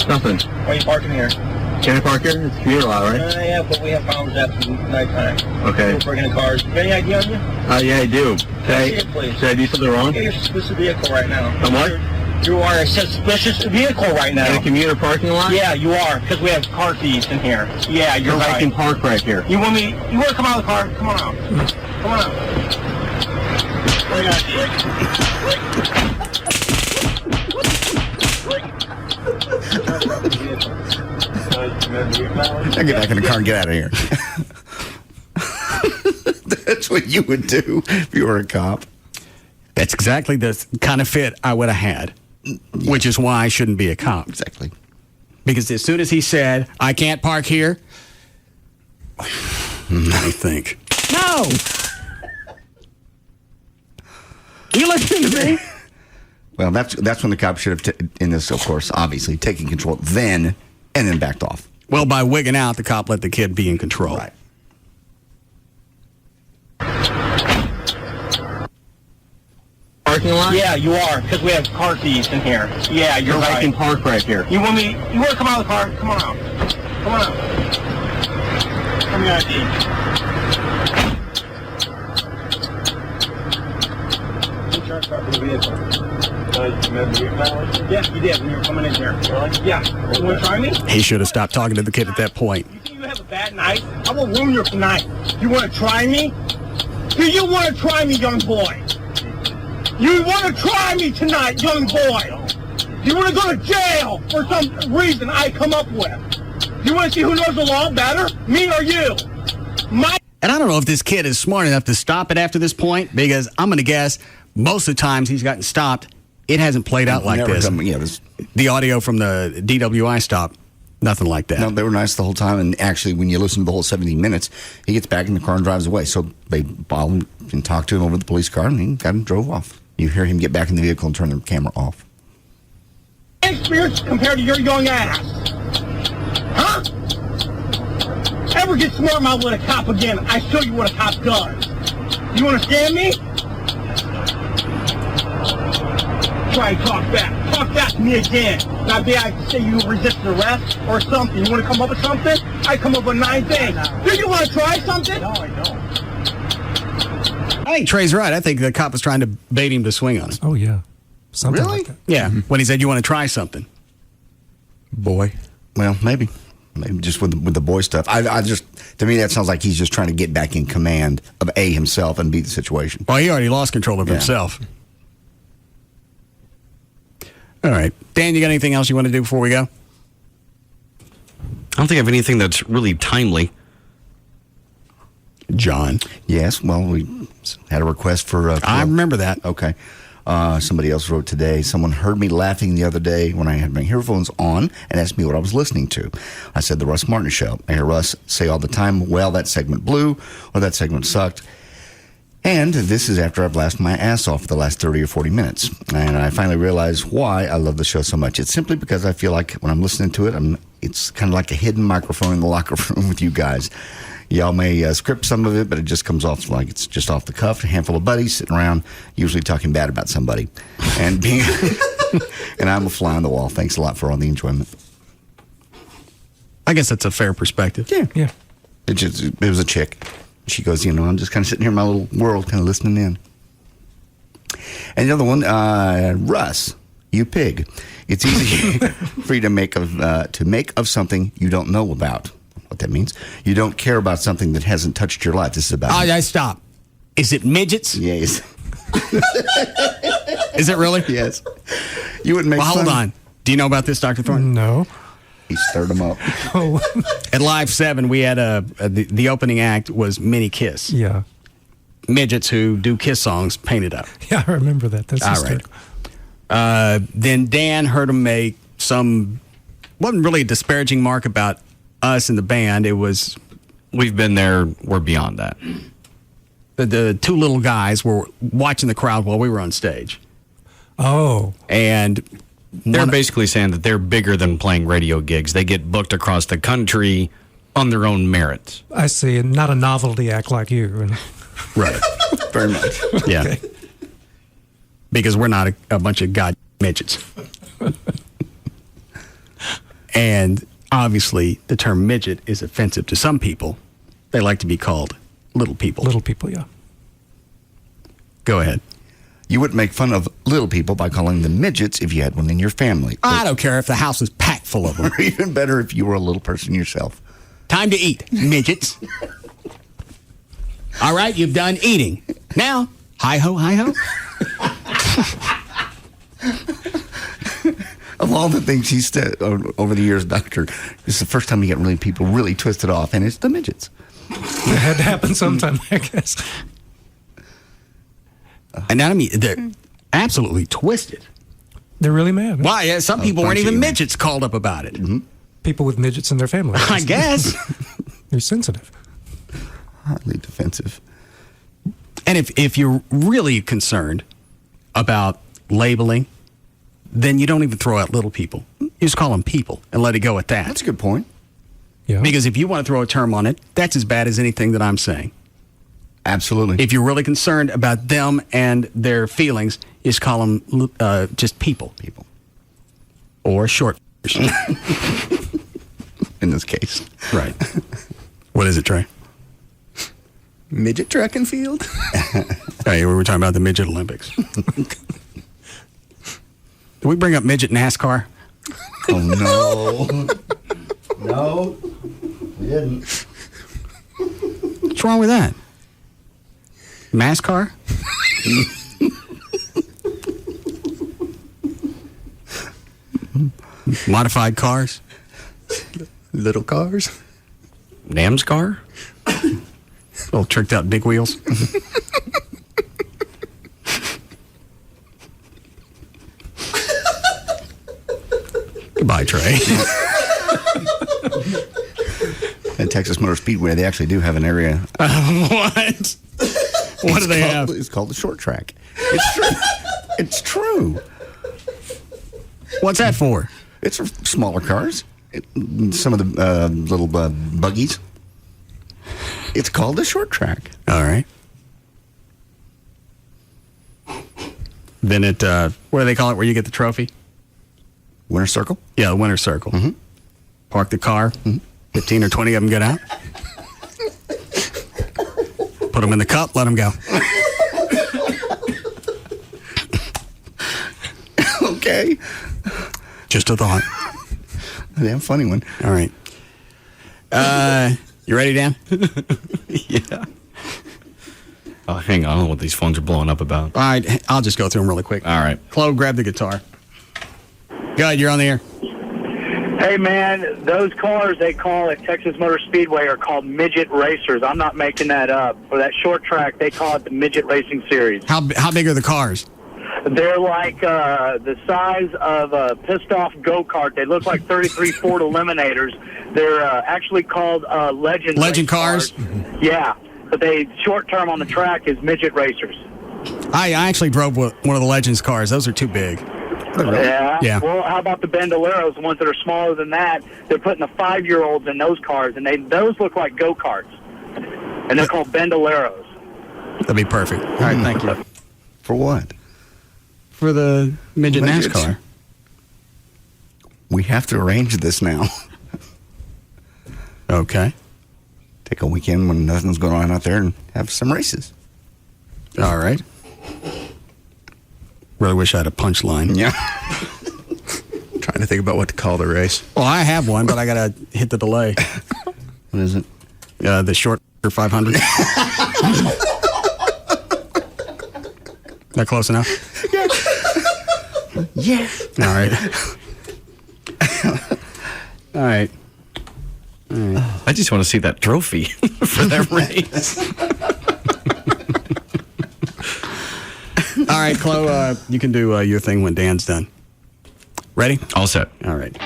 Nothing. Why are you parking here? Can I park here? It's KLLI, right? Yeah, but we have problems after nighttime. Okay. We're breaking the cars. You got any ID on you? Yeah, I do. Should I do something wrong? You're a suspicious vehicle right now. I'm what? You are a suspicious vehicle right now. In a commuter parking lot? Yeah, you are, because we have car thieves in here. Yeah, you're right. I can park right here. You want to come out of the car? Come on out. Come on out. Bring ID. Now get back in the car and get out of here. That's what you would do if you were a cop. That's exactly the kind of fit I would have had, which is why I shouldn't be a cop. Exactly. Because as soon as he said, I can't park here, I think, no! You listening to me? Well, that's when the cop should have, in this, of course, obviously, taken control then and then backed off. Well, by wigging out, the cop let the kid be in control. Right. Parking lot? Yeah, you are, because we have car thieves in here. Yeah, you're right. I can park right here. You want to come out of the car? Come on out. Come on out. Come your ID. Insurance card for the vehicle. Yeah, you did when you were coming in here. Yeah. You want to try me? He should have stopped talking to the kid at that point. You think you have a bad night? I will ruin your night. You want to try me? Do you want to try me, young boy? You want to try me tonight, young boy? Do you want to go to jail for some reason I come up with? Do you want to see who knows the law better, me or you? And I don't know if this kid is smart enough to stop it after this point, because I'm going to guess most of the times he's gotten stopped, it hasn't played out like this. The audio from the DWI stop, nothing like that. No, they were nice the whole time. And actually, when you listen to the whole 17 minutes, he gets back in the car and drives away. So they followed him and talked to him over the police car, and he got him drove off. You hear him get back in the vehicle and turn the camera off. Experience compared to your young ass. Huh? Ever get smart mouth with a cop again, I show you what a cop does. You understand me? Try and talk back. Talk back to me again. Now, be I say you resisted arrest or something. You want to come up with something? I come up with 9 things. Do you want to try something? No, I don't. I think Trey's right. I think the cop was trying to bait him to swing on him. Oh, yeah. Something Really? like that. Yeah, when he said, you want to try something. Boy. Well, maybe. Maybe just with the boy stuff. I just, to me, that sounds like he's just trying to get back in command of himself and beat the situation. Well, he already lost control of himself. All right. Dan, you got anything else you want to do before we go? I don't think I have anything that's really timely. John? Yes, well, we had a request for... I remember that. Okay. Somebody else wrote today, someone heard me laughing the other day when I had my earphones on and asked me what I was listening to. I said, The Russ Martin Show. I hear Russ say all the time, well, that segment blew, or that segment sucked. And this is after I've laughed my ass off for the last 30 or 40 minutes. And I finally realized why I love the show so much. It's simply because I feel like when I'm listening to it, it's kind of like a hidden microphone in the locker room with you guys. Y'all may script some of it, but it just comes off like it's just off the cuff. A handful of buddies sitting around, usually talking bad about somebody. And being and I'm a fly on the wall. Thanks a lot for all the enjoyment. I guess that's a fair perspective. Yeah. It was a chick. She goes, I'm just kind of sitting here in my little world, kind of listening in. And the other one, Russ, you pig. It's easy for you to make of something you don't know about. What that means? You don't care about something that hasn't touched your life. This is about... Oh, stop. Is it midgets? Yes. Is it really? Yes. You wouldn't make fun. Hold on. Do you know about this, Dr. Thornton? No. He stirred them up. Oh. At Live 7, we had the opening act was Mini Kiss. Yeah. Midgets who do Kiss songs painted up. Yeah, I remember that. That's all right. Then Dan heard him make wasn't really a disparaging mark about us and the band. It was... We've been there. We're beyond that. The two little guys were watching the crowd while we were on stage. Oh. And... They're basically saying that they're bigger than playing radio gigs. They get booked across the country on their own merits. I see. And not a novelty act like you. Right. Very much. Yeah. Okay. Because we're not a bunch of god midgets. And obviously, the term midget is offensive to some people. They like to be called little people. Little people, yeah. Go ahead. You wouldn't make fun of little people by calling them midgets if you had one in your family. I don't care if the house was packed full of them. Or even better if you were a little person yourself. Time to eat, midgets. All right, you've done eating. Now, hi-ho, hi-ho. Of all the things he's said over the years, Doctor, this is the first time you get people really twisted off, and it's the midgets. It had to happen sometime, I guess. And I mean, they're absolutely twisted. They're really mad. Why? Yeah, some people weren't even midgets called up about it. Mm-hmm. People with midgets in their family. I guess. They're sensitive. Highly defensive. And if you're really concerned about labeling, then you don't even throw out little people. You just call them people and let it go at that. That's a good point. Yeah. Because if you want to throw a term on it, that's as bad as anything that I'm saying. Absolutely. If you're really concerned about them and their feelings, you just call them just people. People. Or short. In this case. Right. What is it, Trey? Midget track and field. Hey, we were talking about the Midget Olympics. Did we bring up midget NASCAR? Oh, no. No, we didn't. What's wrong with that? NASCAR? Modified cars. Little cars. Nam's car? Little tricked out big wheels. Goodbye, Trey. At Texas Motor Speedway, they actually do have an area. What? What do they have? It's called the short track. It's true. It's true. What's that for? It's for smaller cars. Some of the little buggies. It's called the short track. All right. Then it, what do they call it where you get the trophy? Winner circle? Yeah, the winner circle. Mm-hmm. Park the car. Mm-hmm. 15 or 20 of them get out. Put them in the cup, let them go. Okay. Just a thought. Damn funny one. All right. You ready, Dan? Yeah. Oh, hang on. I don't know what these phones are blowing up about. All right. I'll just go through them really quick. All right. Chloe, grab the guitar. Go ahead. You're on the air. Hey, man, those cars they call at Texas Motor Speedway are called midget racers. I'm not making that up. For that short track, they call it the Midget Racing Series. How big are the cars? They're like the size of a pissed-off go-kart. They look like 33 Ford Eliminators. They're actually called Legend cars? Yeah, but they short-term on the track is midget racers. I actually drove one of the Legends cars. Those are too big. Yeah. Well, how about the Bandoleros, the ones that are smaller than that? They're putting the 5-year-olds in those cars, and those look like go-karts. And they're called Bandoleros. That'd be perfect. All right, thank you. For what? For the midget NASCAR. We have to arrange this now. Okay. Take a weekend when nothing's going on out there and have some races. All right. Really wish I had a punchline. Yeah. Trying to think about what to call the race. Well, I have one, but I got to hit the delay. What is it? The short 500. That close enough? Yeah. All right. All right. I just want to see that trophy for that race. All right, Chloe, you can do your thing when Dan's done. Ready? All set. All right.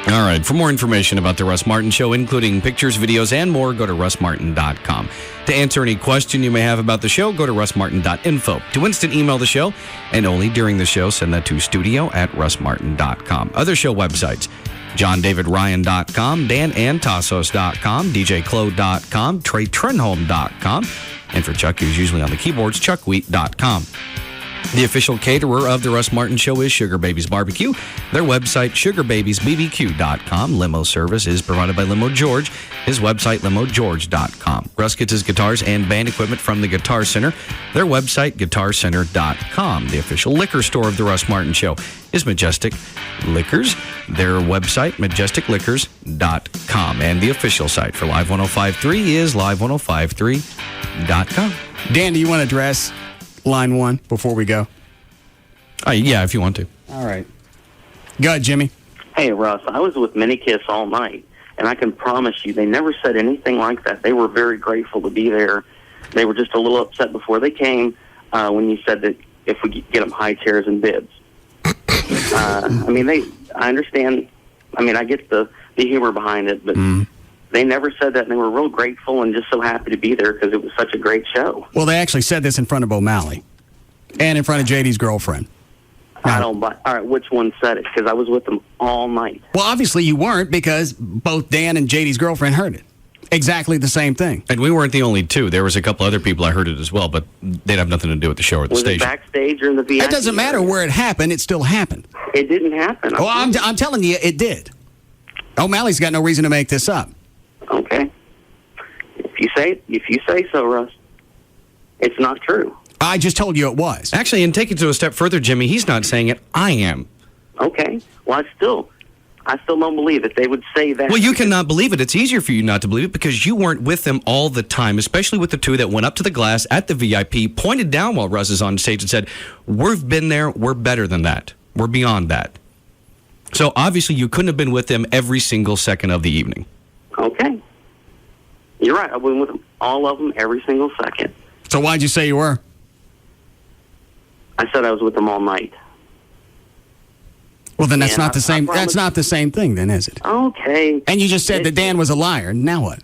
All right. For more information about the Russ Martin Show, including pictures, videos, and more, go to russmartin.com. To answer any question you may have about the show, go to russmartin.info. To instant email the show, and only during the show, send that to studio@russmartin.com. Other show websites, JohnDavidRyan.com, DanAntassos.com, DJClo.com, TreyTrenholm.com, and for Chuck, who's usually on the keyboards, ChuckWheat.com. The official caterer of the Russ Martin Show is Sugar Babies Barbecue. Their website, sugarbabiesbbq.com. Limo service is provided by Limo George. His website, limogeorge.com. Russ gets his guitars and band equipment from the Guitar Center. Their website, guitarcenter.com. The official liquor store of the Russ Martin Show is Majestic Liquors. Their website, majesticliquors.com. And the official site for Live 105.3 is live1053.com. Dan, do you want to address line one before we go? Yeah, if you want to. All right. Go ahead, Jimmy. Hey, Russ, I was with Minikiss all night, and I can promise you they never said anything like that. They were very grateful to be there. They were just a little upset before they came when you said that if we get them high chairs and bibs. I understand. I get the humor behind it, but they never said that, and they were real grateful and just so happy to be there because it was such a great show. Well, they actually said this in front of O'Malley and in front of JD's girlfriend. I don't buy. All right, which one said it? Because I was with them all night. Well, obviously you weren't because both Dan and JD's girlfriend heard it. Exactly the same thing. And we weren't the only two. There was a couple other people I heard it as well, but they'd have nothing to do with the show or the station. Was it backstage or in the VIP? It doesn't matter where it happened. It still happened. It didn't happen. Well, I'm telling you, it did. O'Malley's got no reason to make this up. Okay. If you say so, Russ, it's not true. I just told you it was. Actually, and take it to a step further, Jimmy, he's not saying it. I am. Okay. Well, I still don't believe that they would say that. Well, you cannot believe it. It's easier for you not to believe it because you weren't with them all the time, especially with the two that went up to the glass at the VIP, pointed down while Russ is on stage and said, "We've been there. We're better than that. We're beyond that." So obviously you couldn't have been with them every single second of the evening. Okay. You're right. I've been with them, all of them, every single second. So why'd you say you were? I said I was with them all night. Well, then that's not the same. That's not the same thing, then, is it? Okay. And you just said that Dan was a liar. Now what?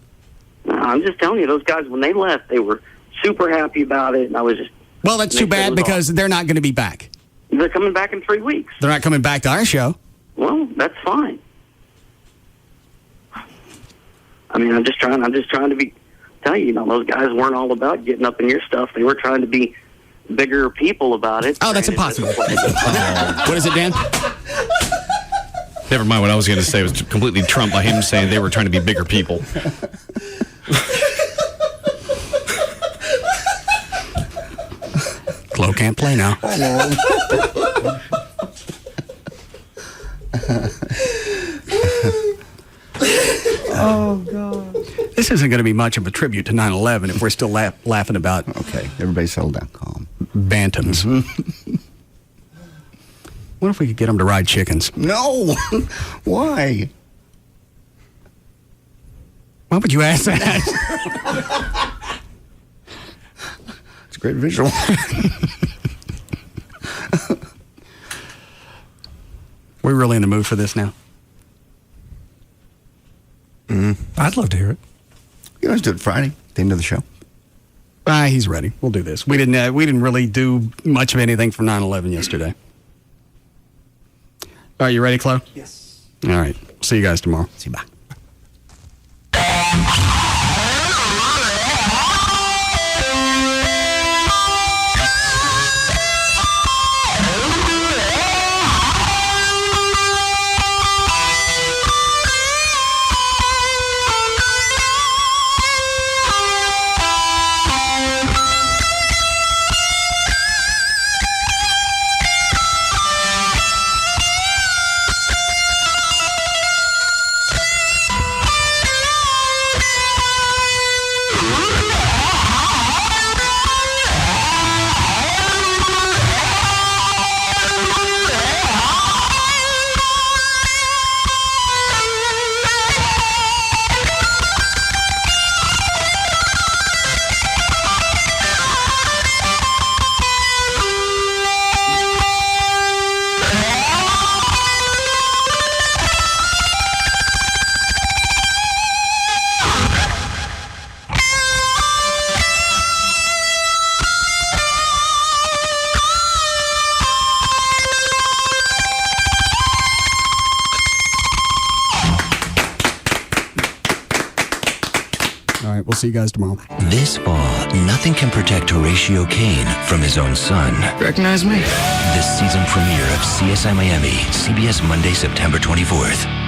No, I'm just telling you, those guys, when they left, they were super happy about it, and I was just... Well, that's too bad because they're not going to be back. They're coming back in 3 weeks. They're not coming back to our show. Well, that's fine. I mean, I'm just trying to tell you, those guys weren't all about getting up in your stuff. They were trying to be bigger people about it. Oh, that's impossible. What is it, Dan? Never mind what I was going to say. It was completely trumped by him saying they were trying to be bigger people. Chloe can't play now. Oh, God. This isn't going to be much of a tribute to 9/11 if we're still laughing about. Okay, everybody settle down, calm. Bantams. What if we could get them to ride chickens? No. Why? Why would you ask that? It's a great visual. We're really in the mood for this now. I'd love to hear it. You always do it Friday, the end of the show. He's ready. We'll do this. We didn't really do much of anything for 9/11 yesterday. Are you ready, Chloe? Yes. All right. See you guys tomorrow. See you. Bye. We'll see you guys tomorrow. This fall, nothing can protect Horatio Kane from his own son. Recognize me? This season premiere of CSI Miami, CBS Monday, September 24th.